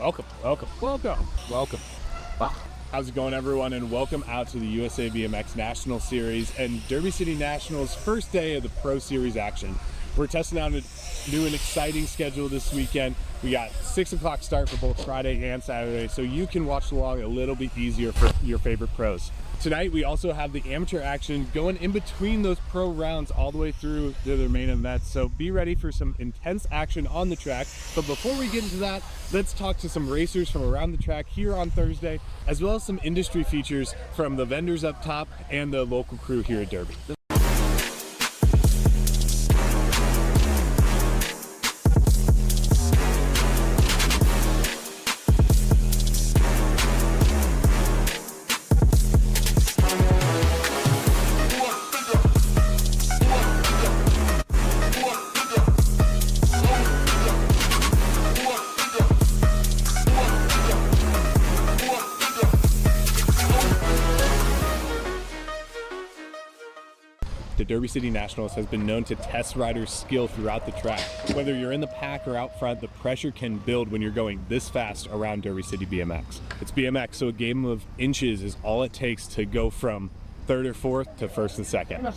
Welcome. Wow. How's it going, everyone? And welcome out to the USA BMX National Series and Derby City National's first day of the Pro Series action. We're testing out a new and exciting schedule this weekend. We got 6 o'clock start for both Friday and Saturday, so you can watch along a little bit easier for your favorite pros. Tonight, we also have the amateur action going in between those pro rounds all the way through to their main events. So be ready for some intense action on the track. But before we get into that, let's talk to some racers from around the track here on Thursday, as well as some industry features from the vendors up top and the local crew here at Derby. The Derby City Nationals has been known to test riders' skill throughout the track. Whether you're in the pack or out front, the pressure can build when you're going this fast around Derby City BMX. It's BMX, so a game of inches is all it takes to go from third or fourth to first and second.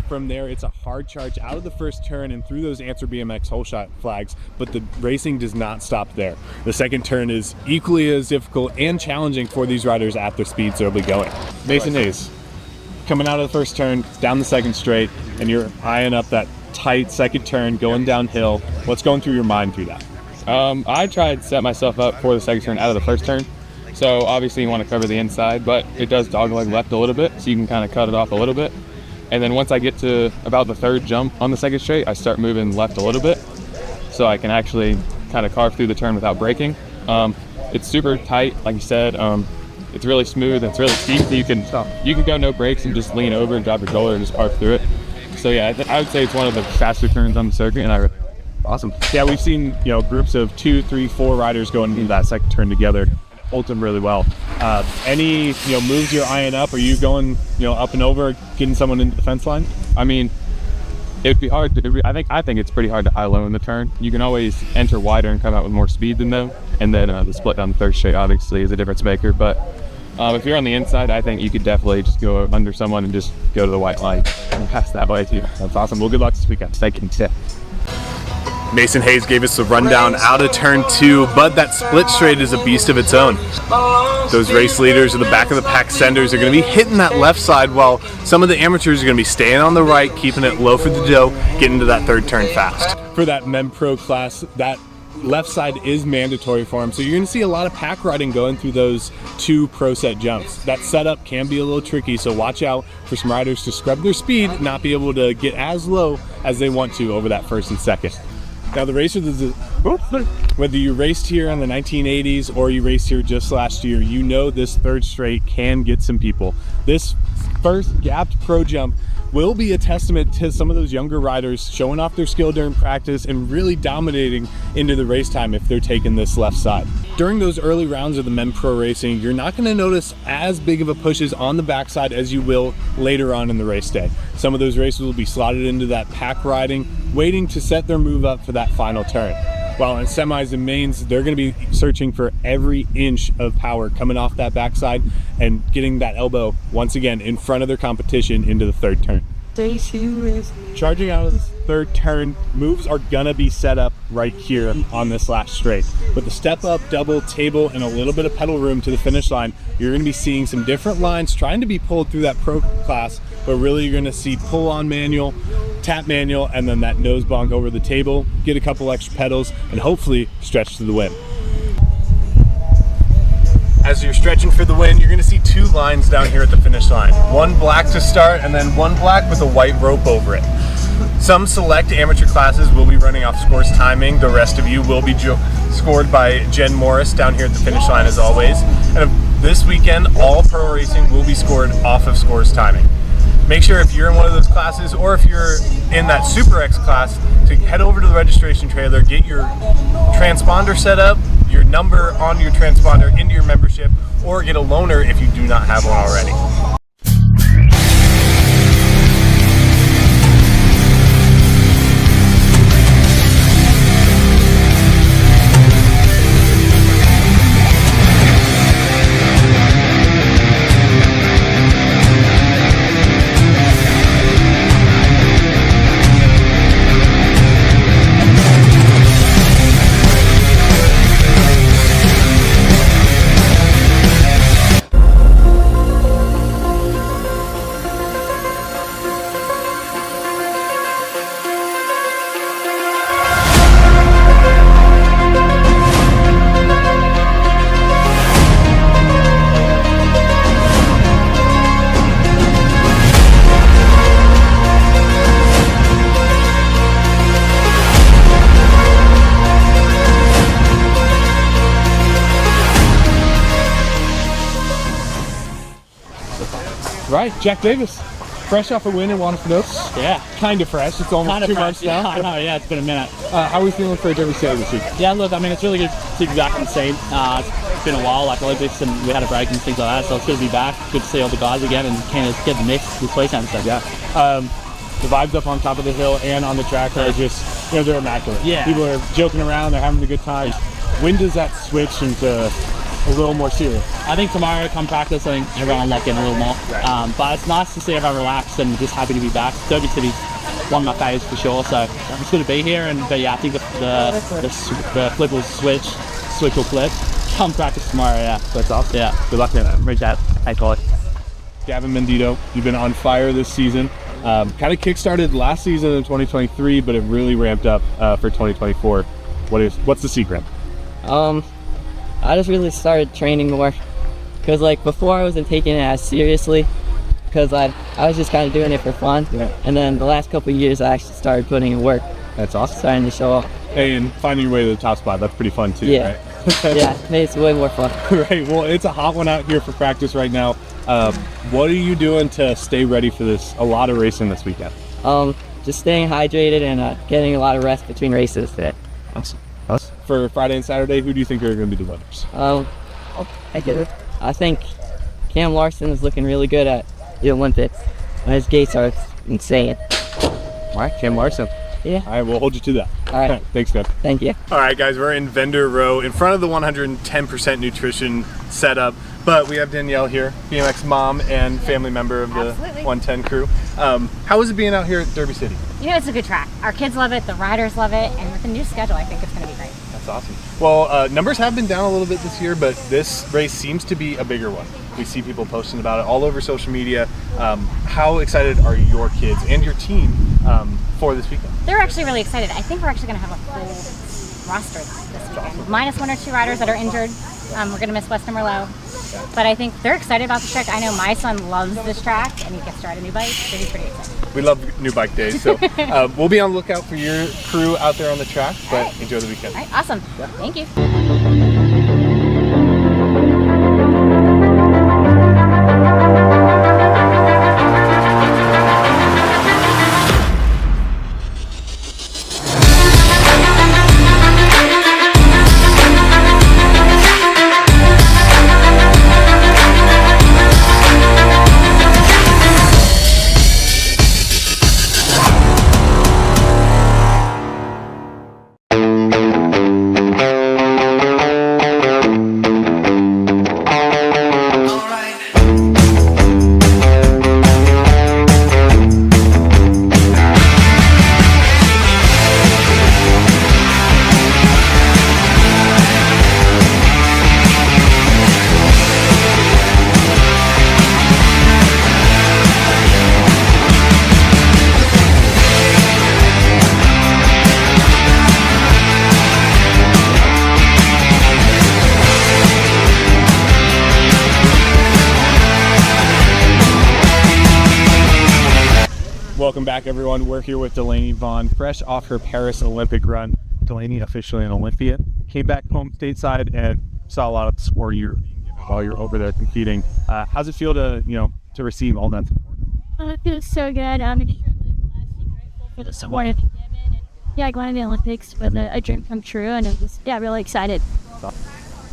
From there, it's a hard charge out of the first turn and through those Answer BMX hole shot flags, but the racing does not stop there. The second turn is equally as difficult and challenging for these riders at the speeds they'll be going. Mason Hayes, coming out of the first turn, down the second straight, and you're eyeing up that tight second turn, going downhill. What's going through your mind through that? I tried to set myself up for the second turn out of the first turn. So obviously you want to cover the inside, but it does dogleg left a little bit, so you can kind of cut it off a little bit. And then once I get to about the third jump on the second straight, I start moving left a little bit, so I can actually kind of carve through the turn without braking. It's super tight, like you said. It's really smooth, it's really steep, so you can go no brakes and just lean over and drop your shoulder and just carve through it. So yeah, I would say it's one of the faster turns on the circuit, and I really like it. Awesome. Yeah, we've seen groups of 2, 3, 4 riders going into that second turn together, hold them really well. Any moves you're eyeing up? Are you going up and over, getting someone into the fence line? I mean, it'd be hard to, I think it's pretty hard to high low in the turn. You can always enter wider and come out with more speed than them, and then the split down the third straight obviously is a difference maker. But if you're on the inside, I think you could definitely just go under someone and just go to the white line and pass that way too. That's awesome. Well, good luck this weekend. Thank you. Mason Hayes gave us a rundown out of turn 2, but that split straight is a beast of its own. Those race leaders or the back of the pack senders are going to be hitting that left side, while some of the amateurs are going to be staying on the right, keeping it low for the dough, getting to that third turn fast. For that Men Pro class, that left side is mandatory for them, so you're going to see a lot of pack riding going through those 2 pro set jumps. That setup can be a little tricky, so watch out for some riders to scrub their speed, not be able to get as low as they want to over that first and second. Now the racers, whether you raced here in the 1980s or you raced here just last year, you know this third straight can get some people. This first gapped pro jump will be a testament to some of those younger riders showing off their skill during practice and really dominating into the race time if they're taking this left side. During those early rounds of the Men Pro racing, you're not going to notice as big of a pushes on the backside as you will later on in the race day. Some of those racers will be slotted into that pack riding, waiting to set their move up for that final turn. While in semis and mains, they're going to be searching for every inch of power coming off that backside and getting that elbow once again in front of their competition into the third turn. Charging out of the third turn, moves are gonna be set up right here on this last straight. With the step up, double, table, and a little bit of pedal room to the finish line, you're gonna be seeing some different lines trying to be pulled through that pro class, but really you're gonna see pull on manual, tap manual, and then that nose bonk over the table, get a couple extra pedals, and hopefully stretch to the win. As you're stretching for the win, you're going to see 2 lines down here at the finish line. One black to start, and then one black with a white rope over it. Some select amateur classes will be running off scores timing. The rest of you will be scored by Jen Morris down here at the finish line as always. And this weekend, all pro racing will be scored off of scores timing. Make sure if you're in one of those classes or if you're in that Super X class to head over to the registration trailer, get your transponder set up, your number on your transponder into your membership, or get a loaner if you do not have one already. right, Jack Davis, fresh off a win in Wanafedos. Yeah. Kind of fresh. It's almost 2 months now. Yeah, I know. Yeah, it's been a minute. How are we feeling for Derby City this week? Yeah, look, I mean, it's really good to be back on the scene. It's been a while, like Olympics, and we had a break and things like that, so it's good to be back. Good to see all the guys again and kind of get the mix this weekend. So. Yeah. The vibes up on top of the hill and on the track are just, they're immaculate. Yeah. People are joking around, they're having a good time. When does that switch into a little more serious? I think tomorrow, come practice, I think everyone will lock in a little more. Right. But it's nice to see everyone relaxed and just happy to be back. Derby City's one of my favourites for sure, so it's good to be here. But yeah, I think the flip will switch will flip. Come practice tomorrow, yeah. That's awesome. Yeah. Good luck in that. Appreciate it. Thanks, Ollie. Gavin Mendito, you've been on fire this season. Kind of kick-started last season in 2023, but it really ramped up for 2024. What's the secret? I just really started training more because like before I wasn't taking it as seriously because I was just kind of doing it for fun. Yeah. And then the last couple of years I actually started putting in work. That's awesome. Starting to show off. Hey, and finding your way to the top spot, that's pretty fun too, Yeah. right? Yeah, it's way more fun. Right, well, it's a hot one out here for practice right now. What are you doing to stay ready for this? A lot of racing this weekend. Just staying hydrated and getting a lot of rest between races today. Awesome. For Friday and Saturday, who do you think are going to be the winners? I think Cam Larson is looking really good at the Olympics. His gates are insane. All right, Cam Larson. Yeah. All right, we'll hold you to that. All right. Thanks, man. Thank you. All right, guys, we're in vendor row in front of the 110% nutrition setup, but we have Danielle here, BMX mom and family member of the Absolutely. 110 crew. How is it being out here at Derby City? You know, it's a good track. Our kids love it, the riders love it, and with the new schedule, I think it's going to be great. That's awesome. Well, numbers have been down a little bit this year, but this race seems to be a bigger one. We see people posting about it all over social media. How excited are your kids and your team for this weekend? They're actually really excited. I think we're actually going to have a full roster this weekend. Minus 1 or 2 riders that are injured. We're going to miss Weston Merlot. But I think they're excited about the track. I know my son loves this track, and he gets to ride a new bike, so he's pretty excited. We love new bike days, so we'll be on the lookout for your crew out there on the track, but enjoy the weekend. All right, awesome. Yeah. Thank you. Welcome back, everyone. We're here with Delaney Vaughn, fresh off her Paris Olympic run. Delaney, officially an Olympian, came back home stateside and saw a lot of the support you're while you're over there competing. How's it feel to to receive all that support? It feels so good. I'm extremely blessed and grateful for the support I've been given. And yeah, going to the Olympics was a dream come true, and it was really excited.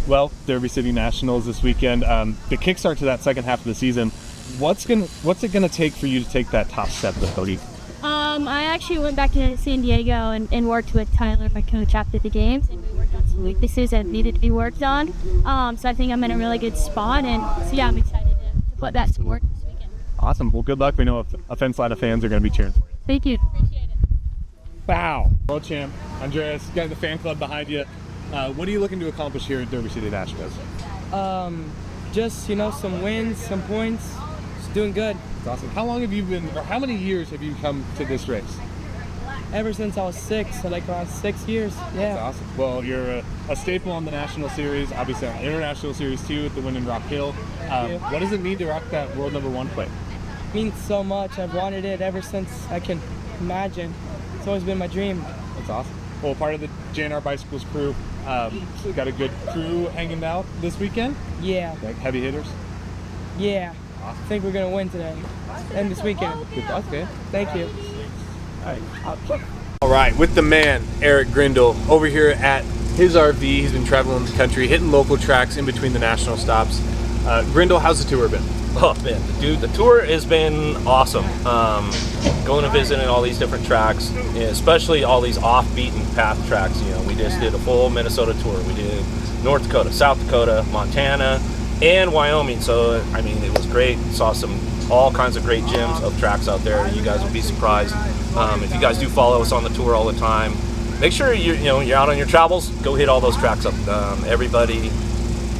Well, Derby City Nationals this weekend. The kickstart to that second half of the season. What's it gonna take for you to take that top step with Cody? I actually went back to San Diego and worked with Tyler, my coach, after the games, and we worked on some weaknesses that needed to be worked on. So I think I'm in a really good spot, and so yeah, I'm excited to put that to work this weekend. Awesome. Well, good luck. We know a fence line of fans are going to be cheering. Thank you. Appreciate it. Wow. World champ, Andreas, you got the fan club behind you. What are you looking to accomplish here at Derby City Nationals? Just some wins, some points. Just doing good. That's awesome. How long have you been, or how many years have you come to this race? Ever since I was 6, so like around 6 years. Yeah. That's awesome. Well, you're a staple on the National Series, obviously on the International Series too, with the win in Rock Hill. What does it mean to rock that world #1 plate? It means so much. I've wanted it ever since I can imagine. It's always been my dream. That's awesome. Well, part of the JNR Bicycles crew, got a good crew hanging out this weekend? Yeah. Like heavy hitters? Yeah. I think we're gonna win today and this weekend. Okay. Thank you. All right, with the man, Eric Grindle, over here at his RV. He's been traveling the country, hitting local tracks in between the national stops. Grindle, how's the tour been? Oh man, dude, the tour has been awesome. Going and visiting all these different tracks, especially all these off-beaten path tracks. You know, we just did a full Minnesota tour. We did North Dakota, South Dakota, Montana, and Wyoming. So I mean, it was great. Saw all kinds of great gyms of tracks out there. You guys will be surprised if you guys do follow us on the tour all the time. Make sure you're out on your travels. Go hit all those tracks up. Everybody,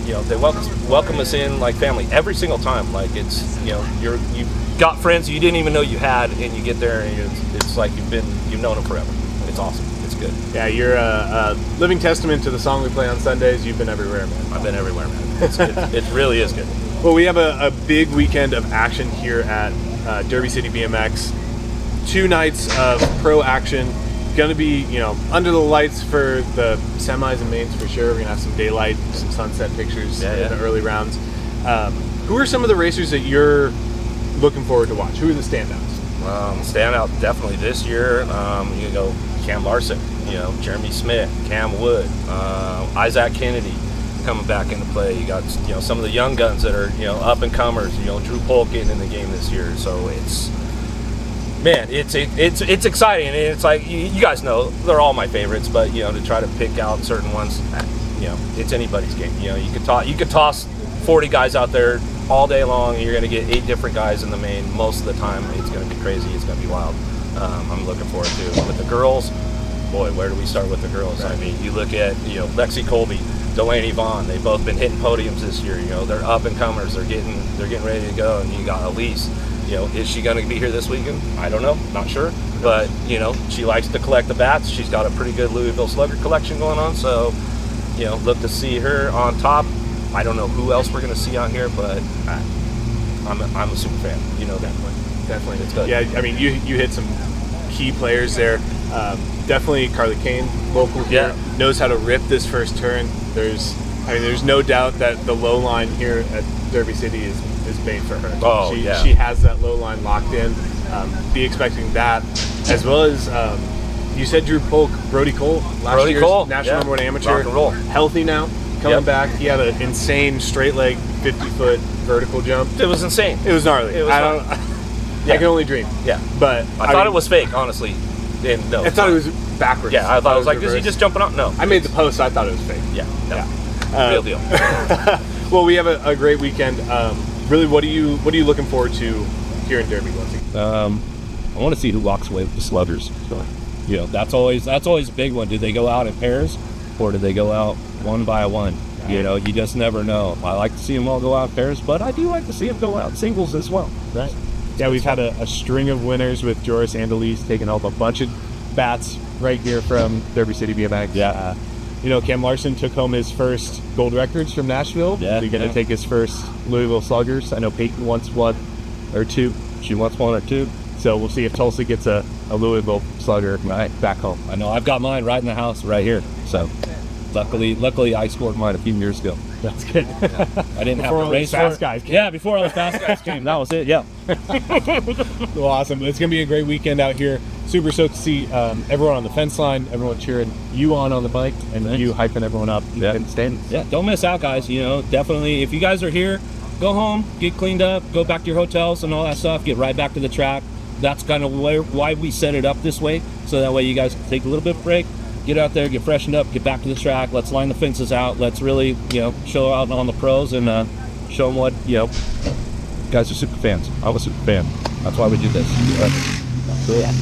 they welcome us in like family every single time. Like it's you've got friends you didn't even know you had, and you get there and it's like you've known them forever. It's awesome. It's good. Yeah, you're a living testament to the song we play on Sundays. You've been everywhere, man. I've been everywhere, man. It really is good. Well, we have a big weekend of action here at Derby City BMX. 2 nights of pro action. Going to be, under the lights for the semis and mains for sure. We're going to have some daylight, some sunset pictures in the early rounds. Who are some of the racers that you're looking forward to watch? Who are the standouts? Standout definitely this year. You go Cam Larson, Jeremy Smith, Cam Wood, Isaac Kennedy coming back into play. You got some of the young guns that are up and comers. Drew Polk getting in the game this year. So it's exciting, and it's like you guys know they're all my favorites, but to try to pick out certain ones, it's anybody's game. You could toss 40 guys out there all day long, and you're going to get 8 different guys in the main. Most of the time, it's going to be crazy. It's going to be wild. I'm looking forward to it. With the girls. Boy, where do we start with the girls? Right. I mean, you look at Lexi Colby, Delaney Vaughn. They've both been hitting podiums this year. They're up and comers. They're getting ready to go. And you got Elise. Is she going to be here this weekend? I don't know. Not sure. But she likes to collect the bats. She's got a pretty good Louisville Slugger collection going on. So look to see her on top. I don't know who else we're going to see on here, but I'm a super fan. Definitely. It's good. Yeah, I mean, you hit some key players there. Definitely Carly Kane, local here, knows how to rip this first turn. There's no doubt that the low line here at Derby City is made for her. Oh, she has that low line locked in. Be expecting that, as well as you said Drew Polk, Brody Cole, last year's national number 1 amateur, rock and roll. Healthy now, coming back. He had an insane straight leg 50-foot vertical jump. It was insane. It was gnarly. I can only dream. Yeah, but I thought it was fake, honestly. And no, I thought it was backwards. Yeah, I thought it was like, is he just jumping up? No. I made the post, so I thought it was fake. Yeah, no. Real deal. Well, we have a great weekend. Really, what are you looking forward to here in Derby, Lindsay? I want to see who walks away with the sluggers. So, that's always a big one. Do they go out in pairs, or do they go out one by one? You just never know. I like to see them all go out in pairs, but I do like to see them go out singles as well. Right. Yeah, we've had a string of winners with Joris and Elise taking home a bunch of bats right here from Derby City BMX. Yeah. Cam Larson took home his first gold records from Nashville. Yeah. He's going to take his first Louisville Sluggers. I know Peyton wants 1 or 2. She wants 1 or 2. So we'll see if Tulsa gets a Louisville Slugger back home. I know I've got mine right in the house right here. So luckily I scored mine a few years ago. That's good. I didn't have to race fast guys came. Yeah, before all the fast guys came. That was it. Yeah. Well, awesome. It's going to be a great weekend out here. Super stoked to see everyone on the fence line, everyone cheering you on the bike, and you hyping everyone up in the stands. Yeah, don't miss out, guys. Definitely, if you guys are here, go home, get cleaned up, go back to your hotels and all that stuff, get right back to the track. That's kind of why we set it up this way, so that way you guys can take a little bit of break, get out there, get freshened up, get back to the track. Let's line the fences out. Let's really, show out on the pros and show them what, guys are super fans. I'm a super fan. That's why we do this. Yeah.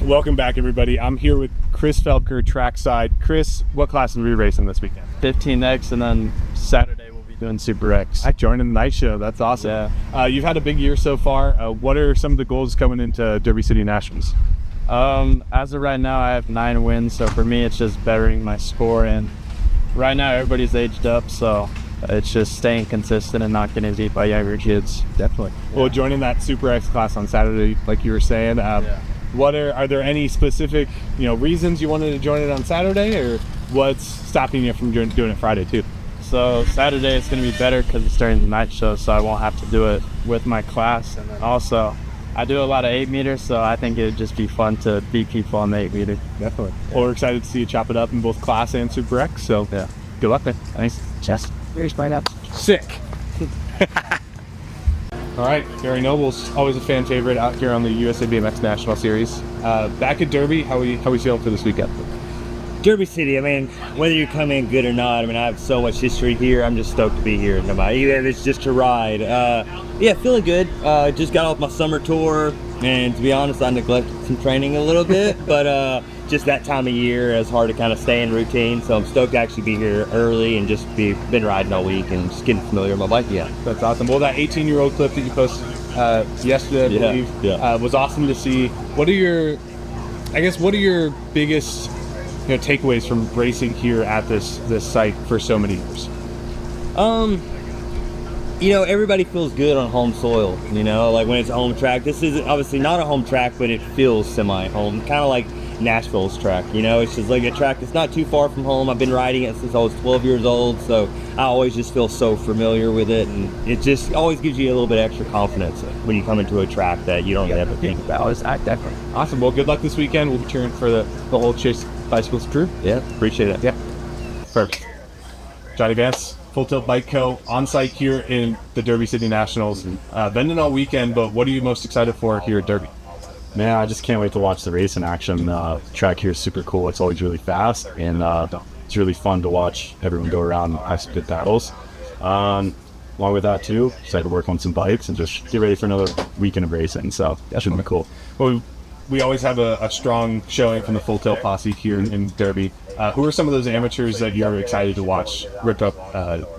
Welcome back, everybody. I'm here with Chris Felker, trackside. Chris, what class are we racing this weekend? 15X, and then Saturday we'll be doing Super X. I joined in the night show. That's awesome. Yeah. You've had a big year so far. What are some of the goals coming into Derby City Nationals? As of right now, I have 9 wins, so for me it's just bettering my score, and right now everybody's aged up, so it's just staying consistent and not getting beat by younger kids. Definitely. Well, joining that Super X class on Saturday, like you were saying, are there any specific reasons you wanted to join it on Saturday, or what's stopping you from doing it Friday too? So Saturday it's going to be better because it's during the night show, so I won't have to do it with my class. And then also I do a lot of 8 meters, so I think it would just be fun to beat people on the 8 meter. Definitely. Well, we're excited to see you chop it up in both class and Super X, so yeah, good luck, man. Thanks. Just here's my up. Sick. All right, Gary Noble's always a fan favorite out here on the USA BMX National Series. Back at Derby, how we feeling for this weekend? Derby City, I mean, whether you come in good or not, I mean, I have so much history here. I'm just stoked to be here. No matter, even if it's just to ride. Yeah, feeling good. Just got off my summer tour, and to be honest, I neglected some training a little bit, but just that time of year, it's hard to kind of stay in routine. So I'm stoked to actually be here early and just been riding all week and just getting familiar with my bike. Yeah, that's awesome. Well, that 18-year-old clip that you posted yesterday, I believe, was awesome to see. What are your biggest takeaways from racing here at this site for so many years? Everybody feels good on home soil, like when it's a home track. This is obviously not a home track, but it feels semi-home, kind of like Nashville's track. It's just like a track that's not too far from home. I've been riding it since I was 12 years old, so I always just feel so familiar with it, and it just always gives you a little bit extra confidence when you come into a track that you don't ever think about. Definitely. Awesome. Well, good luck this weekend. We'll be cheering for the whole Chase Bicycles crew. Yeah, appreciate it. Yeah, perfect. Johnny Vance, Full Tilt Bike Co. on site here in the Derby City Nationals. Bending all weekend, but what are you most excited for here at Derby? Man, I just can't wait to watch the race in action. The track here is super cool. It's always really fast, and it's really fun to watch everyone go around and have some good battles. Along with that too, excited to work on some bikes and just get ready for another weekend of racing. So that should be cool. Well, we always have a strong showing from the Full Tilt posse here in Derby. Who are some of those amateurs that you're excited to watch rip up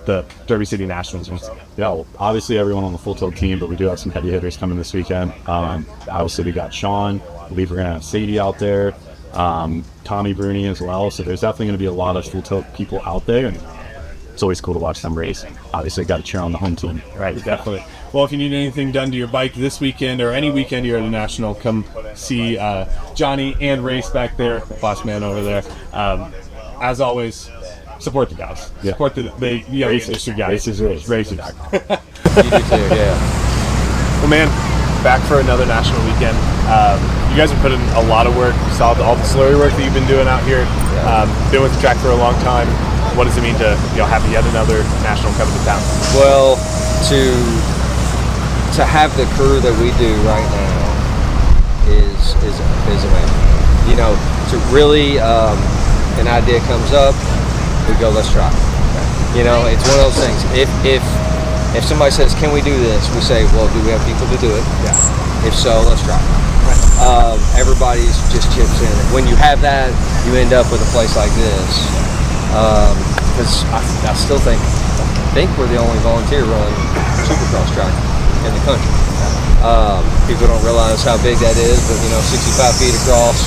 the Derby City Nationals? Yeah, well, obviously everyone on the Full Tilt team, but we do have some heavy hitters coming this weekend. Obviously we got Sean. I believe we're going to have Sadie out there. Tommy Bruni as well. So there's definitely going to be a lot of Full Tilt people out there. And it's always cool to watch them race. Obviously got to cheer on the home team. Right, definitely. Well, if you need anything done to your bike this weekend or any weekend here at the National, come see Johnny and Race back there, the boss man over there. As always, support the guys. Yeah. Support the racers. Racers. You do too, yeah. Well, man, back for another National weekend. You guys have put in a lot of work. We saw all the slurry work that you've been doing out here. Been with the track for a long time. What does it mean to have yet another National coming to town? Well, to have the crew that we do right now is amazing. To really an idea comes up, we go, let's try. It's one of those things. If somebody says, can we do this? We say, well, do we have people to do it? Yeah. If so, let's try. Everybody's just chips in. When you have that, you end up with a place like this. Because I still think we're the only volunteer run supercross track in the country. People don't realize how big that is, but 65 feet across.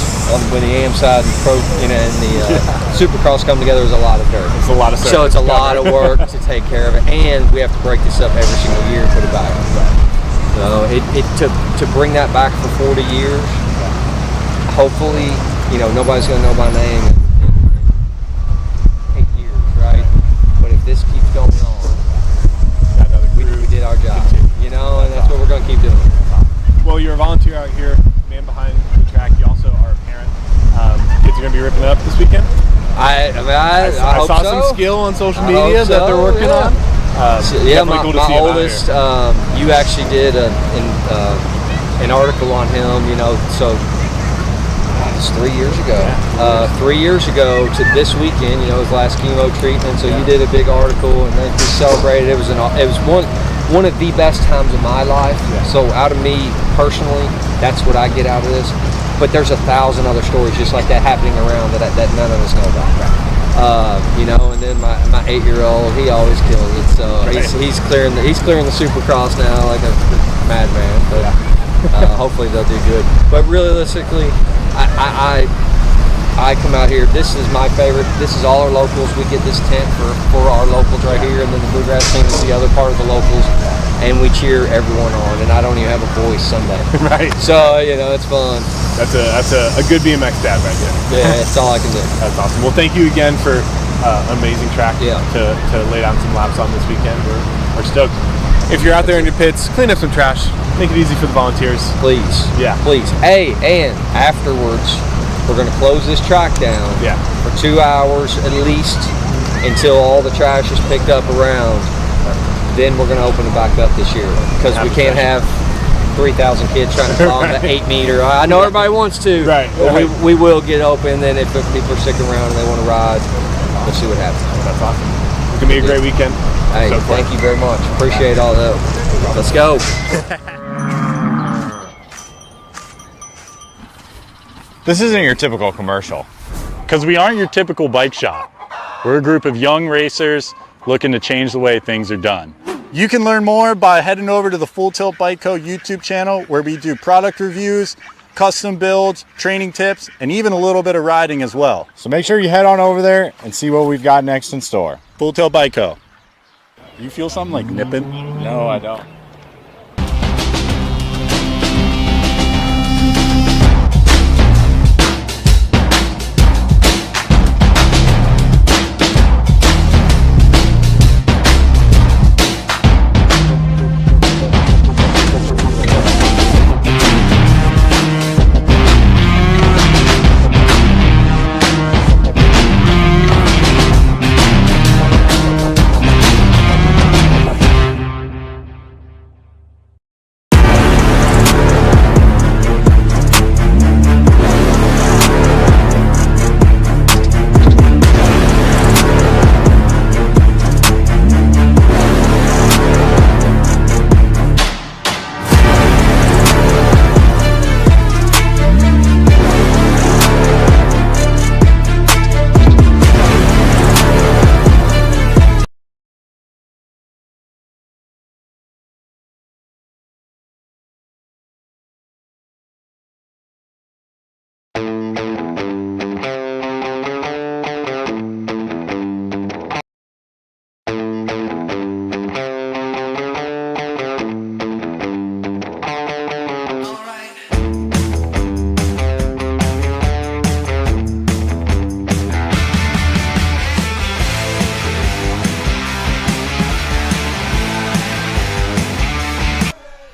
When the AM side and the supercross come together, is a lot of dirt. It's a lot of so it's a lot of work to take care of it, and we have to break this up every single year and put it back. So to bring that back for 40 years, hopefully, nobody's going to know my name in 8 years, right? But if this keeps going on, we did our job, and that's what we're going to keep doing. Well, you're a volunteer out here, man behind the track. You also are a parent. Kids are going to be ripping it up this weekend? I hope saw so. some skill on social media that they're working on. My oldest, you actually did an article on him, so it's 3 years ago. 3 years ago to this weekend, his last chemo treatment, so you did a big article and then we celebrated. It was one of the best times of my life. So out of me personally, that's what I get out of this. but there's 1,000 other stories just like that happening around that none of us know about. You know, and then my 8-year-old, he always kills it. So he's clearing the Supercross now like a madman. But hopefully they'll do good. But realistically, I come out here. This is my favorite. This is all our locals. We get this tent for our locals right here, and then the bluegrass team is the other part of the locals, and we cheer everyone on. And I don't even have a voice Sunday. Right. So you know, it's fun. That's a good BMX dad right there. Yeah, that's all I can do. That's awesome. Well, thank you again for amazing track to lay down some laps on this weekend. We're stoked. If you're out there in your pits, clean up some trash. Make it easy for the volunteers. Please. Yeah. Please. Hey, and afterwards, we're going to close this track down for 2 hours at least until all the trash is picked up around. Then we're going to open it back up this year because we can't have 3,000 kids trying to climb the 8-meter. I know everybody wants to, but we will get open. Then if people are sticking around and they want to ride, we'll see what happens. That's awesome. It's going to be a great weekend. Hey, thank you very much. Appreciate all the help. Let's go. This isn't your typical commercial, because we aren't your typical bike shop. We're a group of young racers looking to change the way things are done. You can learn more by heading over to the Full Tilt Bike Co. YouTube channel, where we do product reviews, custom builds, training tips, and even a little bit of riding as well. So make sure you head on over there and see what we've got next in store. Full Tilt Bike Co. You feel something like nipping? No, I don't.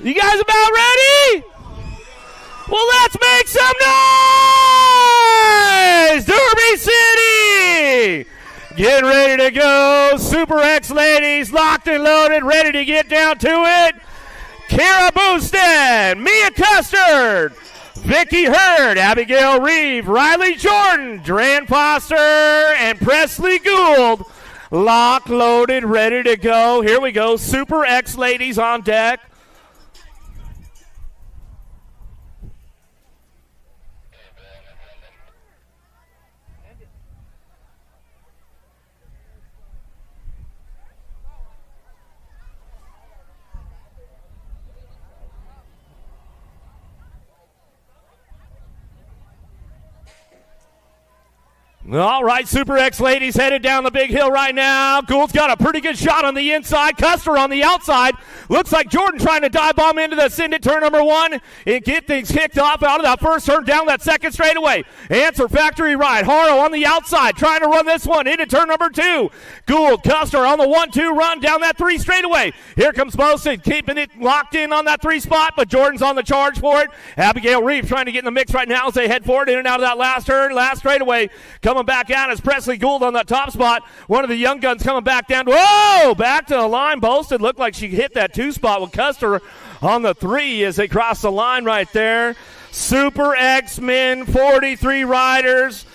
You guys about ready? Well, let's make some noise! Derby City! Getting ready to go. Super X ladies locked and loaded, ready to get down to it. Kara Boosted, Mia Custard, Vicky Hurd, Abigail Reeve, Riley Jordan, Dran Foster, and Presley Gould. Locked, loaded, ready to go. Here we go. Super X ladies on deck. All right, Super X ladies headed down the big hill right now. Gould's got a pretty good shot on the inside. Custer on the outside. Looks like Jordan trying to dive bomb into the Send It turn number one and get things kicked off out of that first turn down that second straightaway. Answer factory ride. Haro on the outside trying to run this one into turn number two. Gould, Custer on the 1-2 run down that 3 straightaway. Here comes Bosin keeping it locked in on that 3 spot, but Jordan's on the charge for it. Abigail Reeve trying to get in the mix right now as they head forward in and out of that last turn, last straightaway. Coming back out is Presley Gould on that top spot. One of the young guns coming back down. Whoa! Back to the line. Boasted looked like she hit that 2 spot with Custer on the 3 as they cross the line right there. Super X men, 43 riders.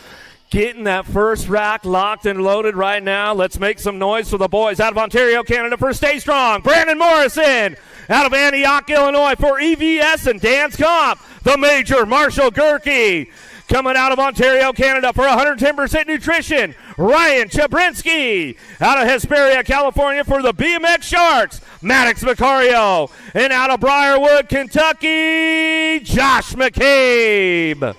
getting that first rack locked and loaded right now. Let's make some noise for the boys out of Ontario, Canada for Stay Strong. Brandon Morrison out of Antioch, Illinois for EVS and Dance Comp. The Major, Marshall Gerke. Coming out of Ontario, Canada for 110% Nutrition, Ryan Chabrinsky. Out of Hesperia, California for the BMX Sharks, Maddox Vicario. And out of Briarwood, Kentucky, Josh McCabe.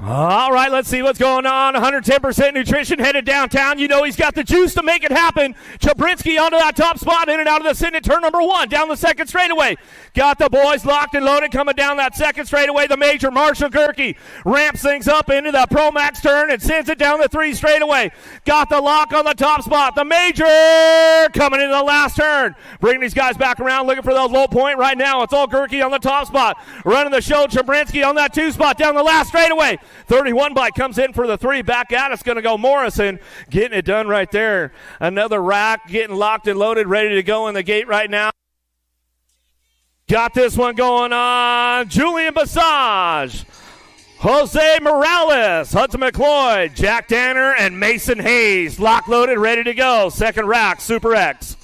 All right, let's see what's going on. 110% Nutrition headed downtown. You know he's got the juice to make it happen. Chabrinsky onto that top spot, in and out of the Sydney turn number 1, down the second straightaway. Got the boys locked and loaded coming down that second straightaway. The Major, Marshall Gerke, ramps things up into the Pro Max turn and sends it down the 3 straightaway. Got the lock on the top spot. The Major coming into the last turn. Bringing these guys back around, looking for those low point right now. It's all Gerke on the top spot. Running the show, Chabrinsky on that 2 spot down the last straightaway. 31 bike comes in for the 3. Back out, it's going to go Morrison. Getting it done right there. Another rack getting locked and loaded, ready to go in the gate right now. Got this one going on. Julian Basage, Jose Morales, Hudson McLeod, Jack Danner, and Mason Hayes. Lock loaded, ready to go. Second rack, Super X.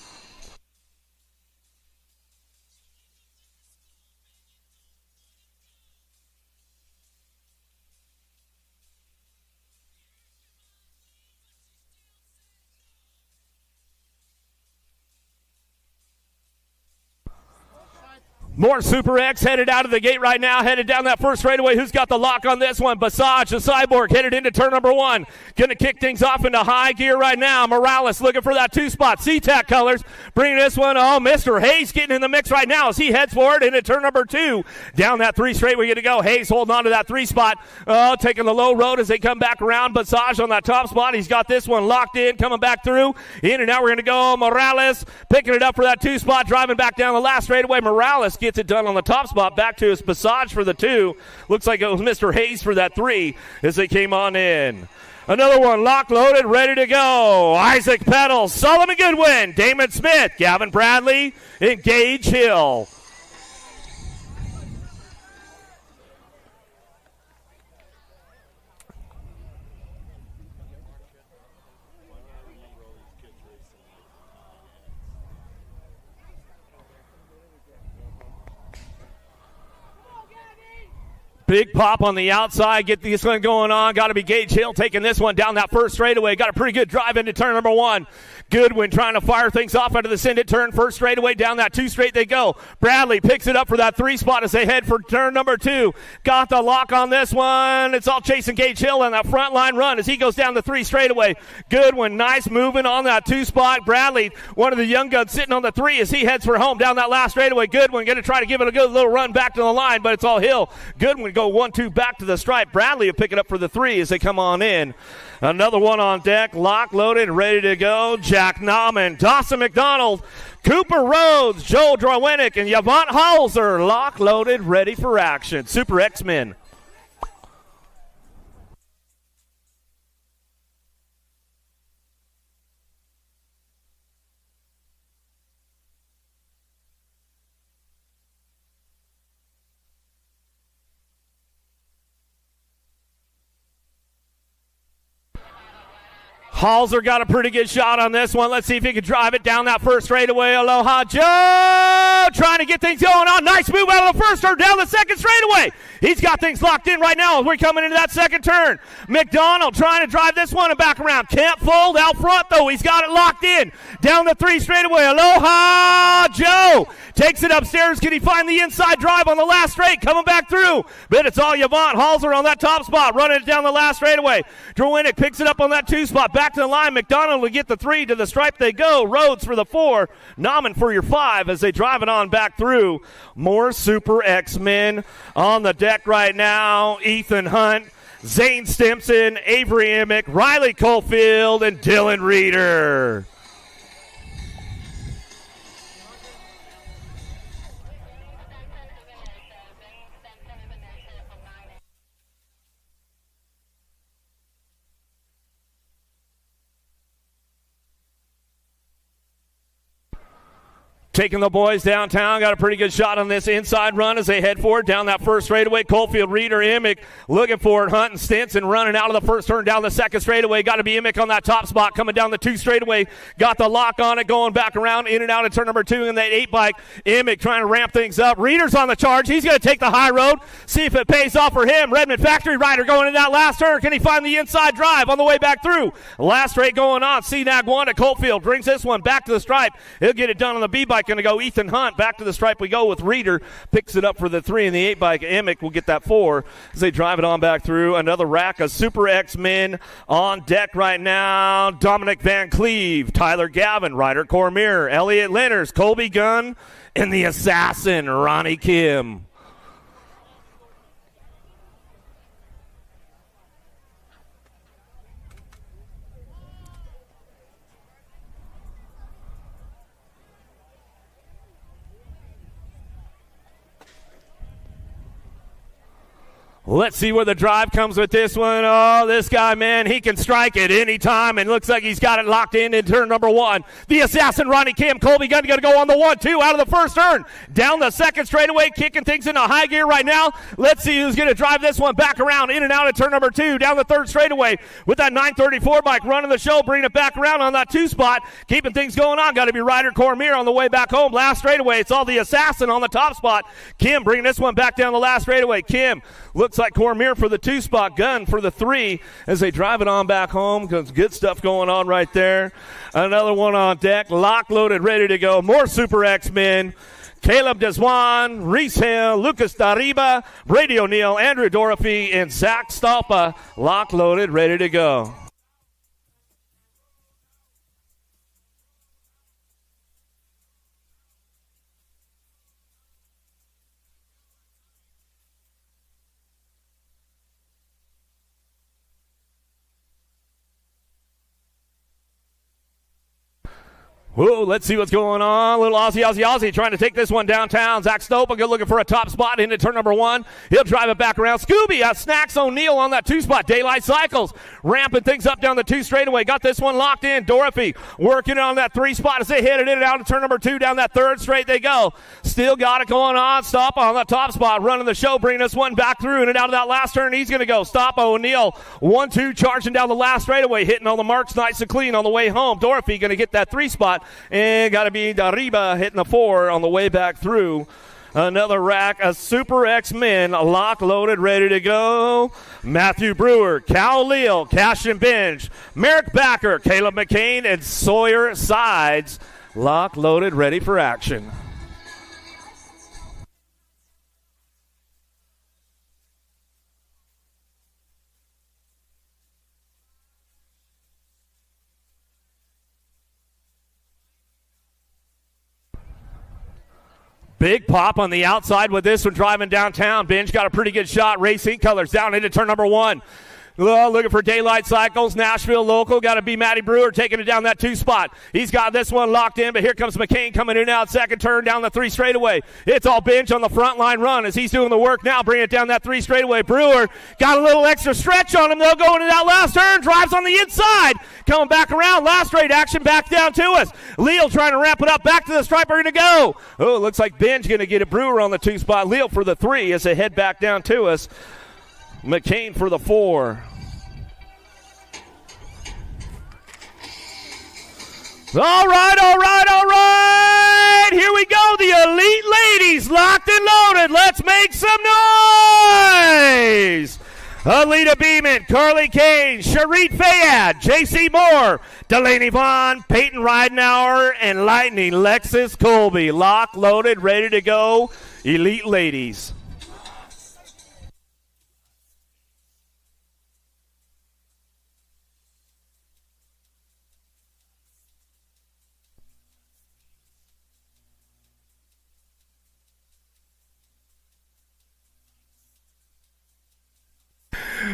More Super X headed out of the gate right now, headed down that first straightaway. Who's got the lock on this one? Basage, the Cyborg, headed into turn number 1. Going to kick things off into high gear right now. Morales looking for that 2 spot. C-Tac colors, bringing this one. Oh, Mr. Hayes getting in the mix right now as he heads forward into turn number 2. Down that 3 straight, we're going to go. Hayes holding on to that 3 spot. Oh, taking the low road as they come back around. Basage on that top spot. He's got this one locked in, coming back through. In and out, we're going to go. Morales picking it up for that 2 spot, driving back down the last straightaway. Morales gets it done on the top spot. Back to his Passage for the 2. Looks like it was Mr. Hayes for that 3 as they came on in. Another one locked, loaded, ready to go. Isaac Peddle, Solomon Goodwin, Damon Smith, Gavin Bradley, and Gage Hill. Big pop on the outside. Get this one going on. Got to be Gage Hill taking this one down that first straightaway. Got a pretty good drive into turn number 1. Goodwin trying to fire things off into the Send It turn. First straightaway down that 2 straight they go. Bradley picks it up for that 3 spot as they head for turn number 2. Got the lock on this one. It's all chasing Gage Hill on that front line run as he goes down the 3 straightaway. Goodwin, nice moving on that 2 spot. Bradley, one of the young guns, sitting on the 3 as he heads for home down that last straightaway. Goodwin going to try to give it a good little run back to the line, but it's all Hill. Goodwin go 1-2 back to the stripe. Bradley will pick it up for the 3 as they come on in. Another one on deck, lock, loaded, ready to go. Jack Nauman, Dawson McDonald, Cooper Rhodes, Joe Drowenick, and Yvonne Hauser, lock, loaded, ready for action. Super X-Men. Halser got a pretty good shot on this one. Let's see if he can drive it down that first straightaway. Aloha Joe trying to get things going on. Nice move out of the first turn, down the second straightaway. He's got things locked in right now as we're coming into that second turn. McDonald trying to drive this one and back around. Can't fold out front though. He's got it locked in. Down the 3 straightaway. Aloha Joe takes it upstairs. Can he find the inside drive on the last straight? Coming back through. But it's all Yvonne Halser on that top spot, running it down the last straightaway. Drowenick picks it up on that 2 spot. Back to the line. McDonald will get the 3 to the stripe. They go. Rhodes for the 4. Nauman for your 5 as they drive it on back through. More Super X-Men on the deck right now. Ethan Hunt, Zane Stimson, Avery Emick, Riley Caulfield, and Dylan Reeder. taking the boys downtown. Got a pretty good shot on this inside run as they head forward down that first straightaway. Coalfield, Reeder, Emick looking for it. Hunting, Stinson running out of the first turn down the second straightaway. Got to be Emick on that top spot coming down the 2 straightaway. Got the lock on it, going back around, in and out of turn number 2 in that 8 bike. Emick trying to ramp things up. Reeder's on the charge. He's going to take the high road, see if it pays off for him. Redmond Factory Rider going in that last turn. Can he find the inside drive on the way back through? Last straight going on. CNAG 1 at Coalfield brings this one back to the stripe. He'll get it done on the B bike. Going to go Ethan Hunt. Back to the stripe we go with Reeder. Picks it up for the 3 in the 8 bike. Emick will get that 4 as they drive it on back through. Another rack of Super X men on deck right now. Dominic Van Cleve, Tyler Gavin, Ryder Cormier, Elliot Lenners, Colby Gunn, and the assassin, Ronnie Kim. Let's see where the drive comes with this one. Oh, this guy, man, he can strike it anytime, and looks like he's got it locked in turn number 1. The assassin, Ronnie Kim. Colby Gunn going to go on the 1-2 out of the first turn. Down the second straightaway, kicking things into high gear right now. Let's see who's going to drive this one back around, in and out of turn number 2, down the third straightaway with that 934 bike running the show, bringing it back around on that 2 spot, keeping things going on. Got to be Ryder Cormier on the way back home. Last straightaway, it's all the assassin on the top spot. Kim bringing this one back down the last straightaway. Kim looks like Cormier for the 2 spot, Gunn for the 3 as they drive it on back home. Good stuff going on right there. Another one on deck, lock loaded, ready to go. More Super X men. Caleb Deswan, Reese Hill, Lucas Dariba, Brady O'Neill, Andrew Dorothy, and Zach Stalpa, lock loaded, ready to go. Whoa, let's see what's going on. Little Aussie trying to take this one downtown. Zach Stopa looking for a top spot into turn number 1. He'll drive it back around. Scooby snacks O'Neill on that 2 spot. Daylight Cycles ramping things up down the 2 straightaway. Got this one locked in. Dorothy working on that 3 spot as they hit it in and out of turn number 2. Down that third straight they go. Still got it going on. Stop on the top spot, running the show, bringing this one back through in and out of that last turn. He's going to go. Stop O'Neill. 1-2 charging down the last straightaway, hitting all the marks nice and clean on the way home. Dorothy going to get that 3 spot. And got to be Dariba hitting the 4 on the way back through. Another rack of Super X men, lock loaded, ready to go. Matthew Brewer, Cal Leal, Cashin Binge, Merrick Backer, Caleb McCain, and Sawyer Sides, lock loaded, ready for action. Big pop on the outside with this one driving downtown. Binge got a pretty good shot. Racing Colors down into turn number 1. Looking for Daylight Cycles, Nashville local. Got to be Matty Brewer taking it down that 2 spot. He's got this one locked in, but here comes McCain coming in and out. Second turn down the 3 straightaway. It's all Binge on the front line run as he's doing the work now, bringing it down that 3 straightaway. Brewer got a little extra stretch on him, though, going to that last turn. Drives on the inside. Coming back around. Last straight action back down to us. Leal trying to ramp it up. Back to the stripe. We're going to go. Oh, it looks like Binge going to get a Brewer on the 2 spot. Leal for the 3 as they head back down to us. McCain for the 4. All right. Here we go. The Elite Ladies locked and loaded. Let's make some noise. Alita Beeman, Carly Kane, Sharit Fayad, J.C. Moore, Delaney Vaughn, Peyton Ridenauer, and Lightning Lexus Colby. Lock, loaded, ready to go. Elite Ladies.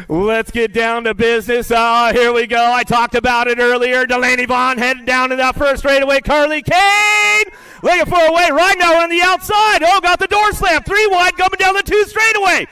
Let's get down to business. Here we go. I talked about it earlier. Delaney Vaughn heading down to that first straightaway. Carly Kane looking for a way right now on the outside. Oh, got the door slammed. 3 wide coming down the 2 straightaway.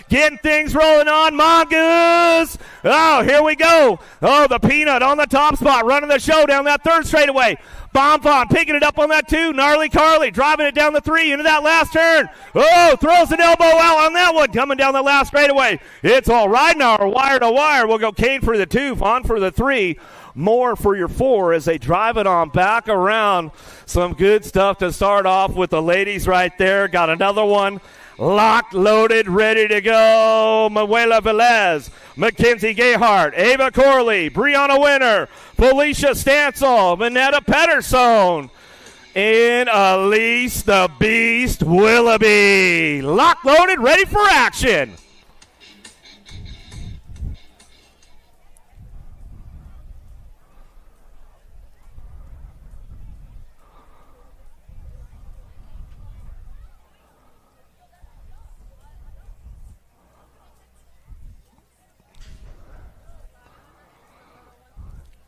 Getting things rolling on. Mongoose. Oh, here we go. Oh, the Peanut on the top spot, running the show down that third straightaway. Bonfon picking it up on that 2. Gnarly Carly driving it down the 3 into that last turn. Oh, throws an elbow out on that one, coming down the last straightaway. It's all right now, wire to wire. We'll go Kane for the 2, Vaughn for the 3. More for your 4 as they drive it on back around. Some good stuff to start off with the ladies right there. Got another one. Locked, loaded, ready to go. Manuela Velez, Mackenzie Gayhart, Ava Corley, Brianna Winter, Felicia Stansel, Minetta Pedersen, and Elise the Beast Willoughby. Locked, loaded, ready for action.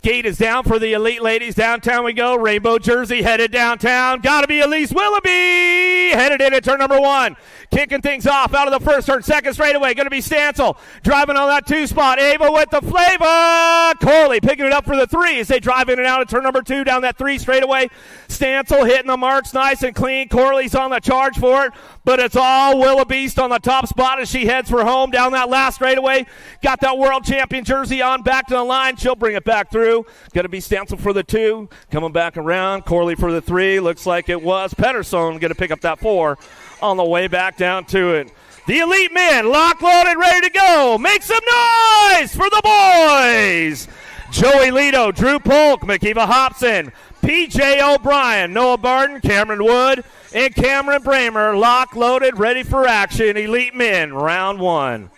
Gate is down for the elite ladies. Downtown we go. Rainbow jersey headed downtown. Got to be Elise Willoughby. Headed in at turn number 1. Kicking things off out of the first turn. Second straightaway. Going to be Stansel. Driving on that 2 spot. Ava with the flavor. Corley picking it up for the 3 as they drive in and out of turn number 2 down that 3 straightaway. Stansel hitting the marks nice and clean. Corley's on the charge for it. But it's all Willoughby on the top spot as she heads for home down that last straightaway. Got that world champion jersey on back to the line. She'll bring it back through. Going to be Stansel for the 2. Coming back around. Corley for the 3. Looks like it was Pedersen going to pick up that 4 on the way back down to it. The elite men locked, loaded, ready to go. Make some noise for the boys. Joey Lito, Drew Polk, McKeeva Hobson, P.J. O'Brien, Noah Barton, Cameron Wood, and Cameron Bramer, locked, loaded, ready for action. Elite men, round 1.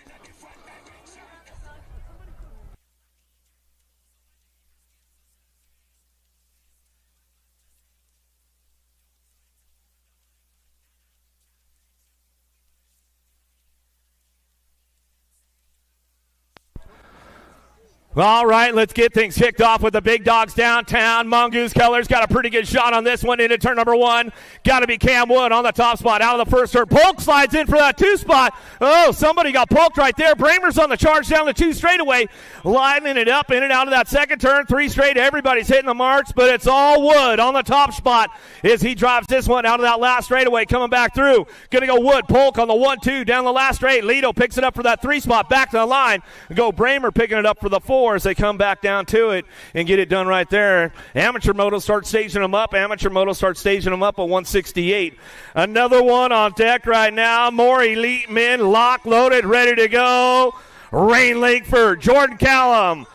All right, let's get things kicked off with the big dogs downtown. Mongoose Keller's got a pretty good shot on this one into turn number 1. Got to be Cam Wood on the top spot out of the first turn. Polk slides in for that 2 spot. Oh, somebody got poked right there. Bramer's on the charge down the 2 straightaway. Lining it up in and out of that second turn. 3 straight. Everybody's hitting the marks, but it's all Wood on the top spot as he drives this one out of that last straightaway. Coming back through. Going to go Wood. Polk on the 1-2 down the last straight. Lido picks it up for that 3 spot. Back to the line. Go Bramer picking it up for the 4 as they come back down to it and get it done right there. Amateur Moto starts staging them up. Amateur Moto starts staging them up at 168. Another one on deck right now. More elite men locked, loaded, ready to go. Rain Lakeford, Jordan Callum,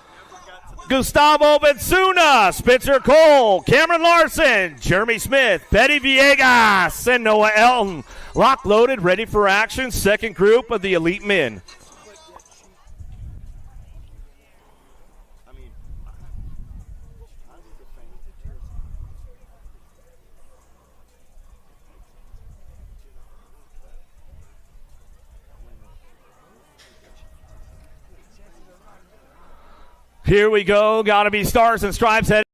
Gustavo Bensuna, Spencer Cole, Cameron Larson, Jeremy Smith, Betty Villegas, and Noah Elton. Locked, loaded, ready for action. Second group of the elite men. Here we go. Got to be Stars and Stripes headed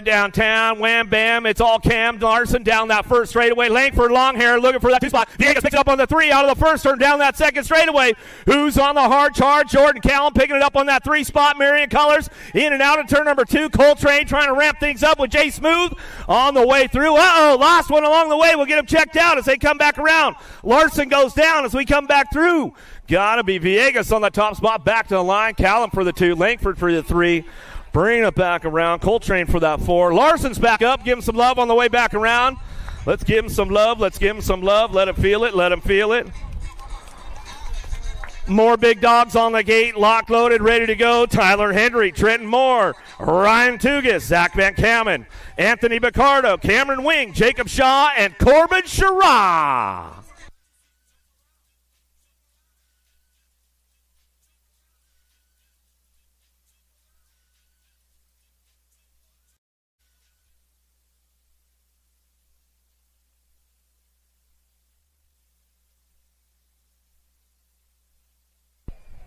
downtown. Wham, bam. It's all Cam Larson down that first straightaway. Langford, long hair, looking for that 2 spot. Villegas picks it up on the 3 out of the first turn down that second straightaway. Who's on the hard charge? Jordan Callum picking it up on that 3 spot. Marion Colors in and out of turn number 2. Coltrane trying to ramp things up with Jay Smooth on the way through. Lost one along the way. We'll get him checked out as they come back around. Larson goes down as we come back through. Got to be Villegas on the top spot. Back to the line. Callum for the 2. Langford for the 3. Bringing it back around. Coltrane for that 4. Larson's back up. Give him some love on the way back around. Let's give him some love. Let's give him some love. Let him feel it. Let him feel it. More big dogs on the gate. Locked, loaded, ready to go. Tyler Henry, Trenton Moore, Ryan Tugas, Zach Van Kamen, Anthony Bicardo, Cameron Wing, Jacob Shaw, and Corbin Sherrah.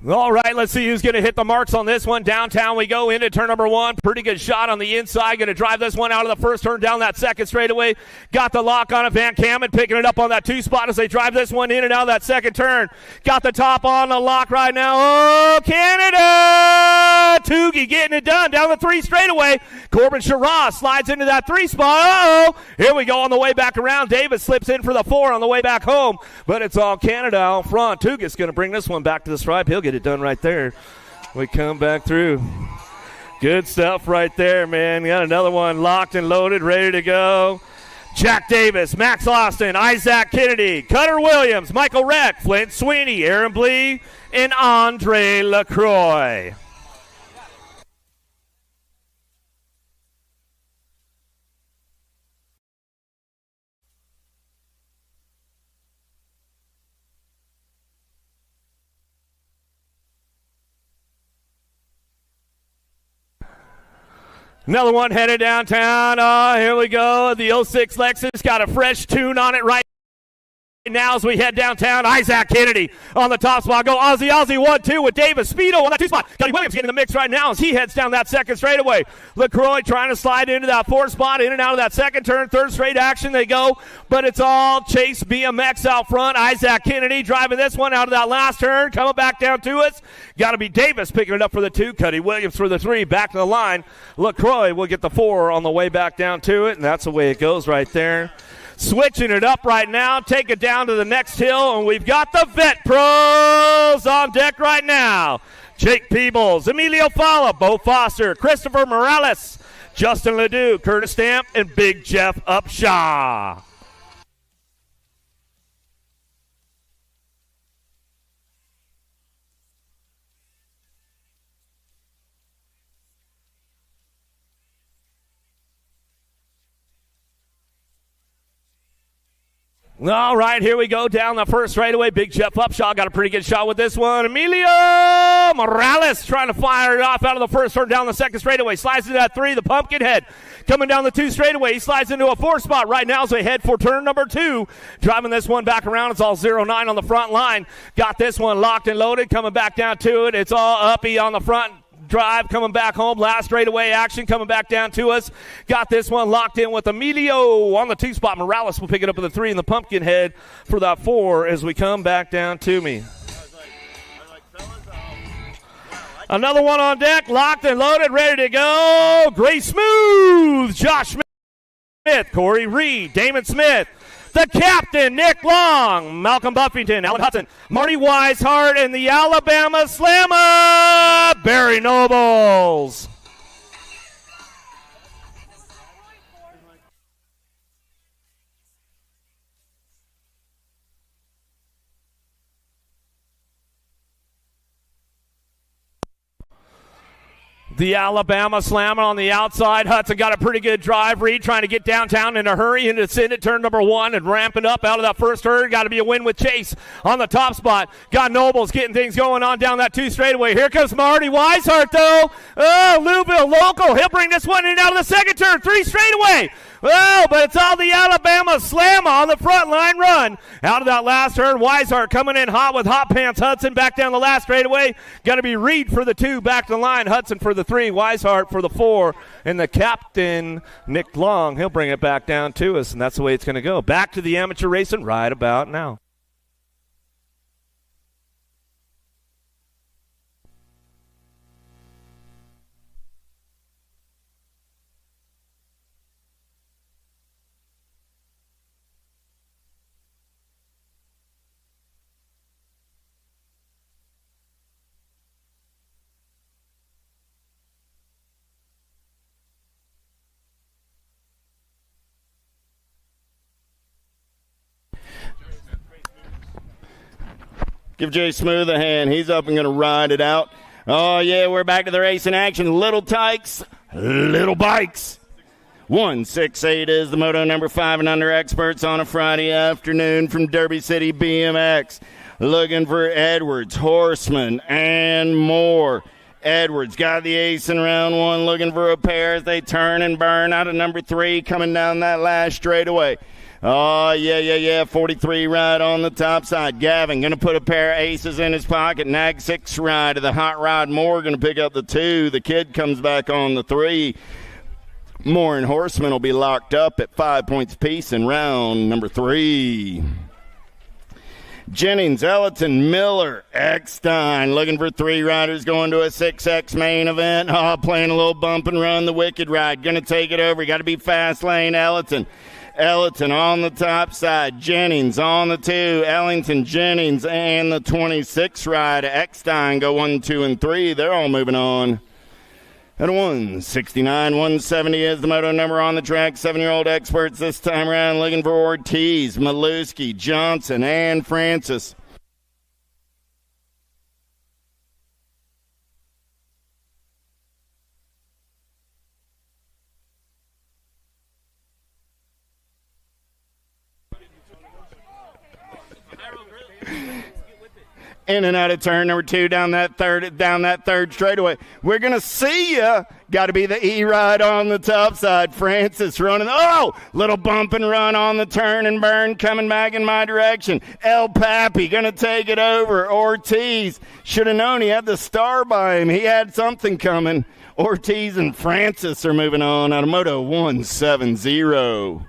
All right, let's see who's going to hit the marks on this one. Downtown we go into turn number 1. Pretty good shot on the inside. Going to drive this one out of the first turn down that second straightaway. Got the lock on it. Van Kamen picking it up on that 2 spot as they drive this one in and out of that second turn. Got the top on the lock right now. Oh, Canada! Toogie getting it done down the 3 straightaway. Corbin Shiraz slides into that 3 spot. Uh-oh! Here we go on the way back around. Davis slips in for the 4 on the way back home. But it's all Canada out front. Tugi's going to bring this one back to the stripe. He'll get it done right there. We come back through. Good stuff right there, man. Got another one locked and loaded, ready to go. Jack Davis, Max Austin, Isaac Kennedy, Cutter Williams, Michael Reck, Flint Sweeney, Aaron Blee, and Andre LaCroix. Another one headed downtown. Here we go. The 06 Lexus got a fresh tune on it right now as we head downtown. Isaac Kennedy on the top spot. Go Ozzy 1-2 with Davis. Speedo on that 2 spot. Cuddy Williams getting in the mix right now as he heads down that second straightaway. LaCroix trying to slide into that 4 spot, in and out of that second turn. Third straight action they go, but it's all Chase BMX out front. Isaac Kennedy driving this one out of that last turn. Coming back down to us. Got to be Davis picking it up for the 2. Cuddy Williams for the 3. Back to the line. LaCroix will get the 4 on the way back down to it, and that's the way it goes right there. Switching it up right now, take it down to the next hill, and we've got the Vet Pros on deck right now. Jake Peebles, Emilio Fala, Bo Foster, Christopher Morales, Justin Ledoux, Curtis Stamp, and Big Jeff Upshaw. All right, here we go down the first straightaway. Big Jeff Upshaw got a pretty good shot with this one. Emilio Morales trying to fire it off out of the first turn down the second straightaway. Slides into that 3, the Pumpkinhead. Coming down the 2 straightaway, he slides into a 4 spot right now as they head for turn number 2. Driving this one back around, it's all 0-9 on the front line. Got this one locked and loaded, coming back down to it. It's all uppy on the front drive, coming back home. Last straightaway action coming back down to us. Got this one locked in with Emilio on the 2 spot. Morales will pick it up with the 3 and the Pumpkinhead for that 4 as we come back down to me. Another one on deck, locked and loaded, ready to go. Gray Smooth, Josh Smith, Corey Reed, Damon Smith, the captain, Nick Long, Malcolm Buffington, Alan Hudson, Marty Weishart, and the Alabama Slammer, Barry Nobles. The Alabama Slammer on the outside. Hudson got a pretty good drive. Reed trying to get downtown in a hurry into Senate turn number 1 and ramping up out of that first turn. Got to be a win with Chase on the top spot. Got Nobles getting things going on down that 2 straightaway. Here comes Marty Weishart though. Oh, Louisville local. He'll bring this one in and out of the second turn. 3 straightaway. Oh, but it's all the Alabama Slammer on the front line run. Out of that last turn, Weishart coming in hot with Hot Pants Hudson back down the last straightaway. Got to be Reed for the 2, back to the line. Hudson for the 3, Weishart for the 4, and the captain, Nick Long, he'll bring it back down to us, and that's the way it's going to go. Back to the amateur racing right about now. Give Jay Smooth a hand. He's up and going to ride it out. Oh, yeah, we're back to the racing action. Little tykes, little bikes. 168 is the moto number 5 and under experts on a Friday afternoon from Derby City BMX. Looking for Edwards, Horseman, and more. Edwards got the ace in round one, looking for a pair as they turn and burn out of number 3, coming down that last straightaway. Oh, yeah. 43 right on the top side. Gavin going to put a pair of aces in his pocket. Nag 6 right of the hot rod. Moore going to pick up the 2. The kid comes back on the 3. Moore and Horseman will be locked up at 5 points apiece in round number 3. Jennings, Ellerton, Miller, Eckstein looking for 3 riders going to a 6X main event. Oh, playing a little bump and run, the wicked ride. Going to take it over. Got to be fast lane, Ellerton. Ellerton on the top side. Jennings on the 2. Ellington, Jennings, and the 26 ride. Eckstein go 1, 2, and 3. They're all moving on. At 169, 170 is the moto number on the track. 7-year-old experts this time around looking for Ortiz, Maluski, Johnson, and Francis. In and out of turn number 2 down that third straightaway. We're going to see ya. Got to be the E-ride on the top side. Francis running. Oh, little bump and run on the turn and burn coming back in my direction. El Pappy going to take it over. Ortiz should have known he had the star by him. He had something coming. Ortiz and Francis are moving on out of Moto 170.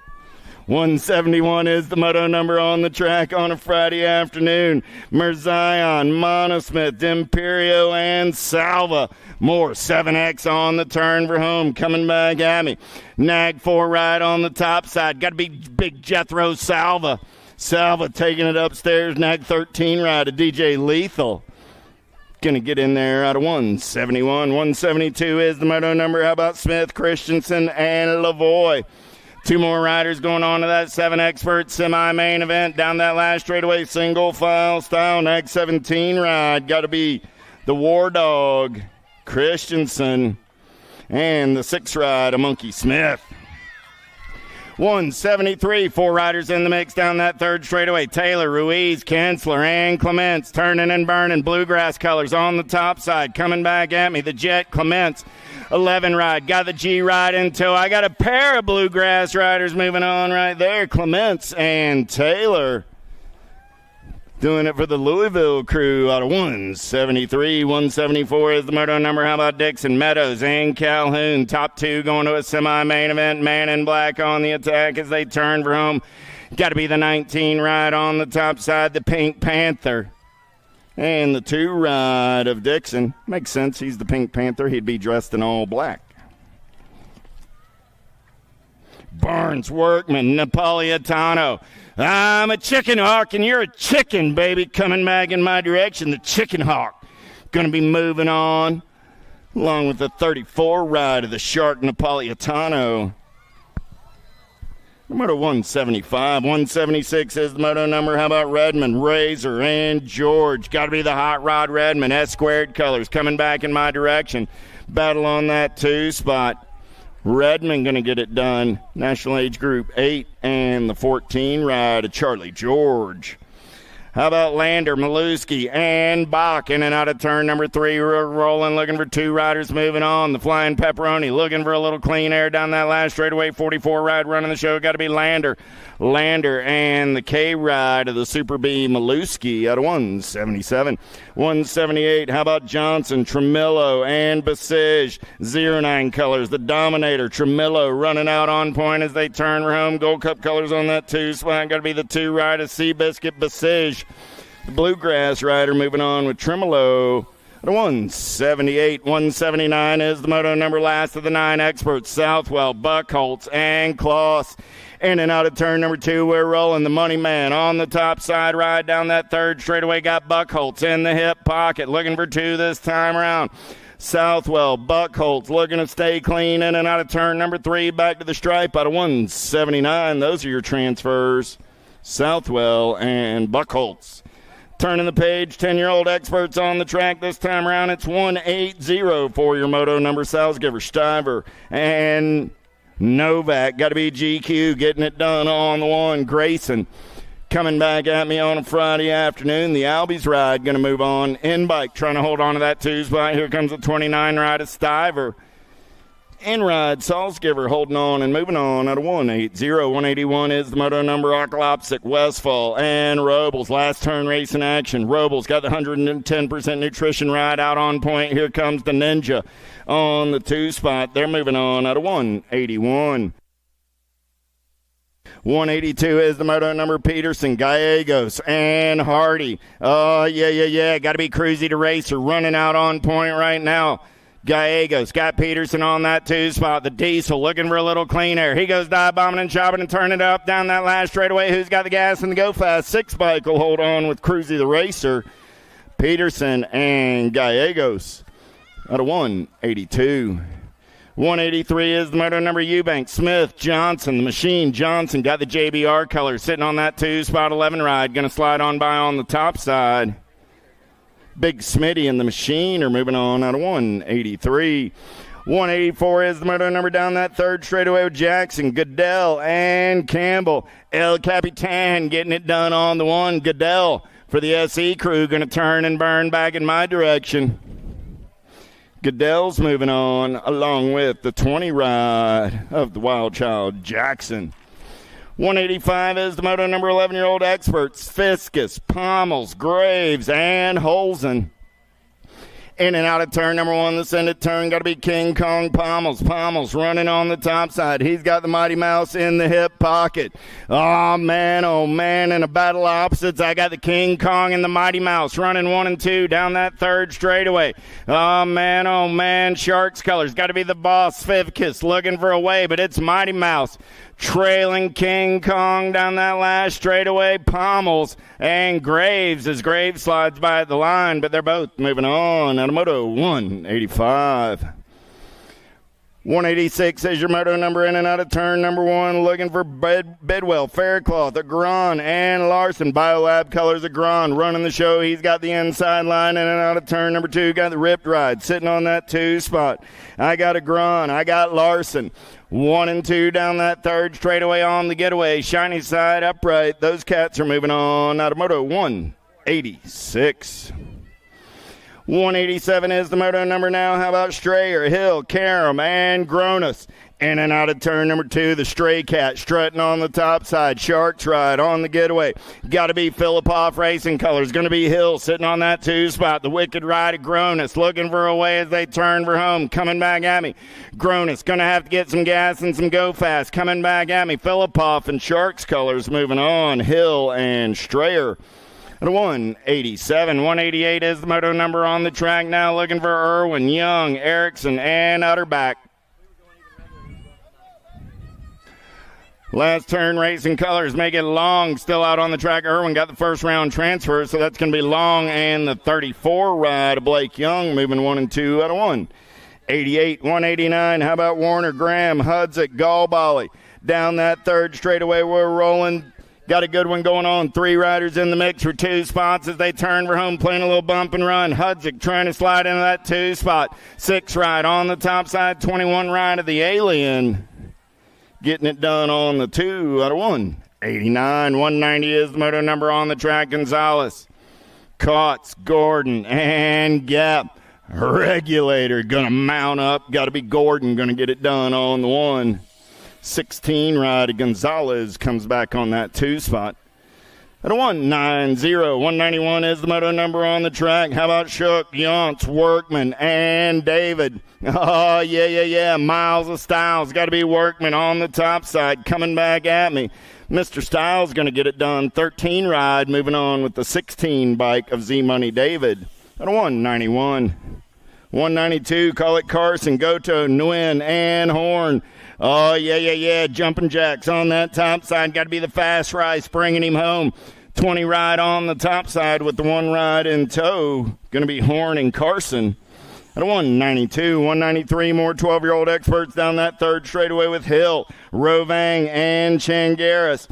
171 is the moto number on the track on a Friday afternoon. Merzion, Monosmith, Imperio, and Salva. More 7X on the turn for home. Coming back at me. Nag 4 right on the top side. Got to be big Jethro Salva. Salva taking it upstairs. Nag 13 right to DJ Lethal. Going to get in there out of 171. 172 is the moto number. How about Smith, Christensen, and Lavoie? 2 more riders going on to that 7 expert semi-main event. Down that last straightaway, single file style. Nag 17 ride. Got to be the War Dog, Christensen, and the 6 ride, a Monkey Smith. 173, 4 riders in the mix down that third straightaway. Taylor, Ruiz, Kensler, and Clements turning and burning. Bluegrass colors on the top side. Coming back at me, the Jet, Clements. 11 ride. Got the G ride in tow. I got a pair of Bluegrass riders moving on right there. Clements and Taylor doing it for the Louisville crew out of 173. 174 is the moto number. How about Dixon, Meadows, and Calhoun? Top 2 going to a semi-main event. Man in black on the attack as they turn for home. Got to be the 19 ride on the top side, the Pink Panther. And the 2 ride of Dixon. Makes sense. He's the Pink Panther. He'd be dressed in all black. Barnes, Workman, Napolitano. I'm a chicken hawk, and you're a chicken, baby. Coming back in my direction. The chicken hawk. Going to be moving on. Along with the 34 ride of the Shark Napolitano. Moto 175, 176 is the moto number. How about Redmond, Razor, and George? Got to be the hot rod Redmond. S squared colors coming back in my direction. Battle on that 2 spot. Redmond going to get it done. National Age Group 8 and the 14 ride of Charlie George. How about Lander, Maluski, and Bach in and out of turn number 3. We're rolling, looking for 2 riders moving on. The Flying Pepperoni looking for a little clean air down that last straightaway. 44 ride running the show. Got to be Lander. Lander and the K ride of the Super B Maluski out of 177. 178. How about Johnson, Tremillo, and Basige? 09 colors. The Dominator, Tremillo running out on point as they turn for home. Gold Cup colors on that 2 spot. Got to be the 2 ride of Seabiscuit, Basige. The Bluegrass rider moving on with Tremolo at 178. 179 is the moto number. Last of the 9 experts. Southwell, Buckholtz, and Kloss. In and out of turn number 2, we're rolling. The Money Man on the top side, ride down that third straightaway. Got Buckholtz in the hip pocket, looking for 2 this time around. Southwell, Buckholtz looking to stay clean. In and out of turn number 3, back to the stripe out of 179. Those are your transfers. Southwell and Buckholtz. Turning the page, 10-year-old experts on the track this time around. It's 180 for your moto number. Salzgiver, Stiver, and Novak. Got to be GQ getting it done on the 1. Grayson Coming back at me on a Friday afternoon, the Albies ride going to move on in bike, trying to hold on to that 2 spot. Here comes the 29 ride of Stiver. In ride, Salzgiver holding on and moving on at a 180. 181 is the moto number. Okalopsic, Westfall, and Robles. Last turn race in action. Robles got the 110% nutrition ride out on point. Here comes the Ninja on the 2 spot. They're moving on at a 181. 182 is the moto number. Peterson, Gallegos, and Hardy. Oh, yeah. Got to be Cruzy to Racer running out on point right now. Gallegos got Peterson on that 2 spot. The Diesel looking for a little clean air. He goes dive bombing and chopping and turning it up down that last straightaway. Who's got the gas and the go fast? 6 bike will hold on with Cruzy the Racer. Peterson and Gallegos at a 182. 183 is the moto number. Eubank, Smith, Johnson, the Machine. Johnson got the JBR color sitting on that 2 spot 11 ride. Going to slide on by on the top side. Big Smitty and the Machine are moving on out of 183. 184 is the moto number down that 3rd straightaway with Jackson, Goodell, and Campbell. El Capitan getting it done on the 1. Goodell for the SE crew going to turn and burn back in my direction. Goodell's moving on along with the 20 ride of the Wild Child Jackson. 185 is the moto number. 11-year-old experts, Fiskus, Pommels, Graves, and Holzen. In and out of turn number 1, the send it turn got to be King Kong Pommels. Pommels running on the top side. He's got the Mighty Mouse in the hip pocket. Oh, man, in a battle of opposites, I got the King Kong and the Mighty Mouse running 1 and 2 down that 3rd straightaway. Oh, man, Sharks colors. Got to be the boss, Fivkis, looking for a way, but it's Mighty Mouse. Trailing King Kong down that last straightaway, Pommels and Graves as Graves slides by the line, but they're both moving on. Moto 185. 186 is your moto number. In and out of turn number 1, looking for Bidwell, Faircloth, Agron, and Larson. Biolab colors Agron running the show. He's got the inside line. In and out of turn number 2, got the Ripped Ride sitting on that 2 spot. I got Agron, I got Larson. 1 and 2 down that 3rd straightaway on the getaway. Shiny side upright. Those cats are moving on out of moto 186. 187 is the moto number now. How about Strayer, Hill, Karam, and Gronus? In and out of turn number 2, the Stray Cat strutting on the top side. Sharks ride on the getaway. Got to be Filipoff Racing colors. Going to be Hill sitting on that 2 spot. The Wicked Ride of Gronus looking for a way as they turn for home. Coming back at me. Gronus going to have to get some gas and some go fast. Coming back at me. Filipoff and Sharks colors moving on. Hill and Strayer. At 187. 188 is the moto number on the track now. Looking for Irwin, Young, Erickson, and Utterback. Last turn racing colors make it Long still out on the track. Irwin got the first round transfer, so that's going to be Long and the 34 ride of Blake Young moving 1 and 2 out of 188. 189. How about Warner, Graham, Hudzik, Gallbally? Down that 3rd straightaway we're rolling. Got a good one going on. 3 riders in the mix for 2 spots as they turn for home, playing a little bump and run. Hudzik trying to slide into that 2 spot. 6 ride on the top side. 21 ride of the Alien. Getting it done on the 2 out of 189. 190 is the moto number on the track. Gonzalez, Kautz, Gordon, and Gap. Regulator going to mount up. Got to be Gordon going to get it done on the 116 ride. Gonzalez comes back on that 2 spot. At a 190. 191 is the moto number on the track. How about Shook, Yonts, Workman, and David? Oh, yeah. Miles of Styles. Got to be Workman on the top side. Coming back at me. Mr. Styles going to get it done. 13 ride. Moving on with the 16 bike of Z-Money David. At a 191. 192. Call it Carson, Goto, Nguyen, and Horn. Oh, yeah. Jumping Jacks on that top side. Got to be the fast ride, bringing him home. 20 ride on the top side with the 1 ride in tow. Going to be Horn and Carson. At a 192, 193, more 12-year-old experts down that 3rd straightaway with Hill, Rovang, and Changaris.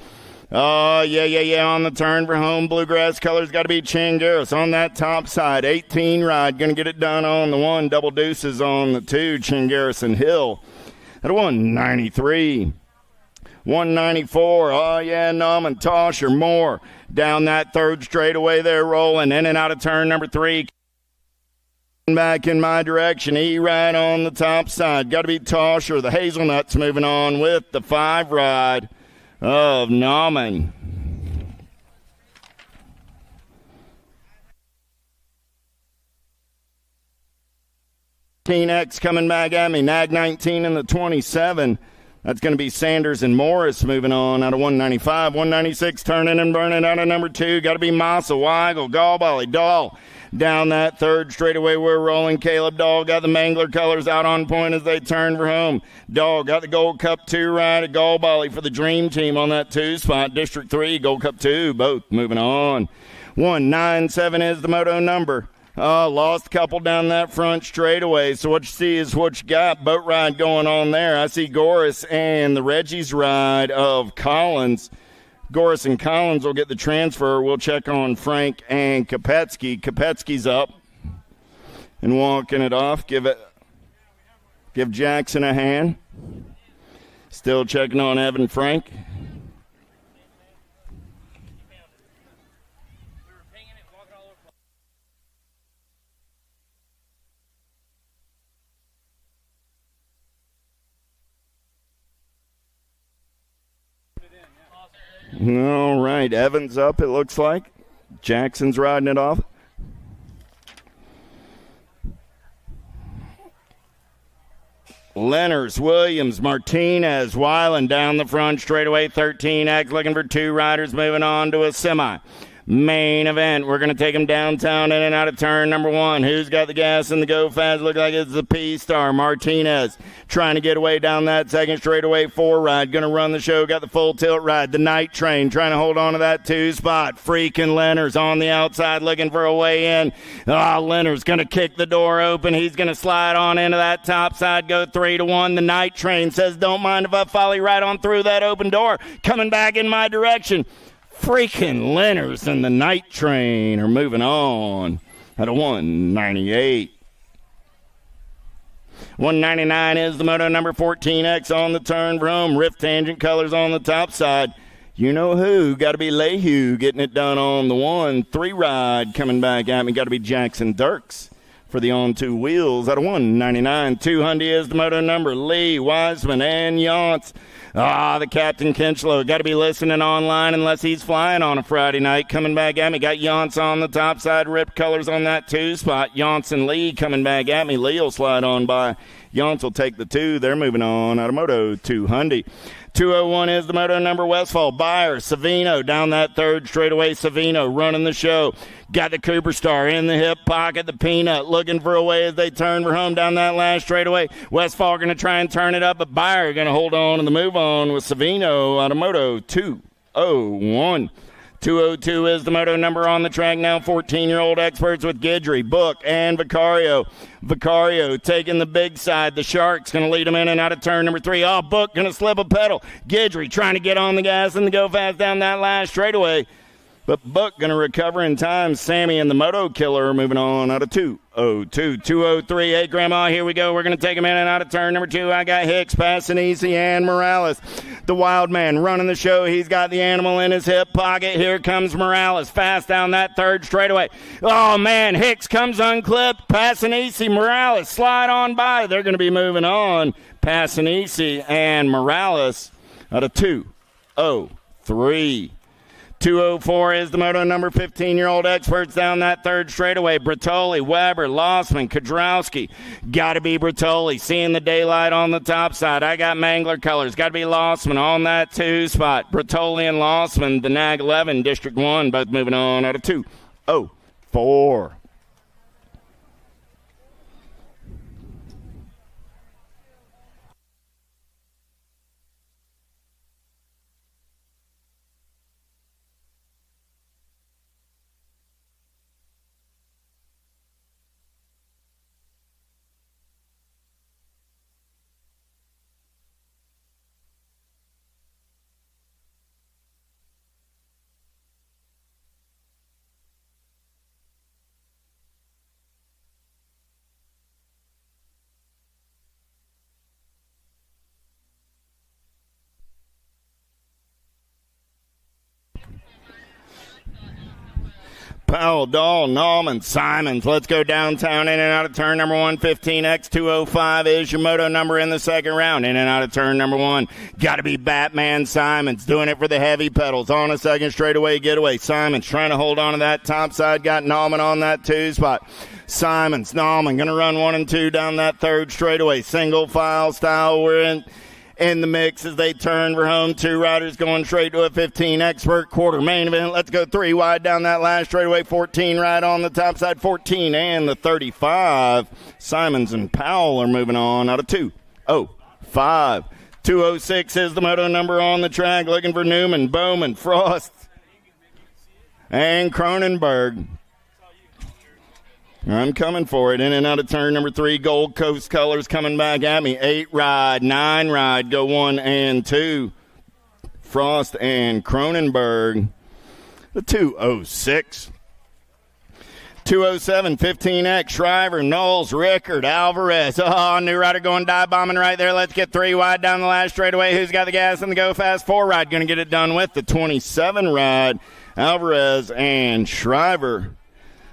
Oh, yeah, on the turn for home. Bluegrass colors got to be Changaris on that top side. 18 ride, going to get it done on the 1. Double deuces on the 2, Changaris and Hill. At a 193. 194. Oh, yeah, Nauman, Tosher, Moore. Down that third straightaway there, rolling in and out of turn number 3. Back in my direction, right on the top side. Got to be Tosher. The Hazelnuts moving on with the 5 ride of Nauman. X coming back at me. Nag 19 in the 27. That's going to be Sanders and Morris moving on out of 195. 196 turning and burning out of number 2. Got to be Massa, Weigel, Gallbally, Dahl. Down that third straightaway, we're rolling. Caleb Dahl got the Mangler colors out on point as they turn for home. Dahl got the Gold Cup 2 ride at Gallbally for the Dream Team on that 2 spot. District 3, Gold Cup 2, both moving on. 197 is the moto number. Lost a couple down that front straightaway. So what you see is what you got. Boat ride going on there. I see Goris and the Reggie's ride of Collins. Goris and Collins will get the transfer. We'll check on Frank and Kopetsky. Kopetsky's up and walking it off. Give Jackson a hand. Still checking on Evan Frank. All right, Evans up, it looks like. Jackson's riding it off. Lenners, Williams, Martinez, Weiland down the front straightaway. 13X looking for 2 riders moving on to a semi. Main event. We're going to take them downtown in and out of turn number 1. Who's got the gas and the go fast? Look like it's the P-Star. Martinez trying to get away down that second straightaway 4 ride. Going to run the show. Got the full tilt ride. The Night Train trying to hold on to that 2 spot. Freaking Lenners on the outside looking for a way in. Lenners going to kick the door open. He's going to slide on into that top side. Go 3-1. The Night Train says, don't mind if I follow right on through that open door. Coming back in my direction. Freaking Lenners and the Night Train are moving on at a 198. 199 is the moto number 14X on the turn for home. Rift Tangent colors on the top side. You know who? Got to be Lehue getting it done on the 1-3 ride. Coming back at me. Got to be Jackson Dirks for the on 2 wheels at a 199. 200 is the moto number. Lee, Wiseman, and Yance. The Captain Kinchlow. Got to be listening online unless he's flying on a Friday night. Coming back at me. Got Yance on the top side. Ripped colors on that 2 spot. Yance and Lee coming back at me. Lee will slide on by. Yance will take the 2. They're moving on out of Moto 200. 201 is the moto number. Westfall, Byer, Savino down that third straightaway. Savino running the show. Got the Cooper Star in the hip pocket. The Peanut looking for a way as they turn for home down that last straightaway. Westfall going to try and turn it up, but Byer going to hold on to the move on with Savino out of Moto 201. 202 is the moto number on the track now. 14-year-old experts with Guidry, Book, and Vicario. Vicario taking the big side. The Shark's going to lead him in and out of turn number 3. Book going to slip a pedal. Guidry trying to get on the gas and to go fast down that last straightaway. But Book going to recover in time. Sammy and the Moto Killer are moving on out of 202. 203. Hey, Grandma, here we go. We're going to take him in and out of turn number 2. I got Hicks, Passanisi, and Morales. The Wild Man running the show. He's got the animal in his hip pocket. Here comes Morales fast down that third straightaway. Oh, man, Hicks comes unclipped. Passanisi, Morales slide on by. They're going to be moving on. Passanisi and Morales out of 203. 204 is the moto number. 15-year-old experts down that third straightaway. Bertoli, Weber, Lossman, Kodrowski. Got to be Bertoli. Seeing the daylight on the top side. I got Mangler colors. Got to be Lossman on that 2 spot. Bertoli and Lossman, the NAG 11, District 1, both moving on out of 204. Powell, Dahl, Nauman, Simons. Let's go downtown, in and out of turn number 1. 15X 205 is your moto number in the second round. In and out of turn number 1. Got to be Batman Simons doing it for the heavy pedals. On a second straightaway getaway. Simons trying to hold on to that top side. Got Nauman on that 2 spot. Simons, Nauman going to run 1 and 2 down that third straightaway. Single file style. We're in the mix as they turn for home. 2 riders going straight to a 15 expert quarter main event. Let's go 3 wide down that last straightaway. 14 right on the top side. 14 and the 35. Simons and Powell are moving on out of 2:05. 2:06 is the moto number on the track. Looking for Newman, Bowman, Frost, and Cronenberg. I'm coming for it. In and out of turn number 3. Gold Coast colors coming back at me. 8 ride, 9 ride. Go 1 and 2. Frost and Cronenberg. The 2:06. 2:07, 15X. Shriver, Knowles, Rickard, Alvarez. Oh, new rider going dive bombing right there. Let's get 3 wide down the last straightaway. Who's got the gas in the go fast 4 ride? Going to get it done with the 27 ride. Alvarez and Shriver.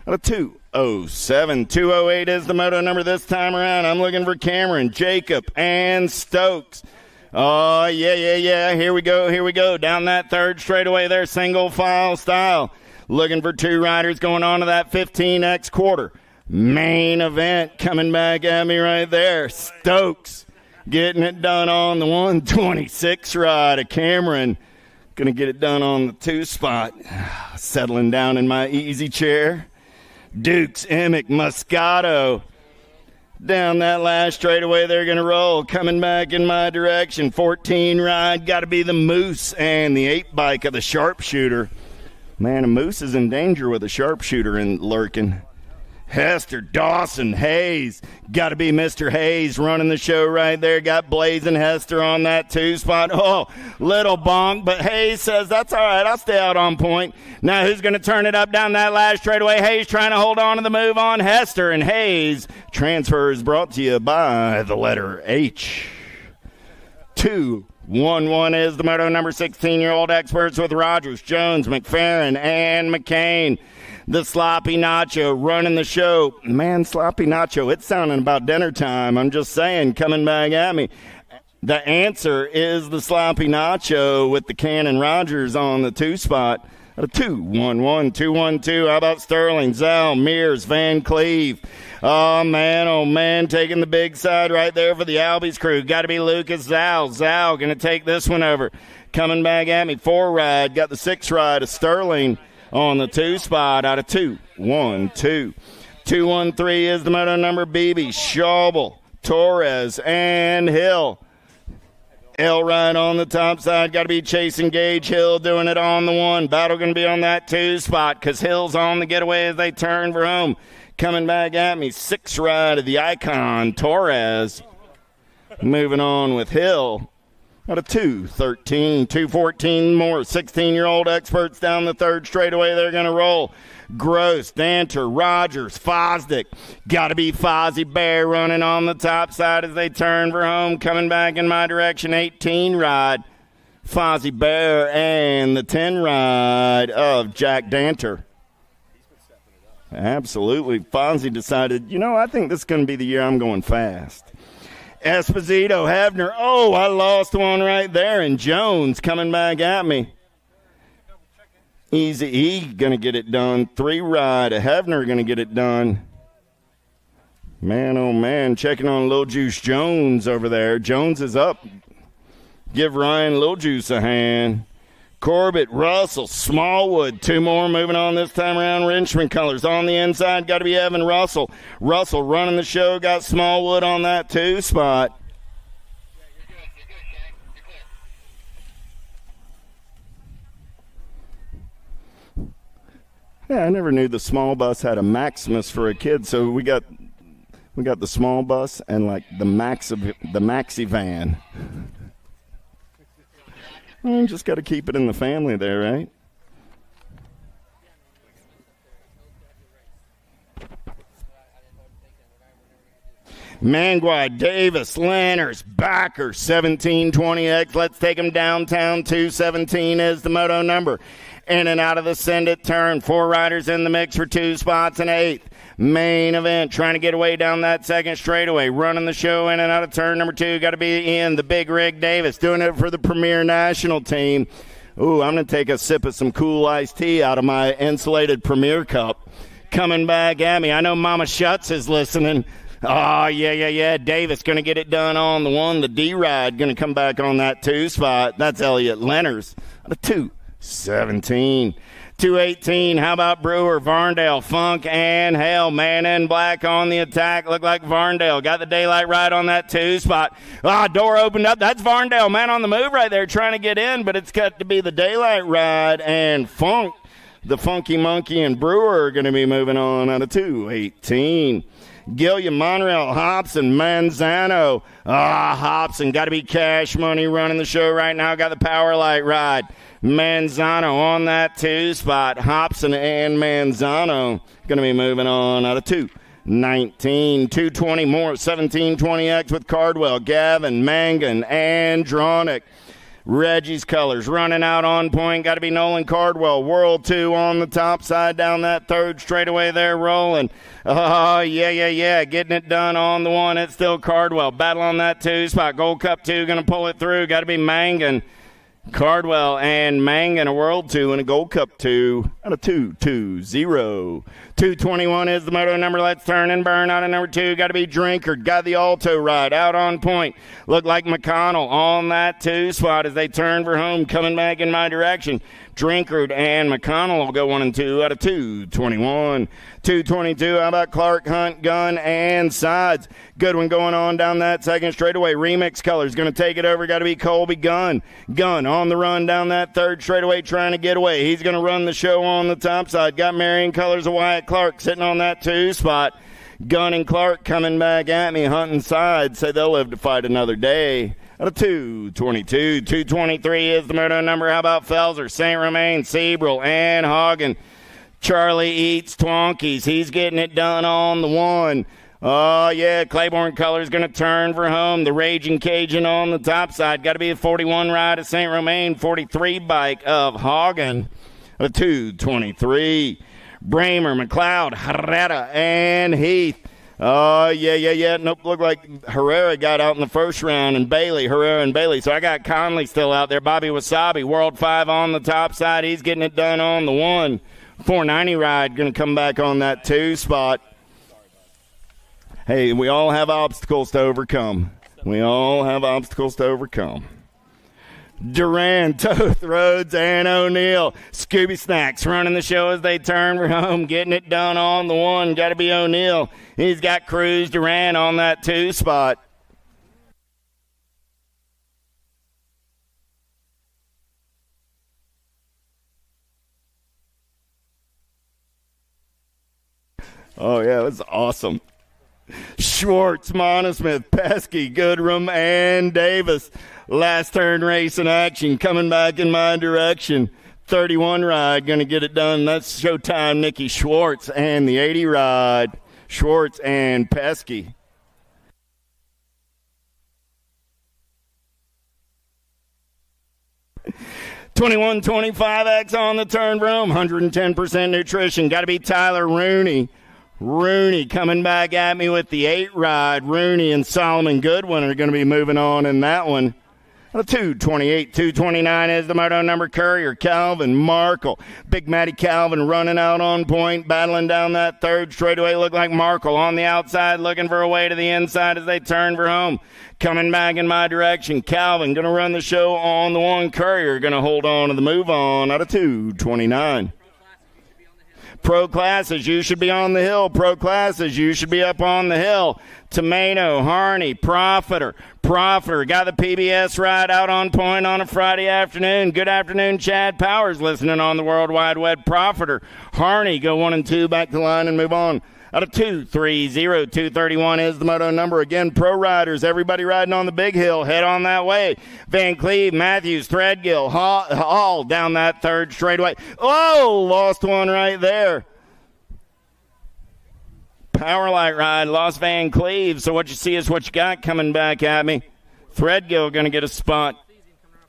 A 2:07. 2:08 is the moto number this time around. I'm looking for Cameron, Jacob, and Stokes. Oh, yeah. Here we go. Down that third straightaway there, single file style. Looking for 2 riders going on to that 15X quarter. Main event coming back at me right there. Stokes getting it done on the 126 ride of Cameron. Going to get it done on the 2 spot. Settling down in my easy chair. Dukes, Emick, Moscato. Down that last straightaway, they're going to roll. Coming back in my direction. 14 ride. Got to be the Moose and the 8 bike of the Sharpshooter. Man, a Moose is in danger with a Sharpshooter in lurking. Hester, Dawson, Hayes. Got to be Mr. Hayes running the show right there. Got Blazing Hester on that 2 spot. Oh, little bonk, but Hayes says, that's all right. I'll stay out on point. Now who's going to turn it up down that last straightaway? Hayes trying to hold on to the move on Hester, and Hayes. Transfer is brought to you by the letter H. 2-1-1 is the moto number. 16-year-old experts with Rogers, Jones, McFerrin, and McCain. The Sloppy Nacho running the show. Man, Sloppy Nacho, it's sounding about dinner time. I'm just saying, coming back at me. The answer is the Sloppy Nacho with the Cannon Rogers on the 2 spot. A 2-1-1, 2-1-2. How about Sterling, Zal, Mears, Van Cleve? Oh, man, taking the big side right there for the Albies crew. Got to be Lucas Zal. Zal going to take this one over. Coming back at me, 4 ride. Got the 6 ride of Sterling on the 2 spot out of 2-1-2. 2-1-3 is the moto number. Beebe, Schaubel, Torres, and Hill. Elride on the top side. Got to be chasing Gage. Hill doing it on the 1. Battle going to be on that 2 spot because Hill's on the getaway as they turn for home. Coming back at me, 6 ride of the Icon, Torres. Moving on with Hill. Out of 2-13, 2-14 more. 16-year-old experts down the third straightaway. They're going to roll. Gross, Danter, Rogers, Fosdick. Got to be Fozzie Bear running on the top side as they turn for home. Coming back in my direction, 18 ride. Fozzie Bear and the 10 ride of Jack Danter. Absolutely. Fozzie decided, I think this is going to be the year I'm going fast. Esposito, Hebner. Oh, I lost one right there. And Jones coming back at me. Easy E going to get it done. 3 ride. Hebner going to get it done. Man, oh, man. Checking on Lil Juice Jones over there. Jones is up. Give Ryan Lil Juice a hand. Corbett, Russell, Smallwood, 2 more moving on this time around. Richmond colors on the inside. Got to be Evan Russell. Russell running the show. Got Smallwood on that 2 spot. Yeah, I never knew the small bus had a Maximus for a kid. So we got the small bus and like the maxi van. Well, just got to keep it in the family there, right? Manguai, Davis, Lanners, Backer, 1720X. Let's take them downtown. 217 is the moto number. In and out of the send it turn. 4 riders in the mix for 2 spots in 8th. Main event, trying to get away down that second straightaway. Running the show in and out of turn number 2. Got to be in the Big Rig Davis. Doing it for the Premier National Team. Ooh, I'm going to take a sip of some cool iced tea out of my insulated Premier Cup. Coming back at me. I know Mama Schutz is listening. Oh, yeah. Davis going to get it done on the 1. The D-Ride going to come back on that 2 spot. That's Elliot Lenners. The 2:17. 2:18. How about Brewer, Varndale, Funk, and Hale? Man in black on the attack. Look like Varndale got the daylight ride on that 2 spot. Door opened up. That's Varndale, man on the move right there, trying to get in, but it's got to be the daylight ride, and Funk, the Funky Monkey, and Brewer are going to be moving on out of 2:18. Gilliam, Monreal, Hobson, Manzano. Hobson, got to be Cash Money running the show right now. Got the power light ride. Manzano on that 2 spot. Hobson and Manzano going to be moving on out of 2:19. 2:20 more. 1720X with Cardwell, Gavin, Mangan, and Dronick. Reggie's Colors running out on point. Got to be Nolan Cardwell. World 2 on the top side down that 3rd straightaway there rolling. Yeah. Getting it done on the 1. It's still Cardwell. Battle on that 2 spot. Gold Cup 2 going to pull it through. Got to be Mangan. Cardwell and Mangan, a World 2 and a Gold Cup 2 out of 2:20. 2:21 is the moto number. Let's turn and burn out of number 2. Got to be Drinkard. Got the Alto ride out on point. Look like McConnell on that 2 spot as they turn for home, coming back in my direction. Drinkard and McConnell will go 1 and 2 out of 2:21. 2:22. How about Clark, Hunt, Gunn, and Sides? Good one going on down that second straightaway. Remix Colors going to take it over. Got to be Colby Gunn. Gunn on the run down that 3rd straightaway, trying to get away. He's going to run the show on the top side. Got Marion Colors of Wyatt Clark sitting on that 2 spot. Gunn and Clark coming back at me. Hunt and Sides say they'll live to fight another day. Out of 2:22. 2:23 is the moto number. How about Felser, St. Romain, Sebrel, and Hagen? Charlie Eats Twonkies. He's getting it done on the 1. Claiborne Colors going to turn for home. The Raging Cajun on the top side. Got to be a 41 ride of St. Romain, 43 bike of Hagen. Out of 2:23. Bramer, McLeod, Herrera, and Heath. Nope, looked like Herrera got out in the first round, and Herrera and Bailey. So I got Conley still out there. Bobby Wasabi, World 5 on the top side. He's getting it done on the 1. 490 ride going to come back on that 2 spot. Hey, we all have obstacles to overcome. Duran, Toth, Rhodes, and O'Neill. Scooby Snacks running the show as they turn for home, getting it done on the 1. Got to be O'Neill. He's got Cruz Duran on that 2 spot. Oh, yeah, that's awesome. Schwartz, Monosmith, Pesky, Goodrum, and Davis. Last turn race in action, coming back in my direction. 31 ride, going to get it done. That's Showtime Nikki Schwartz, and the 80 ride, Schwartz and Pesky. $21.25X on the turn room, 110% nutrition. Got to be Tyler Rooney. Rooney coming back at me with the 8 ride. Rooney and Solomon Goodwin are going to be moving on in that one. 2:28, 2:29 is the moto number. Courier, Calvin, Markle. Big Matty Calvin running out on point, battling down that 3rd straightaway. Look like Markle on the outside, looking for a way to the inside as they turn for home. Coming back in my direction, Calvin going to run the show on the 1. Courier going to hold on to the move on out of 2:29. Pro classes, you should be on the hill. Pro classes, you should be up on the hill. Tomato, Harney, Profiter. Got the PBS ride out on point on a Friday afternoon. Good afternoon, Chad Powers, listening on the World Wide Web. Profiter, Harney, go 1 and 2 back to line and move on. Out of 2:30, 2:31 is the moto number. Again, pro riders, everybody riding on the big hill, head on that way. Van Cleve, Matthews, Threadgill, Hall down that 3rd straightaway. Oh, lost one right there. Power light ride, lost Van Cleve. So what you see is what you got coming back at me. Threadgill going to get a spot.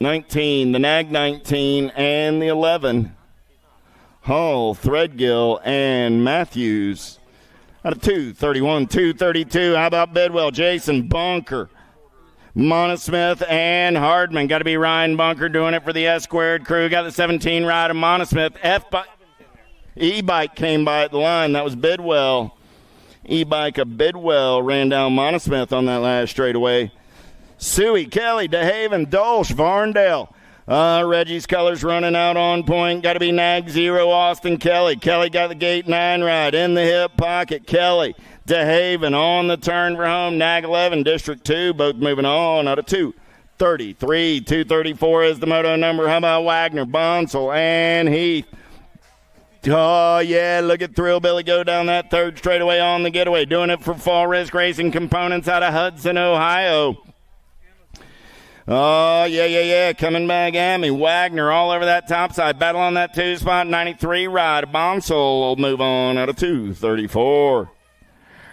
19, the Nag 19, and the 11. Hall, Threadgill, and Matthews. Out of 231, 232. How about Bidwell, Jason Bunker, Monosmith, and Hardman? Got to be Ryan Bunker doing it for the S-squared crew. Got the 17 ride of Monosmith. E-bike came by at the line. That was Bidwell. E-bike of Bidwell ran down Monosmith on that last straightaway. Suey, Kelly, DeHaven, Dolch, Varndale. Reggie's colors running out on point. Got to be Nag 0, Austin Kelly. Kelly got the gate 9 ride in the hip pocket. Kelly, DeHaven on the turn for home. Nag 11, District 2, both moving on out of 233. 234 is the moto number. How about Wagner, Bonsall, and Heath? Oh, yeah, look at Thrill Billy go down that third straightaway on the getaway. Doing it for Fall Risk Racing Components out of Hudson, Ohio. Oh, yeah. Coming back at me. Wagner all over that top side. Battle on that 2 spot. 93 ride. Bonsall will move on out of 234.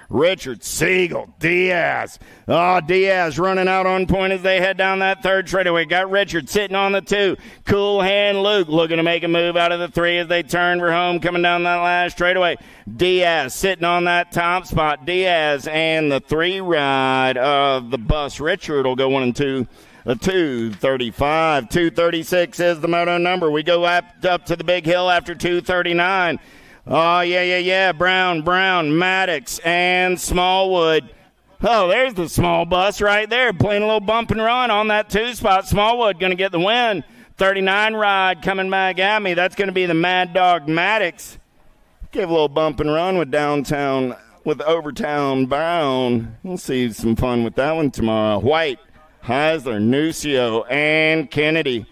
Richard, Siegel, Diaz. Oh, Diaz running out on point as they head down that third straightaway. Got Richard sitting on the 2. Cool Hand Luke looking to make a move out of the 3 as they turn for home coming down that last straightaway. Diaz sitting on that top spot. Diaz and the 3 ride of the bus. Richard will go 1 and 2. The 235, 236 is the moto number. We go up to the big hill after 239. Oh, yeah. Brown, Maddox, and Smallwood. Oh, there's the small bus right there, playing a little bump and run on that 2 spot. Smallwood going to get the win. 39 ride coming back at me. That's going to be the Mad Dog Maddox. Give a little bump and run with Overtown Brown. We'll see some fun with that one tomorrow. White, Heisler, Nucio, and Kennedy.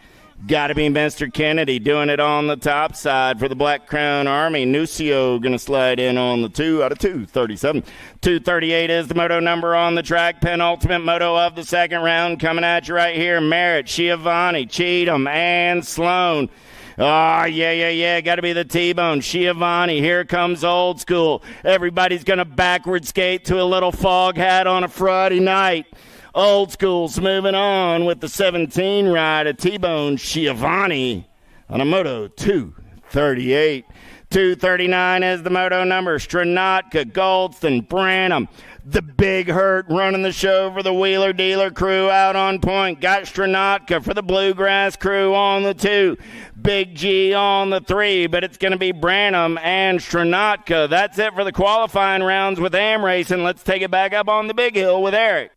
Got to be Mr. Kennedy doing it on the top side for the Black Crown Army. Nucio going to slide in on the 2 out of 237. 238 is the moto number on the track. Penultimate moto of the second round coming at you right here. Merritt, Schiavone, Cheatham, and Sloan. Oh, yeah. Got to be the T-Bone. Schiavone. Here comes Old School. Everybody's going to backward skate to a little fog hat on a Friday night. Old School's moving on with the 17 ride of T-Bone Schiavone on a Moto 238. 239 is the moto number. Stranatka, Goldston, Branham. The Big Hurt running the show for the Wheeler Dealer crew out on point. Got Stranatka for the Bluegrass crew on the 2. Big G on the 3, but it's going to be Branham and Stranatka. That's it for the qualifying rounds with AM Racing. Let's take it back up on the big hill with Eric.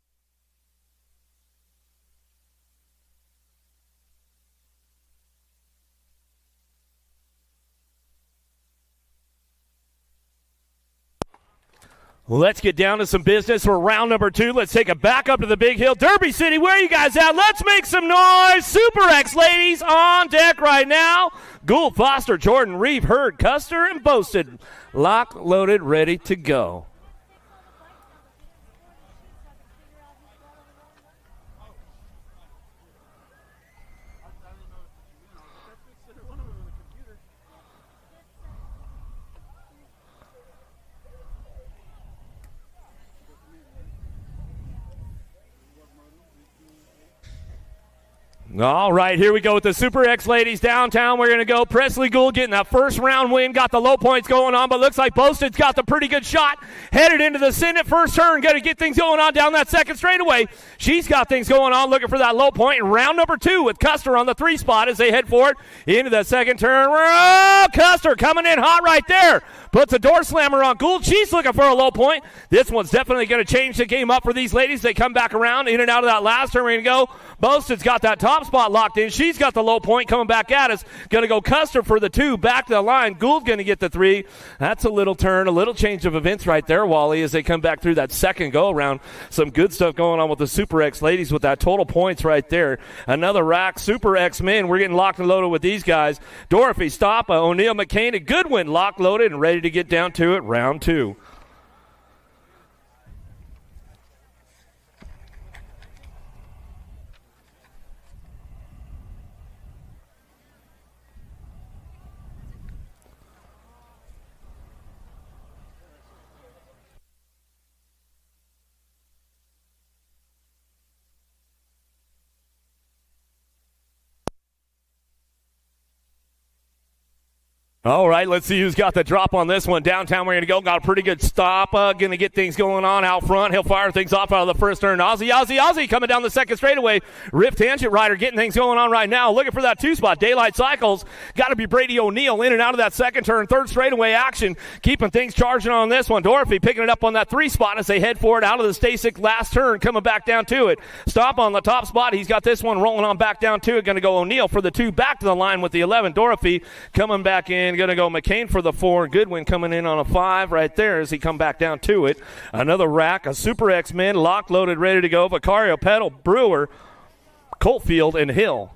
Let's get down to some business for round number 2. Let's take it back up to the big hill. Derby City, where are you guys at? Let's make some noise. Super X ladies on deck right now. Gould, Foster, Jordan, Reeve, Hurd, Custer, and Boasted. Lock, loaded, ready to go. All right, here we go with the Super X ladies downtown. We're going to go. Presley Gould getting that first round win. Got the low points going on, but looks like Boasted's got the pretty good shot. Headed into the Senate first turn. Got to get things going on down that second straightaway. She's got things going on, looking for that low point in round number 2 with Custer on the 3 spot as they head for it into the second turn. Oh, Custer coming in hot right there. Puts a door slammer on Gould. She's looking for a low point. This one's definitely going to change the game up for these ladies. They come back around in and out of that last turn. We're going to go. Boasted's got that top spot locked in. She's got the low point coming back at us. Going to go Custer for the 2. Back to the line. Gould going to get the 3. That's a little turn, a little change of events right there, Wally, as they come back through that second go-around. Some good stuff going on with the Super X ladies with that total points right there. Another rack. Super X men. We're getting locked and loaded with these guys. Dorothy, Stoppa, O'Neill, McCain, a Goodwin locked, loaded, and ready to get down to it. Round 2. All right, let's see who's got the drop on this one. Downtown, we're going to go. Got a pretty good stop. Going to get things going on out front. He'll fire things off out of the first turn. Ozzy coming down the second straightaway. Rift Tangent Rider getting things going on right now. Looking for that two spot. Daylight Cycles. Got to be Brady O'Neill in and out of that second turn. Third straightaway action. Keeping things charging on this one. Dorothy picking it up on that three spot as they head for it out of the Stasic last turn. Coming back down to it. Stop on the top spot. He's got this one rolling on back down to it. Going to go O'Neill for the two. Back to the line with the 11. Dorothy coming back in. Going to go McCain for the 4. Goodwin coming in on a 5 right there as he come back down to it. Another rack, a Super X-Men, locked, loaded, ready to go. Vicario, Pedal, Brewer, Coltfield, and Hill.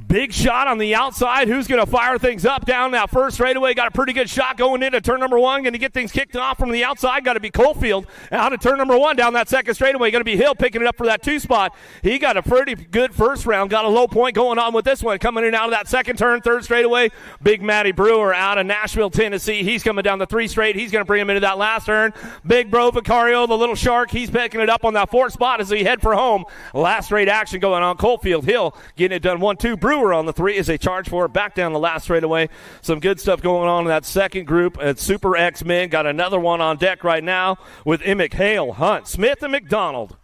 Big shot on the outside. Who's going to fire things up down that first straightaway? Got a pretty good shot going into turn number 1. Going to get things kicked off from the outside. Got to be Coltfield out of turn number 1 down that second straightaway. Going to be Hill picking it up for that 2 spot. He got a pretty good first round. Got a low point going on with this one. Coming in out of that second turn, third straightaway. Big Matty Brewer out of Nashville, Tennessee. He's coming down the 3 straight. He's going to bring him into that last turn. Big Bro Vicario, the little shark. He's picking it up on that 4th spot as he head for home. Last straight action going on. Coltfield, Hill getting it done 1-2. Brewer on the 3 as they charge for it back down the last straightaway. Some good stuff going on in that second group. And Super X-Men got another one on deck right now with Emick, Hale, Hunt, Smith, and McDonald.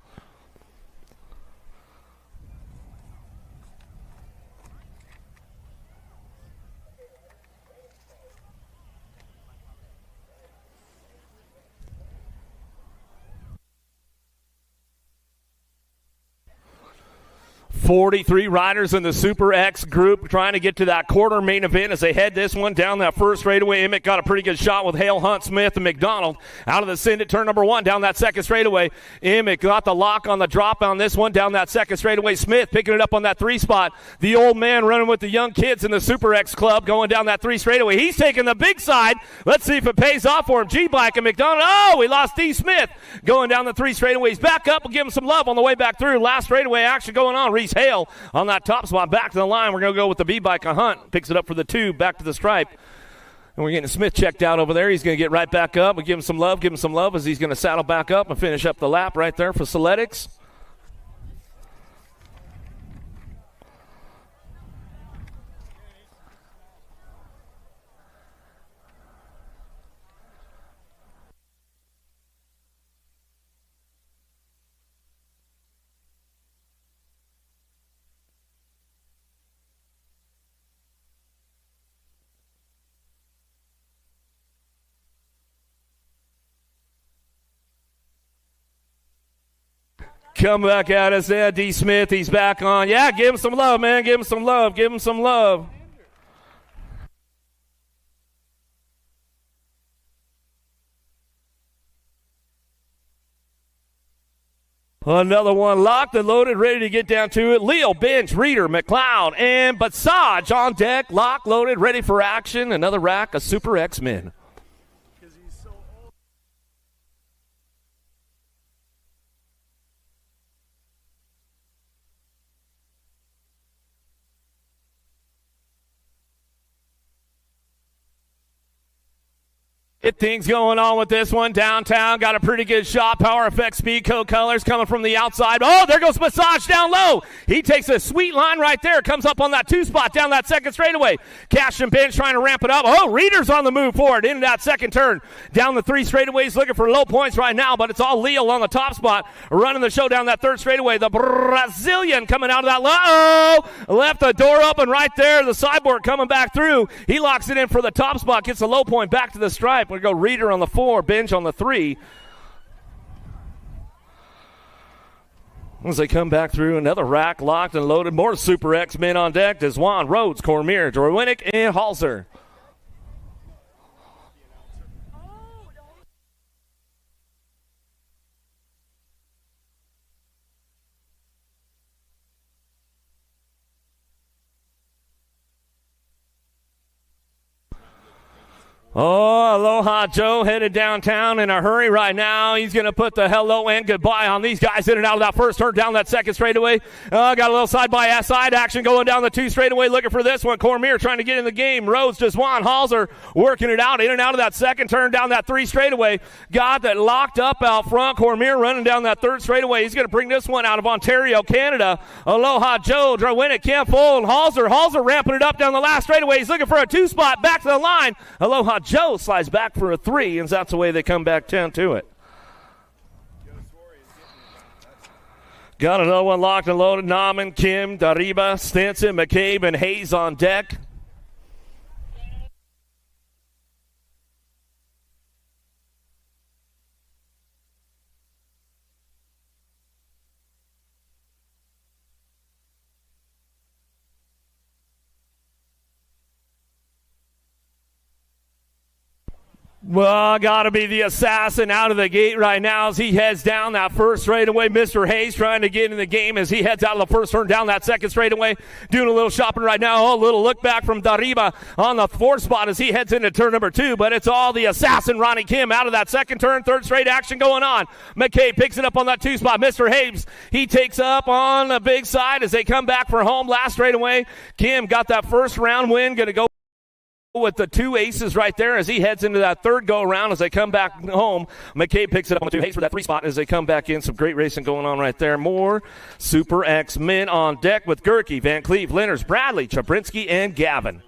.43 riders in the Super X group trying to get to that quarter main event as they head this one down that first straightaway. Emick got a pretty good shot with Hale, Hunt, Smith, and McDonald out of the Send at turn number 1 down that second straightaway. Emick got the lock on the drop on this one down that second straightaway. Smith picking it up on that 3 spot. The old man running with the young kids in the Super X club going down that 3 straightaway. He's taking the big side. Let's see if it pays off for him. G-Bike and McDonald. Oh, we lost D. Smith going down the 3 straightaways. Back up. We'll give him some love on the way back through. Last straightaway action going on. Reese Hale on that top spot. Back to the line. We're going to go with the B-Bike on Hunt. Picks it up for the 2. Back to the stripe. And we're getting Smith checked out over there. He's going to get right back up. We give him some love as he's going to saddle back up and finish up the lap right there for Soletics. Come back at us there, D. Smith. He's back on. Yeah, give him some love, man. Give him some love. Give him some love. Another one locked and loaded, ready to get down to it. Leo, Bench, Reeder, McLeod, and Basaj on deck. Locked, loaded, ready for action. Another rack of Super X-Men. Get things going on with this one. Downtown got a pretty good shot. Power Effect Speed Code colors coming from the outside. Oh, there goes Massage down low. He takes a sweet line right there. Comes up on that 2 spot down that second straightaway. Cash and Bench trying to ramp it up. Oh, Reeder's on the move forward into that second turn. Down the 3 straightaways looking for low points right now, but it's all Leo on the top spot running the show down that 3rd straightaway. The Brazilian coming out of that low. Left the door open right there. The Cyborg coming back through. He locks it in for the top spot. Gets the low point back to the stripe. We go Reeder on the 4, Bench on the 3. As they come back through, another rack locked and loaded. More Super X men on deck. Deswan, Rhodes, Cormier, Drowinick, and Halser. Oh, Aloha Joe headed downtown in a hurry right now. He's going to put the hello and goodbye on these guys in and out of that first turn down that second straightaway. Got a little side-by-side action going down the 2 straightaway looking for this one. Cormier trying to get in the game. Rhodes, Deswan, Halser working it out in and out of that second turn down that 3 straightaway. Got that locked up out front. Cormier running down that 3rd straightaway. He's going to bring this one out of Ontario, Canada. Aloha Joe, Drowinick, can't fold. Halser ramping it up down the last straightaway. He's looking for a 2 spot back to the line. Aloha Joe slides back for a 3, and that's the way they come back 10 to it. Got another one locked and loaded. Nauman, Kim, Dariba, Stinson, McCabe, and Hayes on deck. Well, got to be the assassin out of the gate right now as he heads down that first straightaway. Mr. Hayes trying to get in the game as he heads out of the first turn down that second straightaway. Doing a little shopping right now. Oh, a little look back from Dariba on the 4th spot as he heads into turn number 2. But it's all the assassin, Ronnie Kim, out of that second turn. 3rd straight action going on. McKay picks it up on that 2 spot. Mr. Hayes, he takes up on the big side as they come back for home last straightaway. Kim got that first round win. Going to go with the 2 aces right there as he heads into that 3rd go around as they come back home. McCabe picks it up on the 2. Hayes for that 3 spot as they come back in. Some great racing going on right there. More Super X men on deck with Gerke, Van Cleve, Lenners, Bradley, Chabrinsky, and Gavin.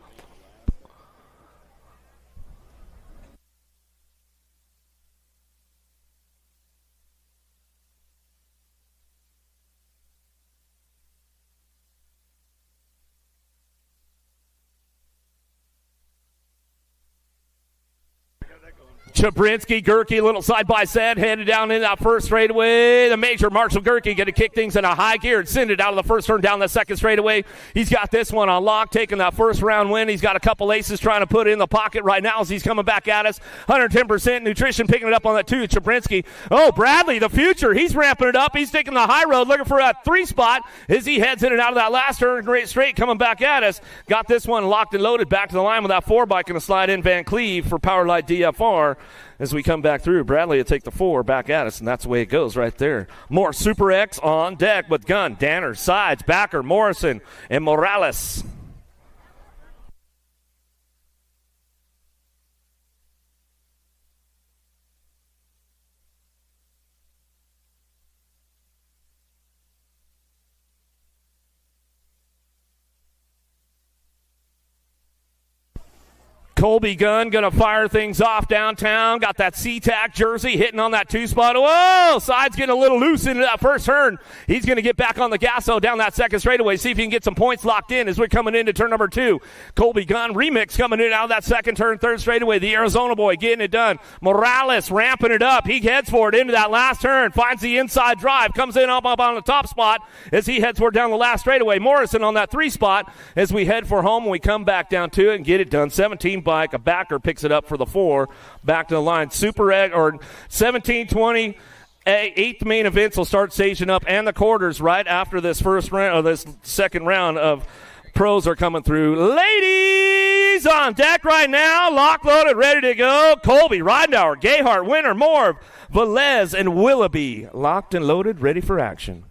Chabrinsky, Gerke, little side-by-side, headed down in that first straightaway. The major Marshall Gerke going to kick things in a high gear and send it out of the first turn down the second straightaway. He's got this one on lock, taking that first round win. He's got a couple aces trying to put in the pocket right now as he's coming back at us. 110% nutrition, picking it up on that 2. Chabrinsky. Oh, Bradley, the future. He's ramping it up. He's taking the high road, looking for that 3 spot as he heads in and out of that last turn straight, coming back at us. Got this one locked and loaded back to the line with that 4 bike, going to slide in Van Cleve for Powerlight DFR. As we come back through, Bradley will take the 4 back at us, and that's the way it goes right there. More Super X on deck with Gunn, Danner, Sides, Backer, Morrison, and Morales. Colby Gunn going to fire things off downtown. Got that SeaTac jersey hitting on that 2 spot. Whoa! Side's getting a little loose into that first turn. He's going to get back on the gas, though, down that second straightaway. See if he can get some points locked in as we're coming into turn number 2. Colby Gunn remix coming in out of that second turn, 3rd straightaway. The Arizona boy getting it done. Morales ramping it up. He heads for it into that last turn. Finds the inside drive. Comes in up on the top spot as he heads for it down the last straightaway. Morrison on that 3 spot as we head for home. We come back down to it and get it done. 17 bike. A backer picks it up for the 4. Back to the line. Super Egg or 17-20. 8th main events will start staging up, and the quarters right after this first round or this second round of pros are coming through. Ladies on deck right now, lock loaded, ready to go. Colby, Ridenauer, Gayhart, Winter, Moore, Velez, and Willoughby locked and loaded, ready for action.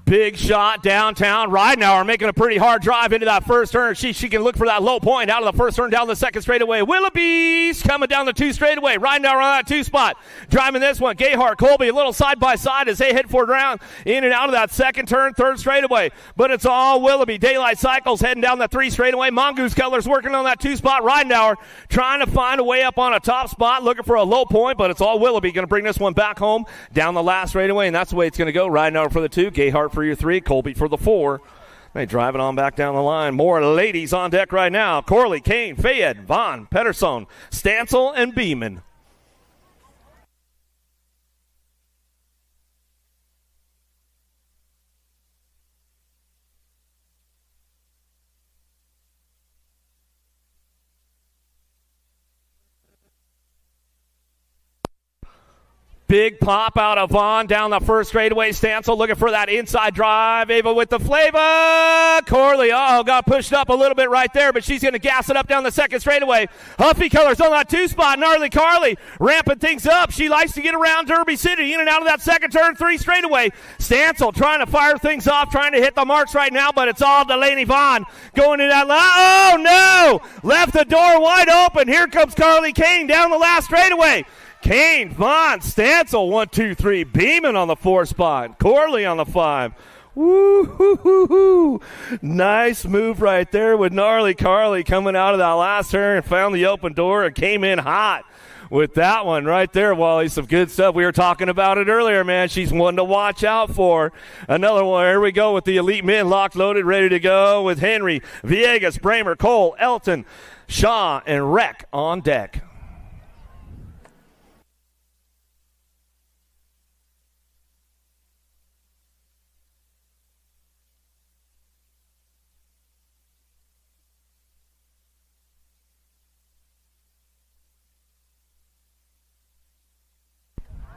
Big shot downtown. Ridenauer making a pretty hard drive into that first turn. She can look for that low point out of the first turn down the second straightaway. Willoughby's coming down the 2 straightaway. Ridenauer on that 2 spot. Driving this one. Gayhart, Colby, a little side by side as they head for round in and out of that second turn, third straightaway. But it's all Willoughby. Daylight Cycles heading down that 3 straightaway. Mongoose Colors working on that 2 spot. Ridenauer trying to find a way up on a top spot, looking for a low point, but it's all Willoughby. Going to bring this one back home down the last straightaway, and that's the way it's going to go. Ridenauer for the 2, Gayhart for your 3, Colby for the 4. They drive it on back down the line. More ladies on deck right now. Corley, Kane, Fayed, Vaughn, Pedersen, Stancil, and Beeman. Big pop out of Vaughn down the first straightaway. Stancil looking for that inside drive. Ava with the flavor. Corley, got pushed up a little bit right there, but she's going to gas it up down the second straightaway. Huffy Colors on that 2 spot. Gnarly Carly ramping things up. She likes to get around Derby City in and out of that second turn, 3 straightaway. Stancil trying to fire things off, trying to hit the marks right now, but it's all Delaney Vaughn going in that oh no! Left the door wide open. Here comes Carly Kane down the last straightaway. Kane, Vaughn, Stancil, 1, 2, 3. Beeman on the 4 spot. Corley on the 5. Woo-hoo-hoo-hoo. Nice move right there with Gnarly Carly coming out of that last turn and found the open door and came in hot with that one right there, Wally. Some good stuff. We were talking about it earlier, man. She's one to watch out for. Another one. Here we go with the elite men locked, loaded, ready to go with Henry, Villegas, Bramer, Cole, Elton, Shaw, and Rec on deck.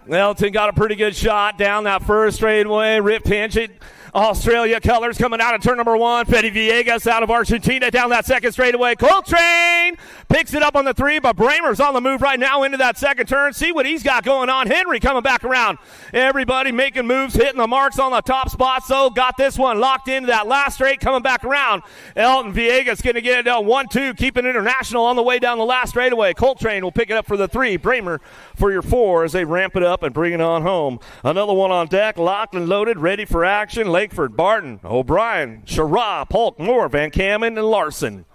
Elton got a pretty good shot down that first straightaway. Rip tangent. Australia colors coming out of turn number 1. Fede Villegas out of Argentina down that second straightaway. Coltrane picks it up on the 3, but Bramer's on the move right now into that second turn. See what he's got going on. Henry coming back around. Everybody making moves, hitting the marks on the top spot. So got this one locked into that last straight, coming back around. Elton Villegas going to get it 1-2, keeping international on the way down the last straightaway. Coltrane will pick it up for the 3. Bramer for your 4 as they ramp it up and bring it on home. Another one on deck, locked and loaded, ready for action. Lakeford, Barton, O'Brien, Sherrod, Polk, Moore, Van Kamen, and Larson.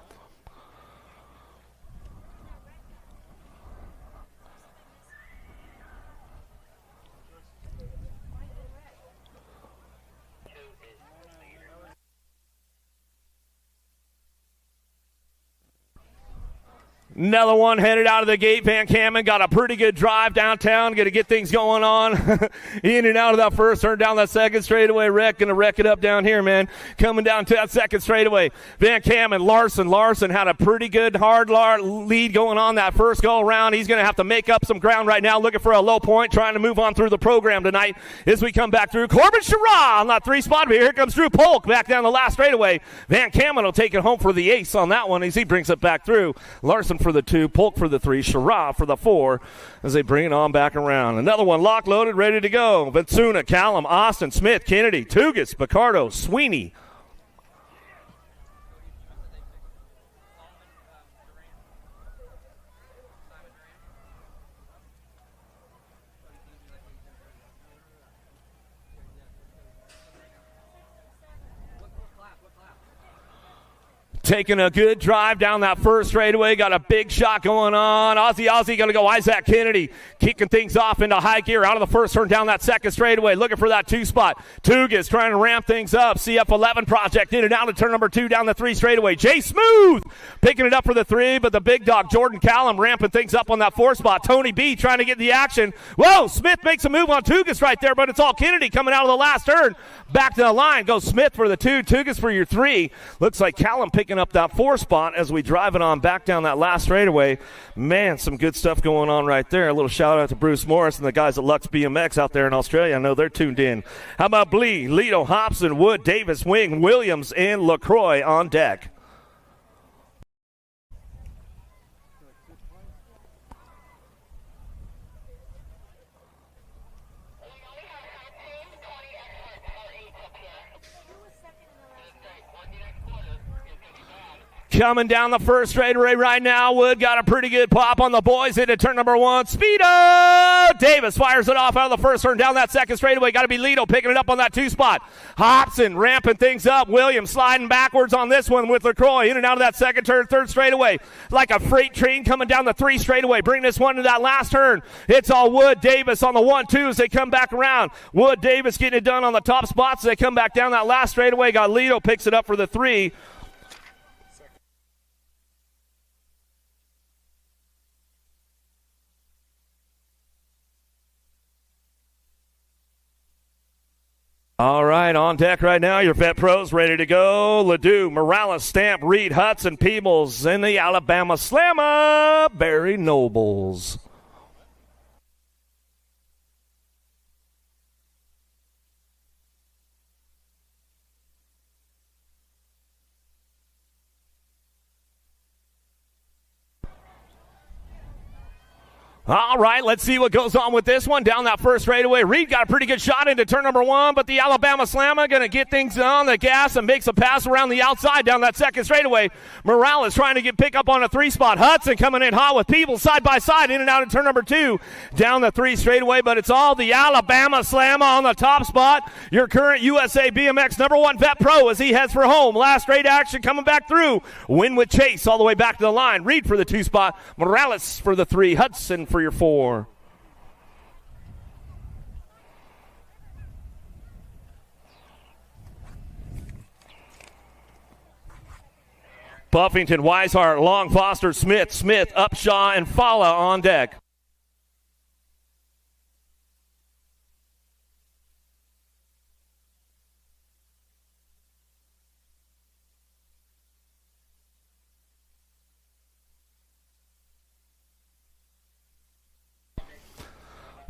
Another one headed out of the gate. Van Kamen got a pretty good drive downtown. Going to get things going on in and out of that first turn down that second straightaway. Wreck going to wreck it up down here, man. Coming down to that second straightaway. Van Kamen, Larson had a pretty good hard lead going on that first go around. He's going to have to make up some ground right now, looking for a low point, trying to move on through the program tonight as we come back through. Corbin Sherrod on that 3 spot. Here comes Drew Polk back down the last straightaway. Van Kamen will take it home for the ace on that one as he brings it back through. Larson for the 2, Polk for the 3, Sherrod for the 4 as they bring it on back around. Another one locked, loaded, ready to go. Vatsuna, Callum, Austin, Smith, Kennedy, Tugas, Picardo, Sweeney. Taking a good drive down that first straightaway. Got a big shot going on. Aussie going to go Isaac Kennedy. Kicking things off into high gear out of the first turn down that second straightaway. Looking for that 2 spot. Tugas trying to ramp things up. CF11 project in and out of turn number 2 down the 3 straightaway. Jay Smooth picking it up for the 3, but the big dog Jordan Callum ramping things up on that 4 spot. Tony B trying to get the action. Whoa, Smith makes a move on Tugas right there, but it's all Kennedy coming out of the last turn. Back to the line goes Smith for the 2, Tugas for your 3. Looks like Callum picking up that 4 spot as we drive it on back down that last straightaway. Man, some good stuff going on right there. A little shout out to Bruce Morris and the guys at Lux BMX out there in Australia. I know they're tuned in. How about Blee, Lido, Hobson, Wood, Davis, Wing, Williams, and LaCroix on deck? Coming down the first straightaway right now. Wood got a pretty good pop on the boys into turn number 1. Speedo Davis fires it off out of the first turn down that second straightaway. Got to be Lido picking it up on that 2 spot. Hobson ramping things up. Williams sliding backwards on this one with LaCroix in and out of that second turn, third straightaway. Like a freight train coming down the 3 straightaway. Bring this one to that last turn. It's all Wood Davis on the 1-2 as they come back around. Wood Davis getting it done on the top spots as they come back down that last straightaway. Got Lido picks it up for the 3. All right, on deck right now, your vet pros ready to go. Ledoux, Morales, Stamp, Reed, Hudson, Peebles, and the Alabama Slammer, Barry Nobles. All right, let's see what goes on with this one. Down that first straightaway, Reed got a pretty good shot into turn number 1, but the Alabama Slammer going to get things on the gas and makes a pass around the outside down that second straightaway. Morales trying to pick up on a 3 spot. Hudson coming in hot with Peebles side by side, in and out in turn number 2. Down the 3 straightaway, but it's all the Alabama Slammer on the top spot. Your current USA BMX number 1 vet pro as he heads for home. Last straight action coming back through. Win with Chase all the way back to the line. Reed for the 2 spot. Morales for the 3. Hudson for your 4. Buffington, Weishart, Long, Foster, Smith, Upshaw, and Fala on deck.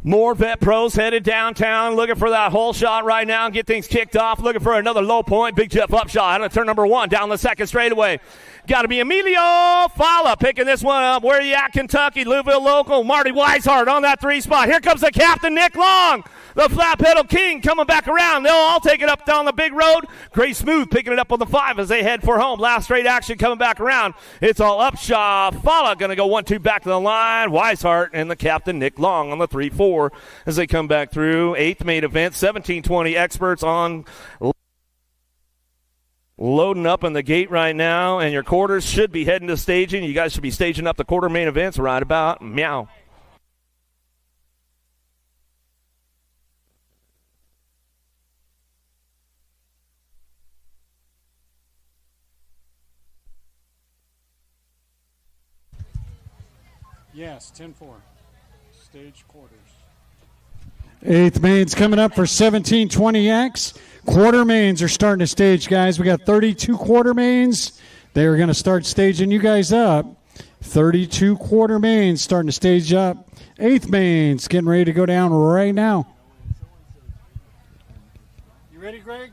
More vet pros headed downtown, looking for that hole shot right now and get things kicked off. Looking for another low point. Big Jeff Upshot out of turn number 1 down the second straightaway. Got to be Emilio Fala picking this one up. Where are you at, Kentucky? Louisville local. Marty Weishart on that 3 spot. Here comes the captain, Nick Long. The flat pedal king coming back around. They'll all take it up down the big road. Gray Smooth picking it up on the 5 as they head for home. Last straight action coming back around. It's all Upshaw. Fala going to go 1-2 back to the line. Weishart and the captain, Nick Long on the 3-4 as they come back through. 8th main event, 1720 experts on loading up in the gate right now, and your quarters should be heading to staging. You guys should be staging up the quarter main events right about meow. Yes, 10-4. Stage quarters. 8th main's coming up for 1720X. Quarter mains are starting to stage, guys. We got 32 quarter mains. They're going to start staging you guys up. 32 quarter mains starting to stage up. 8th mains getting ready to go down right now. You ready, Greg?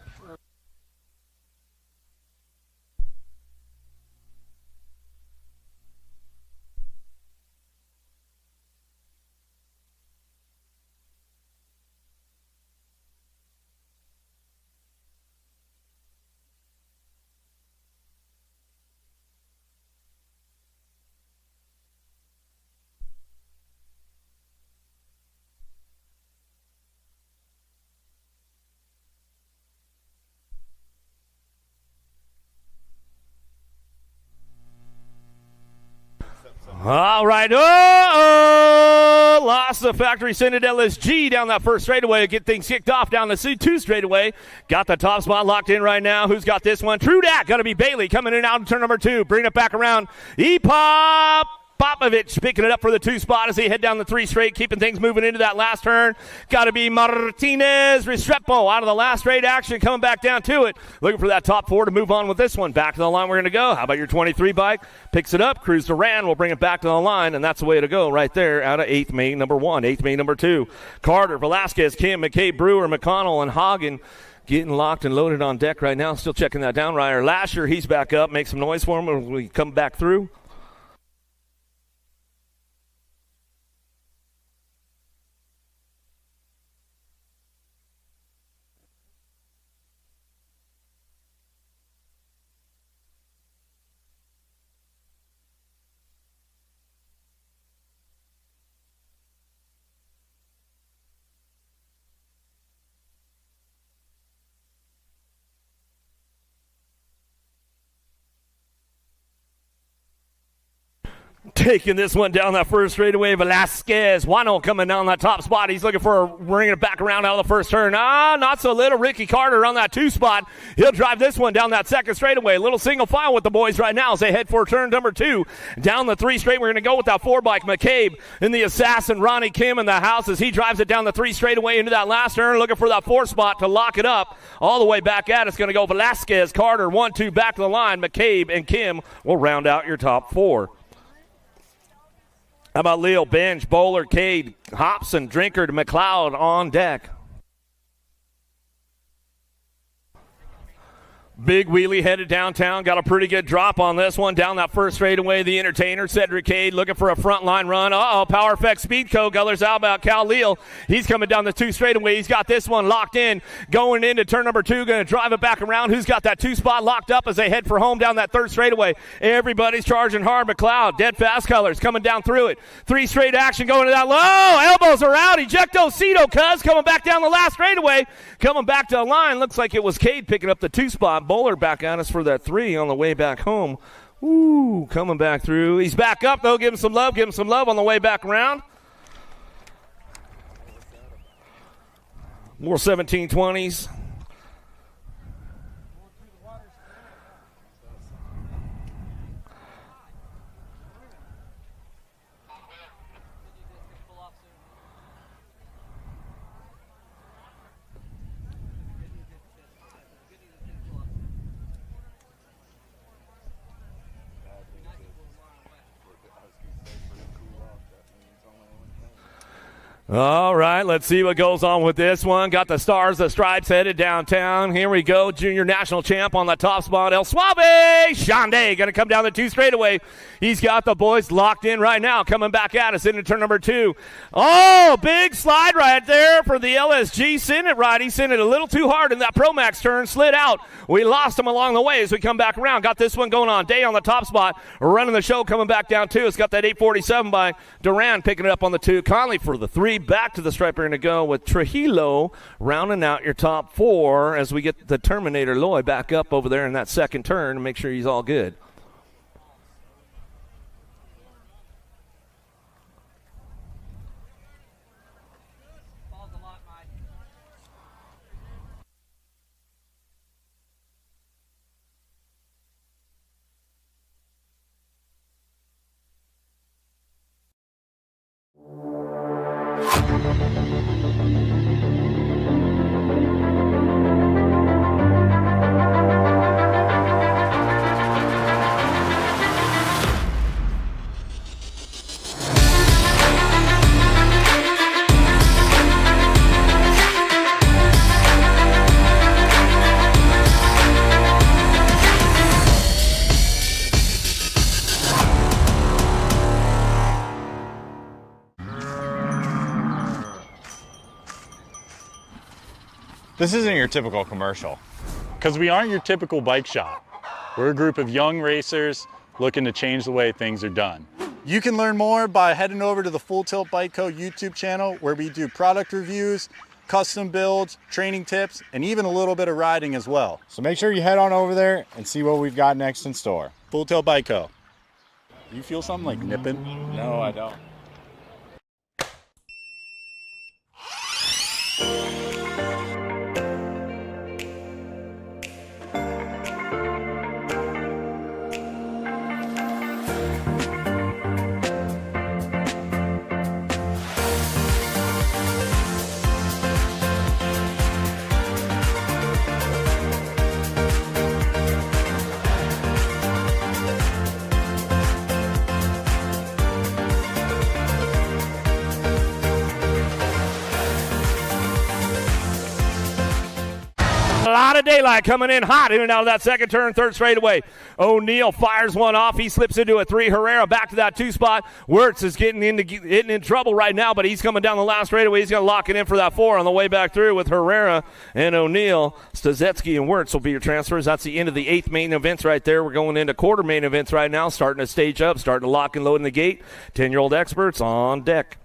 All right. Lost the factory send it LSG down that first straightaway to get things kicked off down the C2 straightaway. Got the top spot locked in right now. Who's got this one? True Dat. Got to be Bailey coming in and out in turn number 2. Bring it back around. E-Pop. Popovich picking it up for the 2 spot as they head down the 3 straight, keeping things moving into that last turn. Got to be Martinez Restrepo out of the last straight action, coming back down to it. Looking for that top 4 to move on with this one. Back to the line we're going to go. How about your 23 bike? Picks it up. Cruz Duran will bring it back to the line, and that's the way to go right there out of 8th main number 1, 8th main number 2. Carter, Velasquez, Kim, McKay, Brewer, McConnell, and Hagen getting locked and loaded on deck right now. Still checking that down. Ryder Lasher, he's back up. Make some noise for him when we come back through. Taking this one down that first straightaway, Velasquez. Wano coming down that top spot. He's looking for bringing it back around out of the first turn. Not so little. Ricky Carter on that 2 spot. He'll drive this one down that second straightaway. Little single file with the boys right now as they head for turn number 2. Down the 3 straight, we're going to go with that 4 bike. McCabe and the assassin Ronnie Kim in the house as he drives it down the 3 straightaway into that last turn, looking for that 4 spot to lock it up. All the way back at it's going to go Velasquez, Carter, 1-2 back to the line. McCabe and Kim will round out your top 4. How about Leo, Benj, Bowler, Cade, Hobson, Drinkard, McLeod on deck? Big wheelie headed downtown. Got a pretty good drop on this one. Down that first straightaway, the entertainer, Cedric Cade, looking for a front line run. Power Effect Speed Co. Gullers out about Cal Leal. He's coming down the 2 straightaway. He's got this one locked in. Going into turn number 2, going to drive it back around. Who's got that 2 spot locked up as they head for home down that 3rd straightaway? Everybody's charging hard. McLeod, dead fast Colors coming down through it. 3 straight action going to that low. Elbows are out. Ejecto Cito Cuz coming back down the last straightaway. Coming back to the line. Looks like it was Cade picking up the 2 spot. Bowler back at us for that 3 on the way back home. Ooh, coming back through. He's back up, though. Give him some love. Give him some love on the way back around. More 1720s. All right, let's see what goes on with this one. Got the Stars, the Stripes headed downtown. Here we go. Junior national champ on the top spot. El Suave. Shande going to come down the 2 straightaway. He's got the boys locked in right now. Coming back at us into turn number 2. Oh, big slide right there for the LSG. Sent it right. He sent it a little too hard in that Pro Max turn. Slid out. We lost him along the way as we come back around. Got this one going on. Day on the top spot. Running the show coming back down 2. It's got that 847 by Duran picking it up on the 2. Conley for the 3. Back to the stripe. We're going to go with Trujillo rounding out your top 4 as we get the Terminator Loy back up over there in that second turn and make sure he's all good. This isn't your typical commercial, because we aren't your typical bike shop. We're a group of young racers looking to change the way things are done. You can learn more by heading over to the Full Tilt Bike Co. YouTube channel, where we do product reviews, custom builds, training tips, and even a little bit of riding as well. So make sure you head on over there and see what we've got next in store. Full Tilt Bike Co. You feel something like nipping? No, I don't. A lot of daylight coming in hot in and out of that second turn, 3rd straightaway. O'Neal fires one off. He slips into a 3. Herrera back to that 2 spot. Wirtz is getting in trouble right now, but he's coming down the last straightaway. He's going to lock it in for that 4 on the way back through with Herrera and O'Neal. Stazetsky and Wirtz will be your transfers. That's the end of the 8th main events right there. We're going into quarter main events right now, starting to stage up, starting to lock and load in the gate. 10-year-old experts on deck.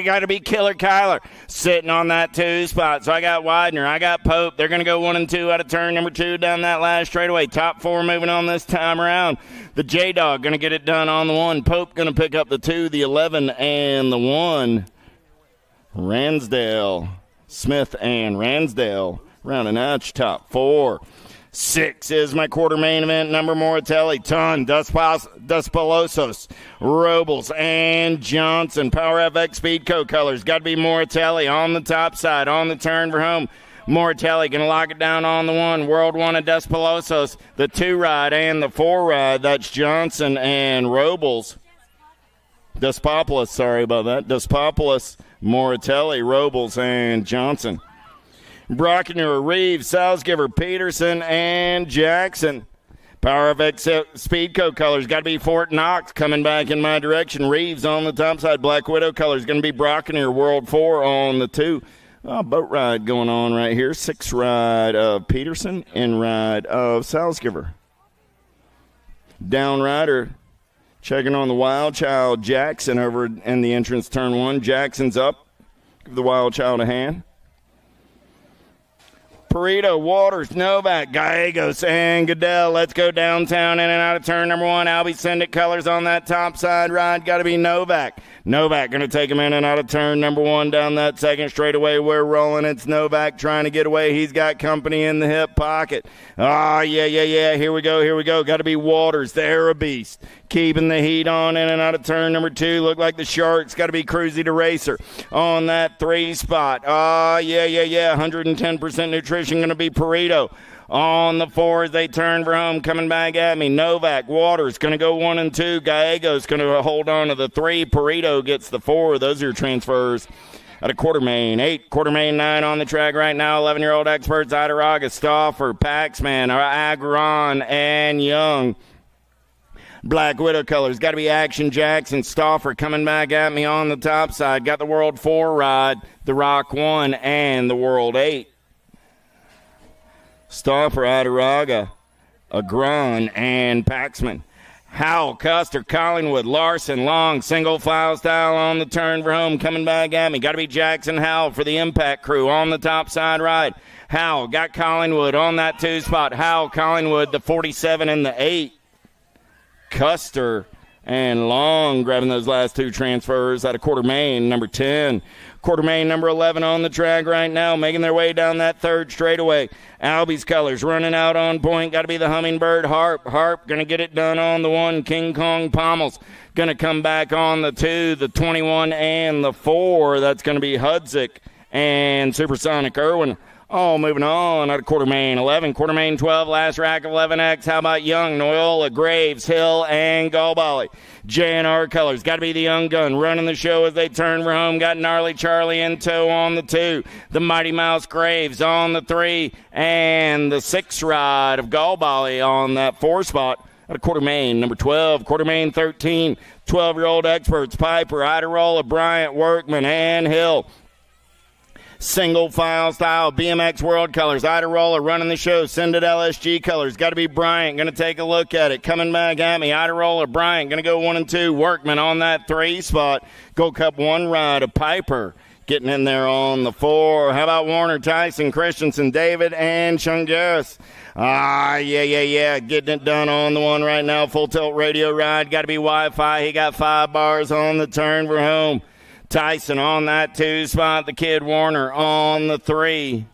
got to be Killer Kyler sitting on that 2 spot. So I got Widener, I got Pope. They're going to go 1 and 2 out of turn number 2 down that last straightaway. Top 4 moving on this time around. The J-Dog going to get it done on the 1. Pope going to pick up the 2, the 11, and the 1. Ransdale, Smith and Ransdale rounding out your top 4. 6 is my quarter main event number. Moratelli, Ton, Despalosos, Robles, and Johnson. Power FX Speed Co colors. Got to be Moratelli on the top side, on the turn for home. Moratelli going to lock it down on the 1. World 1 of Despalosos, the 2 ride and the 4 ride. That's Johnson and Robles. Despopoulos, sorry about that. Despopoulos, Moratelli, Robles, and Johnson. Brockner, Reeves, Salzgiver, Peterson, and Jackson. Power FX Speedco colors. Got to be Fort Knox coming back in my direction. Reeves on the top side. Black Widow colors. Going to be Brockner, World 4 on the 2. Boat ride going on right here. 6 ride of Peterson and ride of Salzgiver. Down rider checking on the Wild Child Jackson over in the entrance turn 1. Jackson's up. Give the Wild Child a hand. Perito, Waters, Novak, Gallegos, and Goodell. Let's go downtown in and out of turn number 1. Albie Send It colors on that top side ride. Got to be Novak. Novak going to take him in and out of turn number 1 down that second straightaway. We're rolling. It's Novak trying to get away. He's got company in the hip pocket. Yeah. Here we go. Got to be Waters. They're a beast. Keeping the heat on in and out of turn number 2. Look like the Sharks. Got to be Cruzy to Racer on that 3 spot. Yeah. 110% nutrition going to be Perito. On the 4 as they turn for home, coming back at me. Novak, Waters going to go 1 and 2. Gallegos going to hold on to the 3. Perito gets the 4. Those are your transfers out of quarter main. 8, quarter main 9 on the track right now. 11-year-old experts, Idaraga, Stauffer, Paxman, Agron, and Young. Black Widow colors. Got to be Action Jackson. Stauffer coming back at me on the top side. Got the World 4 ride, the Rock 1, and the World 8. Stauffer, Idaraga, Agron, and Paxman. Howell, Custer, Collingwood, Larson, Long, single file style on the turn for home. Coming back at me. Got to be Jackson Howell for the Impact Crew on the top side ride. Howell got Collingwood on that 2 spot. Howell, Collingwood, the 47 and the 8. Custer and Long grabbing those last 2 transfers out of quarter main, number 10. Quarter main, number 11 on the track right now, making their way down that 3rd straightaway. Albie's colors running out on point. Got to be the Hummingbird Harp. Harp going to get it done on the 1. King Kong Pommels going to come back on the 2, the 21, and the 4. That's going to be Hudzik and Supersonic Irwin. All moving on out of quarter main 11, quarter main 12, last rack of 11X. How about Young, Noyola, Graves, Hill, and Galbali? JNR colors. Got to be the Young Gun running the show as they turn for home. Got Gnarly Charlie in tow on the 2. The Mighty Mouse Graves on the 3. And the 6 ride of Galbali on that 4 spot. Out of quarter main, number 12, quarter main 13. 12-year-old experts, Piper, Iderola, Bryant, Workman, and Hill. Single file style BMX World colors. Iderola running the show. Send it LSG colors. Got to be Bryant. Going to take a look at it. Coming back at me. Iderola, Bryant. Going to go 1 and 2. Workman on that 3 spot. Gold Cup 1 ride of Piper. Getting in there on the 4. How about Warner, Tyson, Christensen, David, and Chungus? Yeah. Getting it done on the 1 right now. Full tilt radio ride. Got to be Wi-Fi. He got 5 bars on the turn for home. Tyson on that 2 spot. The kid Warner on the 3.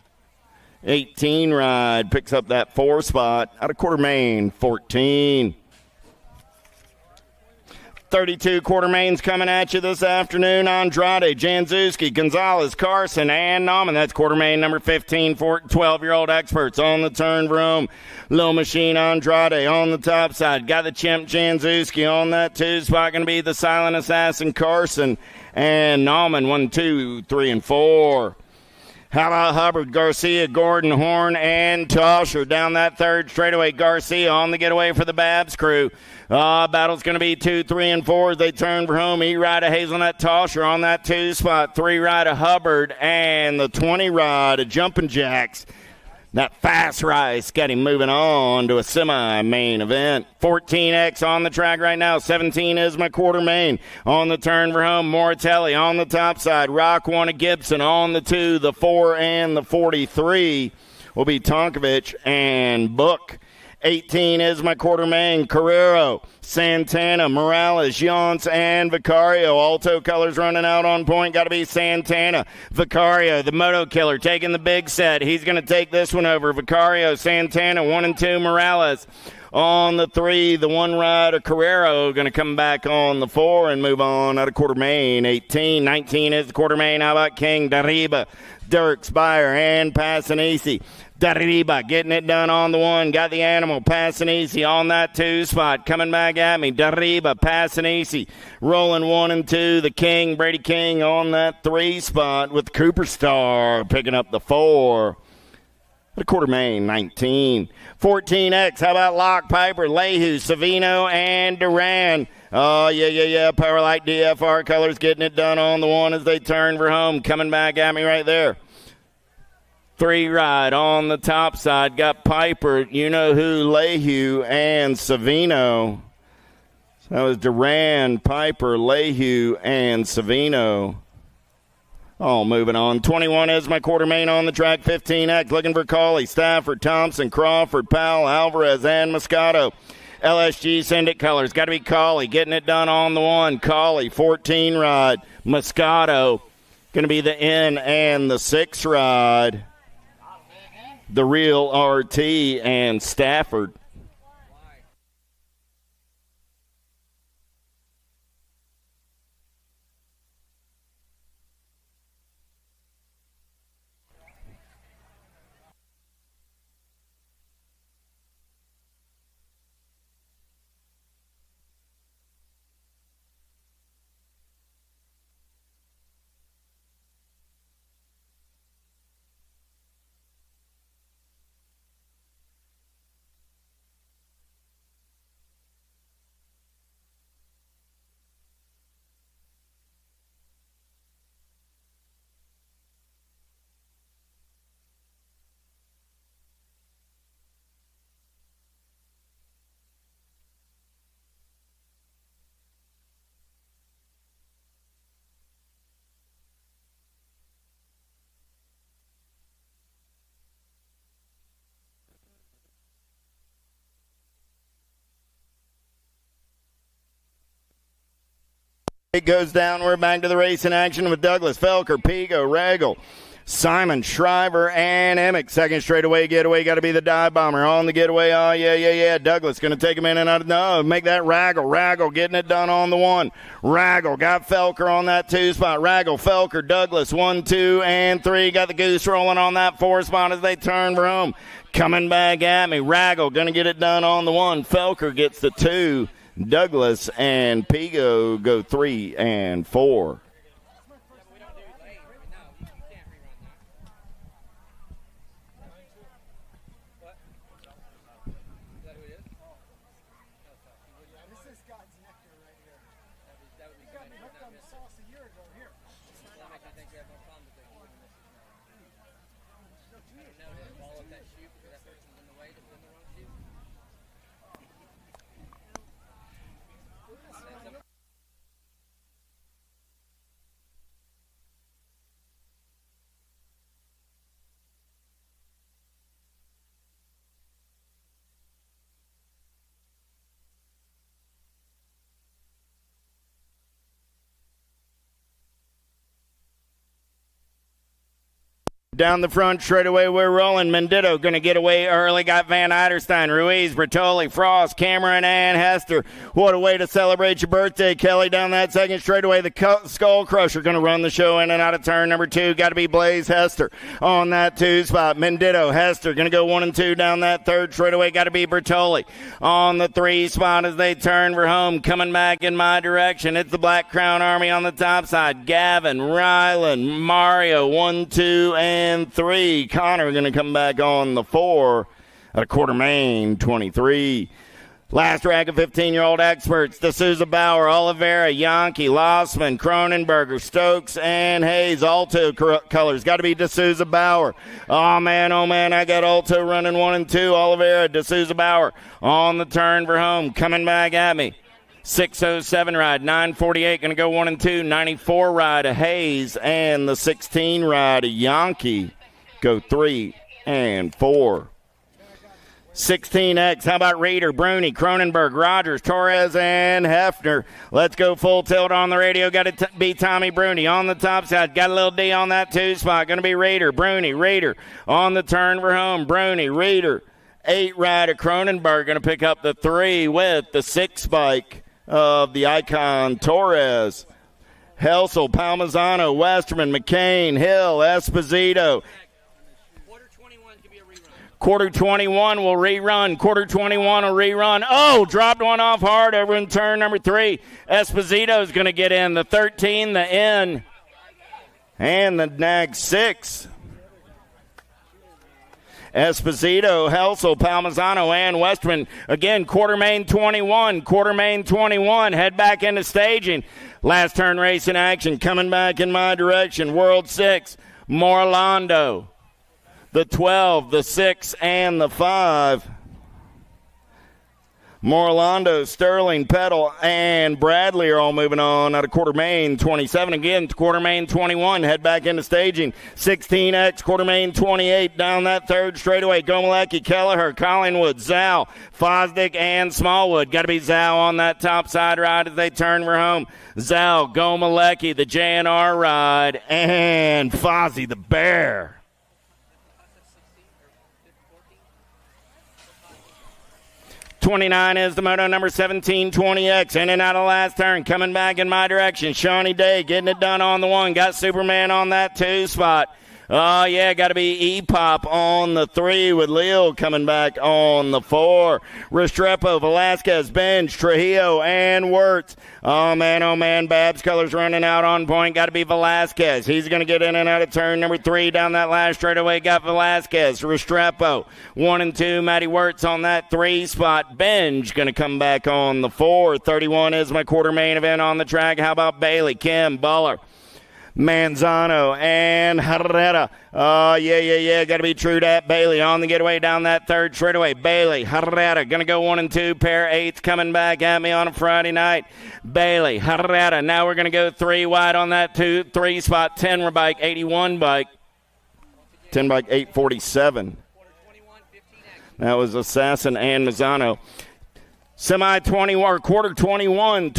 18 ride. Picks up that 4 spot. Out of quarter main, 14. 32 quarter mains coming at you this afternoon. Andrade, Janzuski, Gonzalez, Carson, and Nauman. That's quarter main number 15 for 12-year-old experts on the turn room. Little Machine Andrade on the top side. Got the Chimp Janzuski on that 2 spot. Going to be the Silent Assassin Carson and Nauman. 1, 2, 3, and 4. How about Hubbard, Garcia, Gordon, Horn, and Tosher down that 3rd straightaway. Garcia on the getaway for the Babs crew. Battle's going to be 2, 3, and 4 as they turn for home. E-ride of Hazelnut Tosher on that 2 spot. 3 ride of Hubbard and the 20 ride of Jumpin' Jacks. That fast rice got him moving on to a semi-main event. 14X on the track right now. 17 is my quarter main. On the turn for home, Moratelli on the top side. Rock one of Gibson on the 2, the 4, and the 43 will be Tonkovich and Book. 18 is my quarter main. Carrero, Santana, Morales, Yonce, and Vicario. Alto colors running out on point. Got to be Santana. Vicario, the moto killer, taking the big set. He's going to take this one over. Vicario, Santana, 1 and 2, Morales. On the 3, the one rider, Carrero, going to come back on the 4 and move on out of quarter main. 18, 19 is the quarter main. How about King, Dariba, Dirk, Spire, and Passanisi. Dariba getting it done on the 1. Got the animal. Passanisi on that 2 spot. Coming back at me. Dariba, Passanisi. Rolling 1 and 2. The King, Brady King on that 3 spot with Cooper Star picking up the 4. The quarter main, 19. 14X, how about Locke, Piper, Leahu, Savino, and Duran. Oh, yeah. Powerlight DFR colors getting it done on the 1 as they turn for home. Coming back at me right there. 3 ride on the top side. Got Piper, you know who, Leahu, and Savino. So that was Duran, Piper, Leahu, and Savino. All moving on. 21 is my quarter main on the track. 15X looking for Cauley, Stafford, Thompson, Crawford, Powell, Alvarez, and Moscato. LSG Syndicate colors. Got to be Cauley getting it done on the 1. Cauley, 14 ride. Moscato going to be the N and the 6 ride. The real RT and Stafford. It goes down. We're back to the race in action with Douglas, Felker, Pigo, Regal, Simon, Shriver, and Emick. Second straightaway getaway got to be the dive bomber on the getaway. Oh, yeah. Douglas going to take him in and out of no. Make that Raggle getting it done on the 1. Raggle got Felker on that 2 spot. Raggle, Felker, Douglas, 1, 2, and 3. Got the goose rolling on that 4 spot as they turn for home. Coming back at me. Raggle going to get it done on the 1. Felker gets the 2. Douglas and Pigo go 3 and 4. Down the front, straight away, we're rolling. Mendito going to get away early. Got Van Eiderstein, Ruiz, Bertoli, Frost, Cameron, and Hester. What a way to celebrate your birthday, Kelly. Down that second straightaway, the Skull Crusher going to run the show in and out of turn number 2. Got to be Blaze Hester on that 2 spot. Mendito, Hester going to go 1 and 2 down that third straightaway. Got to be Bertoli on the 3 spot as they turn for home. Coming back in my direction, it's the Black Crown Army on the top side. Gavin, Ryland, Mario, 1, 2, and 3. Connor going to come back on the 4 at a quarter main, 23. Last rack of 15-year-old experts, D'Souza, Bauer, Oliveira, Yankee, Lossman, Cronenberger, Stokes, and Hayes. Alto colors. Got to be D'Souza, Bauer. Oh, man, I got Alto running 1 and 2. Oliveira, D'Souza, Bauer on the turn for home. Coming back at me. 607 ride, 948 going to go 1 and 2. 94 ride of Hayes, and the 16 ride of Yankee go 3 and 4. 16X, how about Reeder, Bruni, Cronenberg, Rogers, Torres, and Hefner. Let's go full tilt on the radio. Got to be Tommy Bruni on the top side. Got a little D on that 2 spot. Going to be Reeder, Bruni, Reeder on the turn for home. Bruni, Reeder, 8 ride of Cronenberg. Going to pick up the 3 with the 6 bike of the Icon Torres. Helsel, Palmazano, Westerman, McCain, Hill, Esposito. Quarter 21 will rerun. Quarter 21 will rerun. Oh, dropped one off hard over in turn number 3. Esposito's going to get in. The 13, the N, and the nag 6. Esposito, Helsel, Palmazano, and Westman. Again, quarter main 21. Quarter main 21. Head back into staging. Last turn race in action. Coming back in my direction. World 6. Morlando. The 12, the 6, and the 5. Morlando, Sterling, Petal, and Bradley are all moving on out of quarter main 27. Again, quarter main 21. Head back into staging. 16X, quarter main 28. Down that third straightaway. Gomalecki, Kelleher, Collingwood, Zhao, Fosdick, and Smallwood. Got to be Zhao on that top side ride as they turn for home. Zhao, Gomalecki, the JNR ride, and Fozzie the Bear. 29 is the moto number 1720X. In and out of last turn. Coming back in my direction. Shawnee Day getting it done on the 1. Got Superman on that 2 spot. Oh, yeah, got to be E-Pop on the 3 with Leo coming back on the 4. Restrepo, Velasquez, Benj, Trujillo, and Wirtz. Oh, man, Babs colors running out on point. Got to be Velasquez. He's going to get in and out of turn number 3 down that last straightaway. Got Velasquez, Restrepo, 1 and 2. Matty Wirtz on that 3 spot. Benj going to come back on the 4. 31 is my quarter main event on the track. How about Bailey, Kim, Buller, Manzano, and Herrera. Oh, yeah. Got to be true to that. Bailey on the getaway down that third straightaway. Bailey, Herrera, going to go 1 and 2. Pair 8s coming back at me on a Friday night. Bailey, Herrera. Now we're going to go 3 wide on that 2-3 spot. 10 bike, 81 bike. 10 bike, 847. That was Assassin and Mazzano. Semi 20 or quarter 21,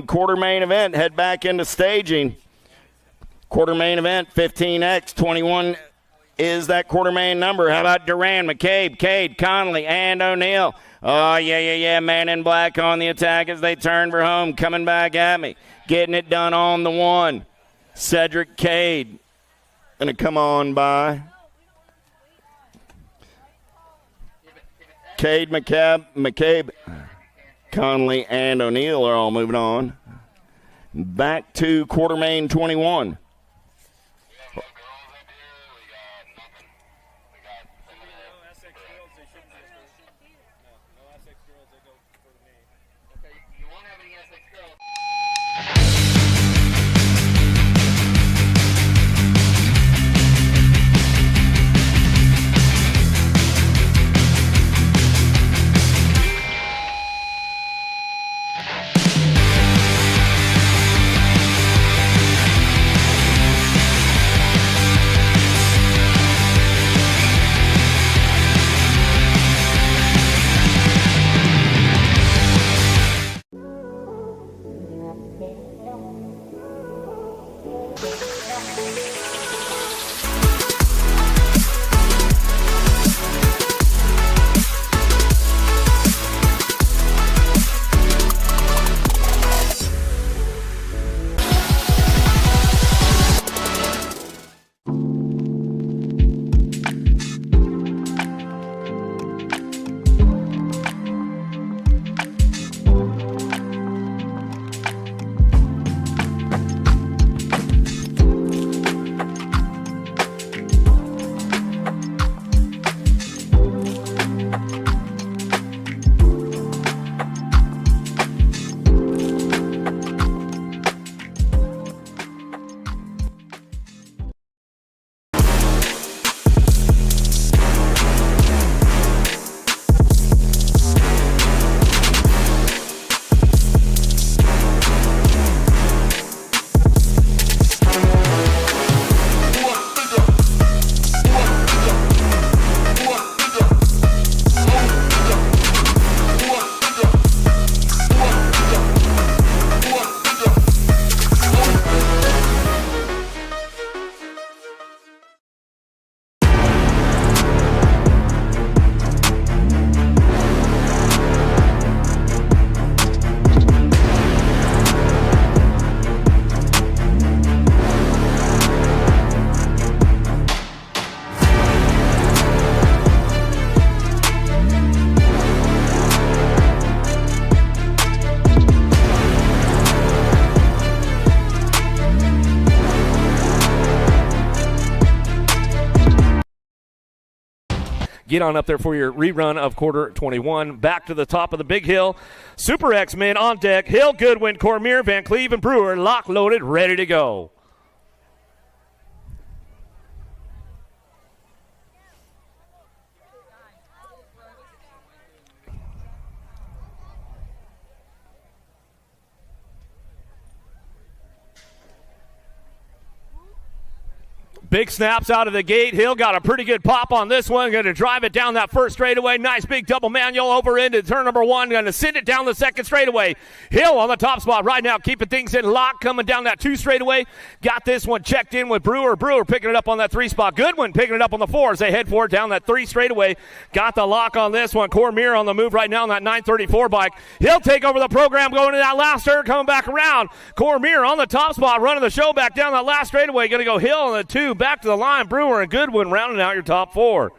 quarter main event. Head back into staging. Quarter main event, 15X, 21 is that quarter main number. How about Duran, McCabe, Cade, Conley, and O'Neill? Oh, yeah, man in black on the attack as they turn for home. Coming back at me. Getting it done on the 1. Cedric Cade going to come on by. Cade, McCabe, Conley, and O'Neill are all moving on. Back to quarter main 21. get on up there for your rerun of quarter 21. Back to the top of the big hill. Super X men on deck. Hill, Goodwin, Cormier, Van Cleve, and Brewer lock loaded, ready to go. Big snaps out of the gate. Hill got a pretty good pop on this one. Going to drive it down that first straightaway. Nice big double manual over into turn number 1. Going to send it down the second straightaway. Hill on the top spot right now, keeping things in lock. Coming down that 2 straightaway. Got this one checked in with Brewer. Brewer picking it up on that 3 spot. Goodwin picking it up on the 4 as they head for it down that 3 straightaway. Got the lock on this one. Cormier on the move right now on that 934 bike. He'll take over the program going to that last turn, coming back around. Cormier on the top spot, running the show back down that last straightaway. Going to go Hill on the 2, back to the line. Brewer and Goodwin rounding out your top 4.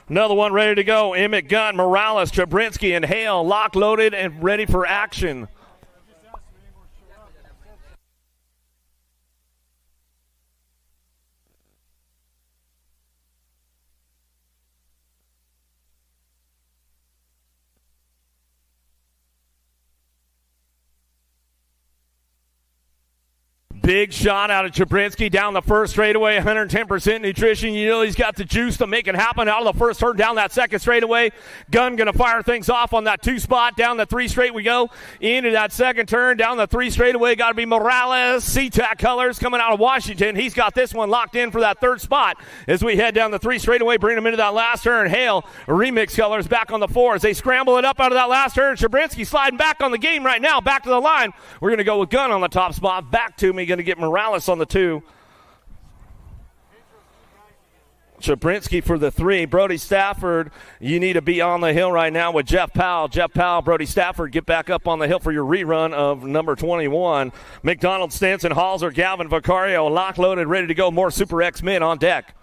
Another one ready to go. Emmett, Gunn, Morales, Chabrinsky, and Hale lock loaded and ready for action. Big shot out of Chabrinsky down the first straightaway, 110% nutrition. You know he's got the juice to make it happen out of the first turn down that second straightaway. Gunn going to fire things off on that 2 spot. Down the 3 straight we go. Into that second turn, down the 3 straightaway. Got to be Morales. SeaTac colors coming out of Washington. He's got this one locked in for that 3rd spot. As we head down the 3 straightaway, bring him into that last turn. Hale, remix colors back on the 4 as they scramble it up out of that last turn. Chabrinsky sliding back on the game right now. Back to the line. We're going to go with Gunn on the top spot. Back to me. Going to get Morales on the 2. Chabrinsky for the 3. Brody Stafford, you need to be on the hill right now with Jeff Powell. Jeff Powell, Brody Stafford, get back up on the hill for your rerun of number 21. McDonald, Stanson, Halser, Galvin, Vicario, lock loaded, ready to go. More Super X men on deck.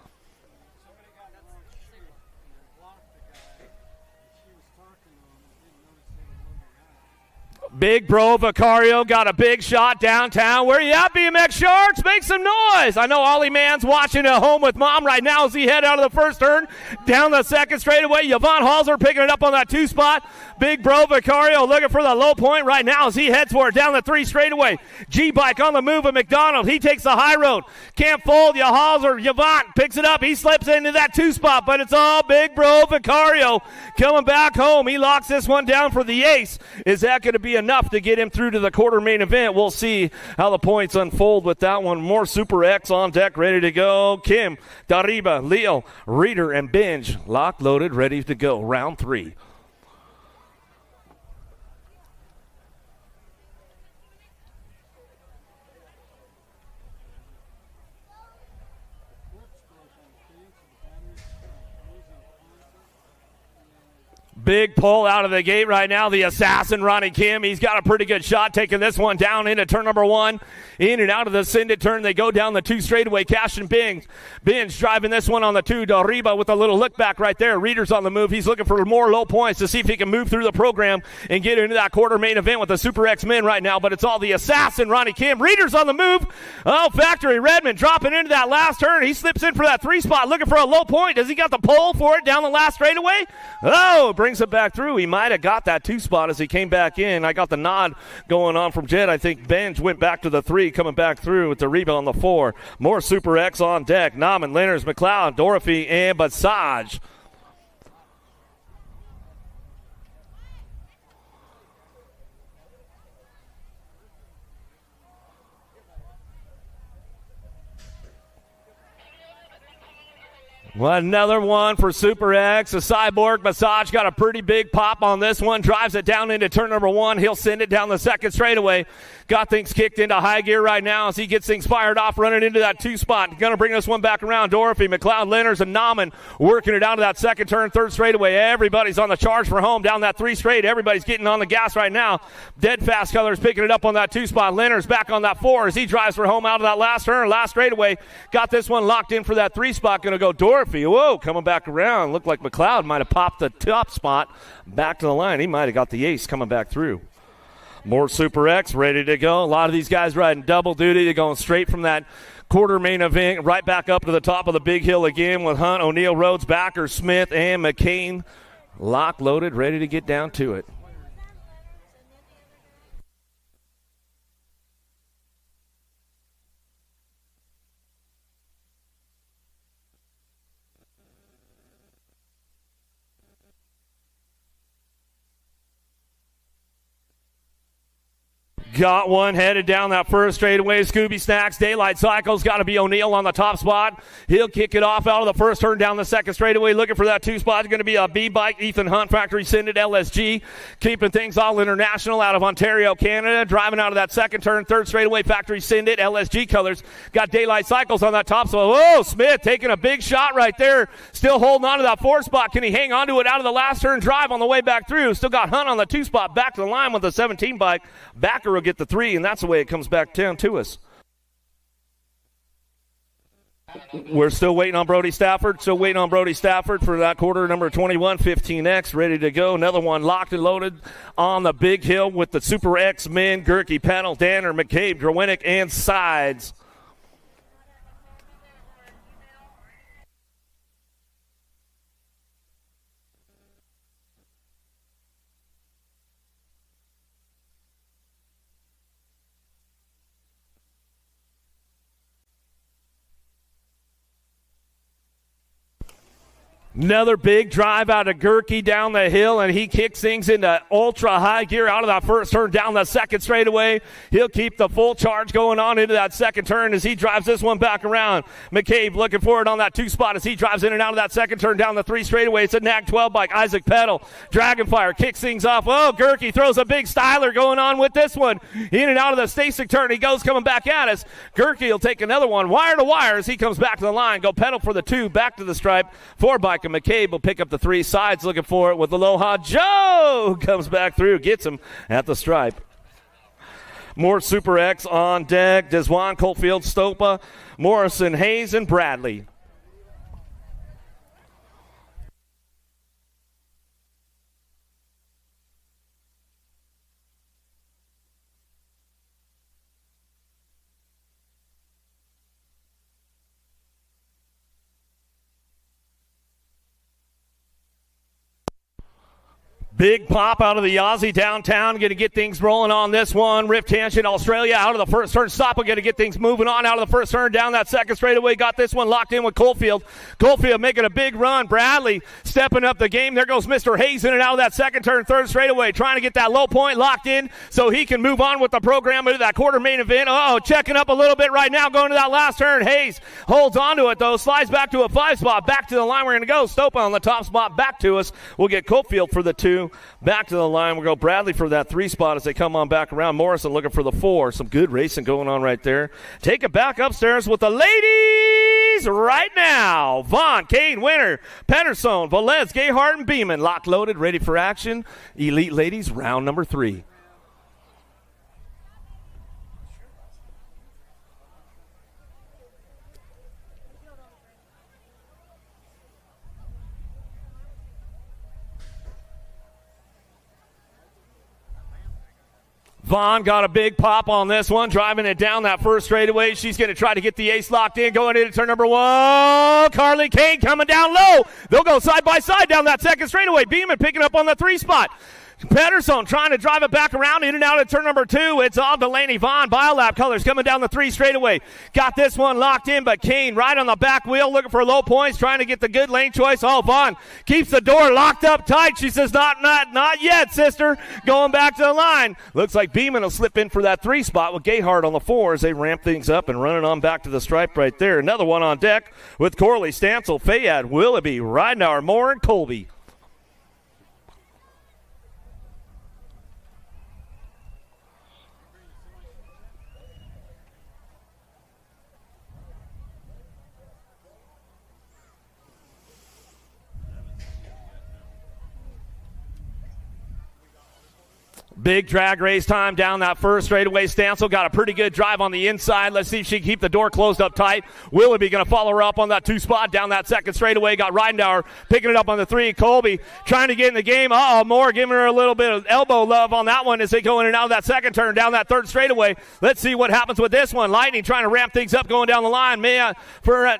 Big Bro Vicario got a big shot downtown. Where you at, BMX Sharks? Make some noise. I know Ollie Mann's watching at home with Mom right now as he head out of the first turn. Down the second straightaway. Yvonne Halser picking it up on that 2 spot. Big Bro Vicario looking for the low point right now as he heads for it down the 3 straightaway. G-Bike on the move at McDonald. He takes the high road. Can't fold. Halser, Yvonne picks it up. He slips into that 2 spot, but it's all Big Bro Vicario coming back home. He locks this one down for the ace. Is that going to be enough to get him through to the quarter main event? We'll see how the points unfold with that one. More Super X on deck, ready to go. Kim, Dariba, Leo, Reader, and Binge lock loaded, ready to go. Round 3. Big pull out of the gate right now. The assassin, Ronnie Kim. He's got a pretty good shot taking this one down into turn number 1. In and out of the Send It turn. They go down the 2 straightaway. Cash and Binge driving this one on the 2. Dariba with a little look back right there. Reader's on the move. He's looking for more low points to see if he can move through the program and get into that quarter main event with the Super X men right now. But it's all the assassin, Ronnie Kim. Reader's on the move. Oh, Factory Redmond dropping into that last turn. He slips in for that 3 spot looking for a low point. Does he got the pole for it down the last straightaway? Oh, brings it back through. He might have got that 2 spot as he came back in. I got the nod going on from Jed. I think Benj went back to the 3, coming back through with the rebound on the 4. More Super X on deck. Nauman, Lenners, McLeod, Dorothy, and Basage. Another one for Super X. A Cyborg Massage got a pretty big pop on this one. Drives it down into turn number 1. He'll send it down the second straightaway. Got things kicked into high gear right now as he gets things fired off, running into that 2 spot. Going to bring this one back around. Dorothy, McLeod, Lenners, and Nauman working it down to that second turn, 3rd straightaway. Everybody's on the charge for home down that 3 straight. Everybody's getting on the gas right now. Dead Fast Colors picking it up on that 2 spot. Lenners back on that 4 as he drives for home out of that last turn, last straightaway. Got this one locked in for that 3 spot. Going to go Dorothy. Whoa, coming back around. Looked like McLeod might have popped the top spot back to the line. He might have got the ace coming back through. More Super X ready to go. A lot of these guys riding double duty. They're going straight from that quarter main event, right back up to the top of the big hill again with Hunt, O'Neill, Rhodes, Backer, Smith, and McCain. Lock loaded, ready to get down to it. Got one headed down that first straightaway. Scooby Snacks, Daylight Cycles. Got to be O'Neill on the top spot. He'll kick it off out of the first turn down the second straightaway. Looking for that 2 spot. It's going to be a B-Bike. Ethan Hunt, Factory Sended LSG. Keeping things all international out of Ontario, Canada. Driving out of that second turn. Third straightaway, Factory Sended LSG colors. Got Daylight Cycles on that top spot. Oh, Smith taking a big shot right there. Still holding on to that 4 spot. Can he hang on to it out of the last turn drive on the way back through? Still got Hunt on the 2 spot. Back to the line with the 17 bike. Backer will get the 3, and that's the way it comes back down to us. We're still waiting on Brody Stafford. Still waiting on Brody Stafford for that quarter number 21, 15X, ready to go. Another one locked and loaded on the big hill with the Super X men, Gerke, Pennell, Danner, McCabe, Drowinick, and Sides. Another big drive out of Gerke down the hill, and he kicks things into ultra high gear out of that first turn down the second straightaway. He'll keep the full charge going on into that second turn as he drives this one back around. McCabe looking forward on that 2 spot as he drives in and out of that second turn down the 3 straightaway. It's a NAG 12 bike. Isaac Peddle, Dragonfire kicks things off. Oh, Gerke throws a big styler going on with this one. In and out of the Stasic turn. He goes coming back at us. Gerke will take another one wire to wire as he comes back to the line. Go Peddle for the 2, back to the stripe. 4 bike. And McCabe will pick up the 3. Sides looking for it with Aloha Joe. Comes back through, gets him at the stripe. More Super X on deck. Desjuan, Coalfield, Stopa, Morrison, Hayes, and Bradley. Big pop out of the Aussie downtown. Going to get things rolling on this one. Rift Tangent, Australia out of the first turn. Stop. We're going to get things moving on out of the first turn down that second straightaway. Got this one locked in with Coalfield. Coalfield making a big run. Bradley stepping up the game. There goes Mr. Hayes in and out of that second turn, third straightaway. Trying to get that low point locked in so he can move on with the program into that quarter main event. Oh, checking up a little bit right now going to that last turn. Hayes holds on to it though. Slides back to a 5 spot. Back to the line. We're going to go. Stopa on the top spot. Back to us. We'll get Coalfield for the 2. Back to the line. We'll go Bradley for that 3 spot as they come on back around. Morrison looking for the 4. Some good racing going on right there. Take it back upstairs with the ladies right now. Vaughn, Kane, Winter, Pedersen, Velez, Gayhart, and Beeman. Locked, loaded, ready for action. Elite ladies, round number 3. Vaughn got a big pop on this one, driving it down that first straightaway. She's going to try to get the ace locked in, going into turn number 1. Carly Kane coming down low. They'll go side by side down that second straightaway. Beeman picking up on the 3 spot. Pedersen trying to drive it back around in and out of turn number 2. It's all Delaney Vaughn. Biolab colors coming down the 3 straightaway. Got this one locked in, but Kane right on the back wheel looking for low points, trying to get the good lane choice. Oh, Vaughn keeps the door locked up tight. She says, not yet, sister. Going back to the line. Looks like Beeman will slip in for that 3 spot with Gayhart on the 4 as they ramp things up and running on back to the stripe right there. Another one on deck with Corley, Stancil, Fayad, Willoughby, Ridenauer, Moore, and Colby. Big drag race time down that first straightaway. Stancil got a pretty good drive on the inside. Let's see if she can keep the door closed up tight. Willoughby going to follow her up on that 2 spot down that second straightaway. Got Ridenauer picking it up on the 3. Colby trying to get in the game. Moore giving her a little bit of elbow love on that one as they go in and out of that second turn down that third straightaway. Let's see what happens with this one. Lightning trying to ramp things up going down the line. For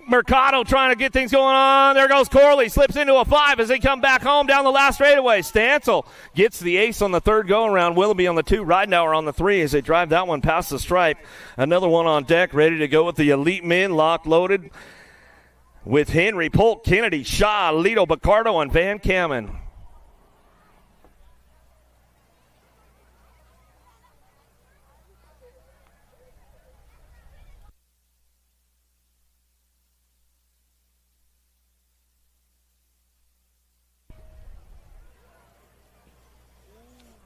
Mercado trying to get things going on. There goes Corley. Slips into a 5 as they come back home down the last straightaway. Stancil gets the ace on the third go-around. Willoughby on the 2. Ridenauer on the 3 as they drive that one past the stripe. Another one on deck, ready to go with the elite men, locked, loaded with Henry, Polk, Kennedy, Shaw, Lito, Bacardo, and Van Kamen.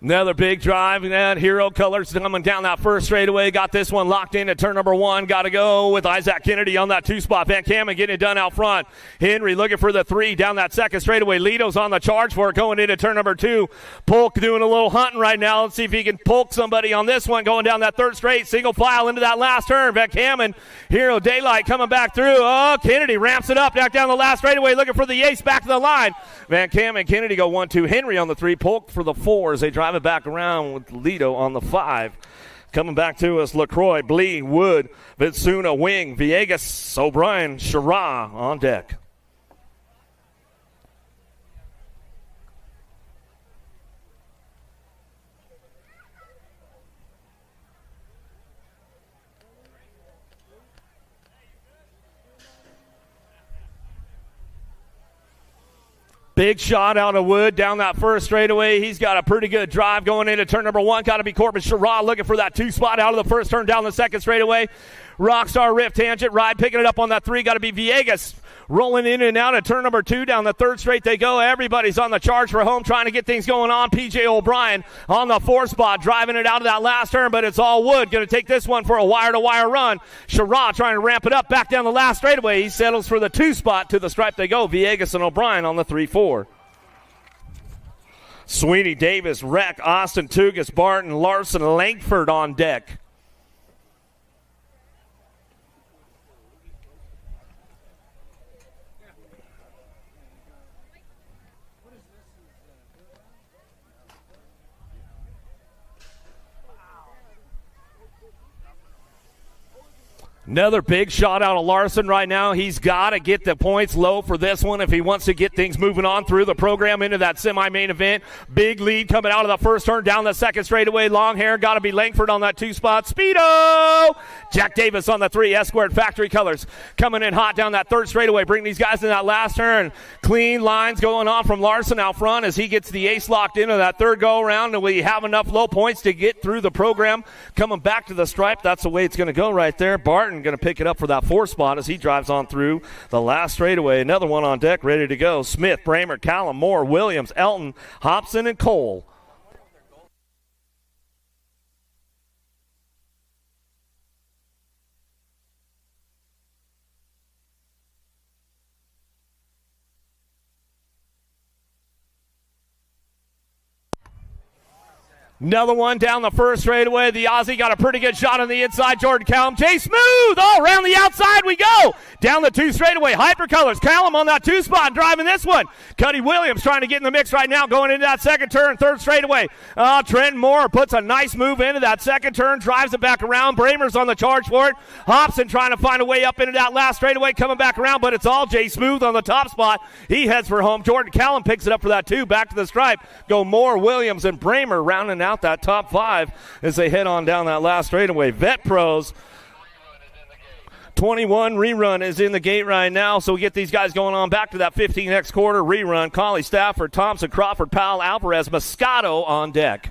Another big drive, and that Hero Colors coming down that first straightaway. Got this one locked in at turn number 1. Got to go with Isaac Kennedy on that 2 spot. Van Kamen getting it done out front. Henry looking for the 3 down that second straightaway. Lito's on the charge for it going into turn number 2. Polk doing a little hunting right now. Let's see if he can polk somebody on this one going down that third straight. Single file into that last turn. Van Kamen, Hero Daylight coming back through. Oh, Kennedy ramps it up back down the last straightaway looking for the ace back to the line. Van Kamen, Kennedy go 1-2. Henry on the 3. Polk for the 4 as they drive it back around with Lito on the 5. Coming back to us, LaCroix, Blee, Wood, Vitsuna, Wing, Villegas, O'Brien, Shara on deck. Big shot out of Wood down that first straightaway. He's got a pretty good drive going into turn number 1. Got to be Corbin Sherrod looking for that 2 spot out of the first turn down the second straightaway. Rockstar Rift tangent ride picking it up on that 3. Got to be Villegas rolling in and out of turn number 2 down the third straight they go. Everybody's on the charge for home trying to get things going on. PJ O'Brien on the 4 spot driving it out of that last turn, but it's all Wood. Going to take this one for a wire-to-wire run. Sherrod trying to ramp it up back down the last straightaway. He settles for the 2 spot to the stripe they go. Villegas and O'Brien on the 3-4. Sweeney, Davis, Reck, Austin, Tugas, Barton, Larson, Langford on deck. Another big shot out of Larson right now. He's got to get the points low for this one if he wants to get things moving on through the program into that semi-main event. Big lead coming out of the first turn down the second straightaway. Long hair, got to be Langford on that 2 spot. Speedo! Jack Davis on the 3. S-squared factory colors coming in hot down that third straightaway. Bring these guys in that last turn. Clean lines going on from Larson out front as he gets the ace locked into that third go-around. And we have enough low points to get through the program. Coming back to the stripe, that's the way it's going to go right there. Barton going to pick it up for that 4 spot as he drives on through the last straightaway. Another one on deck, ready to go. Smith, Bramer, Callum, Moore, Williams, Elton, Hobson, and Cole. Another one down the first straightaway. The Aussie got a pretty good shot on the inside. Jordan Callum. Jay Smooth. Oh, around the outside we go. Down the 2 straightaway. Hypercolors. Callum on that 2 spot driving this one. Cuddy Williams trying to get in the mix right now going into that second turn. Third straightaway. Trent Moore puts a nice move into that second turn. Drives it back around. Bramer's on the charge for it. Hobson trying to find a way up into that last straightaway. Coming back around, but it's all Jay Smooth on the top spot. He heads for home. Jordan Callum picks it up for that 2. Back to the stripe. Go Moore, Williams, and Bramer rounding out that top 5 as they head on down that last straightaway. Vet Pros 21 rerun is in the gate right now, so we get these guys going on back to that 15X quarter rerun. Colley, Stafford, Thompson, Crawford, Powell, Alvarez, Moscato on deck.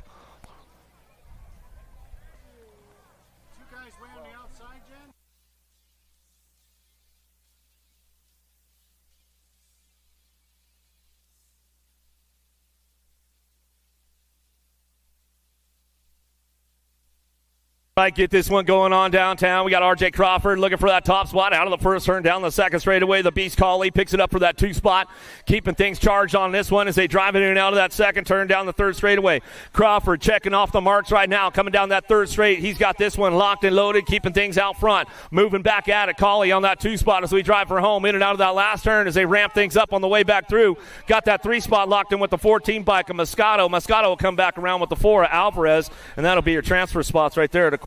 Right, get this one going on downtown. We got RJ Crawford looking for that top spot out of the first turn down the second straightaway. The Beast Collie picks it up for that 2 spot, keeping things charged on this one as they drive it in and out of that second turn down the third straightaway. Crawford checking off the marks right now, coming down that third straight. He's got this one locked and loaded, keeping things out front. Moving back at it, Collie on that 2 spot as we drive for home in and out of that last turn as they ramp things up on the way back through. Got that 3 spot locked in with the 14 bike of Moscato. Moscato will come back around with the 4 of Alvarez, and that'll be your transfer spots right there to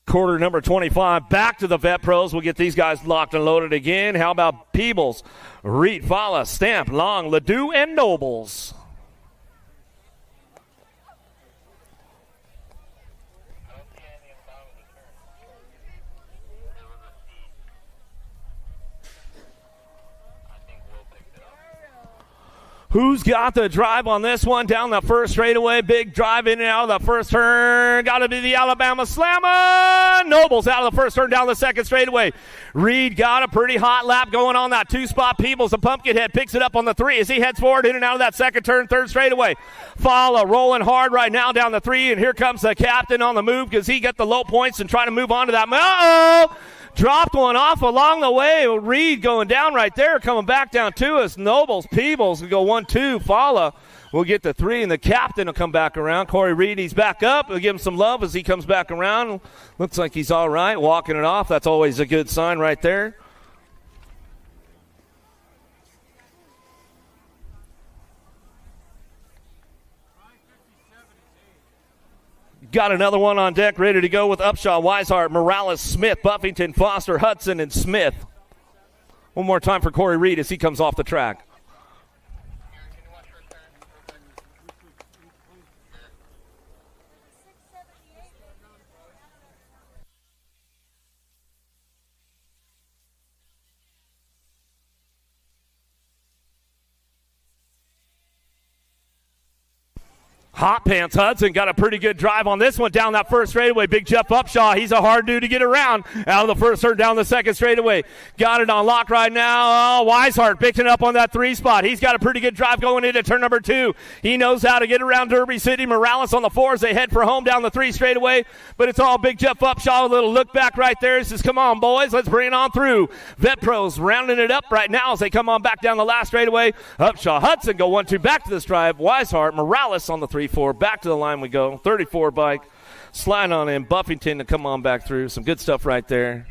quarter number 25. Back to the Vet Pros. We'll get these guys locked and loaded again. How about Peebles, Reed, Fala, Stamp, Long, Ledoux, and Nobles? Who's got the drive on this one? Down the first straightaway. Big drive in and out of the first turn. Got to be the Alabama Slammer. Nobles out of the first turn down the second straightaway. Reed got a pretty hot lap going on that 2 spot. Peebles, the Pumpkinhead, picks it up on the 3 as he heads forward in and out of that second turn, third straightaway. Fala rolling hard right now down the 3, and here comes the captain on the move because he got the low points and trying to move on to that. Uh-oh! Dropped one off along the way. Reed going down right there, coming back down to us. Nobles, Peebles will go 1-2. Fala will get the 3, and the captain will come back around. Corey Reed, he's back up. We'll give him some love as he comes back around. Looks like he's all right, walking it off. That's always a good sign right there. Got another one on deck, ready to go with Upshaw, Weishart, Morales, Smith, Buffington, Foster, Hudson, and Smith. One more time for Corey Reed as he comes off the track. Hot Pants Hudson got a pretty good drive on this one down that first straightaway. Big Jeff Upshaw, he's a hard dude to get around. Out of the first turn down the second straightaway. Got it on lock right now. Weishart picking up on that 3 spot. He's got a pretty good drive going into turn number 2. He knows how to get around Derby City. Morales on the 4 as they head for home down the 3 straightaway. But it's all Big Jeff Upshaw. A little look back right there. He says, come on, boys, let's bring it on through. Vet Pros rounding it up right now as they come on back down the last straightaway. Upshaw, Hudson go 1-2 back to this drive. Weishart, Morales on the 3-4. Back to the line we go. 34 bike. Slide on in. Buffington to come on back through. Some good stuff right there.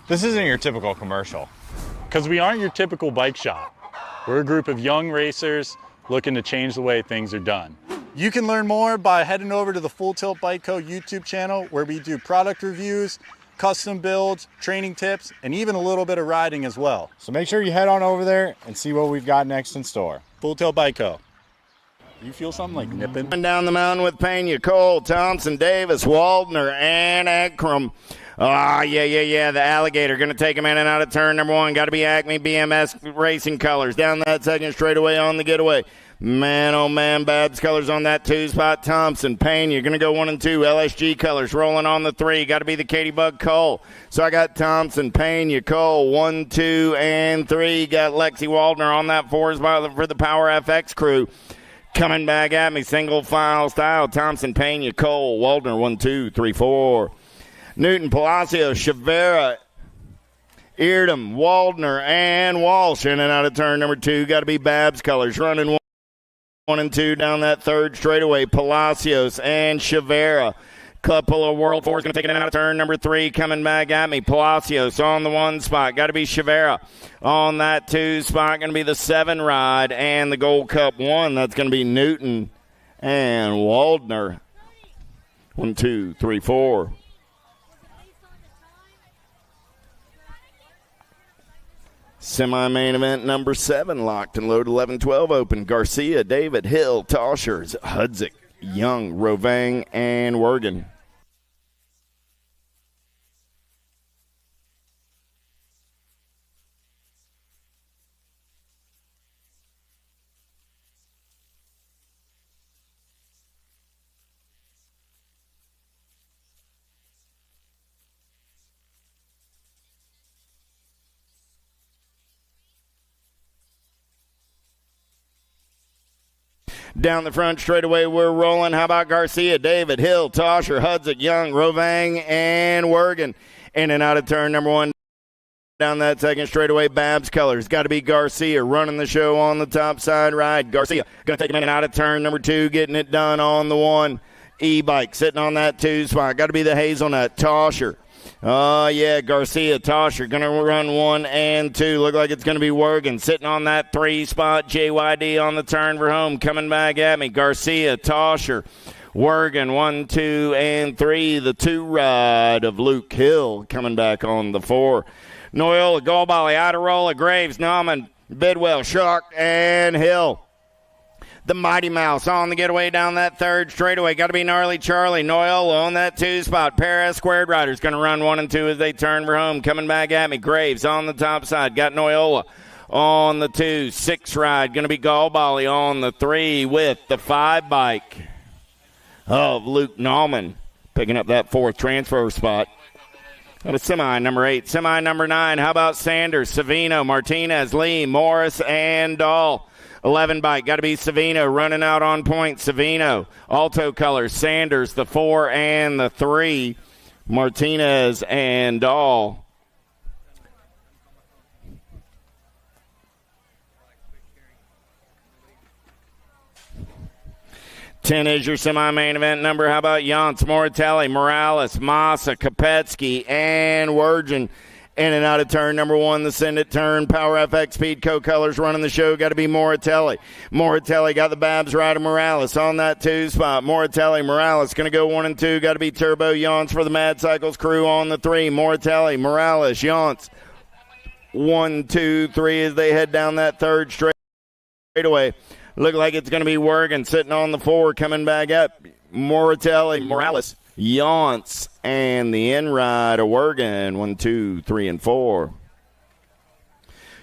This isn't your typical commercial, because we aren't your typical bike shop. We're a group of young racers looking to change the way things are done. You can learn more by heading over to the Full Tilt Bike Co. YouTube channel, where we do product reviews, custom builds, training tips, and even a little bit of riding as well. So make sure you head on over there and see what we've got next in store. Full Tilt Bike Co. You feel something like nipping? Down the mountain with Pena, Cole, Thompson, Davis, Waldner, and Ekram. The Alligator going to take him in and out of turn number 1. Got to be Acme BMS Racing Colors. Down that second straightaway on the getaway. Man, oh man, Babs Colors on that 2 spot. Thompson, Payne, you're going to go 1 and 2. LSG Colors rolling on the 3. Got to be the Katie Bug Cole. So I got Thompson, Payne, Cole, 1, 2, and 3. Got Lexi Waldner on that 4 spot for the Power FX crew. Coming back at me, single file style. Thompson, Payne, Cole, Waldner, 1, 2, 3, 4. Newton, Palacio, Chavera, Eardham, Waldner, and Walsh in and out of turn number 2. Got to be Babs Colors running 1 and 2 down that 3rd straightaway. Palacios and Chavera. Couple of World Fours going to take it in and out of turn number 3. Coming back at me. Palacios on the 1 spot. Got to be Chavera on that 2 spot. Going to be the 7 ride and the Gold Cup 1. That's going to be Newton and Waldner. 1, 2, 3, 4. Semi-main event number 7, locked and loaded, 11-12 open. Garcia, David, Hill, Toshers, Hudzik, Young, Rovang, and Wergen. Down the front straightaway, we're rolling. How about Garcia, David, Hill, Tosher, Hudzik, Young, Rovang, and Wergen. In and out of turn number 1. Down that second straightaway, Babs Colors. Got to be Garcia running the show on the top side ride. Garcia going to take him in and out of turn number 2, getting it done on the 1. E-bike sitting on that 2 spot. Got to be the Hazelnut, Tosher. Garcia, Tosher going to run 1 and 2. Look like it's going to be Wergen sitting on that 3 spot. JYD on the turn for home. Coming back at me. Garcia, Tosher, Wergen, 1, 2, and 3. The 2 ride of Luke Hill coming back on the 4. Noyola, Golbally, Adirola, Graves, Nauman, Bidwell, Shark, and Hill. The Mighty Mouse on the getaway down that 3rd straightaway. Got to be Gnarly Charlie. Noyola on that 2 spot. Perez Squared Riders going to run 1 and 2 as they turn for home. Coming back at me. Graves on the top side. Got Noyola on the 2. 6 ride. Going to be Golbally on the 3 with the 5 bike of Luke Nauman. Picking up that 4th transfer spot. Got a semi number 8. Semi number 9. How about Sanders, Savino, Martinez, Lee, Morris, and Dahl. 11 bike, got to be Savino running out on point. Savino, Alto Colors, Sanders, the 4 and the 3. Martinez and Dahl. Ten is your semi-main event number. How about Yance, Moratelli, Morales, Massa, Kopetsky, and Wergen. In and out of turn number 1, the Send It turn. Power FX Speed Co Colors running the show. Got to be Moratelli. Moratelli got the Babs rider Morales on that 2 spot. Moratelli, Morales going to go 1 and 2. Got to be Turbo Yance for the Mad Cycles crew on the 3. Moratelli, Morales, Yance. 1, 2, 3 as they head down that 3rd straightaway. Look like it's going to be Wergen sitting on the 4, coming back up. Moratelli, Morales, Yance, and the end ride of Wergen. 1, 2, 3, and 4.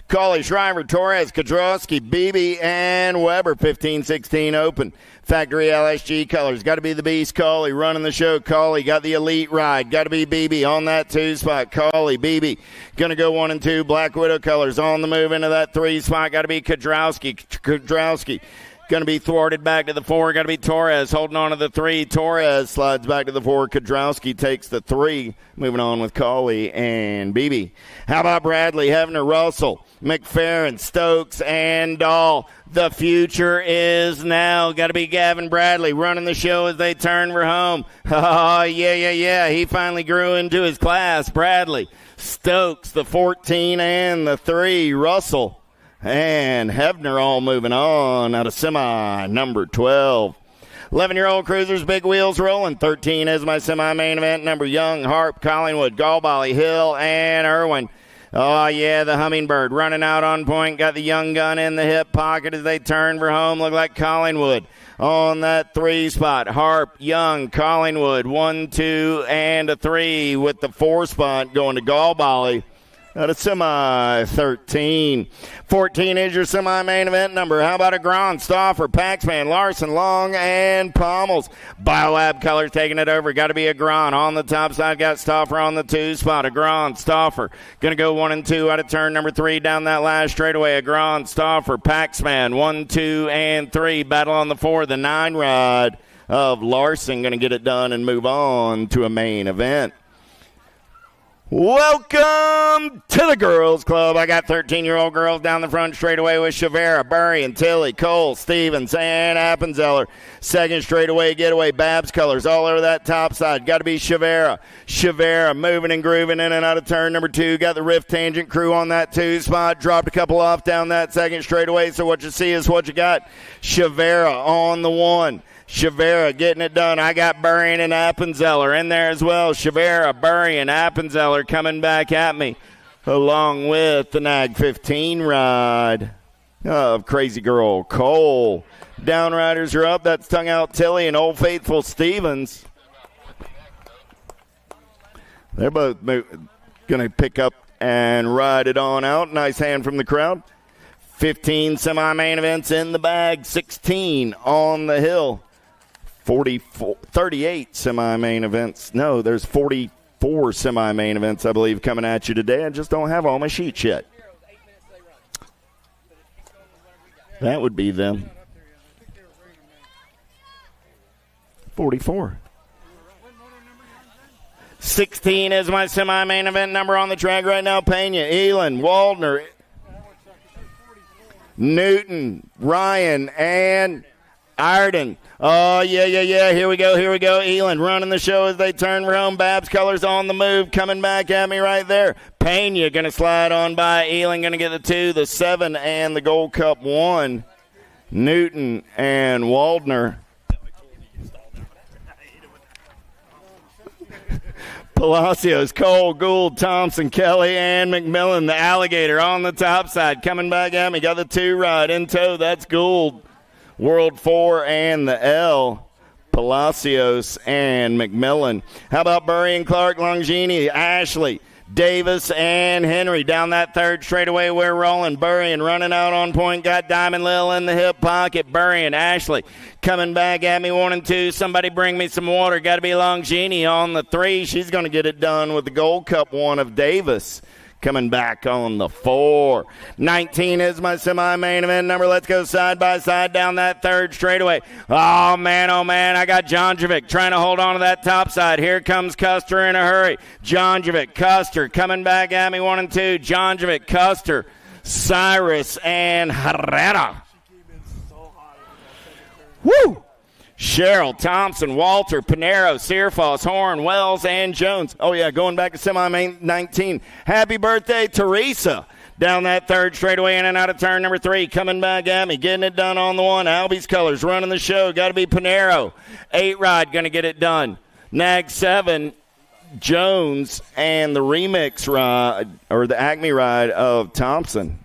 Colley, Shriver, Torres, Kodrowski, Beebe, and Weber. 15-16 open. Factory LSG Colors. Got to be the Beast. Colley running the show. Colley got the elite ride. Got to be Beebe on that 2 spot. Colley, Beebe. Going to go 1 and 2. Black Widow Colors on the move into that 3 spot. Got to be Kodrowski. Going to be thwarted back to the 4. Got to be Torres holding on to the 3. Torres slides back to the 4. Kodrowski takes the 3. Moving on with Colley and Beebe. How about Bradley, Hefner, Russell, McFerrin, Stokes, and Dahl? The future is now. Got to be Gavin Bradley running the show as they turn for home. Oh, yeah. He finally grew into his class. Bradley, Stokes, the 14 and the 3. Russell and Hefner all moving on out of semi number 12. 11-year-old cruisers, big wheels rolling. 13 is my semi-main event number. Young, Harp, Collingwood, Galbally, Hill, and Irwin. Oh, yeah, the Hummingbird running out on point. Got the young gun in the hip pocket as they turn for home. Look like Collingwood on that 3 spot. Harp, Young, Collingwood, 1, 2, and a 3 with the 4 spot going to Galbally. Out of semi 13. 14 is your semi-main event number. How about a Grand Stauffer, Paxman, Larson, Long, and Pommels. Biolab colors taking it over. Got to be a Grand. On the top side, got Stauffer on the 2 spot. A Grand Stauffer. Going to go 1 and 2 out of turn number 3 down that last straightaway. A Grand Stauffer, Paxman, 1, 2, and 3. Battle on the 4. The 9 ride of Larson going to get it done and move on to a main event. Welcome to the Girls Club. I got 13-year-old girls down the front straightaway with Shavera, Burry, and Tilly, Cole, Stevens, and Appenzeller. Second straightaway getaway, Babs colors all over that top side. Got to be Shavera. Shavera moving and grooving in and out of turn number 2. Got the Rift Tangent crew on that 2 spot. Dropped a couple off down that second straightaway, so what you see is what you got. Shavera on the 1. Shavera getting it done. I got Burry and Appenzeller in there as well. Shavera, Burry, and Appenzeller coming back at me, along with the Nag 15 ride of Crazy Girl Cole. Downriders are up. That's Tongue Out Tilly and Old Faithful Stevens. They're both going to pick up and ride it on out. Nice hand from the crowd. 15 semi-main events in the bag. 16 on the hill. 38 semi-main events. No, there's 44 semi-main events, I believe, coming at you today. I just don't have all my sheets yet. That would be them. 44. 16 is my semi-main event number on the track right now. Pena, Elin, Waldner, Newton, Ryan, and Ireton. Oh, yeah. Here we go. Elin running the show as they turn for home. Babs colors on the move, coming back at me right there. Pena going to slide on by. Elin going to get the 2, the 7, and the Gold Cup 1. Newton and Waldner. Palacios, Cole, Gould, Thompson, Kelly, and McMillan, the Alligator on the top side. Coming back at me. Got the 2 ride in tow. That's Gould. World 4 and the L, Palacios and McMillan. How about Burry and Clark, Longini, Ashley, Davis, and Henry. Down that third straightaway, we're rolling. Burry and running out on point. Got Diamond Lil in the hip pocket. Burry and Ashley coming back at me 1 and 2. Somebody bring me some water. Got to be Longini on the 3. She's going to get it done with the Gold Cup 1 of Davis. Coming back on the 4. 19 is my semi-main event number. Let's go side by side down that third straightaway. Oh, man, I got Jonjovic trying to hold on to that top side. Here comes Custer in a hurry. Jonjovic, Custer coming back at me 1 and 2. Jonjovic, Custer, Cyrus, and Herrera. Woo! Cheryl, Thompson, Walter, Pinero, Searfoss, Horn, Wells, and Jones. Oh, yeah, going back to semi-main 19. Happy birthday, Teresa. Down that third straightaway in and out of turn number 3. Coming back at me, getting it done on the 1. Albie's colors running the show. Got to be Pinero. 8 ride, going to get it done. Nag 7, Jones, and the remix ride, or the Acme ride of Thompson.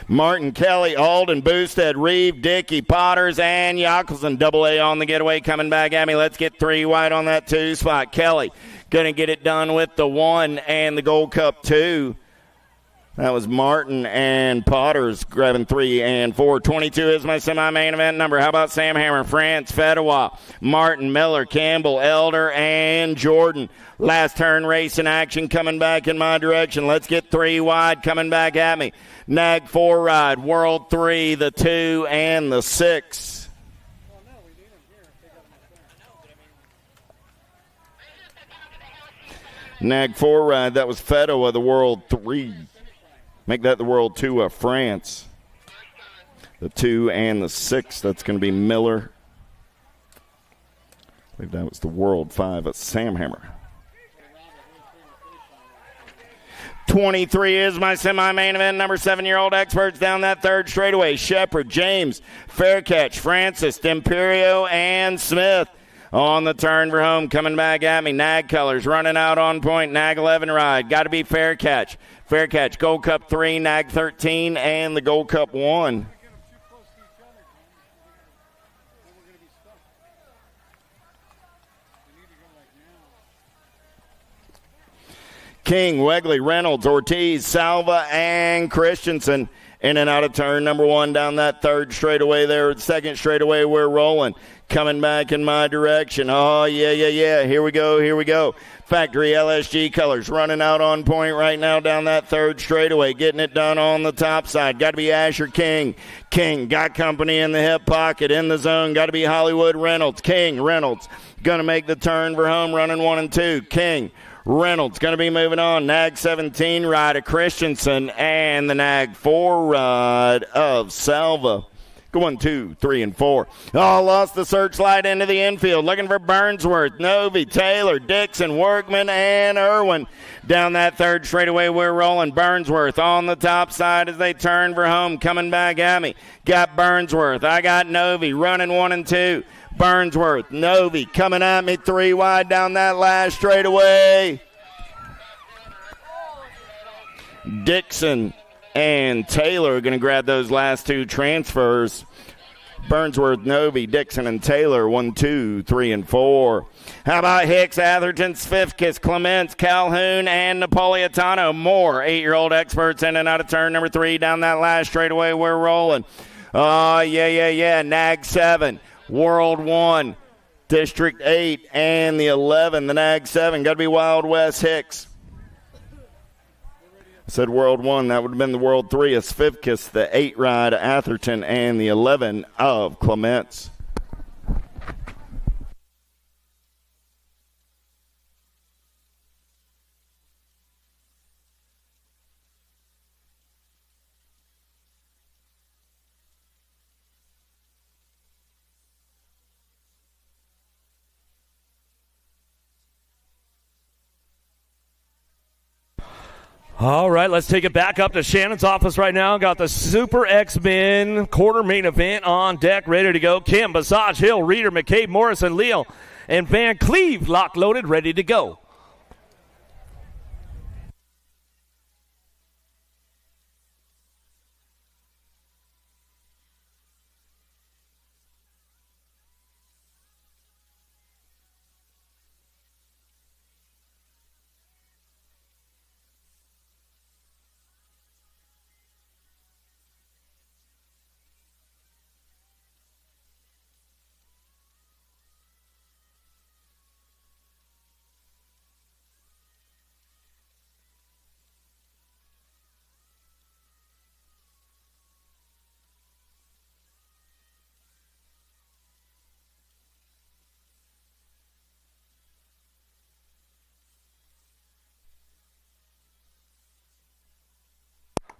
Martin, Kelly, Alden, Boosted, Reeve, Dickey, Potters, and Yackelson. Double A on the getaway coming back at me. Let's get 3 wide on that 2 spot. Kelly going to get it done with the 1 and the Gold Cup 2. That was Martin and Potters grabbing 3 and 4. 22 is my semi-main event number. How about Sam Hammer, France, Fedewa, Martin, Miller, Campbell, Elder, and Jordan. Last turn race in action coming back in my direction. Let's get 3 wide coming back at me. Nag 4 ride, World 3, the 2, and the 6. Nag 4 ride, that was Fedewa, the World 3. Make that the World 2 of France. The 2 and the 6, that's going to be Miller. I believe that was the World 5 of Sam Hammer. 23 is my semi-main event number. 7-year-old experts down that third straightaway. Shepard, James, Faircatch, Francis, D'Imperio, and Smith. On the turn for home, coming back at me. Nag Colors running out on point. Nag 11 ride. Got to be Fair Catch. Fair Catch, Gold Cup 3, Nag 13, and the Gold Cup 1. King, Wegley, Reynolds, Ortiz, Salva, and Christensen. In and out of turn number 1 down that third straightaway there. Second straightaway, we're rolling. Coming back in my direction. Oh, yeah. Here we go. Factory LSG Colors running out on point right now down that third straightaway. Getting it done on the top side. Got to be Asher King. King got company in the hip pocket. In the zone. Got to be Hollywood Reynolds. King, Reynolds. Going to make the turn for home, running 1 and 2. King. Reynolds going to be moving on. Nag 17 ride of Christensen and the Nag 4 ride of Salva. Go 1, 2, 3, and 4. Oh, lost the searchlight into the infield. Looking for Burnsworth, Novi, Taylor, Dixon, Workman, and Irwin. Down that third straightaway, we're rolling. Burnsworth on the top side as they turn for home. Coming back at me. Got Burnsworth. I got Novi running 1 and 2. Burnsworth, Novi coming at me 3 wide down that last straightaway. Dixon and Taylor are going to grab those last 2 transfers. Burnsworth, Novi, Dixon, and Taylor, 1, 2, 3, and 4. How about Hicks, Atherton, Svifkis, Clements, Calhoun, and Napolitano? More 8-year-old experts in and out of turn number 3 down that last straightaway. We're rolling. Oh, yeah. Nag 7. World 1, District 8, and the 11, the Nag 7. Got to be Wild West Hicks. I said World 1. That would have been the World 3 of Svivkis, the 8 ride of Atherton, and the 11 of Clements. All right, let's take it back up to Shannon's office right now. Got the Super X-Men quarter main event on deck, ready to go. Kim, Basage, Hill, Reeder, McCabe, Morrison, Leal, and Van Cleve lock loaded, ready to go.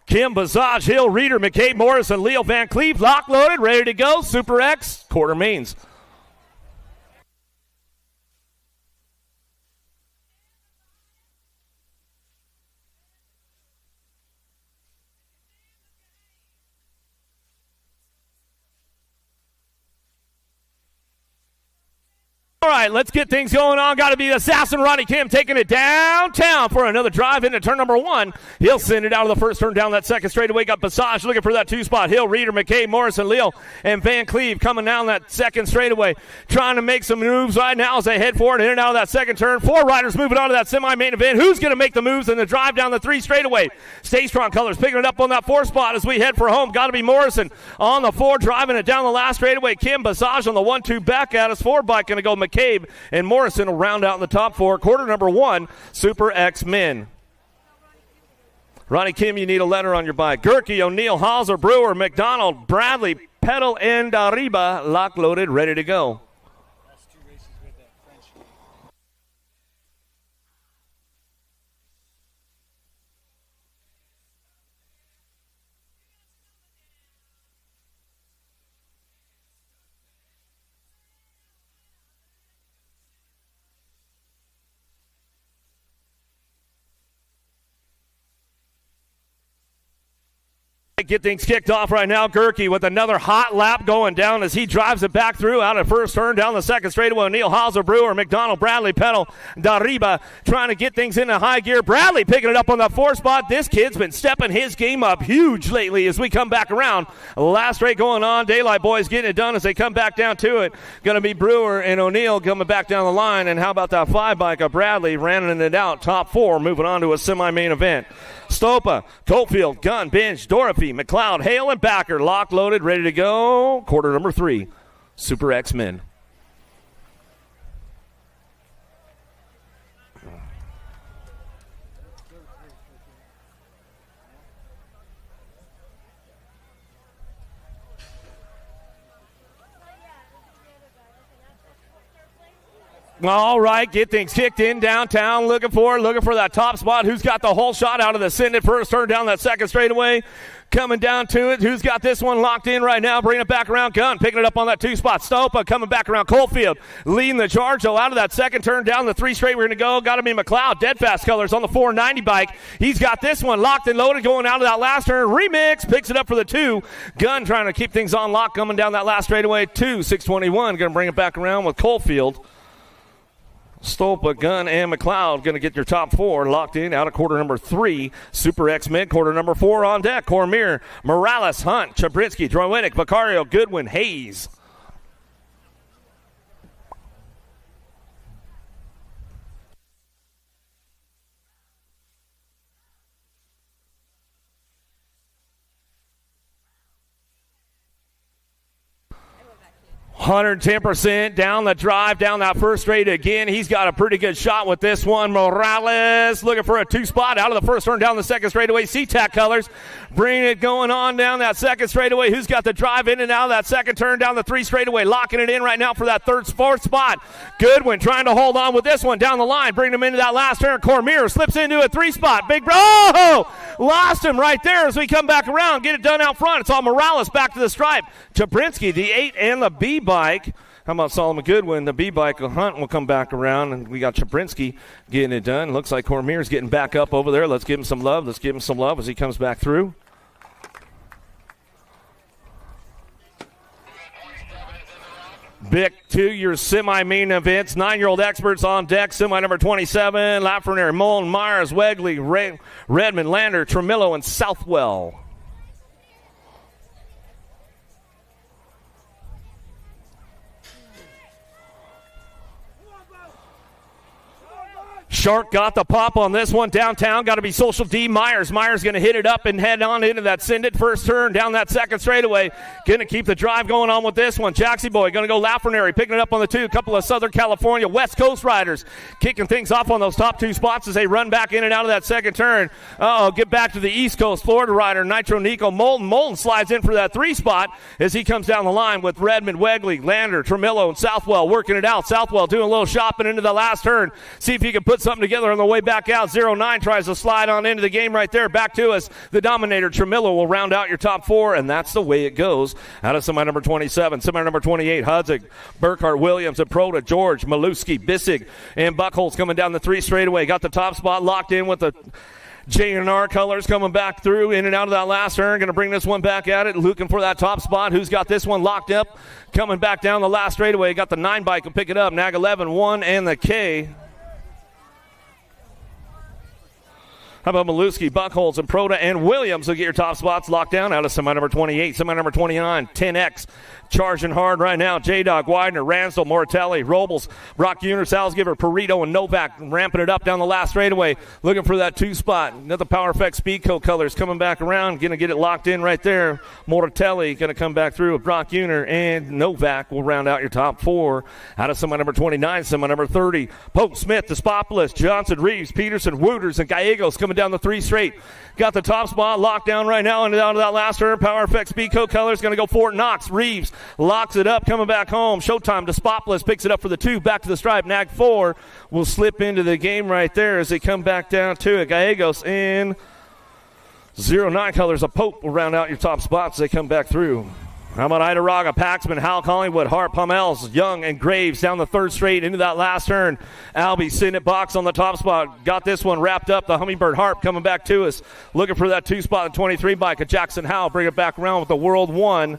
Kim, Basage, Hill, Reeder, McCabe, Morrison, Leal, Van Cleve, lock loaded, ready to go. Super X, quarter mains. All right, let's get things going on. Got to be the Assassin Ronnie Kim taking it downtown for another drive into turn number 1. He'll send it out of the first turn down that second straightaway. Got Passage looking for that 2 spot. Hill, Reeder, McCabe, Morrison, Leal, and Van Cleve coming down that second straightaway. Trying to make some moves right now as they head forward in and out of that second turn. 4 riders moving on to that semi-main event. Who's going to make the moves in the drive down the 3 straightaway? Stay Strong Colors picking it up on that 4 spot as we head for home. Got to be Morrison on the 4, driving it down the last straightaway. Kim, Passage on the 1-2 back at us. 4 bike going to go McCabe, and Morrison will round out in the top 4. Quarter number 1, Super X Men. Ronnie Kim, you need a letter on your bike. Gerke, O'Neill, Hauser, Brewer, McDonald, Bradley, Pedal, and Arriba, lock loaded, ready to go. Get things kicked off right now. Gerke with another hot lap going down as he drives it back through out of first turn down the second straightaway. O'Neill, Hauser, Brewer, McDonald, Bradley, Pedal, Dariba trying to get things into high gear. Bradley picking it up on the 4 spot. This kid's been stepping his game up huge lately as we come back around. Last straight going on. Daylight Boys getting it done as they come back down to it. Going to be Brewer and O'Neill coming back down the line. And how about that 5 bike of Bradley running it out. Top 4 moving on to a semi-main event. Stopa, Cofield, Gunn, Binge, Dorothy, McLeod, Hale, and Backer. Locked, loaded, ready to go. Quarter number 3, Super X-Men. All right, get things kicked in downtown. Looking for that top spot. Who's got the whole shot out of the Send It first turn down that second straightaway? Coming down to it. Who's got this one locked in right now? Bringing it back around. Gunn picking it up on that 2 spot. Stopa coming back around. Coalfield leading the charge, though, out of that second turn down the 3 straight. We're going to go. Got to be McLeod. Dead fast colors on the 490 bike. He's got this one locked and loaded going out of that last turn. Remix picks it up for the 2. Gunn trying to keep things on lock coming down that last straightaway. 2, 621. Going to bring it back around with Coalfield. Stolpa, Gunn, and McLeod going to get your top 4 locked in out of quarter number 3. Super X-Men, quarter number 4 on deck. Cormier, Morales, Hunt, Chabrinsky, Drowinick, Vicario, Goodwin, Hayes. $110% down the drive, down that first straight again. He's got a pretty good shot with this one. Morales looking for a 2 spot out of the first turn down the second straightaway. SeaTac colors bringing it going on down that second straightaway. Who's got the drive in and out of that second turn down the 3 straightaway? Locking it in right now for that 4th spot. Goodwin trying to hold on with this one down the line, bringing him into that last turn. Cormier slips into a 3 spot. Big bro! Lost him right there as we come back around. Get it done out front. It's all Morales back to the stripe. Chabrinsky, the 8 and the B bike. How about Solomon Goodwin? The B bike Hunt will come back around, and we got Chabrinsky getting it done. Looks like Cormier's getting back up over there. Let's give him some love. Let's give him some love as he comes back through. Bick to your semi-main events. 9-year-old experts on deck. Semi number 27. Lafreniere, Mullen, Myers, Wegley, Redmond, Lander, Tremillo, and Southwell. Shark got the pop on this one. Downtown, got to be Social D. Myers going to hit it up and head on into that Send It first turn down that second straightaway. Going to keep the drive going on with this one. Jaxie Boy going to go Lafreniere, picking it up on the 2. A couple of Southern California West Coast riders kicking things off on those top 2 spots as they run back in and out of that second turn. Get back to the East Coast Florida rider, Nitro Nico Moulton. Moulton slides in for that 3 spot as he comes down the line with Redmond, Wegley, Lander, Tremillo, and Southwell working it out. Southwell doing a little shopping into the last turn. See if he can put something together on the way back out. 09 tries to slide on into the game right there. Back to us. The Dominator, Tremillo, will round out your top 4, and that's the way it goes. Out of semi number 27, semi number 28, Hudzik, Burkhart, Williams, and Prota, George, Maluski, Bissig, and Buckholz coming down the 3 straightaway. Got the top spot locked in with the J&R colors coming back through in and out of that last turn. Going to bring this one back at it, looking for that top spot. Who's got this one locked up? Coming back down the last straightaway. Got the 9 bike to pick it up. Nag 11, 1, and the K. How about Maluski, Buckholz, and Prota, and Williams will get your top spots locked down out of semi number 28, semi number 29, 10X. Charging hard right now. J-Dog, Widener, Ransdell, Moratelli, Robles, Brock Uner, Salzgiver, Perito, and Novak ramping it up down the last straightaway. Looking for that 2 spot. Another Power Effect Speedco colors coming back around. Going to get it locked in right there. Moratelli going to come back through with Brock Uner, and Novak will round out your top 4. Out of semi number 29, semi number 30. Pope, Smith, Despopoulos, Johnson, Reeves, Peterson, Wooters, and Gallegos coming down the 3 straight. Got the top spot locked down right now and down to that last turn. Power Effect Speedco colors going to go Fort Knox. Reeves locks it up, coming back home. Showtime, Despopoulos picks it up for the 2. Back to the stripe. Nag 4 will slip into the game right there as they come back down to it. Gallegos in 09 colors. A Pope will round out your top spots as they come back through. How about Idaraga, Paxman, Hal, Collingwood, Hart, Pommels, Young, and Graves down the third straight into that last turn. Albie sitting at box on the top spot. Got this one wrapped up. The Hummingbird Harp coming back to us. Looking for that 2-spot and 23 bike of Jackson Howe. Bring it back around with the World 1.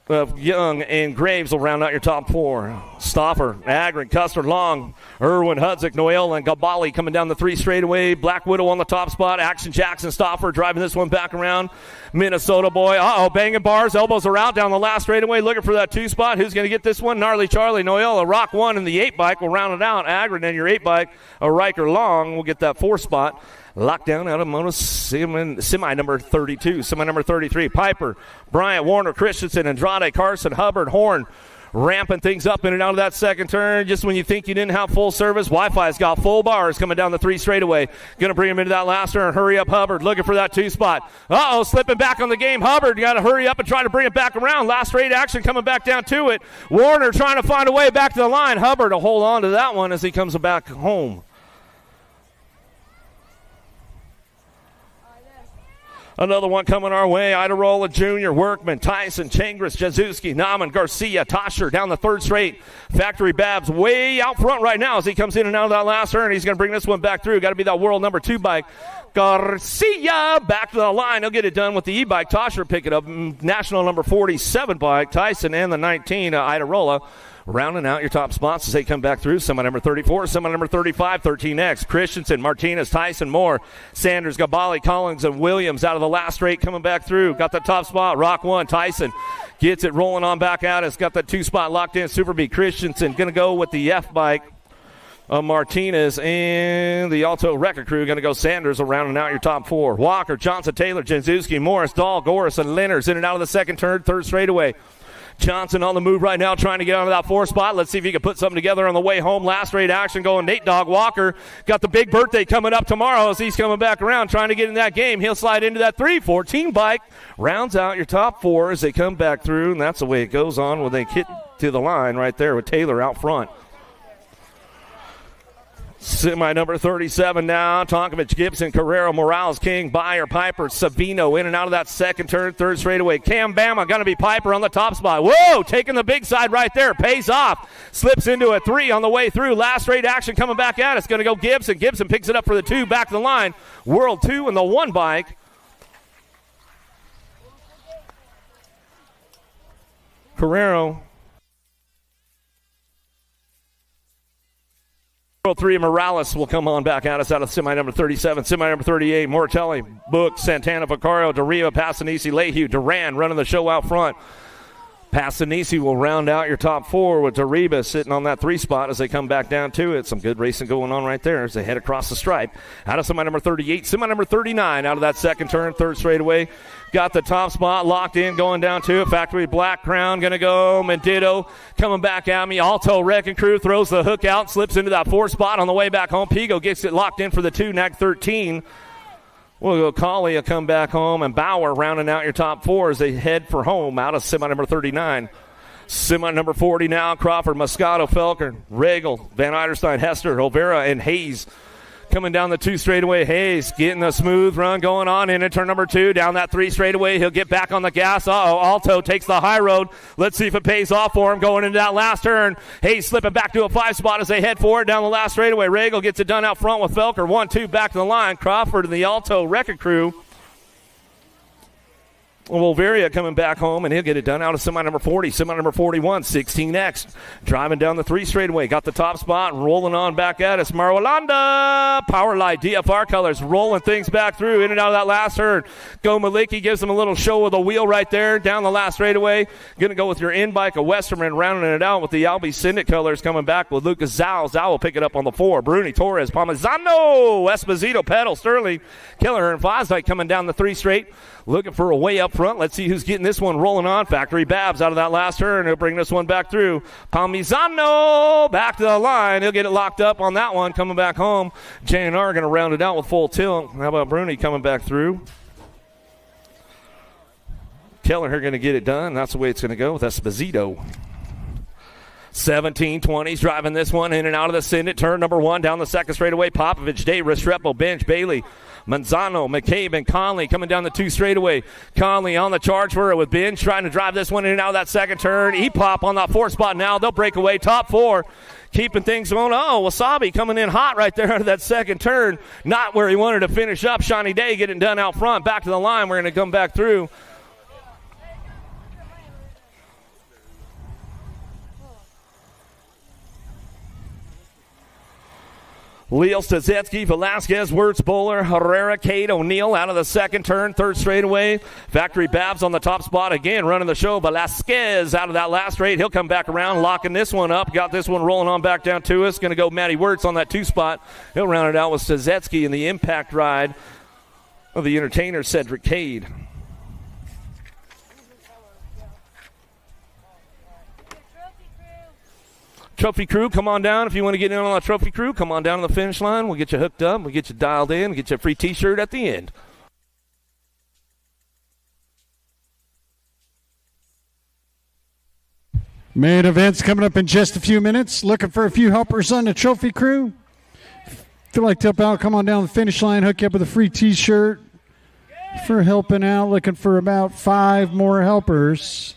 Of Young and Graves will round out your top 4. Stoffer, Agron, Custer, Long, Irwin, Hudzik, Noel, and Gabali coming down the 3 straightaway. Black Widow on the top spot. Action Jackson, Stoffer driving this one back around. Minnesota boy. Banging bars. Elbows are out down the last straightaway. Looking for that 2 spot. Who's going to get this one? Gnarly Charlie, Noel, a Rock 1, and the 8 bike will round it out. Agron and your 8 bike, a Riker Long will get that 4 spot. Lockdown out of Moto semi number 32, semi number 33. Piper, Bryant, Warner, Christensen, Andrade, Carson, Hubbard, Horn, ramping things up in and out of that second turn. Just when you think you didn't have full service, Wi-Fi's got full bars coming down the 3 straightaway. Going to bring him into that last turn. Hurry up, Hubbard, looking for that 2 spot. Slipping back on the game. Hubbard, you got to hurry up and try to bring it back around. Last straight action coming back down to it. Warner trying to find a way back to the line. Hubbard will hold on to that one as he comes back home. Another one coming our way. Idarola Jr., Workman, Tyson, Changris, Jazuski, Nauman, Garcia, Tosher down the 3rd straight. Factory Babs way out front right now as he comes in and out of that last turn. He's going to bring this one back through. Got to be that world number 2 bike. Garcia back to the line. He'll get it done with the e-bike. Tosher pick it up. National number 47 bike. Tyson and the 19, Idarola. Rounding out your top spots as they come back through. Semi number 34, semi number 35, 13X. Christensen, Martinez, Tyson, Moore, Sanders, Gabali, Collins, and Williams out of the last straight coming back through. Got the top spot. Rock 1. Tyson gets it rolling on back out. It's got that 2 spot locked in. Super B. Christensen going to go with the F bike. Martinez and the Alto Record Crew going to go Sanders rounding out your top 4. Walker, Johnson, Taylor, Jenzuski, Morris, Dahl, Goris, and Lenners in and out of the second turn, 3rd straightaway. Johnson on the move right now, trying to get onto that 4 spot. Let's see if he can put something together on the way home. Last straight action going. Nate Dog Walker got the big birthday coming up tomorrow as he's coming back around, trying to get in that game. He'll slide into that 314 bike. Rounds out your top 4 as they come back through, and that's the way it goes on when they hit to the line right there with Taylor out front. Semi number 37 now. Tonkovich, Gibson, Carrero, Morales, King, Byer, Piper, Savino in and out of that second turn, 3rd straightaway. Cam Bama going to be Piper on the top spot. Whoa, taking the big side right there. Pays off. Slips into a 3 on the way through. Last straight action coming back at us. Going to go Gibson. Gibson picks it up for the 2 back to the line. World 2 and the 1 bike. Carrero. World 3 Morales will come on back at us out of semi number 37, semi number 38. Mortelli, Book, Santana, Vicario, Deriva, Passanisi, Lehue, Duran running the show out front. Passanisi will round out your top 4 with Deriva sitting on that 3 spot as they come back down to it. Some good racing going on right there as they head across the stripe. Out of semi number 38, semi number 39 out of that second turn, 3rd straightaway. Got the top spot locked in, going down to it. Factory Black Crown going to go. Mendito coming back at me. Alto Wrecking Crew throws the hook out, slips into that 4 spot on the way back home. Pigo gets it locked in for the 2, Nag 13. We'll go Colley will come back home, and Bauer rounding out your top 4 as they head for home out of semi number 39. Semi number 40 now. Crawford, Moscato, Felker, Regal, Van Eiderstein, Hester, Olvera, and Hayes. Coming down the 2 straightaway, Hayes getting a smooth run going on into turn number 2. Down that 3 straightaway, he'll get back on the gas. Alto takes the high road. Let's see if it pays off for him going into that last turn. Hayes slipping back to a 5 spot as they head forward down the last straightaway. Regal gets it done out front with Felker. 1-2 back to the line. Crawford and the Alto Record Crew. Wolveria coming back home, and he'll get it done out of semi number 40, semi number 41, 16X. Driving down the 3 straightaway, got the top spot, rolling on back at us. Marwalanda, Powerlight, DFR colors, rolling things back through, in and out of that last turn. Go Maliki gives them a little show with a wheel right there, down the last straightaway. Going to go with your in-bike, a Westerman, rounding it out with the Albi Syndic colors coming back with Lucas Zhao. Zhao will pick it up on the 4. Bruni, Torres, Palmazano, Esposito, Pedal, Sterling, Killer, and Fosdyke coming down the 3 straight. Looking for a way up front. Let's see who's getting this one rolling on. Factory Babs out of that last turn. He'll bring this one back through. Palmisano back to the line. He'll get it locked up on that one. Coming back home. JNR going to round it out with full tilt. How about Bruni coming back through? Keller here going to get it done. That's the way it's going to go with Esposito. 17-20s driving this one in and out of the Syndic. Turn number 1 down the second straightaway. Popovich, Day, Restrepo, Bench, Bailey, Manzano, McCabe, and Conley coming down the 2 straightaway. Conley on the charge for it with Ben, trying to drive this one in and out of that second turn. E-Pop on that 4 spot now. They'll break away. Top 4. Keeping things going. Oh, Wasabi coming in hot right there out of that second turn. Not where he wanted to finish up. Shawnee Day getting done out front. Back to the line. We're going to come back through. Leal, Stazetsky, Velasquez, Wirtz, Bowler, Herrera, Cade, O'Neill out of the second turn, 3rd straightaway. Factory Babs on the top spot again, running the show. Velasquez out of that last straight. He'll come back around, locking this one up. Got this one rolling on back down to us. Going to go Matty Wirtz on that 2 spot. He'll round it out with Stazetsky in the impact ride of the entertainer, Cedric Cade. Trophy crew, come on down. If you want to get in on the trophy crew, come on down to the finish line. We'll get you hooked up. We'll get you dialed in. We'll get you a free T-shirt at the end. Main event's coming up in just a few minutes. Looking for a few helpers on the trophy crew. Feel like to help out, come on down the finish line. Hook you up with a free T-shirt for helping out. Looking for about 5 more helpers.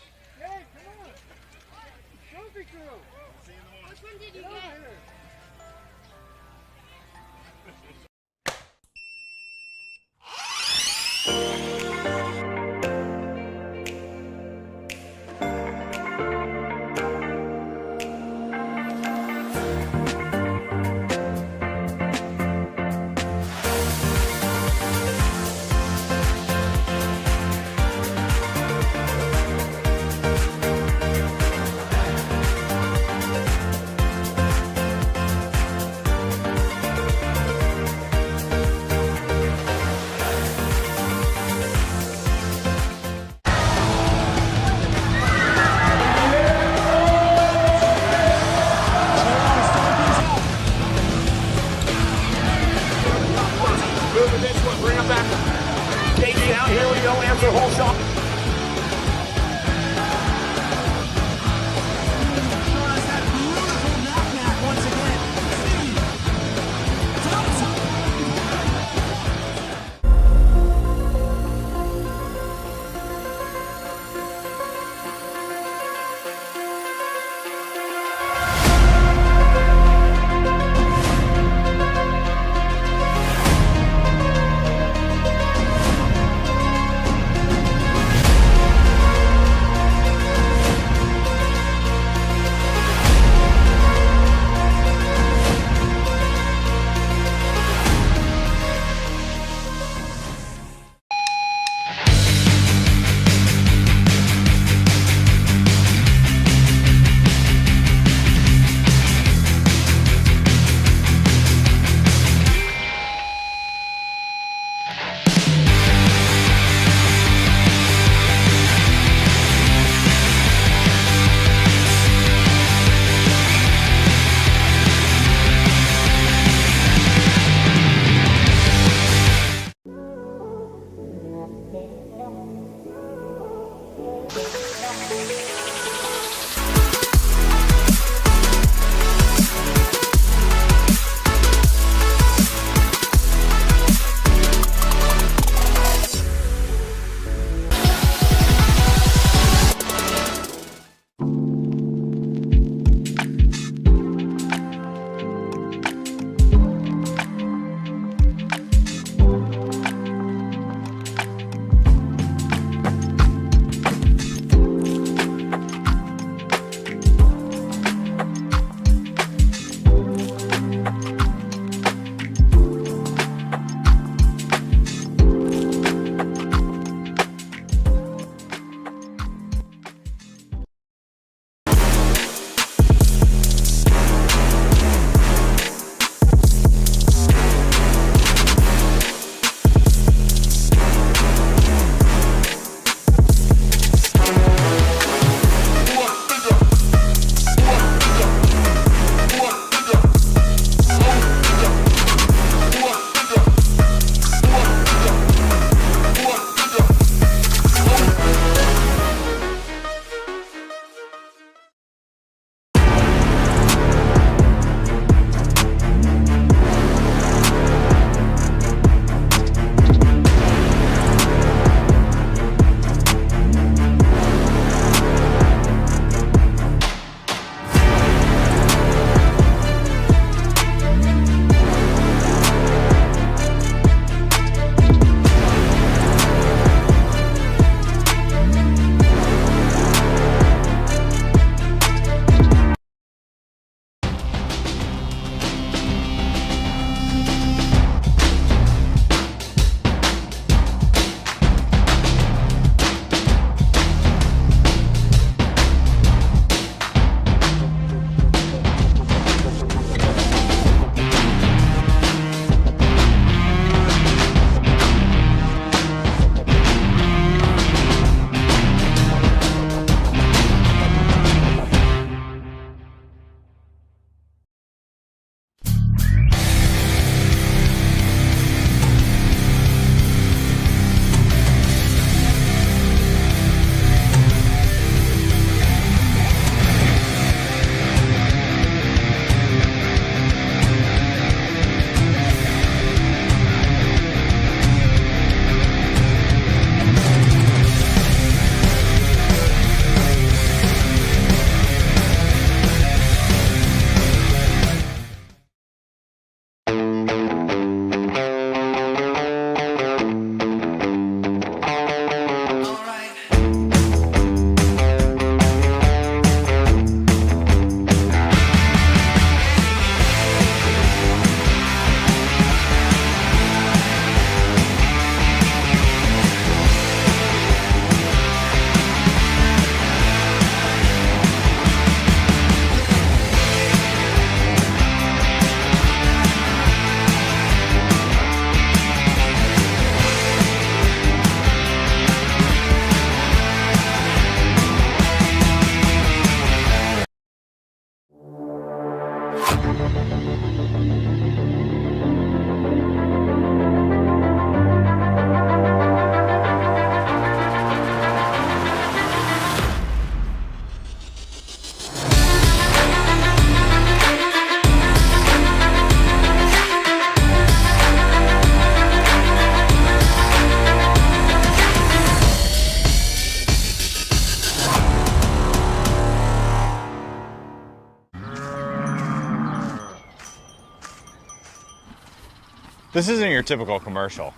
This isn't your typical commercial,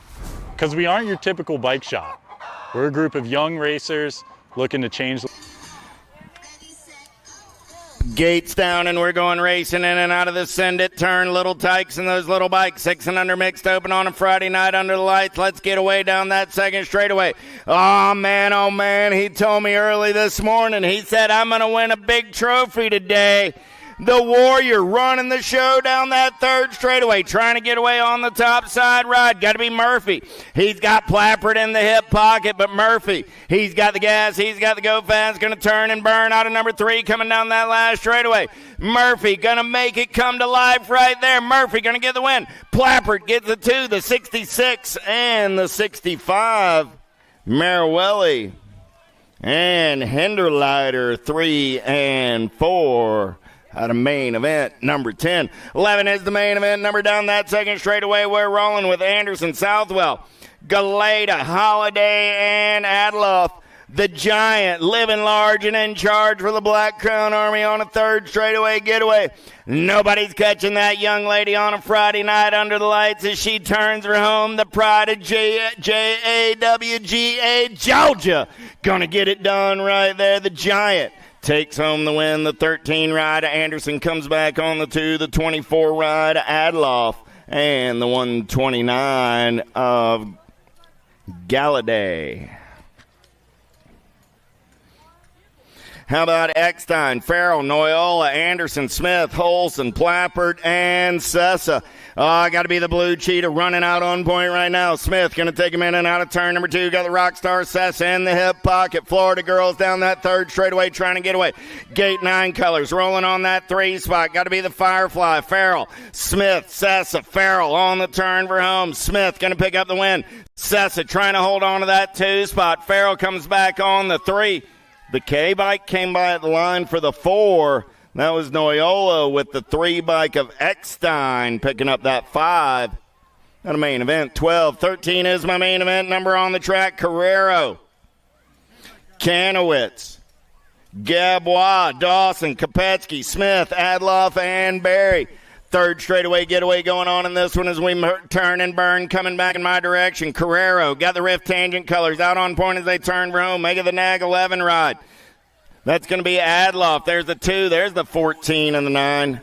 because we aren't your typical bike shop. We're a group of young racers looking to change. Gates down, and we're going racing in and out of the Send It turn. Little Tykes and those little bikes. 6 and under mixed open on a Friday night under the lights. Let's get away down that second straightaway. Oh, man, he told me early this morning. He said, I'm going to win a big trophy today. The Warrior running the show down that third straightaway, trying to get away on the top side ride. Got to be Murphy. He's got Plappert in the hip pocket, but Murphy, he's got the gas, he's got the go fast, going to turn and burn out of number 3 coming down that last straightaway. Murphy going to make it come to life right there. Murphy going to get the win. Plappert gets the 2, the 66 and the 65. Marawelli and Hinderleiter 3 and 4. Out of main event number 10. 11 is the main event number down that second straightaway. We're rolling with Anderson, Southwell, Galeta, Holiday, and Adloff. The Giant living large and in charge for the Black Crown Army on a third straightaway getaway. Nobody's catching that young lady on a Friday night under the lights as she turns her home. The pride of JAWGA, Georgia. Gonna get it done right there. The Giant takes home the win. The 13 ride, Anderson comes back on the 2. The 24 ride, Adloff. And the 129 of Galladay. How about Eckstein, Farrell, Noyola, Anderson, Smith, Holson, Plappert, and Sessa. Got to be the Blue Cheetah running out on point right now. Smith going to take him in and out of turn number 2. Got the Rockstar Sessa in the hip pocket. Florida girls down that third straightaway trying to get away. Gate 9 colors rolling on that 3 spot. Got to be the Firefly. Farrell, Smith, Sessa, Farrell on the turn for home. Smith going to pick up the win. Sessa trying to hold on to that 2 spot. Farrell comes back on the 3. The K-bike came by at the line for the 4. That was Noyola with the 3 bike of Eckstein picking up that 5. Not a main event. 12. 13 is my main event number on the track. Carrero, Kanowitz, Gabois, Dawson, Kopetsky, Smith, Adloff, and Barry. Third straightaway getaway going on in this one as we turn and burn, coming back in my direction. Carrero got the Rift Tangent colors out on point as they turn for home. Mega the Nag 11 ride. That's going to be Adloff. There's the 2. There's the 14 and the 9.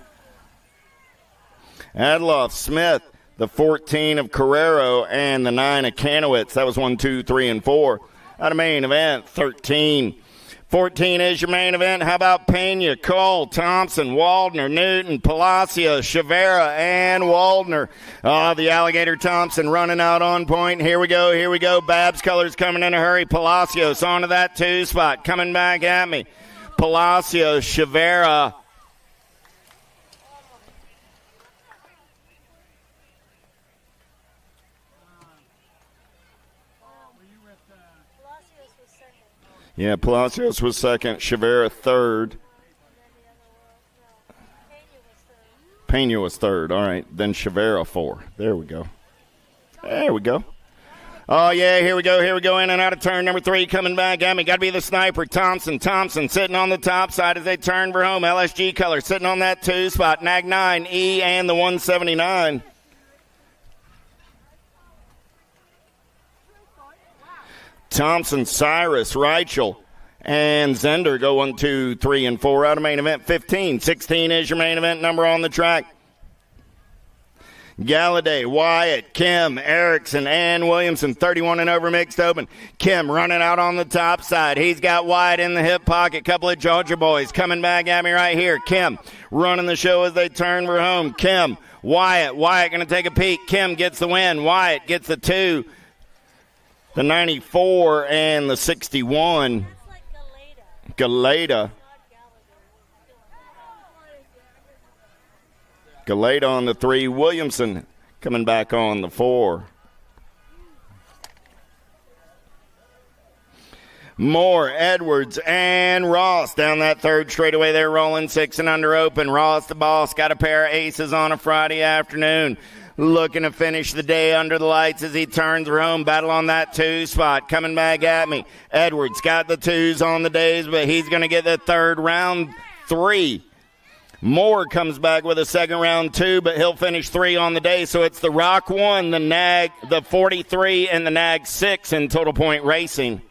Adloff, Smith, the 14 of Carrero, and the 9 of Kanowitz. That was 1, 2, 3, and 4. Out of main event, 13. 14 is your main event. How about Pena, Cole, Thompson, Waldner, Newton, Palacio, Chavera, and Waldner. The Alligator Thompson running out on point. Here we go. Babs colors coming in a hurry. Palacios onto that 2 spot. Coming back at me. Palacios, Chavera. Yeah, Palacios was second, Chavera third. Pena was third. All right, then Chavera 4. There we go. Oh, yeah, here we go. In and out of turn number 3, coming back at me. Got to be the Sniper, Thompson sitting on the top side as they turn for home. LSG color sitting on that 2 spot. Nag 9, E, and the 179. Thompson, Cyrus, Reichel, and Zender go 1, 2, 3, and 4 out of main event. 15. 16 is your main event number on the track. Galladay, Wyatt, Kim, Erickson, and Williamson, 31 and over mixed open. Kim running out on the top side. He's got Wyatt in the hip pocket. Couple of Georgia boys coming back at me right here. Kim running the show as they turn for home. Kim, Wyatt going to take a peek. Kim gets the win. Wyatt gets the 2. The 94 and the 61. Galeta on the 3. Williamson coming back on the 4. Moore, Edwards, and Ross down that third straightaway. They're rolling 6 and under open. Ross, the boss, got a pair of aces on a Friday afternoon. Looking to finish the day under the lights as he turns for home. Battle on that 2 spot. Coming back at me. Edwards got the 2s on the days, but he's going to get the third round 3. Moore comes back with a second round 2, but he'll finish 3 on the day. So it's the Rock 1, the Nag, the 43, and the Nag 6 in total point racing.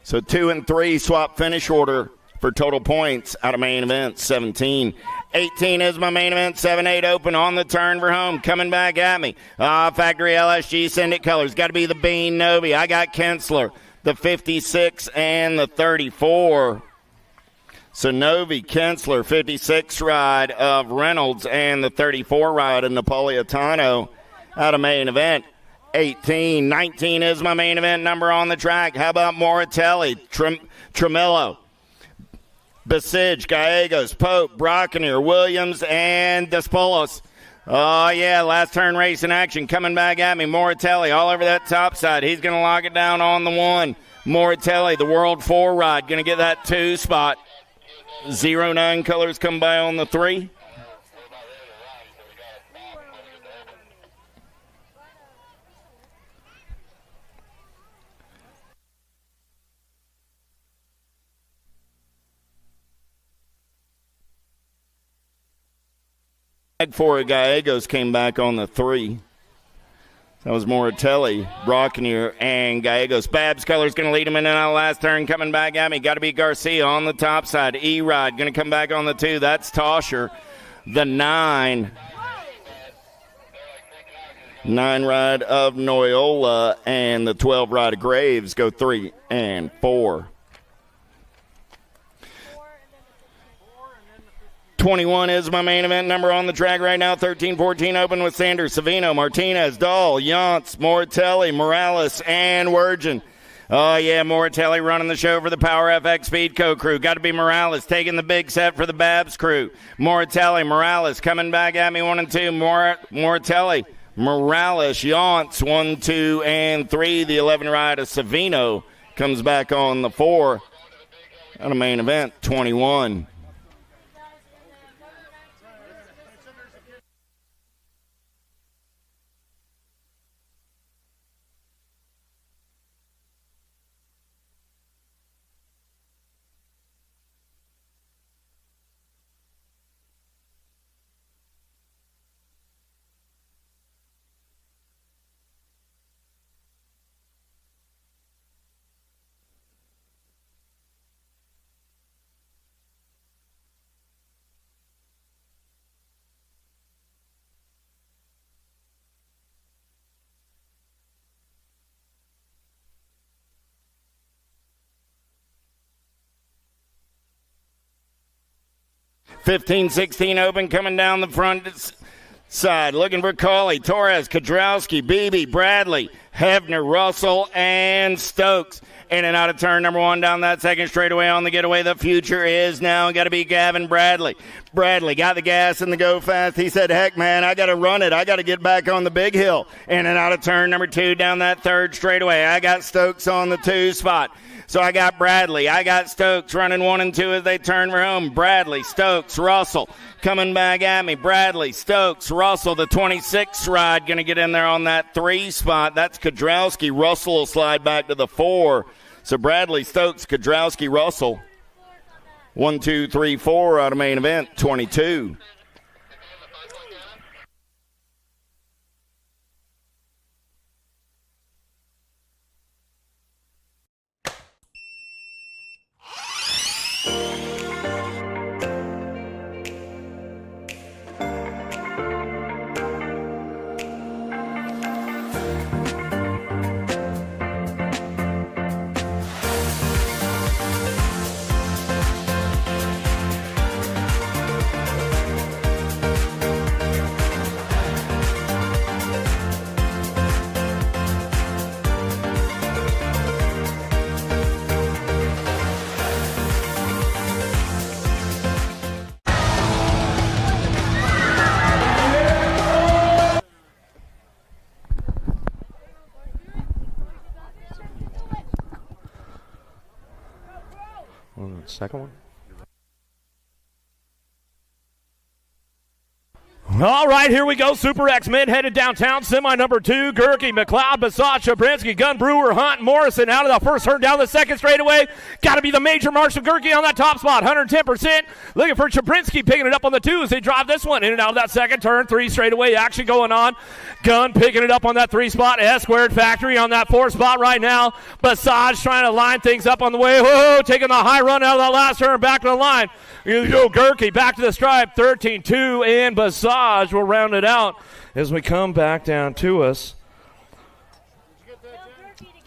So 2 and 3 swap finish order for total points out of main event 17. 18 is my main event, 7-8 open on the turn for home. Coming back at me. Factory LSG Syndicate colors. Got to be the Bean Novi. I got Kensler, the 56 and the 34. So Novi, Kensler, 56 ride of Reynolds, and the 34 ride of Napolitano out of main event. 18. 19 is my main event number on the track. How about Moratelli, Tremello, Besige, Gallegos, Pope, Brockenier, Williams, and Despolos. Oh, yeah, last turn race in action. Coming back at me, Moratelli all over that top side. He's going to lock it down on the 1. Moratelli, the World 4 ride, going to get that 2 spot. 09 colors come by on the 3. For Gallegos came back on the 3. That was Moratelli, Brockenier, and Gallegos. Babs color's going to lead him in and out last turn. Coming back at me. Got to be Garcia on the top side. E-Rod going to come back on the 2. That's Tosher. The 9. 9 ride of Noyola and the 12 ride of Graves go 3 and 4. 21 is my main event number on the track right now. 13-14 open with Sanders, Savino, Martinez, Dahl, Yance, Moratelli, Morales, and Wirgin. Oh, yeah, Moratelli running the show for the Power FX Speedco crew. Got to be Morales taking the big set for the Babs crew. Moratelli, Morales coming back at me 1 and 2. Moratelli, Morales, Yance 1, 2, and 3. The 11 ride of Savino comes back on the 4. On a main event, 21. $15-16 open coming down the front side. Looking for Cauley, Torres, Kodrowski, Beebe, Bradley, Hefner, Russell, and Stokes. In and out of turn number 1 down that second straightaway on the getaway. The future is now got to be Gavin Bradley. Bradley got the gas and the go fast. He said, heck, man, I got to run it. I got to get back on the big hill. In and out of turn number 2 down that third straightaway. I got Stokes on the 2 spot. So I got Bradley. I got Stokes running 1 and 2 as they turn for home. Bradley, Stokes, Russell coming back at me. Bradley, Stokes, Russell, the 26 ride going to get in there on that 3 spot. That's Kodrowski. Russell will slide back to the 4. So Bradley, Stokes, Kodrowski, Russell. 1, 2, 3, 4 out of main event, 22. Second one. All right, here we go. Super X men headed downtown. Semi number 2, Gerke, McLeod, Basad, Shabrinsky, Gunn, Brewer, Hunt, Morrison out of the first turn down the second straightaway. Got to be the major Marshall Gerke on that top spot, 110%. Looking for Shabrinsky picking it up on the 2 as they drive this one in and out of that second turn. 3 straightaway action going on. Gunn picking it up on that 3 spot. S Squared Factory on that 4 spot right now. Basad trying to line things up on the way. Whoa, taking the high run out of that last turn back to the line. Here we go, Gerke back to the stripe, 13-2, and Basaj will round it out as we come back down to us.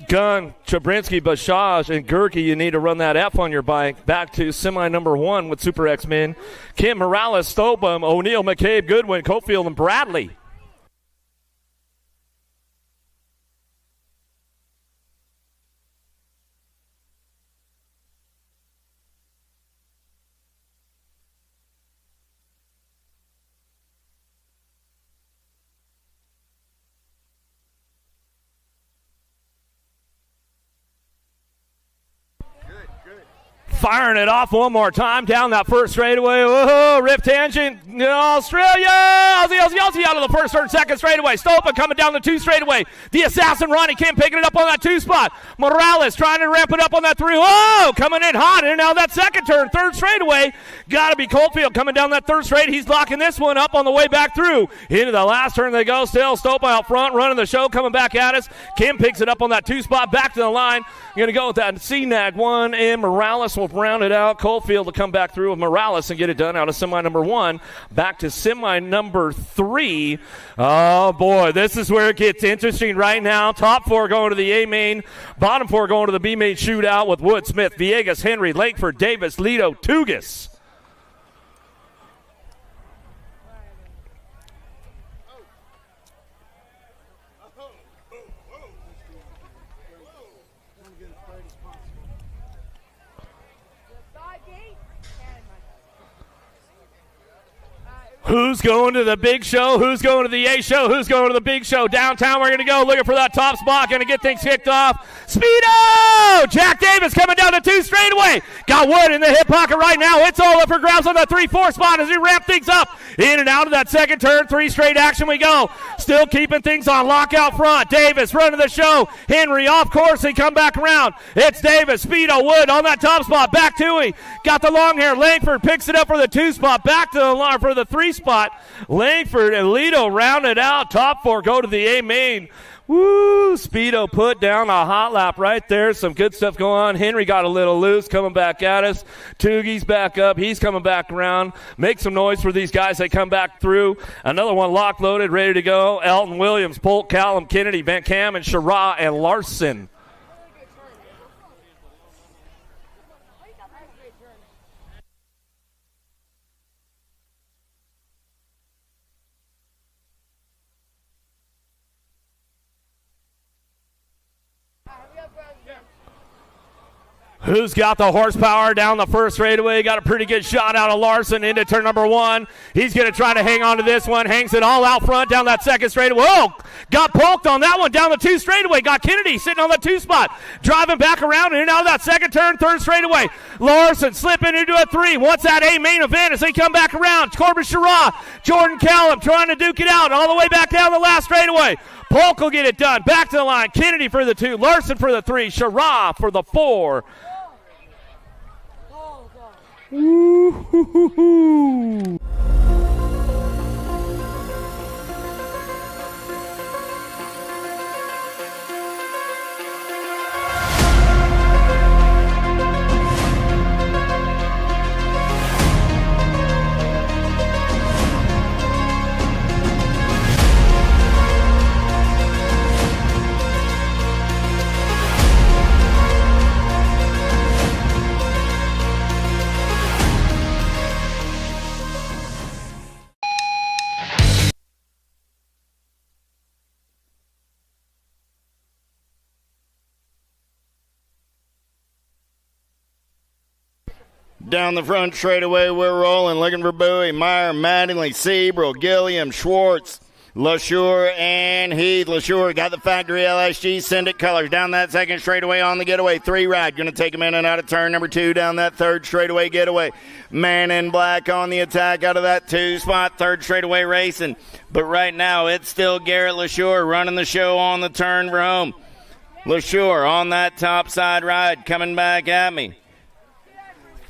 Gunn, Chabrinsky, Basaj, and Gerke, you need to run that F on your bike. Back to semi number 1 with Super X men. Kim Morales, Stobum, O'Neill, McCabe, Goodwin, Cofield, and Bradley. Firing it off one more time down that first straightaway. Whoa, rip tangent. Australia! Aussie out of the first turn, second straightaway. Stopa coming down the 2 straightaway. The assassin Ronnie Kim picking it up on that 2 spot. Morales trying to ramp it up on that 3. Whoa! Coming in hot. And now that second turn, third straightaway. Got to be Coldfield coming down that third straight. He's locking this one up on the way back through. Into the last turn they go. Still Stopa out front, running the show, coming back at us. Kim picks it up on that 2 spot, back to the line. Going to go with that CNAG 1, and Morales will round it out. Coldfield will come back through with Morales and get it done out of semi number 1. Back to semi number 3. Oh, boy, this is where it gets interesting right now. Top 4 going to the A main. Bottom 4 going to the B main shootout with Wood, Smith, Villegas, Henry, Lakeford, Davis, Lido, Tugas. Who's going to the big show? Who's going to the A show? Who's going to the big show? Downtown, we're going to go looking for that top spot. Going to get things kicked off. Speedo! Jack Davis coming down the 2 straightaway. Got Wood in the hip pocket right now. It's all up for grabs on the 3-4 spot as he ramp things up. In and out of that second turn. 3 straight action we go. Still keeping things on lock out front. Davis running the show. Henry off course. They come back around. It's Davis. Speedo, Wood on that top spot. Back to him. Got the long hair. Langford picks it up for the 2 spot. Back to the for the 3 spot. Langford and Lido round it out. Top 4 go to the A main. Woo! Speedo put down a hot lap right there. Some good stuff going on. Henry got a little loose, coming back at us. Toogie's back up. He's coming back around. Make some noise for these guys. They come back through. Another one locked, loaded, ready to go. Elton Williams, Polk, Callum, Kennedy, Van Cam, and Shara and Larson. Who's got the horsepower down the first straightaway? Got a pretty good shot out of Larson into turn number 1. He's going to try to hang on to this one. Hangs it all out front down that second straightaway. Whoa! Got poked on that one down the 2 straightaway. Got Kennedy sitting on the 2 spot. Driving back around in and out of that second turn, third straightaway. Larson slipping into a 3. Wants that A main event as they come back around. Corbin Shara, Jordan Callum trying to duke it out all the way back down the last straightaway. Polk will get it done. Back to the line. Kennedy for the 2. Larson for the 3. Shara for the 4. Woo-hoo-hoo-hoo. Down the front straightaway, we're rolling, looking for Bowie, Meyer, Mattingly, Seabrook, Gilliam, Schwartz, LaSure and Heath. LaSure got the factory LSG Syndicate colors down that second straightaway on the getaway. 3 ride. Going to take him in and out of turn number 2 down that third straightaway getaway. Man in black on the attack out of that 2 spot. Third straightaway racing. But right now it's still Garrett LaSure running the show on the turn for home. LaSure on that top side ride coming back at me.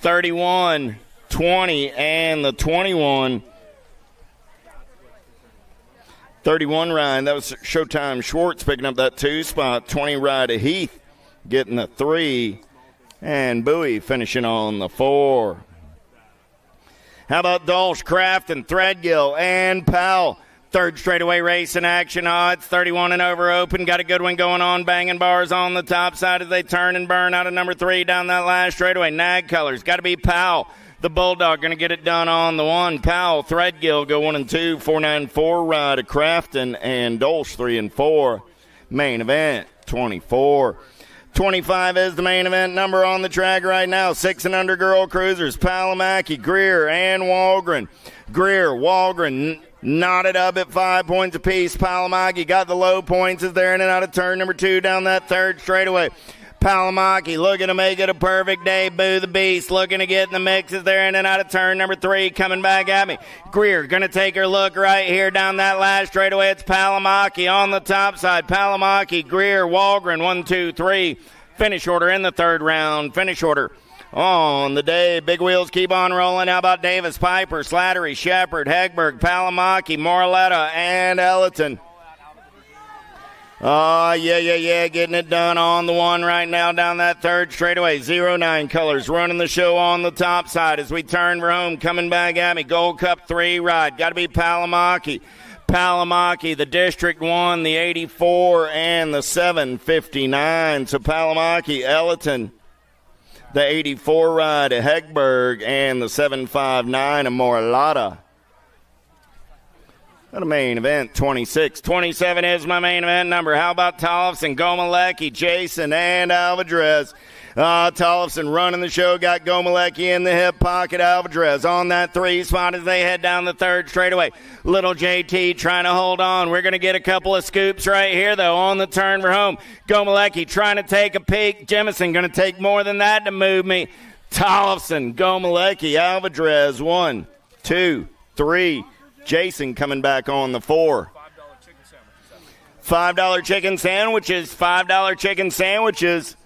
31, 20, and the 21. 31 ride, that was Showtime Schwartz picking up that 2 spot. 20 ride of Heath getting the 3. And Bowie finishing on the 4. How about Dolch, Kraft, and Threadgill and Powell? Third straightaway race in action. Odds 31 and over open. Got a good one going on. Banging bars on the top side as they turn and burn out of number 3 down that last straightaway. Nag colors. Got to be Powell. The Bulldog going to get it done on the 1. Powell, Threadgill go 1 and 2. 494 ride of Crafton and Dolch 3 and 4. Main event 24. 25 is the main event number on the track right now. 6 and under girl cruisers. Palomaki, Greer, and Walgren. Greer, Walgren knotted up at 5 points apiece. Palomaki got the low points as they're in and out of turn number 2 down that third straightaway. Palomaki looking to make it a perfect day. Boo the Beast looking to get in the mixes there in and out of turn number 3. Coming back at me. Greer going to take her look right here down that last straightaway. It's Palomaki on the top side. Palomaki, Greer, Walgren, 1, 2, 3. Finish order in the third round. Finish order on the day. Big wheels keep on rolling. How about Davis, Piper, Slattery, Shepard, Hegberg, Palomaki, Morletta, and Ellerton? Yeah. Getting it done on the 1 right now down that third straightaway. 09 colors running the show on the top side as we turn for home. Coming back at me. Gold Cup 3 ride. Got to be Palomaki. Palomaki, the District 1, the 84, and the 759. So Palomaki, Ellerton, the 84 ride at Hegberg, and the 759 of Morlata. Got a main event, 26. 27 is my main event number. How about Tollefson, Gomalecki, Jason, and Alvarez? Tollefson running the show, got Gomalecki in the hip pocket. Alvarez on that 3 spot as they head down the third straightaway. Little JT trying to hold on. We're going to get a couple of scoops right here, though, on the turn for home. Gomalecki trying to take a peek. Jemison going to take more than that to move me. Tollefson, Gomalecki, Alvarez, 1, 2, 3. Jason coming back on the 4. $5 chicken sandwiches. $5 chicken sandwiches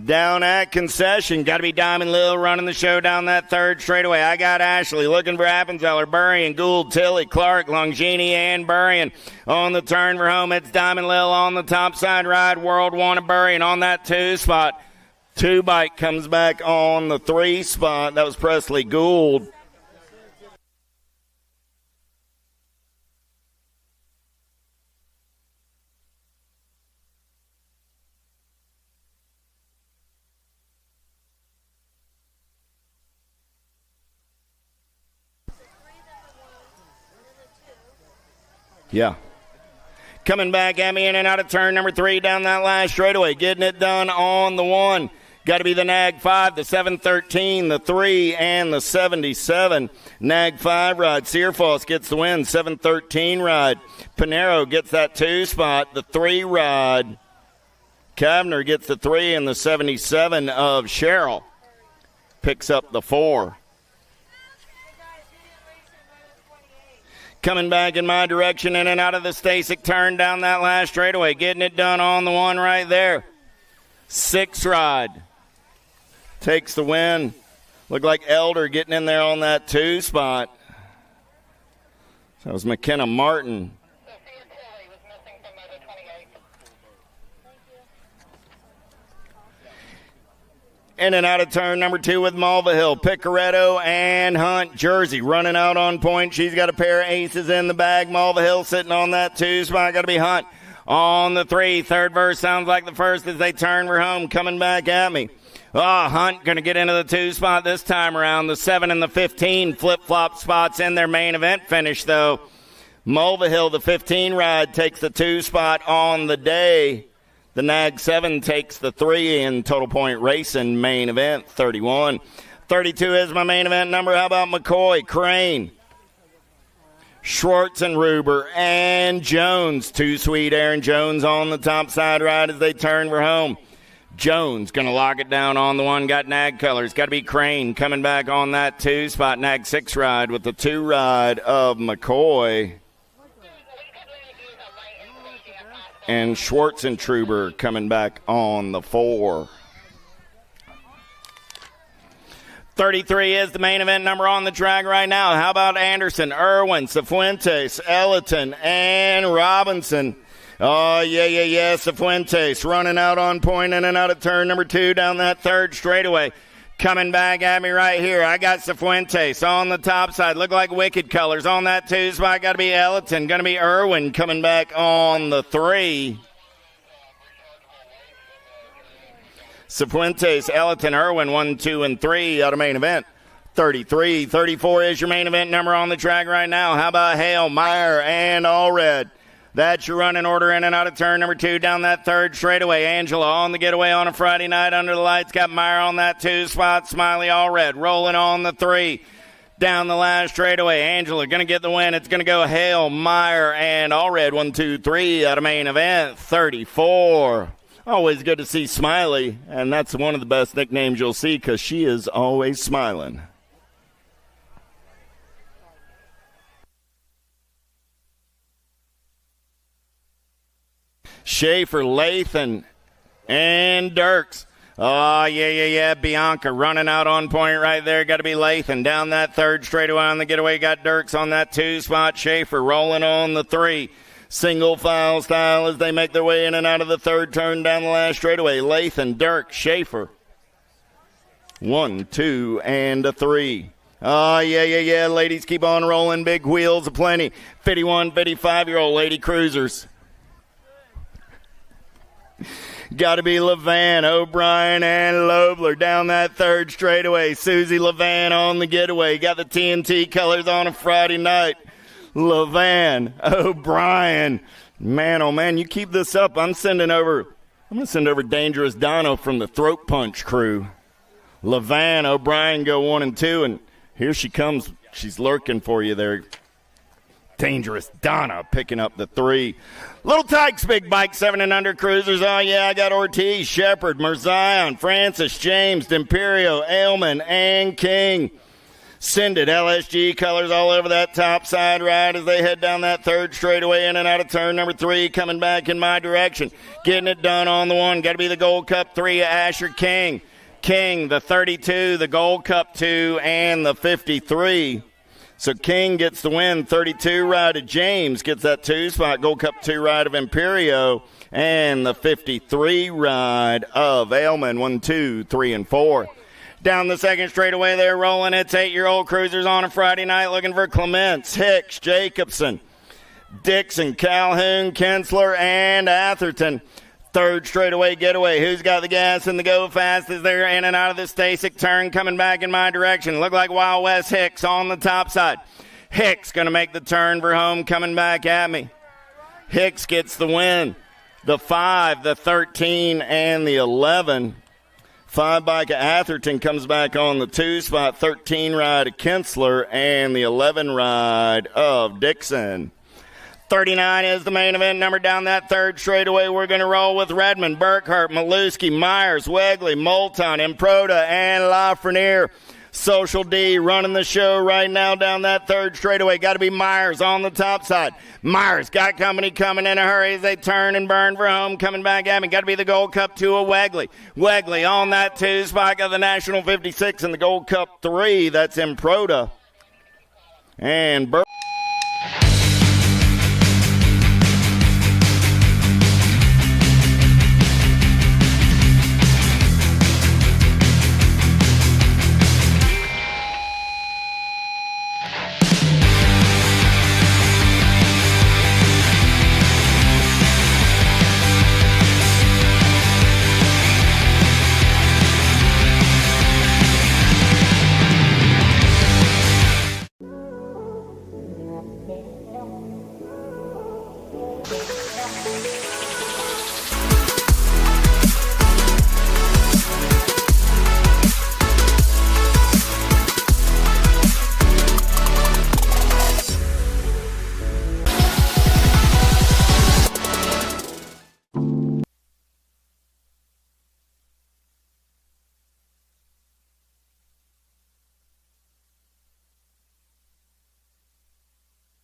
down at concession. Got to be Diamond Lil running the show down that third straightaway. I got Ashley looking for Appenzeller, Burrian, Gould, Tilly, Clark, Longini, and Burrian. On the turn for home, it's Diamond Lil on the top side ride. World Wanted Burrian on that 2 spot. 2 bike comes back on the 3 spot. That was Presley Gould. Yeah. Coming back at me in and out of turn number 3 down that last straightaway. Getting it done on the 1. Got to be the Nag 5, the 713, the 3, and the 77. Nag 5 ride. Searfoss gets the win. 713 ride. Pinero gets that 2 spot. The 3 ride. Kavner gets the 3, and the 77 of Sherrill picks up the 4. Coming back in my direction in and out of the Stasic turn down that last straightaway. Getting it done on the 1 right there. 6 ride. Takes the win. Looked like Elder getting in there on that 2 spot. So that was McKenna Martin. In and out of turn number 2 with Mulvihill, Picaretto, and Hunt. Jersey running out on point. She's got a pair of aces in the bag. Mulvihill sitting on that 2 spot. Got to be Hunt on the 3. Third verse sounds like the first as they turn for home. Coming back at me. Hunt going to get into the 2 spot this time around. The 7 and the 15 flip-flop spots in their main event finish, though. Mulvihill, the 15 ride, takes the 2 spot on the day. The Nag 7 takes the 3 in Total Point Racing main event, 31. 32 is my main event number. How about McCoy, Crane? Schwartz and Ruber and Jones. Too Sweet Aaron Jones on the top side ride as they turn for home. Jones going to lock it down on the one. Got Nag Colors. Got to be Crane coming back on that 2 spot. Nag 6 ride with the 2 ride of McCoy. And Schwartz and Truber coming back on the 4. 33 is the main event number on the track right now. How about Anderson, Irwin, Cifuentes, Elliton, and Robinson? Oh, yeah. Cifuentes running out on point in and out of turn number 2 down that 3rd straightaway. Coming back at me right here. I got Cifuentes on the top side. Look like Wicked Colors on that 2 spot. Got to be Elliton. Going to be Irwin coming back on the 3. Cifuentes, Elliton, Irwin, 1, 2, and 3 out of main event. 33, 34 is your main event number on the track right now. How about Hale, Meyer, and Allred? That's your running order in and out of turn number 2 down that 3rd straightaway. Angela on the getaway on a Friday night under the lights. Got Meyer on that 2 spot. Smiley Allred rolling on the 3. Down the last straightaway. Angela going to get the win. It's going to go Hale, Meyer, and Allred. 1, 2, 3 out of main event. 34. Always good to see Smiley, and that's one of the best nicknames you'll see because she is always smiling. Schaefer, Lathan, and Dirks. Oh, yeah. Bianca running out on point right there. Got to be Lathan. Down that 3rd straightaway on the getaway. Got Dirks on that 2 spot. Schaefer rolling on the 3. Single file style as they make their way in and out of the 3rd turn down the last straightaway. Lathan, Dirk, Schaefer. 1, 2, and a 3. Oh, yeah. Ladies keep on rolling. Big wheels aplenty. 51, 55-year-old lady cruisers. Got to be Levan, O'Brien, and Lobler down that 3rd straightaway. Susie Levan on the getaway. Got the TNT colors on a Friday night. Levan, O'Brien. Man, oh man, you keep this up. I'm going to send over Dangerous Donna from the Throat Punch crew. Levan, O'Brien go 1 and 2, and here she comes. She's lurking for you there. Dangerous Donna picking up the 3. Little Tykes, big bike, 7 and under cruisers. Oh, yeah, I got Ortiz, Shepard, Merzion, Francis, James, D'Imperio, Ailman, and King. Send it, LSG colors all over that top side ride as they head down that 3rd straightaway in and out of turn number 3, coming back in my direction. Getting it done on the 1. Got to be the Gold Cup 3, Asher King. King, the 32, the Gold Cup 2, and the 53. So King gets the win. 32 ride of James gets that 2 spot. Gold Cup 2 ride of Imperio. And the 53 ride of Ailman. 1, 2, 3, and 4. Down the 2nd straightaway they're rolling. It's 8-year-old cruisers on a Friday night looking for Clements, Hicks, Jacobson, Dixon, Calhoun, Kinsler, and Atherton. 3rd straightaway getaway. Who's got the gas and the go fast as they're in and out of the Stasic turn coming back in my direction. Look like Wild West Hicks on the top side. Hicks going to make the turn for home coming back at me. Hicks gets the win. The 5, the 13, and the 11. 5 bike of Atherton comes back on the 2 spot. 13 ride of Kinsler and the 11 ride of Dixon. 39 is the main event number down that 3rd straightaway. We're going to roll with Redmond, Burkhart, Maluski, Myers, Wegley, Moulton, Improda, and Lafreniere. Social D running the show right now down that 3rd straightaway. Got to be Myers on the top side. Myers got company coming in a hurry as they turn and burn for home. Coming back at me. Got to be the Gold Cup 2 of Wegley. Wegley on that 2 spot of the National 56 and the Gold Cup 3. That's Improda. And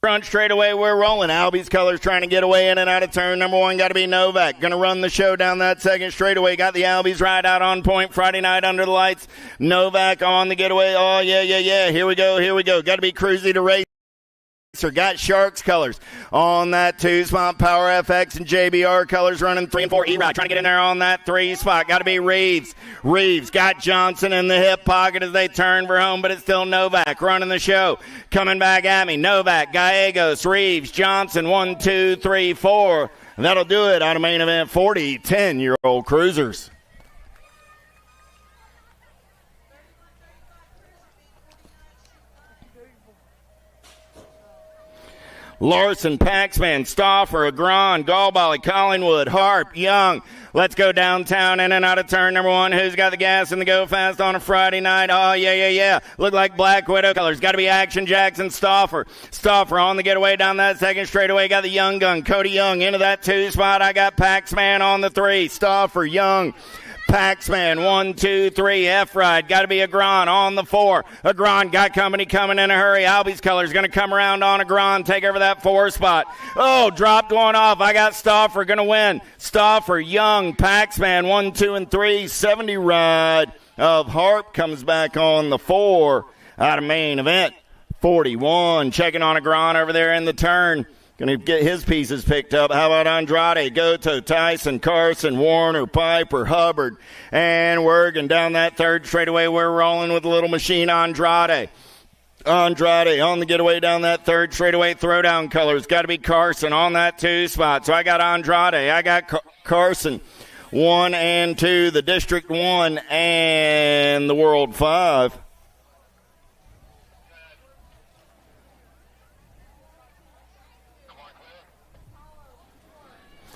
Front straightaway, we're rolling. Albie's colors trying to get away in and out of turn number 1. Got to be Novak. Going to run the show down that second straightaway. Got the Albies right out on point. Friday night under the lights. Novak on the getaway. Oh, yeah. Here we go. Got to be Cruzy to race. Got Sharks colors on that 2 spot. Power FX and JBR colors running 3 and 4. E-Rod trying to get in there on that 3 spot. Got to be Reeves. Reeves got Johnson in the hip pocket as they turn for home, but it's still Novak running the show. Coming back at me. Novak, Gallegos, Reeves, Johnson. 1, 2, 3, 4. And that'll do it out of main event 40 10-year-old cruisers. Larson, Paxman, Stauffer, Agron, Gallbally, Collingwood, Harp, Young. Let's go downtown in and out of turn number 1. Who's got the gas and the go fast on a Friday night? Oh, yeah. Look like Black Widow colors. Got to be Action Jackson, Stauffer. Stauffer on the getaway down that second straightaway. Got the Young gun, Cody Young into that 2 spot. I got Paxman on the 3. Stauffer, Young. Paxman, 1, 2, 3, F-Ride. Got to be Agron on the 4. Agron got company coming in a hurry. Albie's colors going to come around on Agron, take over that 4 spot. Oh, dropped one off. I got Stauffer going to win. Stauffer, Young, Paxman, 1, 2, and 3. 70 ride of Harp comes back on the 4 out of main event. 41, checking on Agron over there in the turn. Going to get his pieces picked up. How about Andrade, Goto, Tyson, Carson, Warner, Piper, Hubbard, and Wergen down that third straightaway. We're rolling with a little machine, Andrade. Andrade on the getaway down that third straightaway. Throwdown colors. Got to be Carson on that 2 spot. So I got Andrade. I got Carson. 1 and 2, the District 1 and the World 5.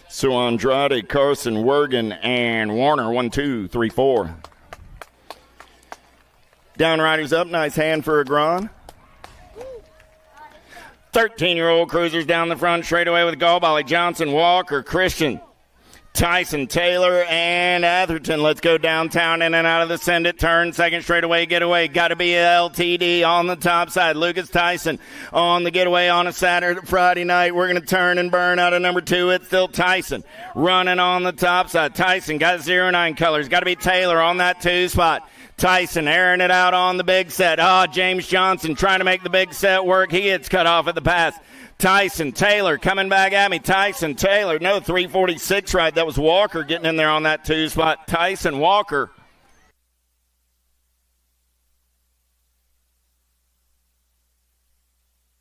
So Andrade, Carson, Wergen, and Warner. 1, 2, 3, 4. Downriders up. Nice hand for Agron. 13-year-old cruisers down the front straightaway with Gallbally, Johnson, Walker, Christian, Tyson, Taylor, and Atherton. Let's go downtown in and out of the send it turn. Second straightaway getaway. Got to be LTD on the top side. Lucas Tyson on the getaway on a Friday night. We're going to turn and burn out of number 2. It's still Tyson running on the top side. Tyson got 09 colors. Got to be Taylor on that 2 spot. Tyson airing it out on the big set. James Johnson trying to make the big set work. He gets cut off at the pass. Tyson, Taylor coming back at me. Tyson, Taylor. No, 346 right. That was Walker getting in there on that 2 spot. Tyson, Walker.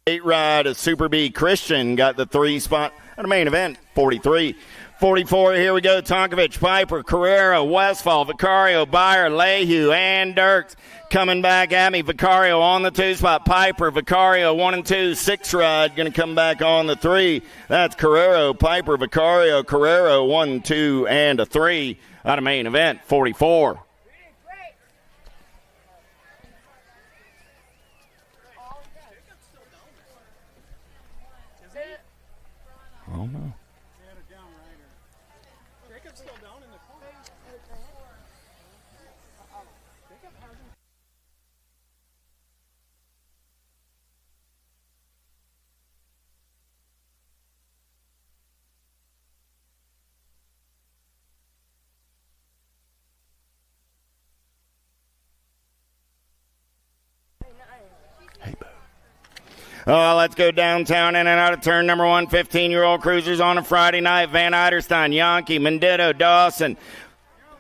Eight ride of Super B. Christian got the 3 spot at the main event. 43. 44, here we go. Tonkovich, Piper, Carrera, Westfall, Vicario, Byer, Lehue, and Dirks coming back at me. Vicario on the 2 spot. Piper, Vicario, 1 and 2. 6 ride going to come back on the 3. That's Carrero, Piper, Vicario, Carrero, 1, 2, and a 3 out of main event. 44. Oh, no. Let's go downtown in and out of turn number 1. 15-year-old cruisers on a Friday night. Van Eiderstein, Yankee, Menditto, Dawson,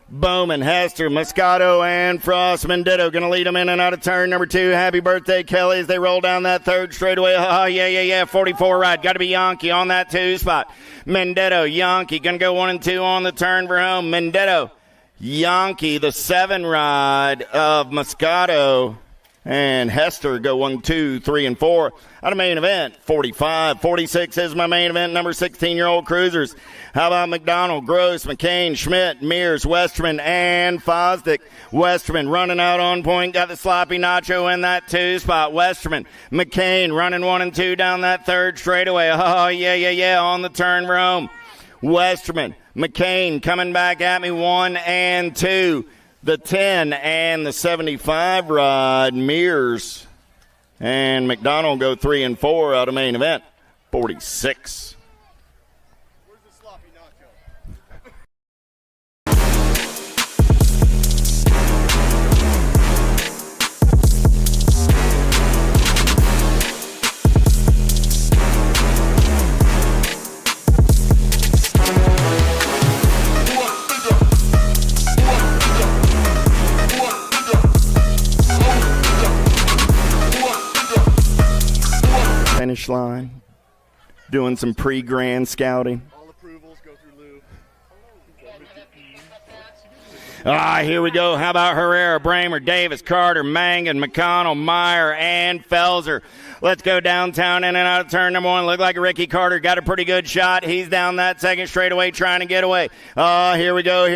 Bowman, Hester, Moscato, and Frost. Menditto going to lead them in and out of turn number 2. Happy birthday, Kelly, as they roll down that third straightaway. 44 ride. Got to be Yankee on that 2 spot. Menditto, Yankee going to go 1 and 2 on the turn for home. Menditto, Yankee, the 7 ride of Moscato. And Hester go 1, 2, 3, and 4 out of main event. 45. 46 is my main event, number 16-year-old cruisers. How about McDonald, Gross, McCain, Schmidt, Mears, Westerman, and Fosdick. Westerman running out on point. Got the sloppy nacho in that 2 spot. Westerman, McCain running 1 and 2 down that third straightaway. On the turn for home. Westerman, McCain coming back at me 1 and 2. The 10 and the 75 ride, Mears And McDonald go 3 and 4 out of main event, 46. Finish line, doing some pre-grand scouting. All approvals go through Lou. Here we go. How about Herrera, Bramer, Davis, Carter, Mangan, McConnell, Meyer, and Felser. Let's go downtown in and out of turn number 1. Looked like Ricky Carter got a pretty good shot. He's down that second straightaway trying to get away. Here we go.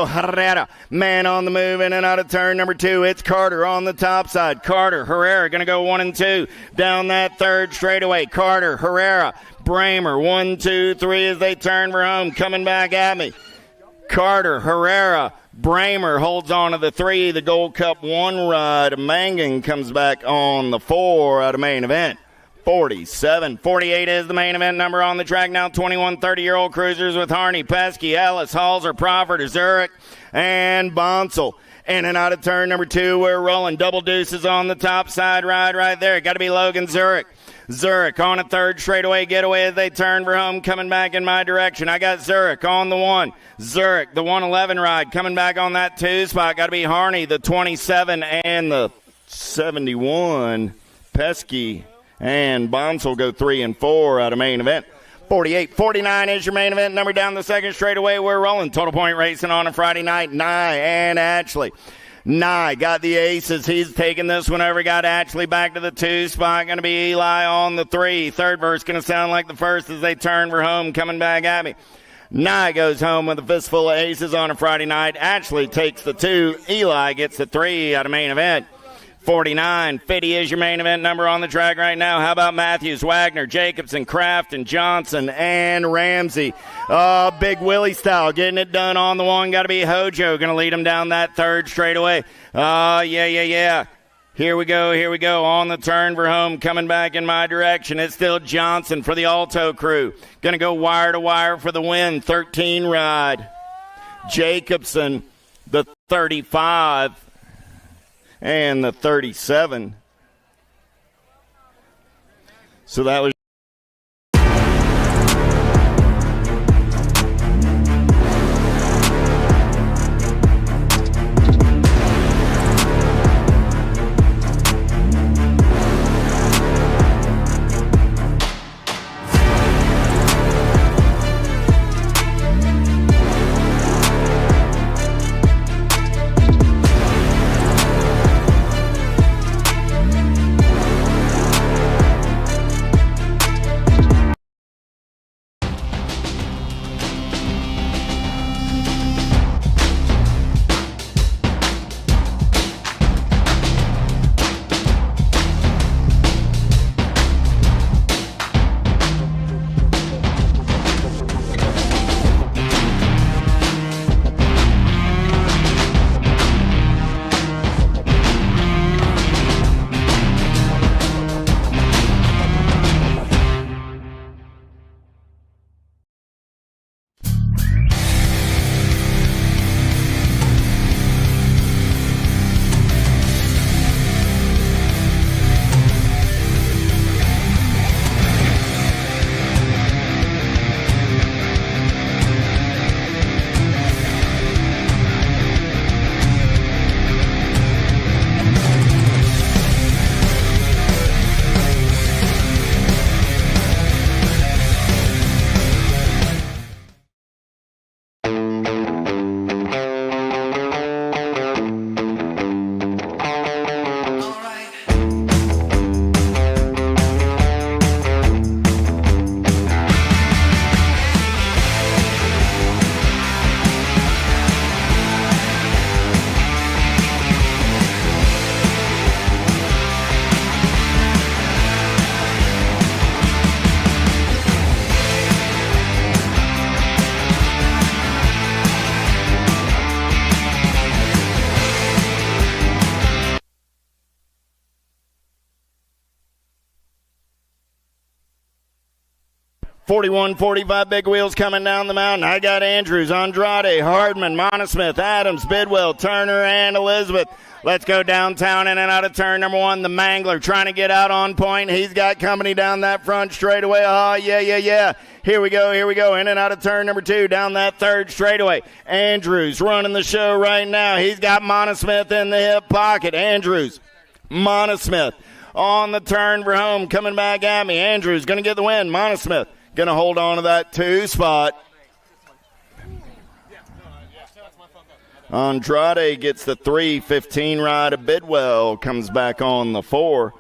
Herrera, man on the move in and out of turn number 2. It's Carter on the top side. Carter, Herrera going to go 1 and 2 down that third straightaway. Carter, Herrera, Bramer, 1, 2, 3 as they turn for home. Coming back at me. Carter, Herrera, Bramer holds on to the 3, the Gold Cup 1 ride. Mangan comes back on the 4 out of main event. 47. 48 is the main event number on the track now. 21 30-year-old cruisers with Harney, Pesky, Ellis, Halser, Proffer, Zurich, and Bonsall. In and out of turn number 2, we're rolling. Double deuces on the top side ride right there. Got to be Logan Zurich. Zurich on a third straightaway getaway as they turn for home, coming back in my direction. I got Zurich on the 1. Zurich, the 111 ride, coming back on that 2 spot. Got to be Harney, the 27 and the 71. Pesky and Bonsall go 3 and 4 out of main event. 48. 49 is your main event number down the second straightaway. We're rolling. Total Point Racing on a Friday night. Nye and Ashley. Nye got the aces. He's taking this one over. Got Ashley back to the 2 spot. Going to be Eli on the 3. Third verse going to sound like the first as they turn for home. Coming back at me. Nye goes home with a fistful of aces on a Friday night. Ashley takes the 2. Eli gets the 3 out of main event. 49. 50 is your main event number on the track right now. How about Matthews, Wagner, Jacobson, Kraft, and Johnson, and Ramsey? Big Willie style, getting it done on the 1. Got to be Hojo, going to lead him down that third straightaway. Yeah. Here we go. On the turn for home, coming back in my direction. It's still Johnson for the Alto crew. Going to go wire to wire for the win. 13 ride. Jacobson, the 35. And the 37. So that was 41, 45 big wheels coming down the mountain. I got Andrews, Andrade, Hardman, Monosmith, Adams, Bidwell, Turner, and Elizabeth. Let's go downtown in and out of turn number 1. The Mangler trying to get out on point. He's got company down that front straightaway. Oh, yeah. Here we go. In and out of turn number 2, down that third straightaway. Andrews running the show right now. He's got Monosmith in the hip pocket. Andrews, Monosmith on the turn for home, coming back at me. Andrews going to get the win. Monosmith going to hold on to that 2 spot. Andrade gets the 3:15 ride of Bidwell, comes back on the 4.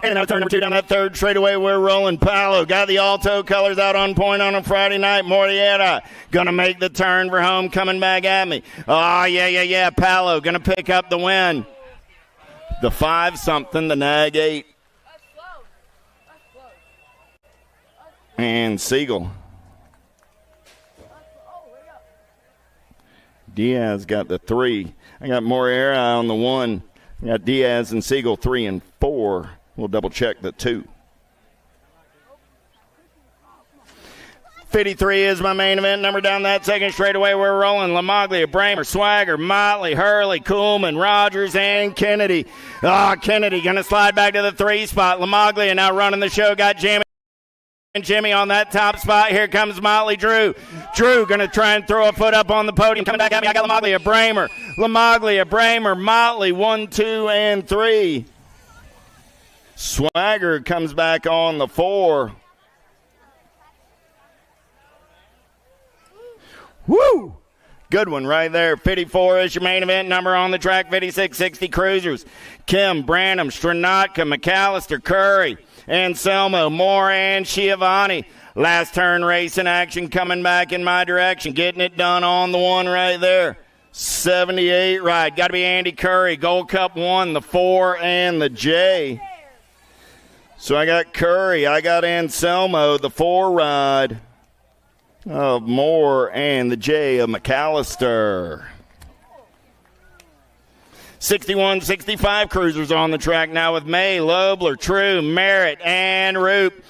And now turn number 2 down that third straightaway. We're rolling. Paolo got the Alto colors out on point on a Friday night. Mortiera going to make the turn for home, coming back at me. Oh, yeah. Paolo going to pick up the win. The 5-something, the nag 8. And Siegel. Diaz got the 3. I got Mortiera on the 1. I got Diaz and Siegel 3 and 4. We'll double check the 2. 53 is my main event number down that second straightaway. We're rolling. Lamaglia, Bramer, Swagger, Motley, Hurley, Kuhlman, Rogers, and Kennedy. Kennedy going to slide back to the 3 spot. Lamaglia now running the show. Got Jimmy on that top spot. Here comes Motley Drew. Drew going to try and throw a foot up on the podium. Coming back at me, I got Lamaglia, Bramer, Motley, 1, 2, and 3. Swagger comes back on the 4. Woo! Good one right there. 54 is your main event number on the track. 56, 60 cruisers. Kim, Branham, Stranatka, McAllister, Curry, Anselmo, Moore, and Schiavone. Last turn race in action coming back in my direction. Getting it done on the 1 right there. 78 ride. Got to be Andy Curry. Gold Cup 1, the 4, and the J. So I got Curry. I got Anselmo, the 4 ride of Moore, and the J of McAllister. 61, 65 cruisers on the track now with May, Lobler, True, Merritt, and Roop.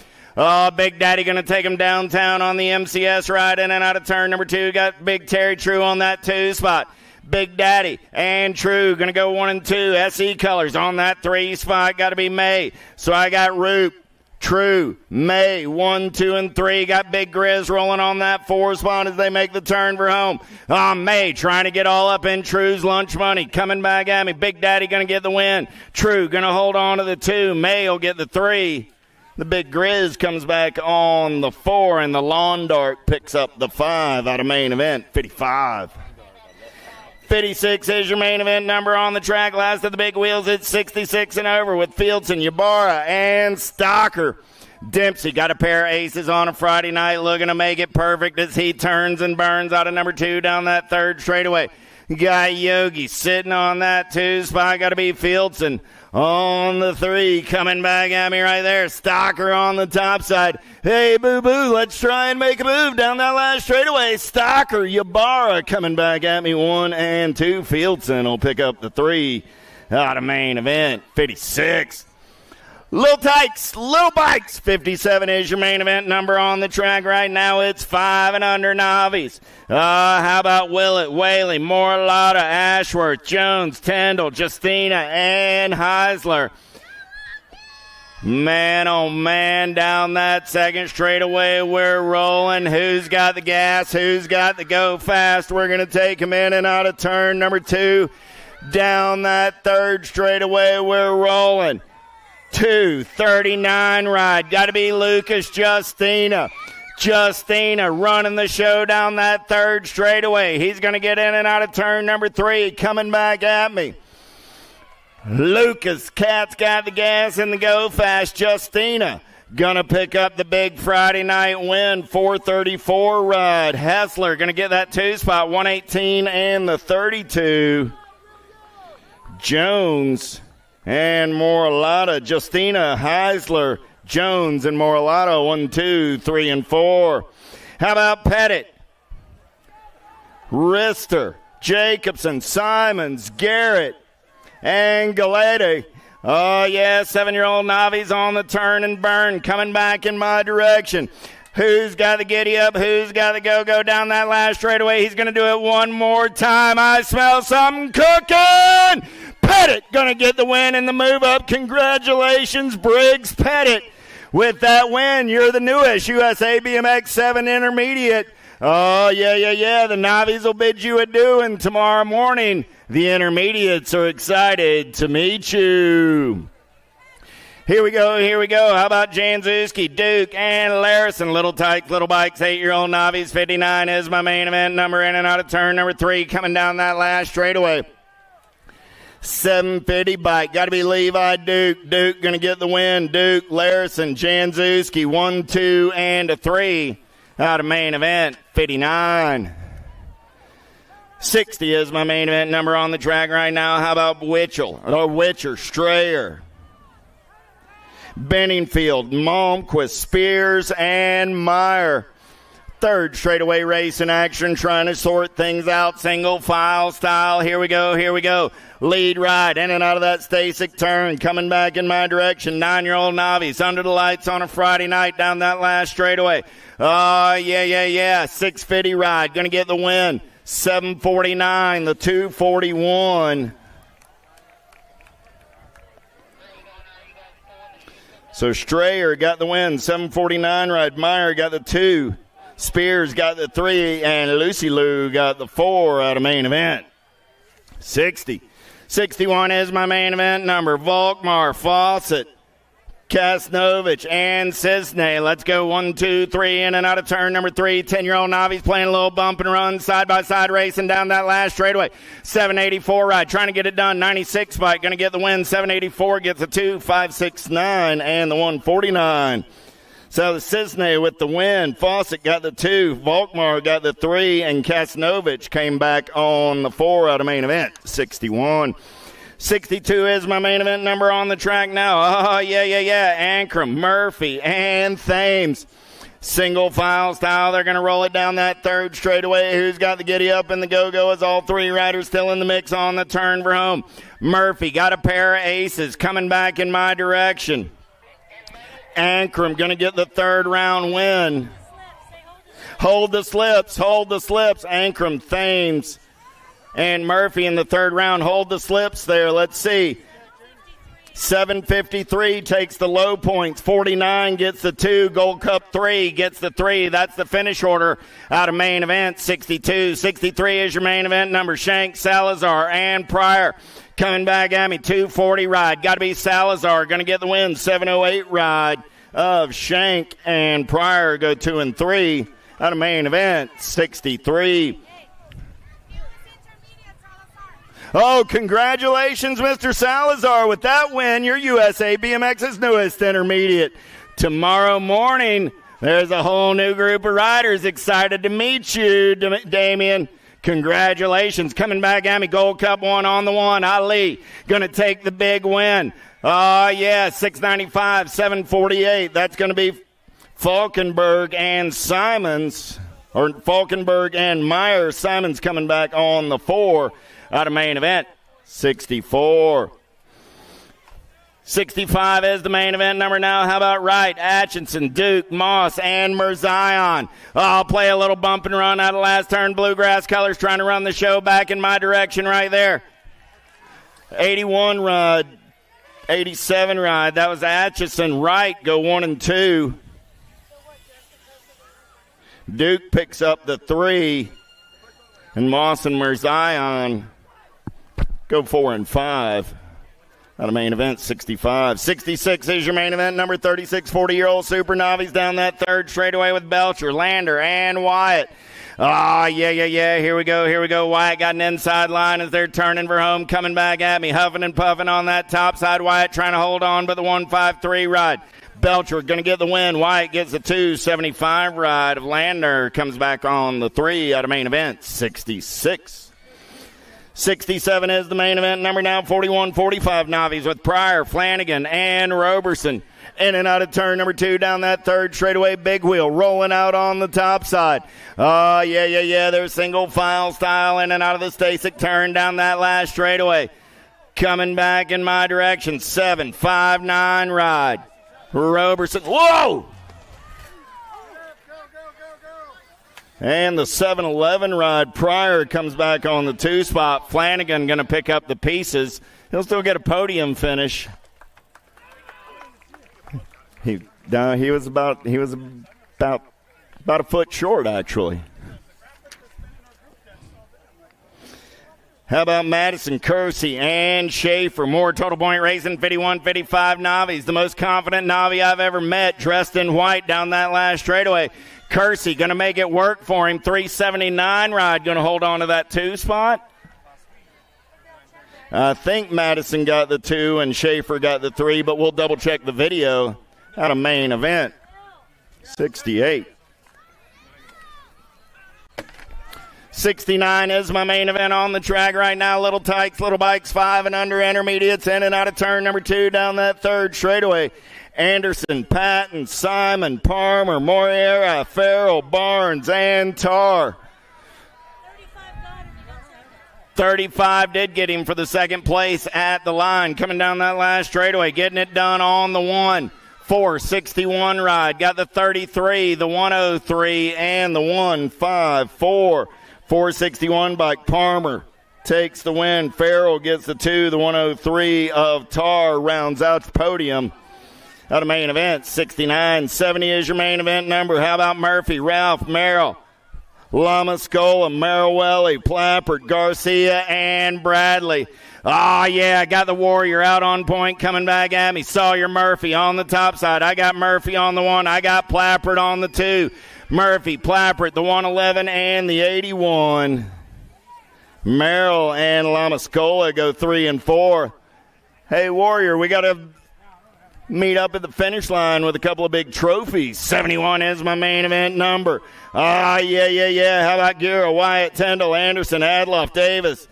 Big Daddy going to take him downtown on the MCS ride in and out of turn number 2. Got Big Terry True on that 2 spot. Big Daddy and True going to go 1 and 2. SE colors on that 3 spot. Got to be May. So I got Roop, True, May, 1, 2, and 3. Got Big Grizz rolling on that 4 spot as they make the turn for home. May trying to get all up in True's lunch money. Coming back at me. Big Daddy going to get the win. True going to hold on to the 2. May will get the 3. The Big Grizz comes back on the 4, and the Lawn Dart picks up the 5 out of main event, 55. 56 is your main event number on the track. Last of the big wheels, it's 66 and over with Fieldson, Ybarra, and Stocker. Dempsey got a pair of aces on a Friday night, looking to make it perfect as he turns and burns out of number 2 down that third straightaway. Got Yogi sitting on that 2 spot. Got to be Fieldson on the 3, coming back at me right there. Stocker on the top side. Hey, boo-boo, let's try and make a move down that last straightaway. Stocker, Ybarra coming back at me, 1 and 2. Fieldson will pick up the 3 out of main event, 56. Little Tykes, Little Bikes, 57 is your main event number on the track right now. It's 5 and under novice. How about Willett, Whaley, Morlotta, Ashworth, Jones, Tyndall, Justina, and Heisler. Man, oh man, down that second straightaway, we're rolling. Who's got the gas? Who's got the go fast? We're going to take him in and out of turn number 2. Down that third straightaway, we're rolling. 2:39 ride. Got to be Lucas Justina. Justina running the show down that third straightaway. He's going to get in and out of turn number 3. Coming back at me. Lucas Cat's got the gas and the go fast. Justina gonna pick up the big Friday night win, 4:34 ride. Hessler gonna get that 2 spot, 1:18 and the 32. Jones and Moralata. Justina, Heisler, Jones, and Moralata, 1, 2, 3, and 4. How about Pettit? Rister, Jacobson, Simons, Garrett, and Galete. Oh, yeah, 7-year-old Navi's on the turn and burn, coming back in my direction. Who's got the giddy up? Who's got the go down that last straightaway? He's going to do it one more time. I smell something cooking. Pettit going to get the win in the move up. Congratulations, Briggs Pettit. With that win, you're the newest USA BMX 7 Intermediate. Oh, yeah. The Navies will bid you adieu, and tomorrow morning, the Intermediates are excited to meet you. Here we go. How about Janzuski, Duke, and Larison? Little Tykes, Little Bikes, 8-year-old Navies. 59 is my main event number, in and out of turn number 3, coming down that last straightaway. 750 bike. Got to be Levi Duke. Duke going to get the win. Duke, Larison, Janzuski, 1, 2, and a 3. Out of main event, 59. 60 is my main event number on the track right now. How about Witcher, Strayer, Benningfield, Malmquist, Spears, and Meyer. Third straightaway race in action, trying to sort things out, single file style. Here we go. Lead ride, in and out of that Stasic turn, coming back in my direction. 9-year-old Navies, under the lights on a Friday night down that last straightaway. Oh, yeah. 650 ride, going to get the win. 749, the 241. So Strayer got the win, 749 ride. Meyer got the 2. Spears got the 3, and Lucy Lou got the 4 out of main event. 60. 61 is my main event number. Volkmar, Fawcett, Kasnovich, and Cisne. Let's go 1, 2, 3, in and out of turn number 3. 10-year-old Navi's playing a little bump and run, side-by-side racing down that last straightaway. 784 ride, trying to get it done. 96 bike, going to get the win. 784 gets a 2, 569, and the 149. So the Cisne with the win. Fawcett got the 2. Volkmar got the 3. And Kasnovich came back on the 4 out of main event. 61. 62 is my main event number on the track now. Oh, yeah. Ankrum, Murphy, and Thames. Single file style. They're going to roll it down that third straightaway. Who's got the giddy up and the go-go as all 3 riders still in the mix on the turn for home. Murphy got a pair of aces coming back in my direction. Ankrum going to get the third round win. Hold the slips. Ankrum, Thames, and Murphy in the third round. Hold the slips there. Let's see. 753 takes the low points. 49 gets the 2. Gold Cup 3 gets the 3. That's the finish order out of main event. 62. 63 is your main event number. Shank, Salazar, and Pryor. Coming back at me, 240 ride. Got to be Salazar. Going to get the win. 708 ride of Shank and Pryor go 2 and 3 out of main event. 63. Oh, congratulations, Mr. Salazar. With that win, you're USA BMX's newest intermediate. Tomorrow morning, there's a whole new group of riders excited to meet you, Damien. Congratulations. Coming back at me, Gold Cup 1 on the 1. Ali going to take the big win. Oh, yeah, 695, 748. That's going to be Falkenberg and Simons, or Falkenberg and Meyer. Simons coming back on the 4 out of main event. 64. 65 is the main event number now. How about Wright, Atchison, Duke, Moss, and Merzion? I'll play a little bump and run out of last turn. Bluegrass colors trying to run the show back in my direction right there. 81 ride. 87 ride. That was Atchison. Wright go 1 and 2. Duke picks up the 3. And Moss and Mirzion go 4 and 5. Out of main event, 65. 66 is your main event. Number 36, 40-year-old Super Navi's down that third straightaway with Belcher, Lander, and Wyatt. Yeah. Here we go. Wyatt got an inside line as they're turning for home. Coming back at me, huffing and puffing on that top side. Wyatt trying to hold on, but the 153 ride. Belcher going to get the win. Wyatt gets the 275 ride of Lander. Comes back on the 3 out of main event, 66. 67 is the main event. Number now 41, 45 Navis with Pryor, Flanagan, and Roberson. In and out of turn number 2 down that third straightaway. Big wheel rolling out on the top side. Yeah. They're single file style in and out of the Stasic turn down that last straightaway. Coming back in my direction. 7-5-9 ride. Roberson. Whoa! And the 7-11 ride. Pryor comes back on the 2 spot. Flanagan going to pick up the pieces. He'll still get a podium finish. He was about a foot short, actually. How about Madison, Kersey, and Schaefer? More total point racing, 51, 55 Navis. The most confident Navi I've ever met, dressed in white down that last straightaway. Kersey going to make it work for him. 379 ride going to hold on to that 2 spot. I think Madison got the 2 and Schaefer got the 3, but we'll double check the video out of main event. 68. 69 is my main event on the track right now. Little Tykes, Little Bikes, 5 and under intermediates in and out of turn number 2 down that third straightaway. Anderson, Patton, Simon, Palmer, Moriera, Farrell, Barnes, and Tarr. 35 did get him for the second place at the line. Coming down that last straightaway, getting it done on the 1. 461 ride. Got the 33, the 103, and the 154. 461 bike. Palmer takes the win. Farrell gets the 2. The 103 of Tarr rounds out the podium. Out of main event, 69. 70 is your main event number. How about Murphy, Ralph, Merrill, Lamascola, Merriwelli, Plappert, Garcia, and Bradley. Yeah, I got the Warrior out on point coming back at me. Sawyer Murphy on the top side. I got Murphy on the 1. I got Plappert on the 2. Murphy, Plappert, the 111, and the 81. Merrill and Lamascola go 3 and 4. Hey, Warrior, we got to meet up at the finish line with a couple of big trophies. 71 is my main event number. Yeah. How about Gira, Wyatt, Tyndall, Anderson, Adloff, Davis,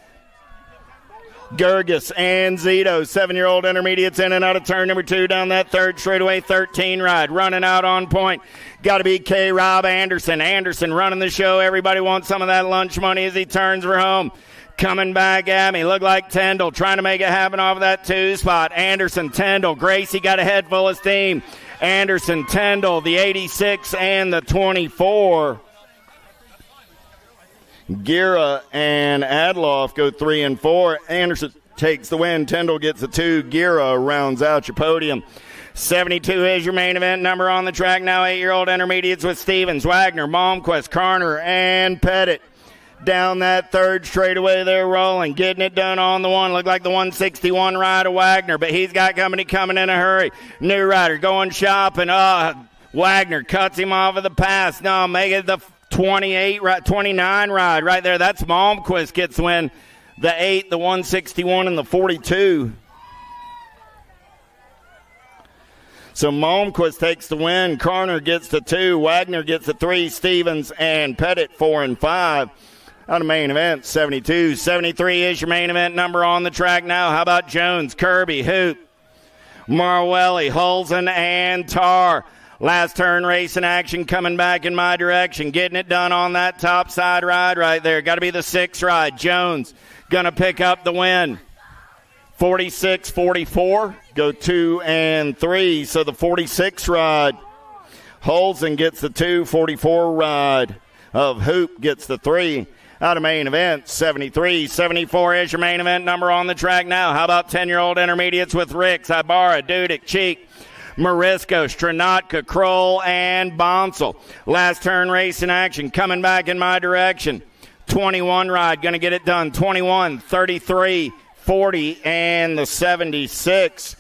Gerges, and Zito. 7-year-old intermediates in and out of turn number 2 down that third straightaway. 13 ride. Running out on point. Got to be K. Rob Anderson. Anderson running the show. Everybody wants some of that lunch money as he turns for home. Coming back at me. Look like Tyndall trying to make it happen off of that 2 spot. Anderson, Tyndall. Gracie got a head full of steam. Anderson, Tyndall, the 86 and the 24. Gira and Adloff go 3 and 4. Anderson takes the win. Tyndall gets the 2. Gira rounds out your podium. 72 is your main event number on the track now. 8-year-old intermediates with Stevens, Wagner, Malmquist, Carner, and Pettit. Down that third straightaway, they're rolling, getting it done on the 1. Look like the 161 ride of Wagner, but he's got company coming in a hurry. New rider going shopping. Wagner cuts him off of the pass. No, make it the 29 ride right there. That's Malmquist gets win. The 8, the 161, and the 42. So Malmquist takes the win. Carner gets the 2. Wagner gets the 3. Stevens and Pettit 4 and 5. On the main event, 72. 73 is your main event number on the track now. How about Jones, Kirby, Hoop, Marwelli, Hulsen, and Tarr. Last turn racing action coming back in my direction. Getting it done on that top side ride right there. Got to be the 6 ride. Jones going to pick up the win. 46-44. Go 2 and 3. So the 46 ride. Hulsen gets the 2. 44 ride of Hoop gets the 3. Out of main event, 73. 74 is your main event number on the track now. How about 10-year-old intermediates with Ricks, Ibarra, Dudek, Cheek, Morisco, Stranatka, Kroll, and Bonsall. Last turn race in action coming back in my direction. 21 ride, going to get it done. 21, 33, 40, and the 76.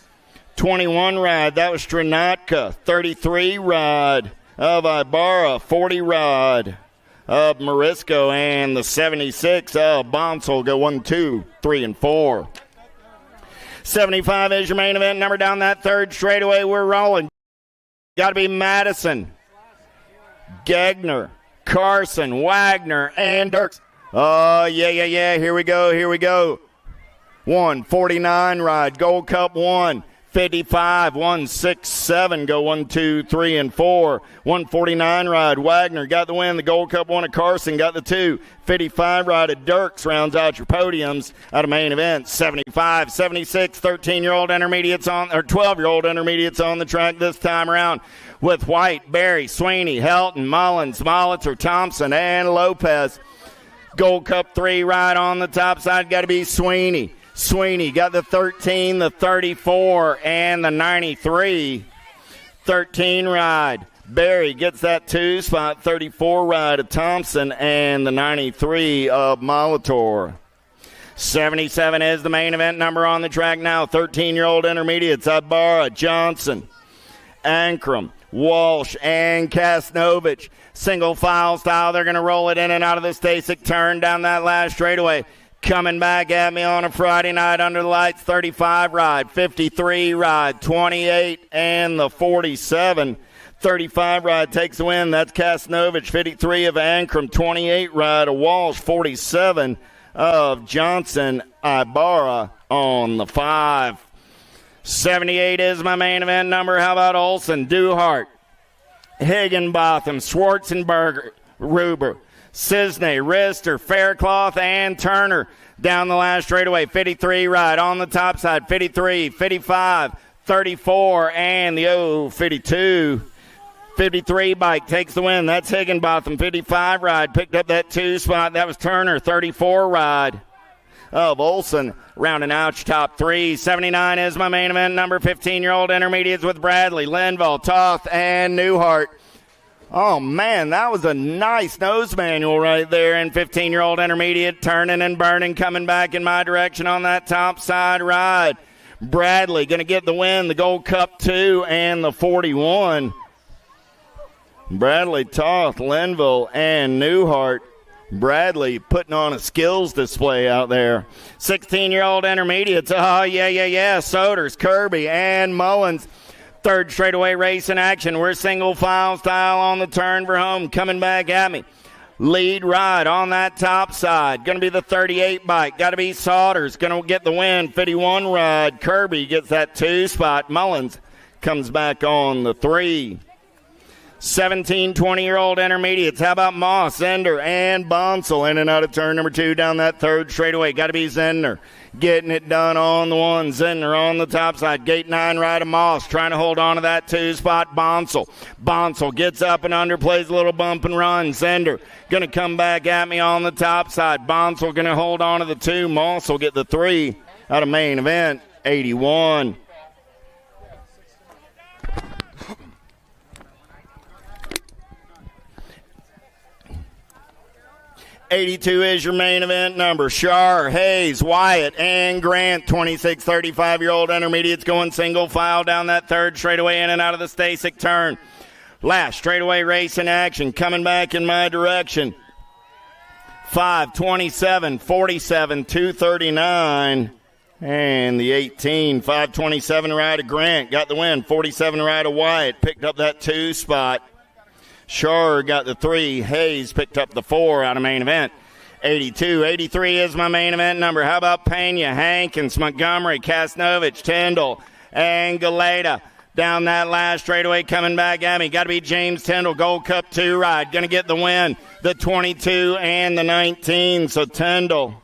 21 ride, that was Stranatka. 33 ride of Ibarra. 40 ride of Morisco, and the 76 of Bonsall. Go 1, 2, 3, and 4. 75 is your main event number down that third straightaway. We're rolling. Got to be Madison, Gegner, Carson, Wagner, and Dirks. Oh, yeah. Here we go. 149 ride. Gold Cup 1. 55, 167, go 1, 2, 3, and 4. 149 ride, Wagner got the win. The Gold Cup 1 at Carson got the 2. 55 ride at Dirks rounds out your podiums out of main event. 75, 76, 13-year-old intermediates on, or 12-year-old intermediates on the track this time around with White, Berry, Sweeney, Helton, Mullins, Molitor, Thompson, and Lopez. Gold Cup 3 ride on the top side, got to be Sweeney. Sweeney got the 13, the 34, and the 93. 13 ride. Berry gets that 2 spot. 34 ride of Thompson and the 93 of Molitor. 77 is the main event number on the track now. 13-year-old intermediates. Ibarra, Johnson, Ankrum, Walsh, and Kasnovich. Single file style. They're going to roll it in and out of the Stasek turn down that last straightaway. Coming back at me on a Friday night under the lights, 35 ride, 53 ride, 28, and the 47. 35 ride takes the win. That's Kasnovich, 53 of Ankrum, 28 ride of Walsh, 47 of Johnson, Ibarra on the 5. 78 is my main event number. How about Olson, Duhart, Higginbotham, Schwarzenberger, Ruber, Cisney, Rister, Faircloth, and Turner down the last straightaway. 53 ride on the top side. 53, 55, 34, and the 52. 53 bike takes the win. That's Higginbotham. 55 ride picked up that 2 spot. That was Turner. 34 ride of Olson rounding out your top 3. 79 is my main event number. 15-year-old intermediates with Bradley, Linville, Toth, and Newhart. Oh, man, that was a nice nose manual right there. And 15-year-old intermediate turning and burning, coming back in my direction on that top side ride. Bradley going to get the win, the Gold Cup 2 and the 41. Bradley, Toth, Linville, and Newhart. Bradley putting on a skills display out there. 16-year-old intermediates. Oh, yeah. Soders, Kirby, and Mullins. Third straightaway race in action. We're single file style on the turn for home. Coming back at me. Lead ride on that top side. Going to be the 38 bike. Got to be Saunders. Going to get the win. 51 ride. Kirby gets that 2 spot. Mullins comes back on the 3. 17, 20-year-old intermediates. How about Moss, Zender, and Bonsall in and out of turn number 2 down that third straightaway. Got to be Zender getting it done on the 1. Zender on the top side. Gate 9 right of Moss trying to hold on to that 2 spot. Bonsall gets up and under, plays a little bump and run. Zender going to come back at me on the top side. Bonsall going to hold on to the 2. Moss will get the 3 out of main event. 81. 82 is your main event number. Shar, Hayes, Wyatt, and Grant. 26, 35-year-old intermediates going single file down that third straightaway in and out of the Stasek turn. Last straightaway race in action. Coming back in my direction. 5:27, 47, 2:39, and the 18. 5:27 ride of Grant got the win. 47 ride of Wyatt picked up that 2 spot. Shar got the 3. Hayes picked up the 4 out of main event. 82. 83 is my main event number. How about Pena, Hankins, Montgomery, Kasnovich, Tyndall, and Galeta down that last straightaway coming back at me. Got to be James Tyndall, Gold Cup 2 ride. Going to get the win, the 22 and the 19. So Tyndall,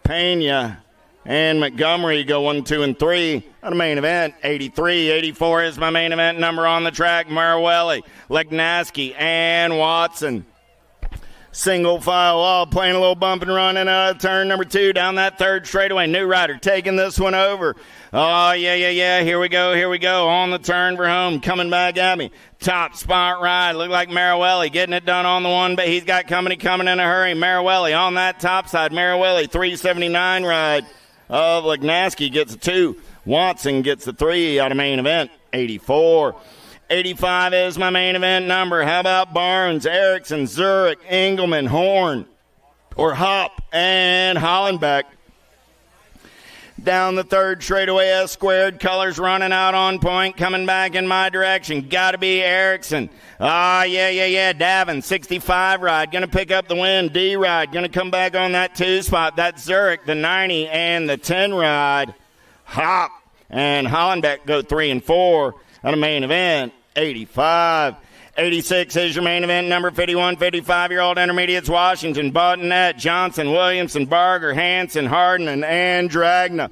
Pena, and Montgomery go 1, 2, and 3 on the main event. 83, 84 is my main event number on the track. Marwelli, Legnaski, and Watson. Single file wall, playing a little bump and run and turn number 2 down that third straightaway. New rider taking this one over. Oh, yeah. Here we go. On the turn for home. Coming back at me. Top spot ride. Look like Marawelli getting it done on the one, but he's got company coming in a hurry. Marawelli on that top side. Marawelli, 379 ride of Lignaski gets a 2. Watson gets the 3 out of main event, 84. 85 is my main event number. How about Barnes, Erickson, Zurich, Engelman, Horn, or Hop, and Hollenbeck? Down the third straightaway, S squared, colors running out on point, coming back in my direction. Got to be Erickson. Yeah. Davin, 65 ride, going to pick up the win. D ride, going to come back on that 2 spot. That's Zurich, the 90 and the 10 ride. Hop and Hollenbeck go 3 and 4 on a main event. 85. 86 is your main event number. 51, 55-year-old intermediates, Washington, Bottonette, Johnson, Williamson, Barger, Hanson, Harden, and Dragna.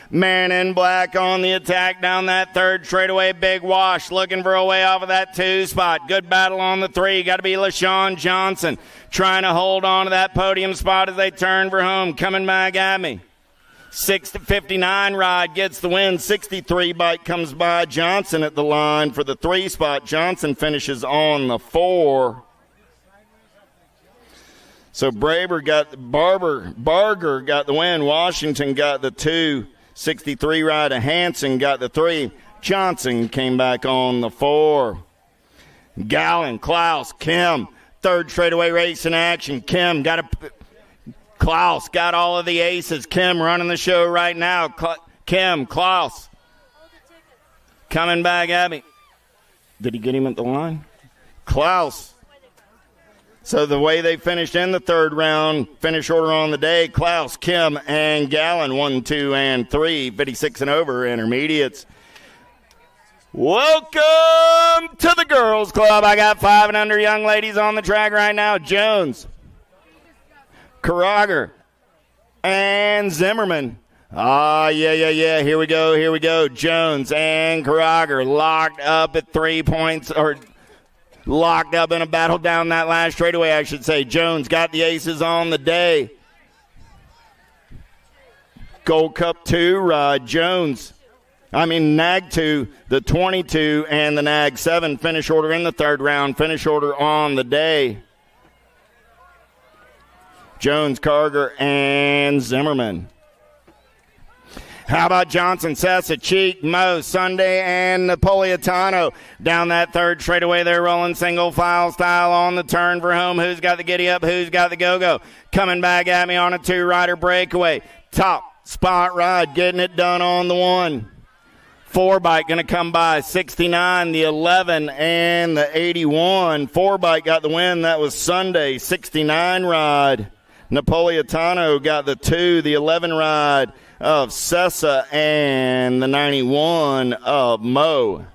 Man in black on the attack down that third straightaway. Big Wash looking for a way off of that 2 spot. Good battle on the 3. Got to be LaShawn Johnson trying to hold on to that podium spot as they turn for home. Coming back at me. 59 ride gets the win. 63 bike comes by. Johnson at the line for the 3 spot. Johnson finishes on the 4. So Barger got the win. Washington got the 2. 63 ride of Hanson got the 3. Johnson came back on the 4. Gallen, Klaus, Kim. Third straightaway race in action. Kim got a... Klaus got all of the aces. Kim running the show right now. Kim, Klaus. Coming back at me. Did he get him at the line? Klaus. So the way they finished in the third round, finish order on the day, Klaus, Kim, and Gallen, 1, 2, and 3, 56 and over intermediates. Welcome to the Girls Club. I got 5 and under young ladies on the track right now. Jones, Carrager, and Zimmerman. Yeah. Here we go. Jones and Carrager locked up at 3 points, or locked up in a battle down that last straightaway, I should say. Jones got the aces on the day. Gold Cup 2 ride. Nag 2, the 22, and the Nag 7. Finish order in the third round. Finish order on the day. Jones, Carger, and Zimmerman. How about Johnson, Sessa, Cheek, Moe, Sunday, and Napolitano? Down that third straightaway, they're rolling single file style on the turn for home. Who's got the giddy up? Who's got the go-go? Coming back at me on a 2-rider breakaway. Top spot ride, getting it done on the 1. 4 bike going to come by. 69, the 11, and the 81. 4 bike got the win. That was Sunday. 69 ride. Napolitano got the 2, the 11 ride of Sessa, and the 91 of Moe.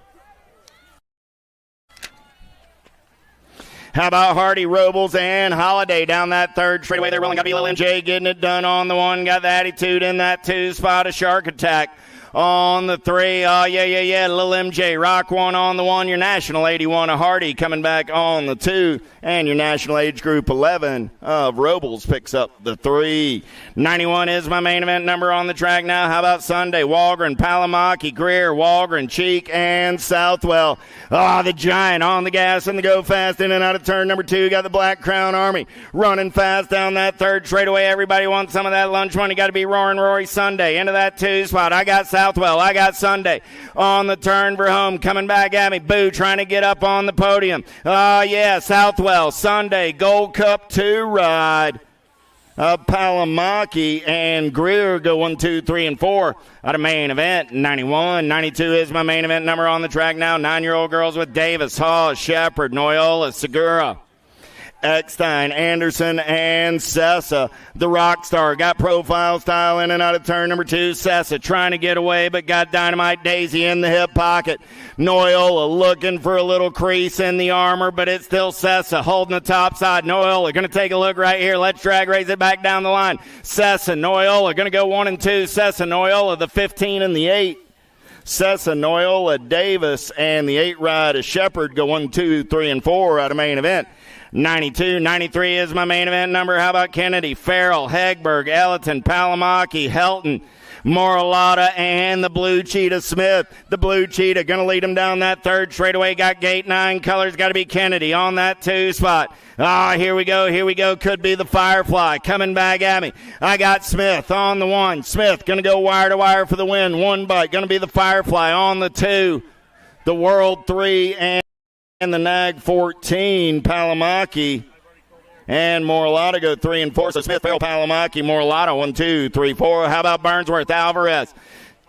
How about Hardy, Robles, and Holiday down that third straightaway? They're rolling. Got to be Lil MJ getting it done on the 1. Got the attitude in that 2 spot. A Shark Attack on the 3. Yeah. Lil MJ, Rock 1 on the 1. Your National 81 of Hardy coming back on the 2. And your National Age Group 11 of Robles picks up the 3. 91 is my main event number on the track now. How about Sunday? Walgren, Palamaki, Greer, Walgren, Cheek, and Southwell. The Giant on the gas and the go fast in and out of turn number 2. Got the Black Crown Army running fast down that third straightaway. Everybody wants some of that lunch money. Got to be Roaring Rory Sunday into that 2 spot. I got Southwell. I got Sunday on the turn for home. Coming back at me. Boo trying to get up on the podium. Southwell. Sunday, Gold Cup 2 ride. Palamaki and Greer go 1, 2, 3, and 4 out of main event. 91, 92 is my main event number on the track now. 9-year-old girls with Davis, Hall, Shepard, Noyola, Segura, Eckstein, Anderson, and Sessa. The Rockstar got profile style in and out of turn number 2. Sessa trying to get away, but got Dynamite Daisy in the hip pocket. Noyola looking for a little crease in the armor, but it's still Sessa holding the top side. Noyola going to take a look right here. Let's drag race it back down the line. Sessa, Noyola going to go 1 and 2. Sessa, Noyola, the 15 and the 8. Sessa, Noyola, Davis, and the 8 ride of Shepard go 1, 2, 3, and 4 out of main event. 92, 93 is my main event number. How about Kennedy, Farrell, Hegberg, Elliton, Palamaki, Helton, Moralata, and the Blue Cheetah Smith. The Blue Cheetah going to lead him down that third straightaway. Got gate 9 colors. Got to be Kennedy on that 2 spot. Here we go. Could be the Firefly coming back at me. I got Smith on the 1. Smith going to go wire to wire for the win. 1 bite. Going to be the Firefly on the 2. The World 3 and the Nag 14, Palamaki. And Moralata go 3 and 4. So Smith, Farrell, Palamaki, Moralata 1, 2, 3, 4. How about Burnsworth, Alvarez,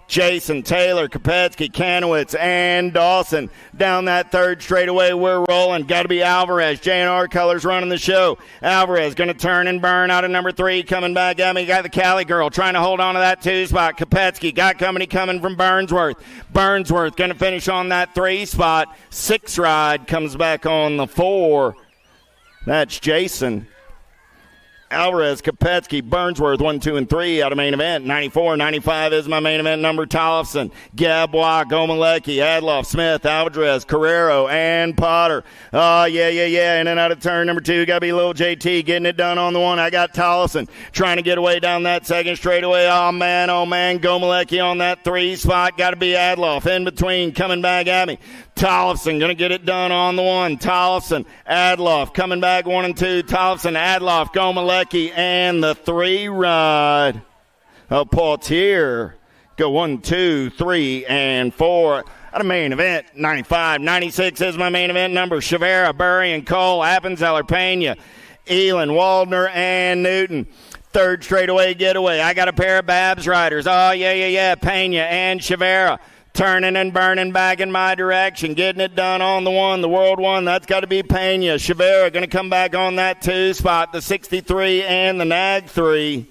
Jason, Taylor, Kopetsky, Kanowitz, and Dawson. Down that third straightaway, we're rolling. Got to be Alvarez. J&R Colors running the show. Alvarez going to turn and burn out of number 3. Coming back at me. Got the Cali girl trying to hold on to that 2 spot. Kopetsky got company coming from Burnsworth. Burnsworth going to finish on that 3 spot. 6 ride comes back on the 4. That's Jason. Alvarez, Kopetsky, Burnsworth, 1, 2, and 3 out of main event. 94, 95 is my main event number. Tollefson, Gabois, Gomalecki, Adloff, Smith, Alvarez, Carrero, and Potter. In and out of turn number 2. Got to be little JT getting it done on the 1. I got Tollefson trying to get away down that second straightaway. Oh, man, Gomalecki on that 3 spot. Got to be Adloff in between coming back at me. Tollefson going to get it done on the 1. Tollefson, Adloff coming back 1 and 2. Tollefson, Adloff, Gomalecki, and the 3 ride. Pautier go 1, 2, 3, and 4. Out of main event, 95. 96 is my main event number. Chavera, Burry, and Cole, Appenzeller, Pena, Elin, Waldner, and Newton. Third straightaway getaway. I got a pair of Babs riders. Pena and Chavera. Turning and burning back in my direction. Getting it done on the 1, the World 1. That's got to be Pena. Chavera going to come back on that 2 spot. The 63 and the Nag 3.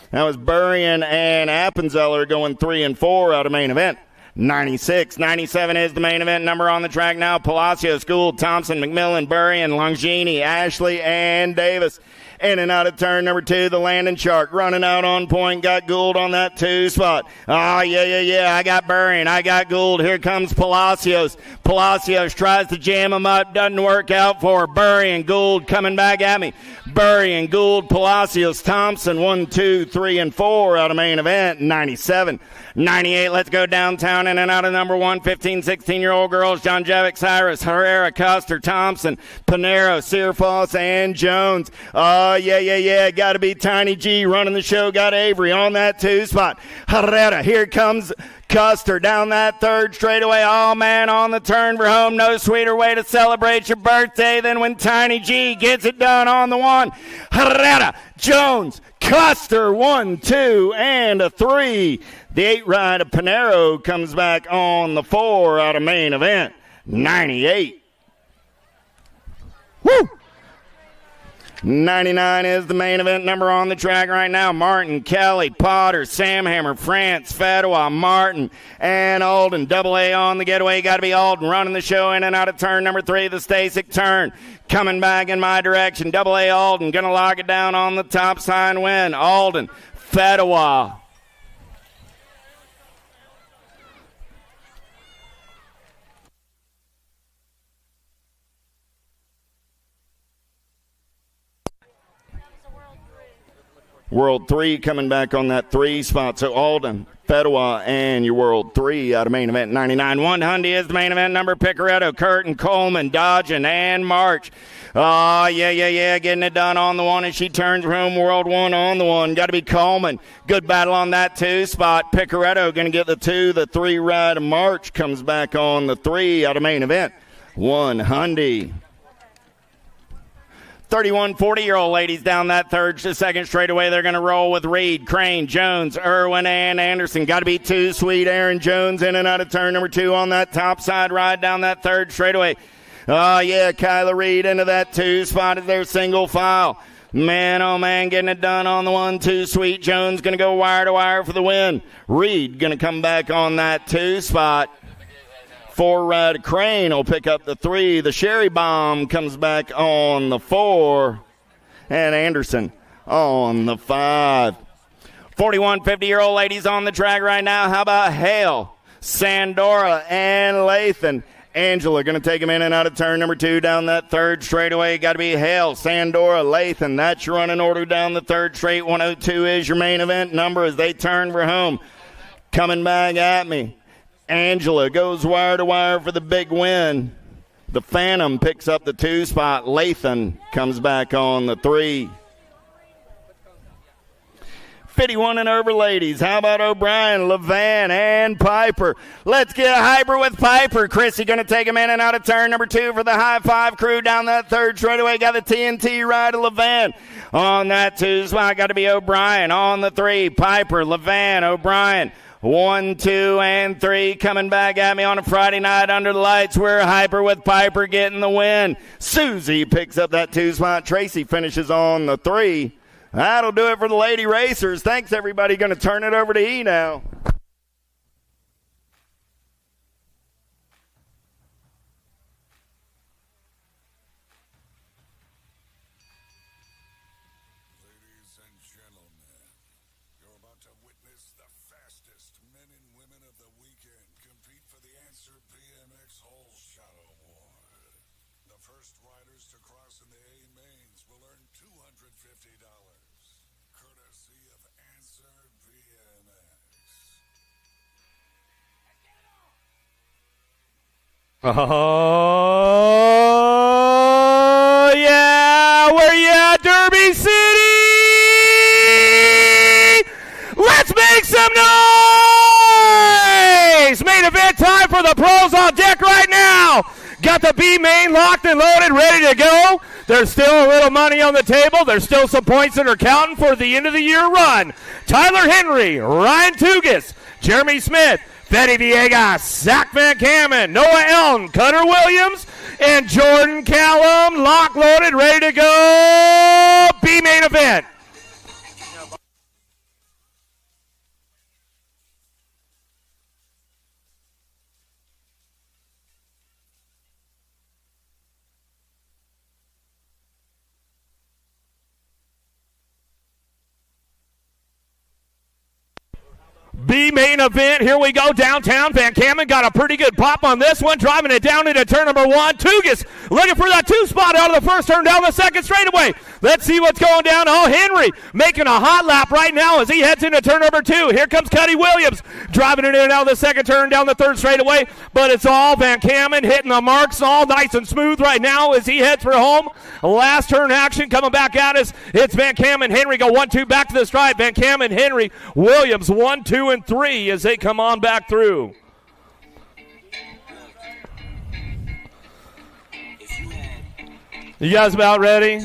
That was Burrian and Appenzeller going 3 and 4 out of main event. 96. 97 is the main event number on the track now. Palacios, Gould, Thompson, McMillan, Burrian, Longini, Ashley, and Davis. In and out of turn number 2, the Landon Shark running out on point. Got Gould on that 2 spot. I got Burrian. I got Gould. Here comes Palacios. Palacios tries to jam him up. Doesn't work out for her. Burrian, Gould coming back at me. Burrian, Gould, Palacios, Thompson. 1, 2, 3, and 4 out of main event. 97. 98, let's go downtown in and out of number 1. 15, 16-year-old girls. John Javic, Cyrus, Herrera, Custer, Thompson, Panero, Searfoss, and Jones. Got to be Tiny G running the show. Got Avery on that 2 spot. Herrera, here comes Custer down that third straightaway. Oh, man, on the turn for home. No sweeter way to celebrate your birthday than when Tiny G gets it done on the 1. Herrera, Jones, Custer, 1, 2, and a 3. The 8 ride of Panero comes back on the 4 out of main event. 98. Woo! 99 is the main event number on the track right now. Martin, Kelly, Potter, Samhammer, France, Fadwa, Martin, and Alden. Double A on the getaway. Got to be Alden running the show in and out of turn number 3, the Stasic turn. Coming back in my direction. Double A Alden. Going to lock it down on the top side win. Alden, Fadwa. World 3 coming back on that 3 spot. So Alden, Fedwa, and your World 3 out of main event 99. 1 Hyundai is the main event number. Picaretto, Curtin, Coleman, Dodgen, and March. Getting it done on the 1 as she turns home. World 1 on the 1. Got to be Coleman. Good battle on that 2 spot. Picaretto going to get the 2. The 3 ride of March comes back on the 3 out of main event 1 Hyundai. 31, 40-year-old ladies down that second straightaway. They're going to roll with Reed, Crane, Jones, Irwin, and Anderson. Got to be 2 sweet. Aaron Jones in and out of turn number 2 on that top side ride down that third straightaway. Kyla Reed into that 2 spot as their single file. Man, oh man, getting it done on the 1, 2 sweet. Jones going to go wire to wire for the win. Reed going to come back on that 2 spot. 4 ride Crane will pick up the 3. The Sherry Bomb comes back on the 4. And Anderson on the 5. 41, 50-year-old ladies on the track right now. How about Hale, Sandora, and Lathan? Angela going to take him in and out of turn number 2 down that third straightaway. Got to be Hale, Sandora, Lathan. That's your running order down the third straight. 102 is your main event number as they turn for home. Coming back at me. Angela goes wire to wire for the big win. The Phantom picks up the 2 spot. Lathan comes back on the 3. 51 and over, ladies. How about O'Brien, Levan, and Piper? Let's get hyper with Piper. Chrissy going to take him in and out of turn number 2 for the high 5 crew down that third straightaway. Got the TNT ride of Levan. On that 2 spot, got to be O'Brien. On the 3, Piper, Levan, O'Brien. 1, 2, and 3 coming back at me on a Friday night under the lights. We're hyper with Piper getting the win. Susie picks up that 2 spot. Tracy finishes on the 3. That'll do it for the lady racers. Thanks, everybody. Going to turn it over to E now. Ladies and gentlemen, you're about to witness the fastest men and women of the weekend compete for the Answer BMX Whole Shot Award. The first riders to cross in the A mains will earn $250. Courtesy of Answer BMX. Oh, yeah! Where you at, Derby City? Let's make some noise! Main event time for the pros on deck right now. Got the B main locked and loaded, ready to go. There's still a little money on the table. There's still some points that are counting for the end of the year run. Tyler Henry, Ryan Tugas, Jeremy Smith, Betty Villegas, Zach Van Kamen, Noah Elton, Cutter Williams, and Jordan Callum, lock loaded, ready to go. B main event. B main event. Here we go downtown. Van Kamen got a pretty good pop on this one, driving it down into turn number 1. Tugas looking for that 2 spot out of the first turn down the second straightaway. Let's see what's going down. Oh, Henry making a hot lap right now as he heads into turn number 2. Here comes Cuddy Williams driving it in and out of the second turn down the third straightaway, but it's all Van Kamen hitting the marks all nice and smooth right now as he heads for home. Last turn action coming back at us. It's Van Kamen, Henry go 1-2 back to the stripe. Van Kamen, Henry, Williams 1, 2, and 3 as they come on back through. You guys about ready?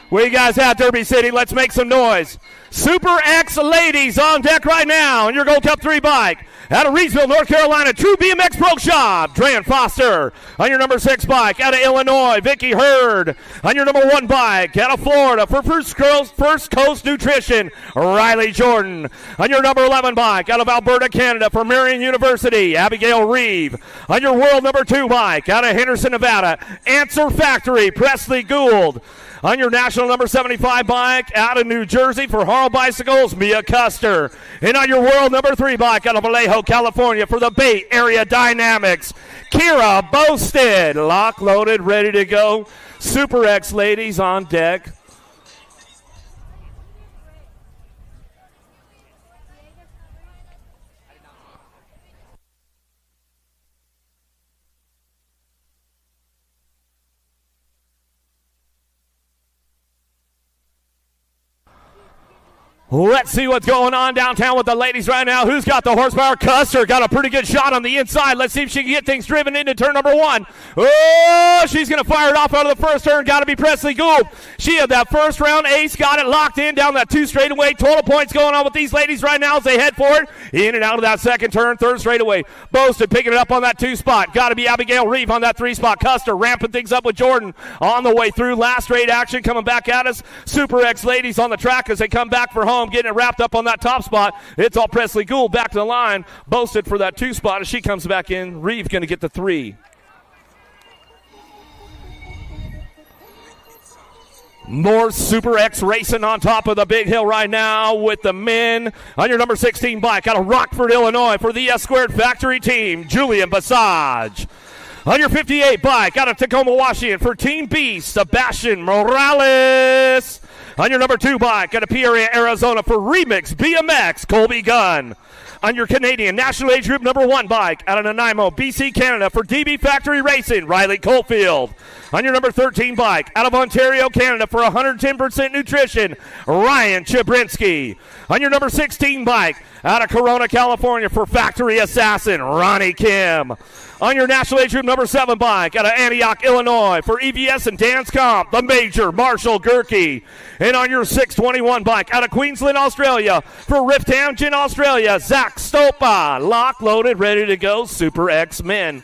Where you guys at, Derby City? Let's make some noise. Super X ladies on deck right now in your Gold Cup 3 bike. Out of Louisville, North Carolina, True BMX Pro Shop, Dran Foster. On your number 6 bike, out of Illinois, Vicky Hurd. On your number 1 bike, out of Florida, for First Coast Nutrition, Riley Jordan. On your number 11 bike, out of Alberta, Canada, for Marion University, Abigail Reeve. On your world number 2 bike, out of Henderson, Nevada, Answer Factory, Presley Gould. On your national number 75 bike, out of New Jersey for Harl Bicycles, Mia Custer. And on your world number 3 bike, out of Vallejo, California for the Bay Area Dynamics, Kira Bosted. Lock loaded, ready to go. Super X ladies on deck. Let's see what's going on downtown with the ladies right now. Who's got the horsepower? Custer got a pretty good shot on the inside. Let's see if she can get things driven into turn number 1. Oh, she's going to fire it off out of the first turn. Got to be Presley Gould. She had that first round ace, got it locked in down that 2 straightaway. Total points going on with these ladies right now as they head for it. In and out of that second turn, third straightaway. Boston picking it up on that 2 spot. Got to be Abigail Reeve on that 3 spot. Custer ramping things up with Jordan on the way through. Last straight action coming back at us. Super X ladies on the track as they come back for home, getting it wrapped up on that top spot. It's all Presley Gould back to the line. Boasted for that 2 spot as she comes back in. Reeve going to get the 3. More Super X racing on top of the big hill right now with the men. On your number 16 bike out of Rockford, Illinois for the S Squared Factory team, Julian Basage. On your 58 bike, out of Tacoma, Washington, for Team Beast, Sebastian Morales. On your number 2 bike, out of Peoria, Arizona, for Remix BMX, Colby Gunn. On your Canadian National Age Group number 1 bike, out of Nanaimo, BC, Canada, for DB Factory Racing, Riley Coalfield. On your number 13 bike, out of Ontario, Canada, for 110% nutrition, Ryan Chabrinsky. On your number 16 bike, out of Corona, California, for Factory Assassin, Ronnie Kim. On your National Age Group number 7 bike, out of Antioch, Illinois, for EVS and Dance Comp, the Major, Marshall Gerke. And on your 621 bike, out of Queensland, Australia, for Rifthampton, Australia, Zach Stopa. Lock, loaded, ready to go, Super X Men.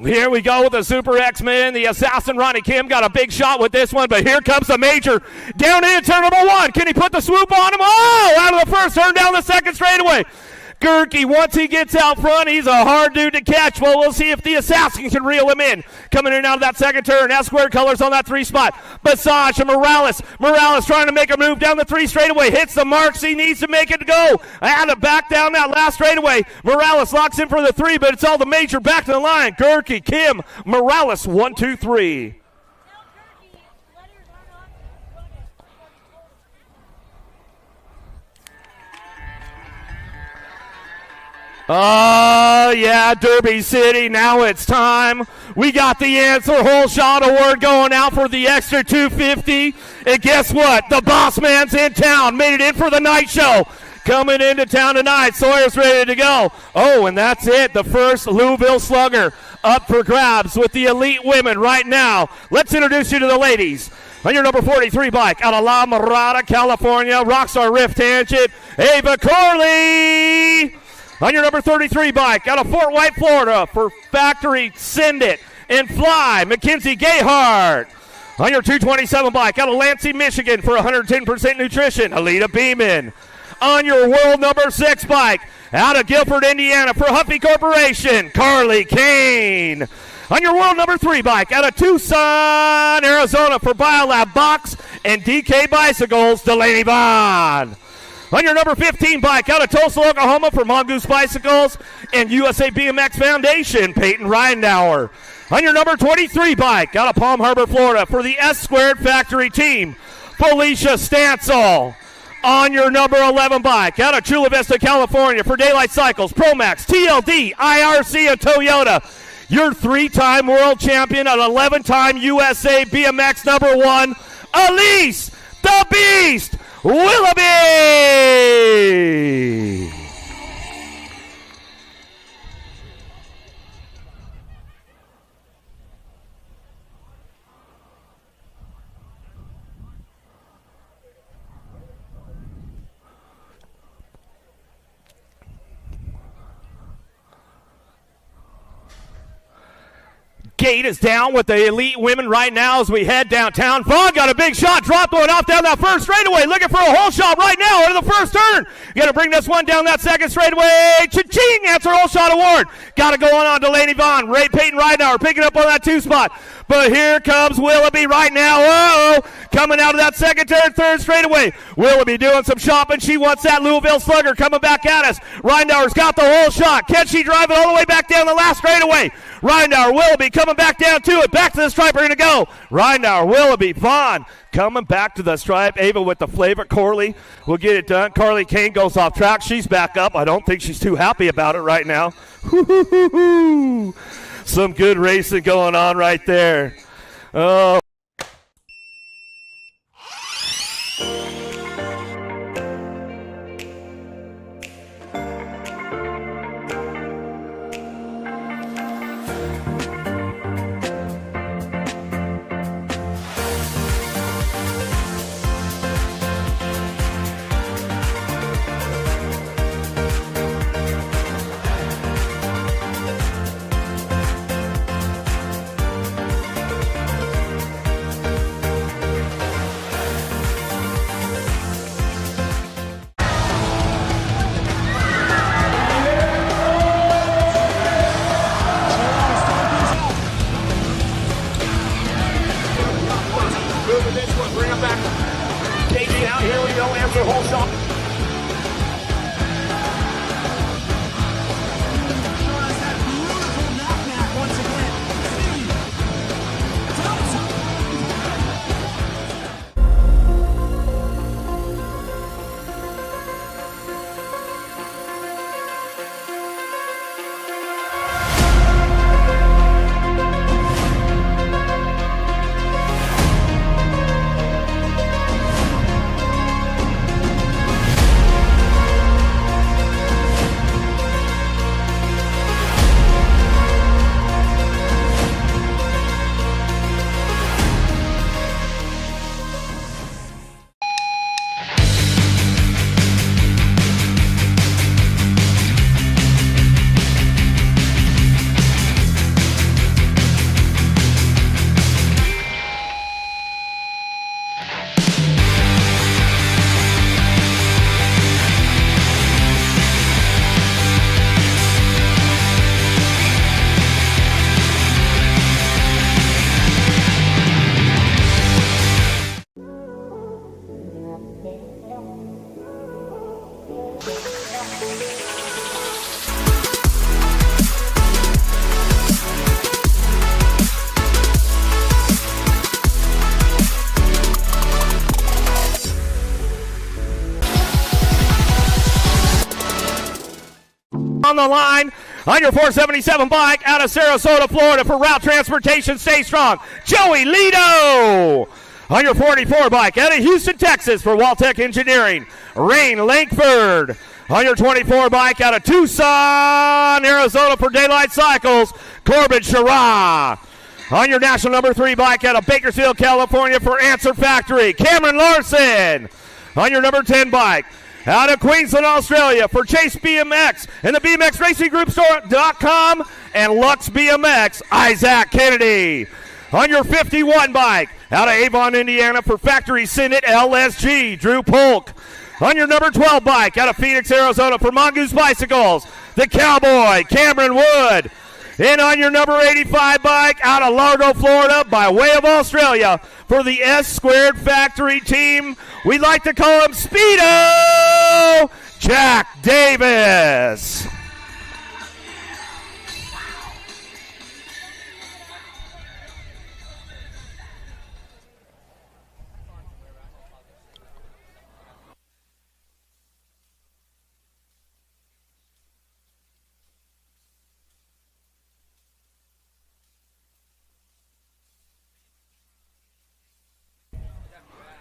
Here we go with the Super X-Men. The Assassin Ronnie Kim got a big shot with this one, but here comes the Major down into turn number 1. Can he put the swoop on him? Oh, out of the first turn, down the second straightaway. Gerke, once he gets out front, he's a hard dude to catch. Well, we'll see if the Assassin can reel him in. Coming in and out of that second turn, S-squared colors on that 3 spot. Basage and Morales. Morales trying to make a move down the 3 straightaway. Hits the marks he needs to make it go. Had to back down that last straightaway. Morales locks in for the 3, but it's all the Major back to the line. Gerke, Kim, Morales, 1, 2, 3. Oh, yeah, Derby City, now it's time. We got the answer. Whole shot award going out for the extra 250. And guess what? The boss man's in town. Made it in for the night show. Coming into town tonight. Sawyer's ready to go. Oh, and that's it. The first Louisville Slugger up for grabs with the elite women right now. Let's introduce you to the ladies. On your number 43 bike, out of La Mirada, California, Rockstar Rift Tangent, Ava Corley. On your number 33 bike, out of Fort White, Florida, for Factory Send It and Fly, Mackenzie Gayhart. On your 227 bike, out of Lansing, Michigan, for 110% nutrition, Alita Beeman. On your world number 6 bike, out of Guilford, Indiana, for Huffy Corporation, Carly Kane. On your world number 3 bike, out of Tucson, Arizona, for Biolab Box and DK Bicycles, Delaney Bond. On your number 15 bike, out of Tulsa, Oklahoma, for Mongoose Bicycles and USA BMX Foundation, Peyton Reinauer. On your number 23 bike, out of Palm Harbor, Florida, for the S-Squared Factory Team, Felicia Stansel. On your number 11 bike, out of Chula Vista, California, for Daylight Cycles, Promax, TLD, IRC, and Toyota, your 3-time world champion and 11-time USA BMX number 1, Elise the Beast Willoughby! Gate is down with the elite women right now as we head downtown. Vaughn got a big shot, dropped one off down that first straightaway, looking for a hole shot right now out of the first turn. Got to bring this one down that second straightaway. Cha-ching! That's our hole shot award. Got to go on Delaney Vaughn. Ray Peyton Ridenauer picking up on that 2 spot. But here comes Willoughby right now. Uh-oh. Coming out of that second turn, third straightaway. Willoughby doing some shopping. She wants that Louisville Slugger coming back at us. Ridenauer's got the whole shot. Can she drive it all the way back down the last straightaway? Ridenauer, Willoughby coming back down to it. Back to the stripe. We're going to go. Ridenauer, Willoughby, Vaughn coming back to the stripe. Ava with the flavor. Corley will get it done. Carly Kane goes off track. She's back up. I don't think she's too happy about it right now. Some good racing going on right there. Oh. On the line, on your 477 bike out of Sarasota, Florida for route transportation, stay strong, Joey Lido. On your 44 bike out of Houston, Texas for Waltech Engineering, Rain Lankford. On your 24 bike out of Tucson, Arizona for Daylight Cycles, Corbin Shara. On your national number 3 bike out of Bakersfield, California for Answer Factory, Cameron Larson. On your number 10 bike out of Queensland, Australia for Chase BMX and the BMX Racing Group Store.com and Lux BMX, Isaac Kennedy. On your 51 bike out of Avon, Indiana for Factory Senate LSG, Drew Polk. On your number 12 bike out of Phoenix, Arizona for Mongoose Bicycles, the Cowboy, Cameron Wood. And on your number 85 bike out of Largo, Florida, by way of Australia, for the S Squared Factory team, we'd like to call him Speedo Jack Davis.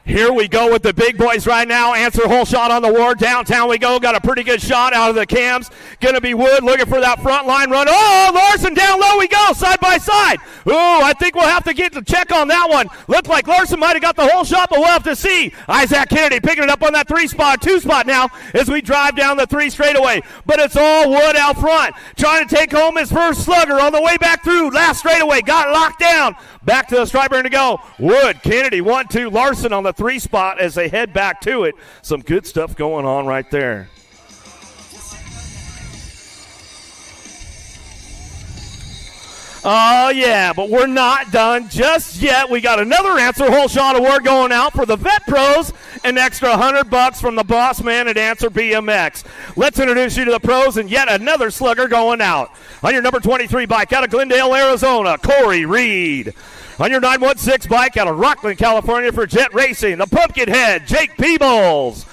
Here we go with the big boys right now. Answer whole shot on the ward. Downtown we go. Got a pretty good shot out of the cams. Going to be Wood looking for that front line run. Oh, Larson down low we go. Side by side. Ooh, I think we'll have to get the check on that one. Looked like Larson might have got the whole shot, but we'll have to see. Isaac Kennedy picking it up on that 2 spot now as we drive down the 3 straightaway. But it's all Wood out front. Trying to take home his first slugger on the way back through. Last straightaway. Got locked down. Back to the striper to go. Wood, Kennedy, 1-2. Larson on the 3 spot as they head back to it. Some good stuff going on right there. Oh, yeah, but we're not done just yet. We got another Answer Whole Shot Award going out for the Vet Pros, an extra $100 from the boss man at Answer BMX. Let's introduce you to the pros and yet another slugger going out. On your number 23 bike out of Glendale, Arizona, Corey Reed. On your 916 bike out of Rockland, California for Jet Racing, the Pumpkinhead, Jake Peebles.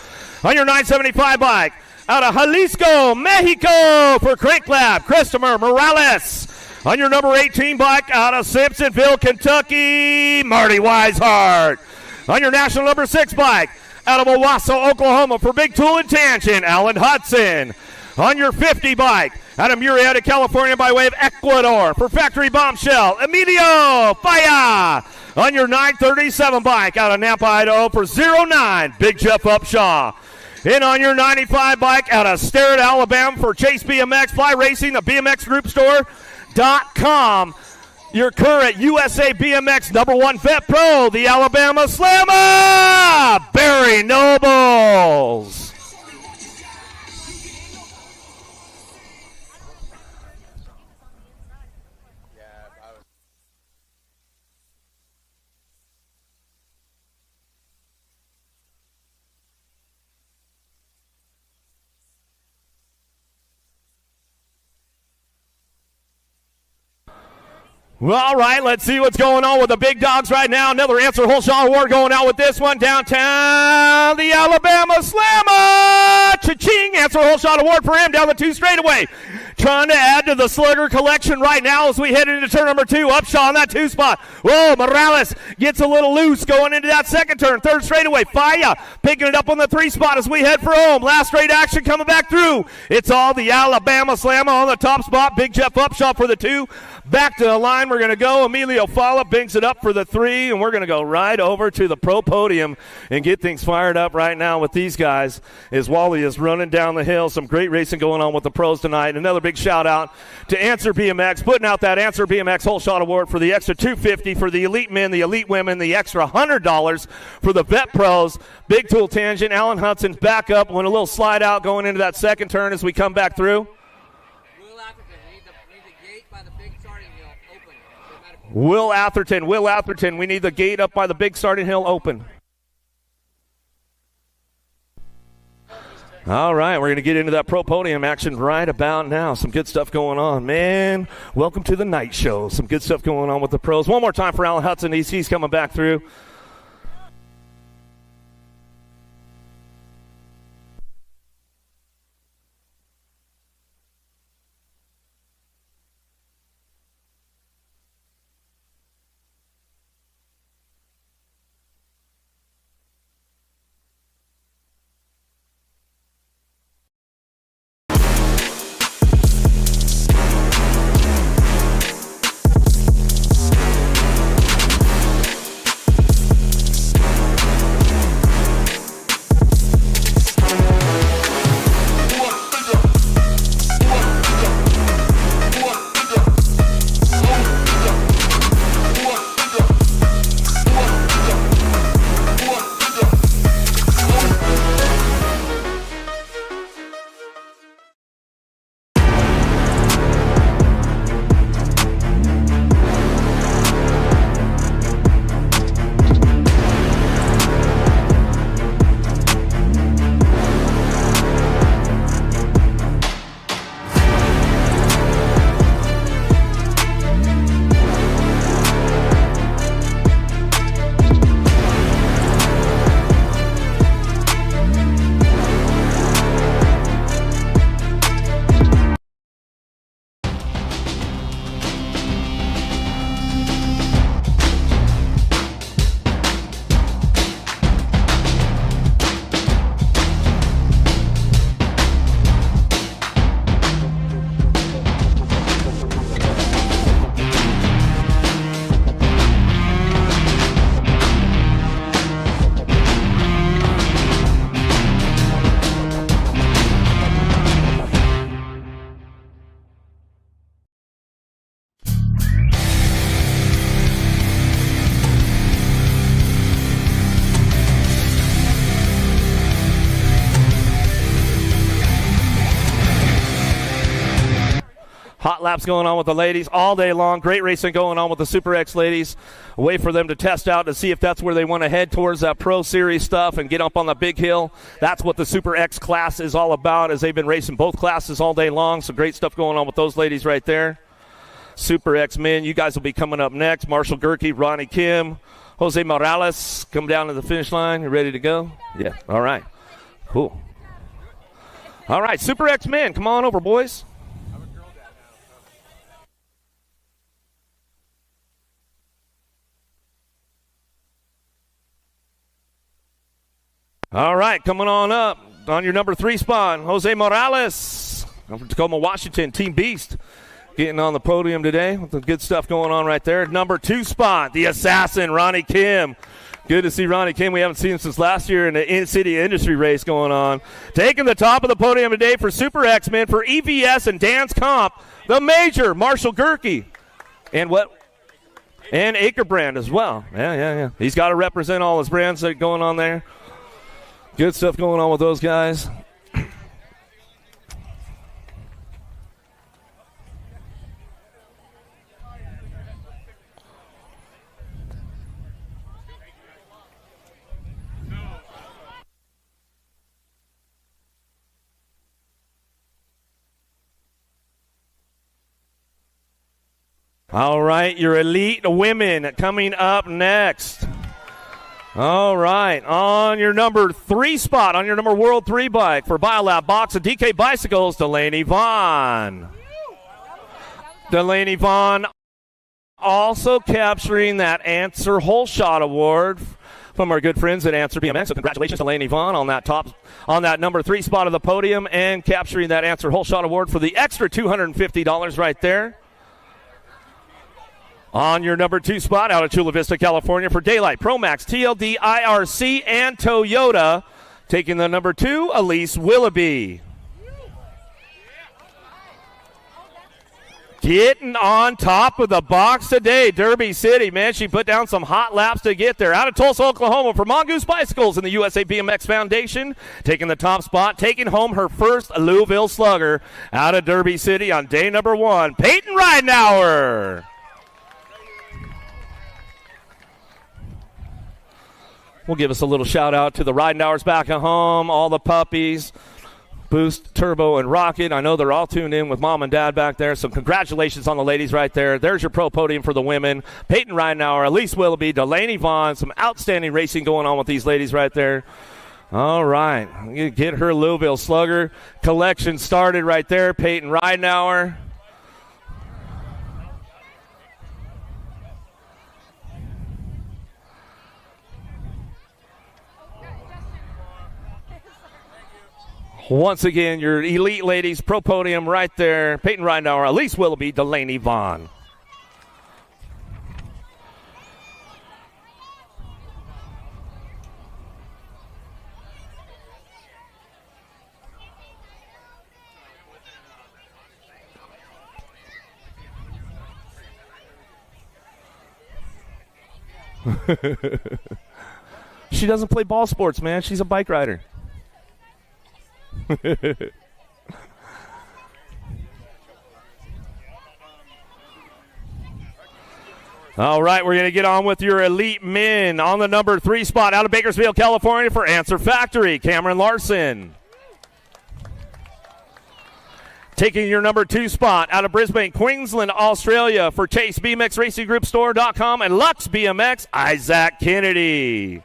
On your 975 bike out of Jalisco, Mexico for Crank Lab, Christopher Morales. On your number 18 bike out of Simpsonville, Kentucky, Marty Weishart. On your national number 6 bike out of Owasso, Oklahoma for Big Tool and Tangent, Alan Hudson. On your 50 bike out of Murrieta, California by way of Ecuador for Factory Bombshell, Emilio Faya. On your 937 bike out of Nampa, Idaho for 09, Big Jeff Upshaw. And on your 95 bike out of Starrett, Alabama for Chase BMX, Fly Racing, the BMX Group Store.com, your current USA BMX number 1 Vet Pro, the Alabama Slammer, Barry Nobles. Well, all right, let's see what's going on with the big dogs right now. Another Answer Whole Shot Award going out with this one. Downtown, the Alabama Slammer. Cha-ching, Answer Whole Shot Award for him down the 2 straightaway. Trying to add to the slugger collection right now as we head into turn number 2. Upshaw on that 2 spot. Whoa, Morales gets a little loose going into that 2nd turn. 3rd straightaway. Faya picking it up on the 3 spot as we head for home. Last straight action coming back through. It's all the Alabama Slammer on the top spot. Big Jeff Upshaw for the 2. Back to the line we're going to go. Emilio Fala brings it up for the 3, and we're going to go right over to the pro podium and get things fired up right now with these guys as Wally is running down the hill. Some great racing going on with the pros tonight. Another big shout out to Answer BMX, putting out that Answer BMX Whole Shot Award for the extra $250 for the elite men, the elite women, the extra $100 for the vet pros. Big Tool Tangent. Alan Hudson's back up, went a little slide out going into that 2nd turn as we come back through. Will Atherton, we need the gate up by the big starting hill open. All right, we're going to get into that pro podium action right about now. Some good stuff going on, man. Welcome to the night show. Some good stuff going on with the pros. One more time for Alan Hudson. He's coming back through. Hot laps going on with the ladies all day long. Great racing going on with the Super X ladies. A way for them to test out to see if that's where they want to head towards that Pro Series stuff and get up on the big hill. That's what the Super X class is all about, as they've been racing both classes all day long. So great stuff going on with those ladies right there. Super X men, you guys will be coming up next. Marshall Gerke, Ronnie Kim, Jose Morales, come down to the finish line. You ready to go? Yeah, all right. Cool. All right, Super X men, come on over, boys. All right, coming on up on your number 3 spot, Jose Morales from Tacoma, Washington, Team Beast, getting on the podium today with the good stuff going on right there. Number 2 spot, the assassin, Ronnie Kim. Good to see Ronnie Kim. We haven't seen him since last year in the in-city industry race going on. Taking the top of the podium today for Super X-Men, for EVS and Dance Comp, the major, Marshall Gerke. And what? And Acre Brand as well. Yeah. He's got to represent all his brands that are going on there. Good stuff going on with those guys. All right, your elite women coming up next. All right, on your number 3 spot, on your number World 3 bike for BioLab Box and DK Bicycles, Delaney Vaughn. Delaney Vaughn also capturing that Answer Whole Shot Award from our good friends at Answer BMX. So congratulations to Delaney Vaughn on that number 3 spot of the podium and capturing that Answer Whole Shot Award for the extra $250 right there. On your number 2 spot out of Chula Vista, California for Daylight, Promax, TLD, IRC, and Toyota. Taking the number 2, Elise Willoughby. Getting on top of the box today, Derby City, man. She put down some hot laps to get there. Out of Tulsa, Oklahoma for Mongoose Bicycles in the USA BMX Foundation. Taking the top spot, taking home her first Louisville Slugger out of Derby City on day number 1, Peyton Ridenauer. We'll give us a little shout out to the Ridenauers back at home, all the puppies, Boost, Turbo, and Rocket. I know they're all tuned in with mom and dad back there, so congratulations on the ladies right there. There's your pro podium for the women. Peyton Ridenauer, Elise Willoughby, Delaney Vaughn, some outstanding racing going on with these ladies right there. All right, get her Louisville Slugger collection started right there, Peyton Ridenauer. Once again, your elite ladies, pro podium right there. Peyton Ridenauer, Elise Willoughby, Delaney Vaughn. She doesn't play ball sports, man. She's a bike rider. All right, we're going to get on with your elite men. On the number 3 spot out of Bakersfield, California for Answer Factory, Cameron Larson. Taking your number 2 spot out of Brisbane, Queensland, Australia for Chase BMX Racing Group Store.com and Lux BMX, Isaac Kennedy.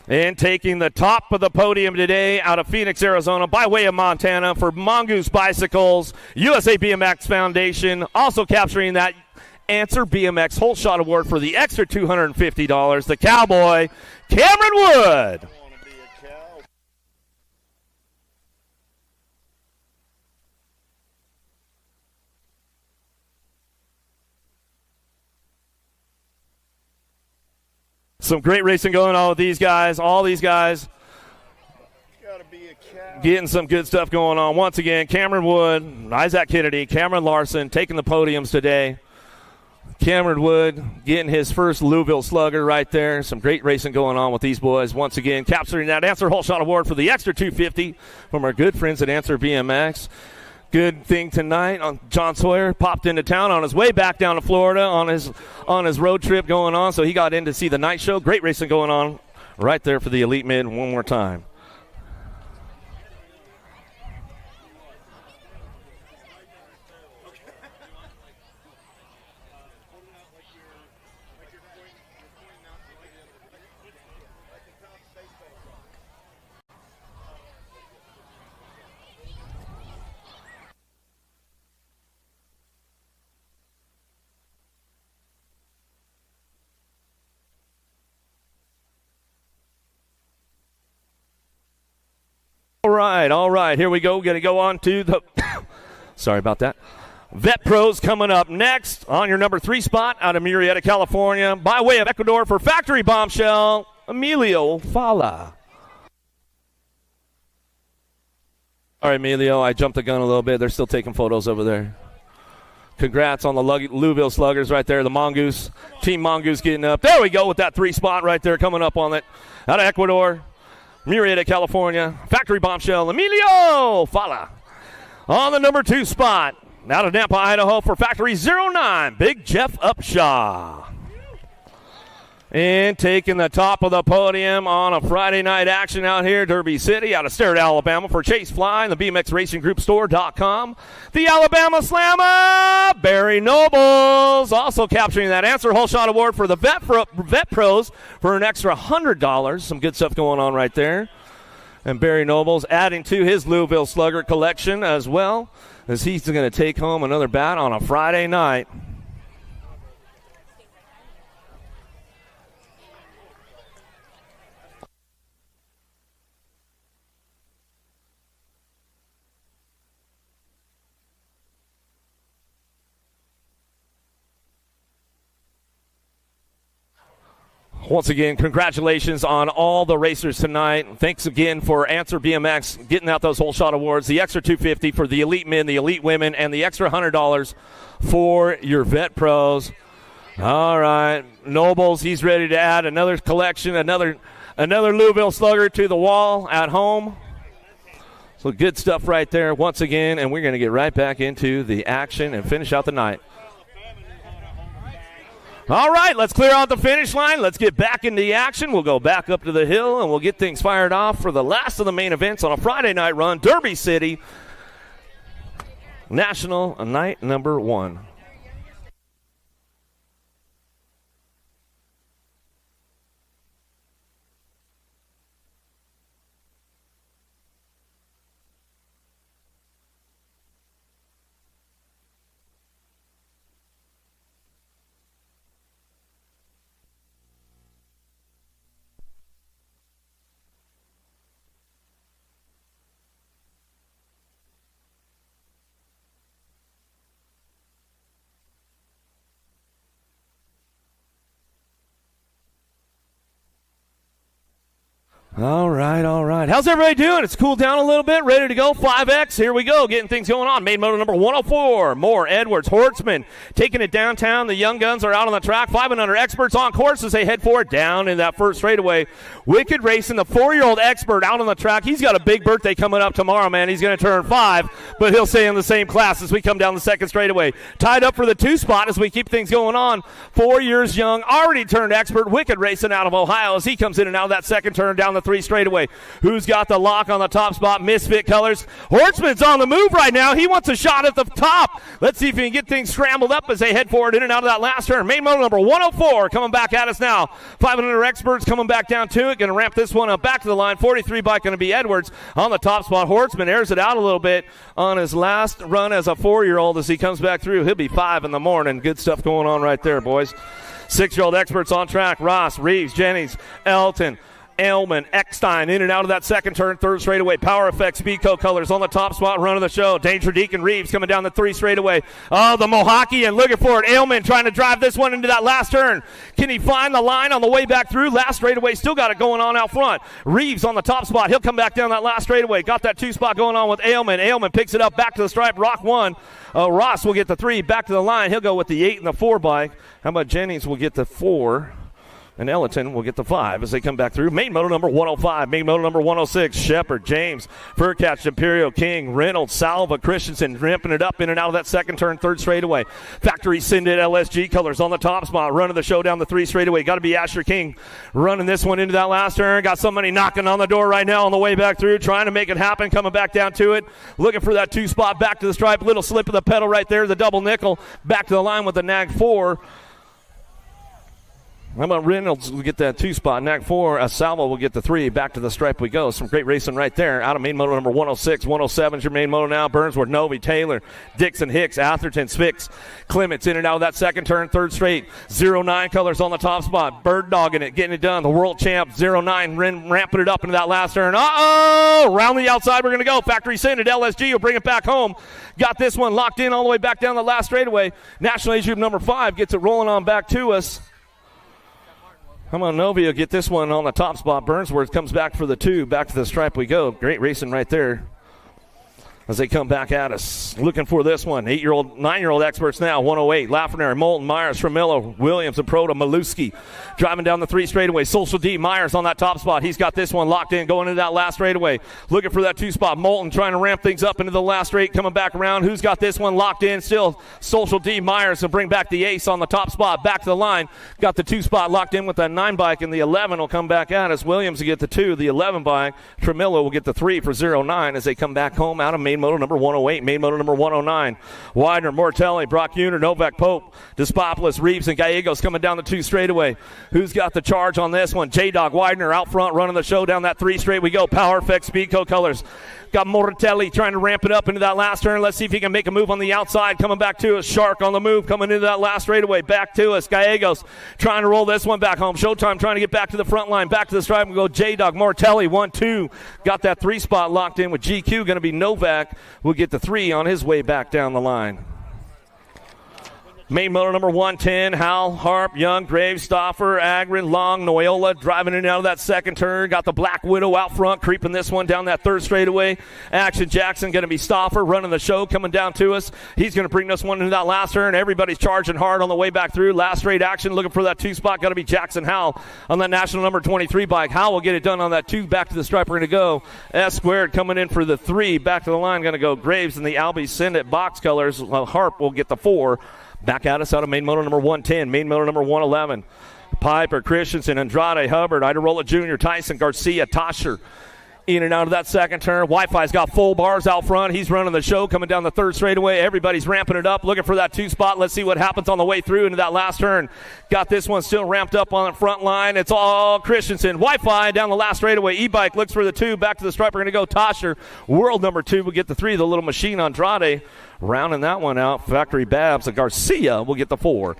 And taking the top of the podium today out of Phoenix, Arizona, by way of Montana for Mongoose Bicycles, USA BMX Foundation, also capturing that Answer BMX Whole Shot Award for the extra $250, the Cowboy, Cameron Wood. Some great racing going on with these guys. All these guys getting some good stuff going on. Once again, Cameron Wood, Isaac Kennedy, Cameron Larson taking the podiums today. Cameron Wood getting his first Louisville Slugger right there. Some great racing going on with these boys. Once again, capturing that Answer Whole Shot Award for the extra 250 from our good friends at Answer BMX. Good thing tonight, John Sawyer popped into town on his way back down to Florida on his road trip going on, so he got in to see the night show. Great racing going on right there for the Elite Mid one more time. All right, here we go. Going to go on to the, sorry about that. Vet Pros coming up next on your number 3 spot out of Murrieta, California, by way of Ecuador for Factory Bombshell, Emilio Fala. All right, Emilio, I jumped the gun a little bit. They're still taking photos over there. Congrats on the Louisville Sluggers right there. The Mongoose, Team Mongoose getting up. There we go with that 3 spot right there coming up on it. Out of Ecuador. Murrieta, California, Factory Bombshell, Emilio Fala. On the number 2 spot, out of Nampa, Idaho for Factory 09, Big Jeff Upshaw. And taking the top of the podium on a Friday night action out here, Derby City, out of Sterrett, Alabama, for Chase Fly and the BMX Racing Group Store.com. The Alabama Slammer, Barry Nobles, also capturing that Answer Whole Shot Award for the Vet Pros for an extra $100. Some good stuff going on right there. And Barry Nobles adding to his Louisville Slugger collection as well, as he's going to take home another bat on a Friday night. Once again, congratulations on all the racers tonight. Thanks again for Answer BMX getting out those whole shot awards, the extra $250 for the elite men, the elite women, and the extra $100 for your vet pros. All right, Nobles, he's ready to add another collection, another Louisville Slugger to the wall at home. So good stuff right there once again, and we're going to get right back into the action and finish out the night. All right, let's clear out the finish line. Let's get back into the action. We'll go back up to the hill, and we'll get things fired off for the last of the main events on a Friday night run, Derby City, National Night number 1. All right. How's everybody doing? It's cooled down a little bit. Ready to go. 5X. Here we go. Getting things going on. Main motor number 104. Moore, Edwards, Hortzman taking it downtown. The young guns are out on the track. 5 and under experts on course as they head forward down in that first straightaway. Wicked Racing, the 4-year-old expert out on the track. He's got a big birthday coming up tomorrow, man. He's going to turn 5, but he'll stay in the same class as we come down the second straightaway. Tied up for the 2 spot as we keep things going on. 4 years young, already turned expert. Wicked Racing out of Ohio as he comes in and out of that second turn down the 3 straightaway. Who's got the lock on the top spot? Misfit Colors. Hortzman's on the move right now. He wants a shot at the top. Let's see if he can get things scrambled up as they head forward in and out of that last turn. Main motor number 104 coming back at us now. 500 experts coming back down to it. Going to ramp this one up back to the line. 43 bike going to be Edwards on the top spot. Hortzman airs it out a little bit on his last run as a 4-year-old as he comes back through. He'll be 5 in the morning. Good stuff going on right there, boys. 6-year-old experts on track. Ross, Reeves, Jennings, Elton, Ailman, Eckstein in and out of that second turn, third straightaway. Power Effects, Speedco colors on the top spot, run of the show. Danger Deacon Reeves coming down the 3 straightaway. Oh, the Mohawkie and looking for it. Ailman trying to drive this one into that last turn. Can he find the line on the way back through? Last straightaway, still got it going on out front. Reeves on the top spot. He'll come back down that last straightaway. Got that 2 spot going on with Ailman. Ailman picks it up back to the stripe. Rock 1. Ross will get the 3 back to the line. He'll go with the 8 and the 4 bike. How about Jennings will get the 4? And Ellington will get the 5 as they come back through. Main moto number 105, main moto number 106, Shepard, James, Furcatch, Imperial, King, Reynolds, Salva, Christensen, ramping it up in and out of that second turn, third straightaway. Factory Syndicate LSG colors on the top spot, running the show down the 3 straightaway. Got to be Asher King running this one into that last turn. Got somebody knocking on the door right now on the way back through, trying to make it happen, coming back down to it. Looking for that 2 spot back to the stripe. Little slip of the pedal right there, the double nickel. Back to the line with the Nag 4. How about Reynolds will get that 2 spot. Nag 4, Salvo will get the 3. Back to the stripe we go. Some great racing right there. Out of main moto number 106. 107 is your main moto now. Burnsworth, Novi, Taylor, Dixon, Hicks, Atherton, Spix, Clements in and out of that second turn, third straight. 09 colors on the top spot. Bird dogging it, getting it done. The world champ, 09, ramping it up into that last turn. Uh-oh! Round the outside we're going to go. Factory Syndicate LSG will bring it back home. Got this one locked in all the way back down the last straightaway. National Age Group number 5 gets it rolling on back to us. Come on, Novi will get this one on the top spot. Burnsworth comes back for the 2. Back to the stripe we go. Great racing right there as they come back at us. Looking for this one. 8-year-old, 9-year-old experts now. 108. Lafreniere, Moulton, Myers, Framillo, Williams, and Proto, Maluski. Driving down the 3 straightaway. Social D, Myers on that top spot. He's got this one locked in going into that last straightaway. Looking for that 2 spot. Moulton trying to ramp things up into the last straight. Coming back around. Who's got this one locked in? Still Social D, Myers will bring back the ace on the top spot. Back to the line. Got the 2 spot locked in with that 9 bike, and the 11 will come back at us. Williams will get the 2. The 11 bike. Tramillo will get the 3 for 09 as they come back home out of main moto number 108, main moto number 109. Widener, Mortelli, Brock Uner, Novak Pope, Despopoulos, Reeves, and Gallegos coming down the 2 straightaway. Who's got the charge on this one? J-Dog, Widener out front running the show down that 3 straight. We go. Power Effect, Speedco colors. Got Mortelli trying to ramp it up into that last turn. Let's see if he can make a move on the outside. Coming back to us. Shark on the move coming into that last straightaway. Back to us. Gallegos trying to roll this one back home. Showtime trying to get back to the front line. Back to the stripe. We go J-Dog. Mortelli 1-2. Got that 3 spot locked in with GQ. Going to be Novak. We'll get the 3 on his way back down the line. Main motor number 110, Hal, Harp, Young, Graves, Stauffer, Agrin, Long, Noyola driving in and out of that second turn. Got the Black Widow out front, creeping this one down that 3rd straightaway. Action Jackson going to be Stauffer running the show, coming down to us. He's going to bring this one into that last turn. Everybody's charging hard on the way back through. Last straight action, looking for that 2 spot. Got to be Jackson Howell on that national number 23 bike. Howell will get it done on that 2. Back to the stripe. We're going to go. S squared coming in for the 3. Back to the line, going to go Graves in the Albie Syndicate box colors. Harp will get the 4. Back at us out of main motor number 110, main motor number 111. Piper, Christensen, Andrade, Hubbard, Idarola Jr., Tyson, Garcia, Tosher. In and out of that second turn. Wi-Fi's got full bars out front. He's running the show coming down the 3rd straightaway. Everybody's ramping it up, looking for that 2 spot. Let's see what happens on the way through into that last turn. Got this one still ramped up on the front line. It's all Christensen. Wi-Fi down the last straightaway. E-bike looks for the 2. Back to the stripe. We're going to go Tosher. World number 2 will get the 3. The little machine Andrade rounding that one out. Factory Babs. Garcia will get the 4.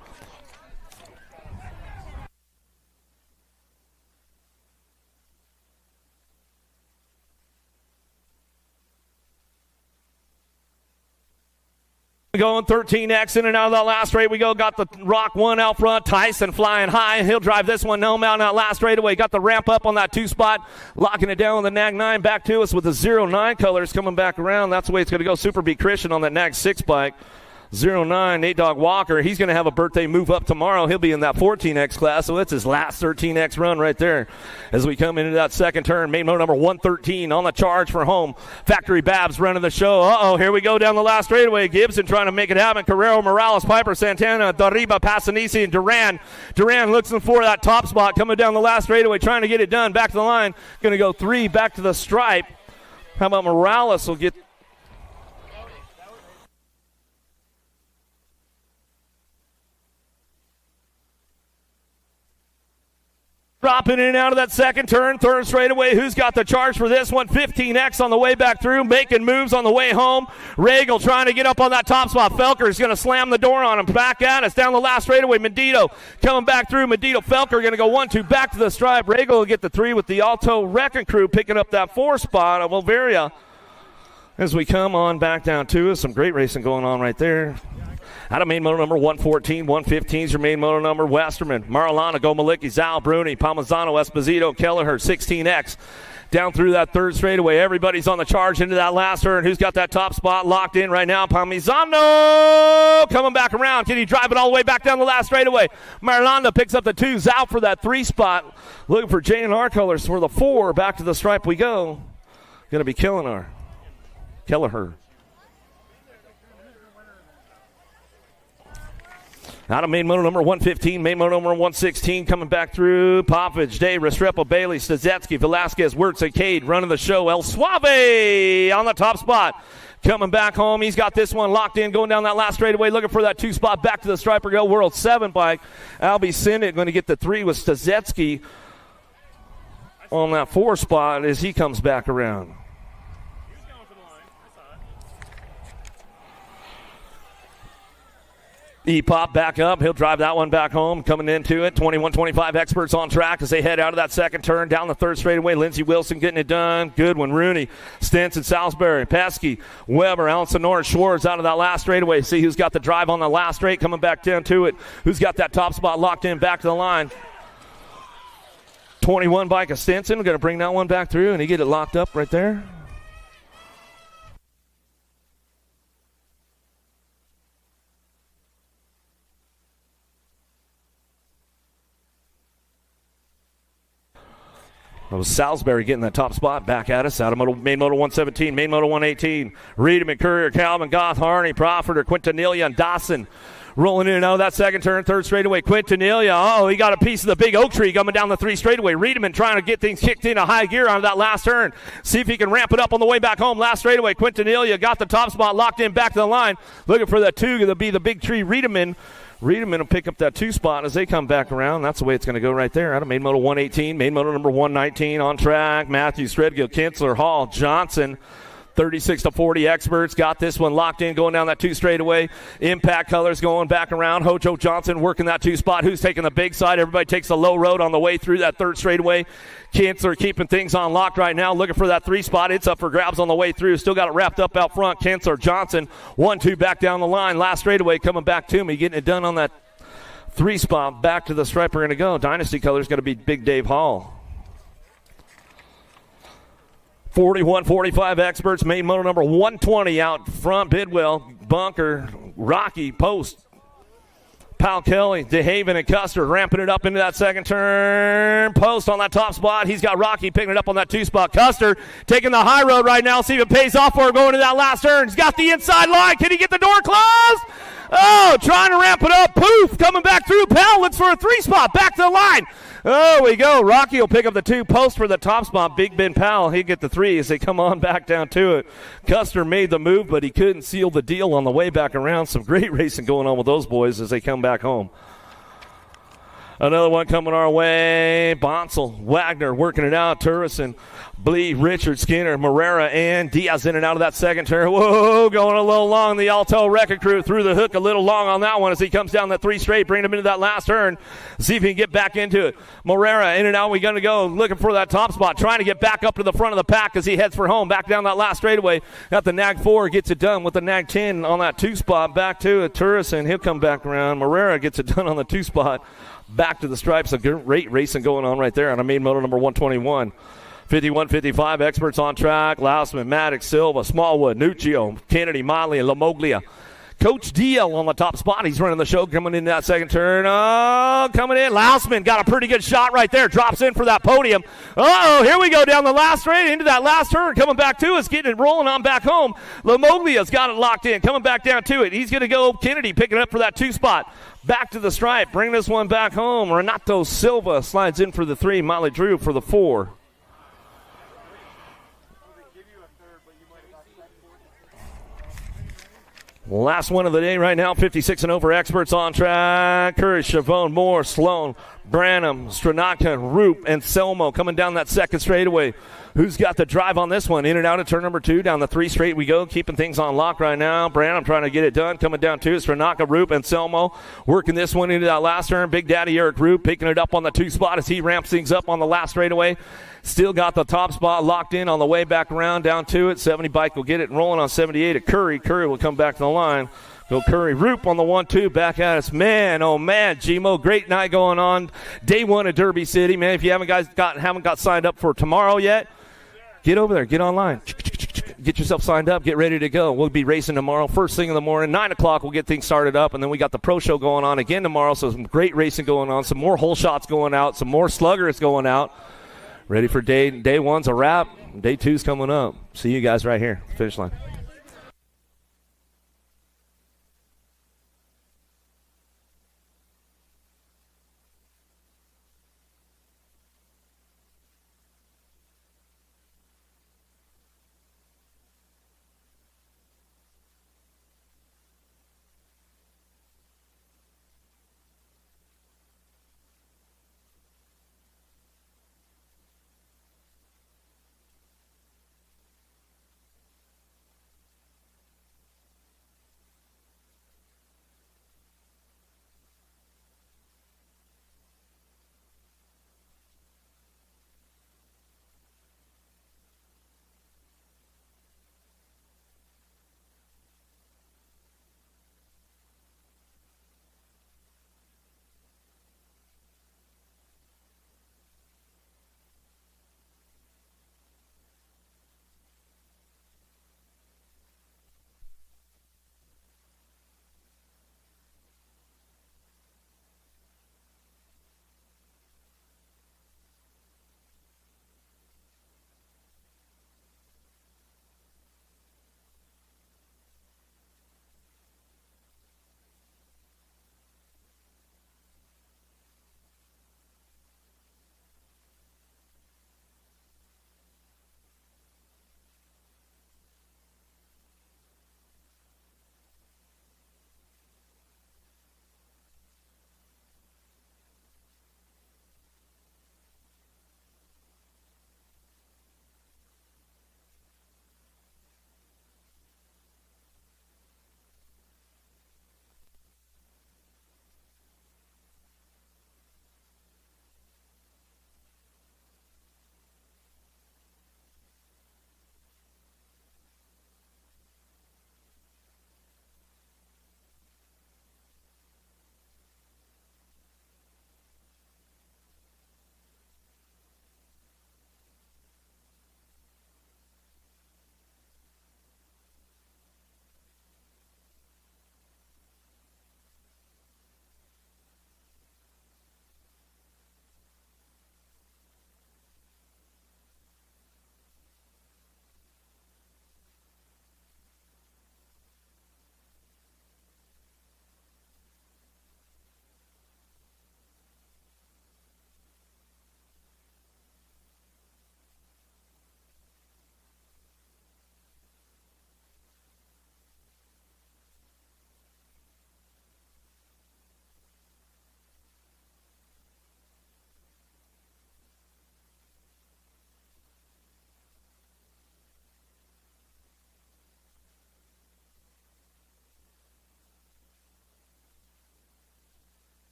Going 13X in and out of that last straight we go. Got the Rock 1 out front. Tyson flying high. He'll drive this one home out in that last straightaway. Got the ramp up on that 2 spot. Locking it down with the Nag 9 back to us with the 09 colors coming back around. That's the way it's going to go. Super B Christian on that Nag 6 bike. 09, Nate Dog Walker. He's going to have a birthday move up tomorrow. He'll be in that 14X class, so it's his last 13X run right there as we come into that second turn. Main motor number 113 on the charge for home. Factory Babs running the show. Uh-oh, here we go down the last straightaway. Gibson trying to make it happen. Carrero, Morales, Piper, Santana, Dariba, Passanisi, and Duran. Duran looking for that top spot coming down the last straightaway, trying to get it done. Back to the line. Going to go 3 back to the stripe. How about Morales will get Dropping in and out of that second turn, third straightaway. Who's got the charge for this one? 15X on the way back through, making moves on the way home. Regal trying to get up on that top spot. Felker is going to slam the door on him. Back at us down the last straightaway. Mendito coming back through. Mendito, Felker going to go 1-2 back to the stripe. Regal will get the 3 with the Alto Wrecking Crew picking up that 4 spot of Wolveria. As we come on back down to us, some great racing going on right there. Out of main motor number 114, 115 is your main motor number. Westerman, Marilana, Gomalicki, Zal, Bruni, Palmazzano, Esposito, Kelleher, 16X. Down through that third straightaway. Everybody's on the charge into that last turn. Who's got that top spot locked in right now? Palmazzano coming back around. Can he drive it all the way back down the last straightaway? Marilana picks up the 2. Zal for that 3 spot. Looking for J&R colors for the 4. Back to the stripe we go. Going to be Kelleher. Out of main motor number 115, main motor number 116 coming back through. Popovich, Day, Restrepo, Bailey, Stazetsky, Velasquez, Wirtz, Cade running the show. El Suave on the top spot. Coming back home. He's got this one locked in, going down that last straightaway, looking for that 2 spot back to the striper go. World 7 bike. Albie Sinnott going to get the 3 with Stazetsky on that 4 spot as he comes back around. E-Pop back up. He'll drive that one back home. Coming into it, 21-25 experts on track as they head out of that second turn. Down the third straightaway, Lindsey Wilson getting it done. Goodwin, Rooney, Stinson, Salisbury, Pesky, Weber, Allison Norris, Schwartz out of that last straightaway. See who's got the drive on the last straight coming back down to it. Who's got that top spot locked in back to the line. 21 bike of Stinson. We're going to bring that one back through, and he get it locked up right there. That was Salisbury getting that top spot back at us. Out of main motor 117, main motor 118. Reedman, Courier, Calvin, Goth, Harney, Profiter, Quintanilla, and Dawson. Rolling in and out of that second turn, third straightaway. Quintanilla, he got a piece of the big oak tree coming down the 3 straightaway. Reedman trying to get things kicked into high gear on that last turn. See if he can ramp it up on the way back home. Last straightaway, Quintanilla got the top spot locked in back to the line. Looking for that 2 to be the big tree. Reedman will pick up that 2 spot as they come back around. That's the way it's going to go right there. Out of main motor 118, main motor number 119 on track. Matthews, Threadgill, Kinsler, Hall, Johnson. 36-40 experts got this one locked in going down that 2 straightaway. Impact Colors going back around. Hojo Johnson working that 2 spot. Who's taking the big side? Everybody takes the low road on the way through that 3rd straightaway. Kinsler keeping things on lock right now, looking for that 3 spot. It's up for grabs on the way through. Still got it wrapped up out front. Kinsler, Johnson, 1-2 back down the line. Last straightaway coming back to me, getting it done on that 3 spot. Back to the stripe we're going to go. Dynasty Colors going to be Big Dave Hall. 41-45 experts, main motor number 120 out front. Bidwell, Bunker, Rocky, Post, Powell Kelly, DeHaven, and Custer ramping it up into that second turn. Post on that top spot. He's got Rocky picking it up on that 2 spot. Custer taking the high road right now. See if it pays off for him going to that last turn. He's got the inside line. Can he get the door closed? Oh, trying to ramp it up. Poof, coming back through. Powell looks for a 3 spot. Back to the line. Oh, we go. Rocky will pick up the 2. Post for the top spot. Big Ben Powell, he'll get the 3 as they come on back down to it. Custer made the move, but he couldn't seal the deal on the way back around. Some great racing going on with those boys as they come back home. Another one coming our way. Bonsall, Wagner working it out. Turrison, Blee, Richard, Skinner, Morera, and Diaz in and out of that second turn. Whoa, going a little long. The Alto Wrecking Crew threw the hook a little long on that one as he comes down that 3 straight, bringing him into that last turn. See if he can get back into it. Morera in and out. We're going to go looking for that top spot, trying to get back up to the front of the pack as he heads for home. Back down that last straightaway. Got the Nag 4, gets it done with the Nag 10 on that 2 spot. Back to it. Turrison, he'll come back around. Morera gets it done on the 2 spot. Back to the stripes. A great racing going on right there on a main motor number 121. 51-55 experts on track. Lousman, Maddox, Silva, Smallwood, Nuccio, Kennedy, Motley, and LaMoglia. Coach DL on the top spot. He's running the show coming in that second turn. Oh, coming in. Lousman got a pretty good shot right there. Drops in for that podium. Uh-oh, here we go down the last straight into that last turn. Coming back to us, getting it rolling on back home. LaMoglia's got it locked in. Coming back down to it. He's going to go Kennedy picking it up for that 2 spot. Back to the stripe. Bring this one back home. Renato Silva slides in for the 3. Molly Drew for the 4. Last one of the day right now, 56 and over experts on track. Curry, Chavone, Moore, Sloan, Branham, Stranaka, Roop, and Selmo coming down that second straightaway. Who's got the drive on this one? In and out of turn number 2. Down the 3 straight we go, keeping things on lock right now. Branham trying to get it done. Coming down 2. Stranaka, Roop, and Selmo working this one into that last turn. Big Daddy Eric Roop picking it up on the 2 spot as he ramps things up on the last straightaway. Still got the top spot locked in on the way back around down to it. 70 bike will get it rolling on 78 at Curry. Curry will come back to the line. Go Curry. Roop on the 1-2 back at us. Man, oh man, G-Mo, great night going on. Day 1 of Derby City, man. If you haven't got signed up for tomorrow yet, get over there, get online. Get yourself signed up, get ready to go. We'll be racing tomorrow, first thing in the morning. 9 o'clock, we'll get things started up, and then we got the pro show going on again tomorrow, so some great racing going on, some more hole shots going out, some more sluggers going out. Ready for day 1's a wrap. Day 2's coming up. See you guys right here, finish line.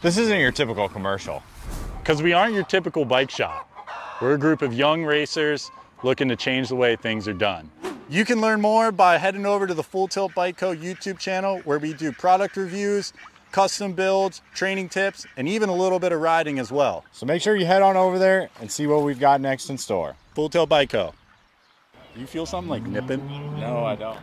This isn't your typical commercial, because we aren't your typical bike shop. We're a group of young racers looking to change the way things are done. You can learn more by heading over to the Full Tilt Bike Co. YouTube channel, where we do product reviews, custom builds, training tips, and even a little bit of riding as well. So make sure you head on over there and see what we've got next in store. Full Tilt Bike Co. You feel something like nipping? No, I don't.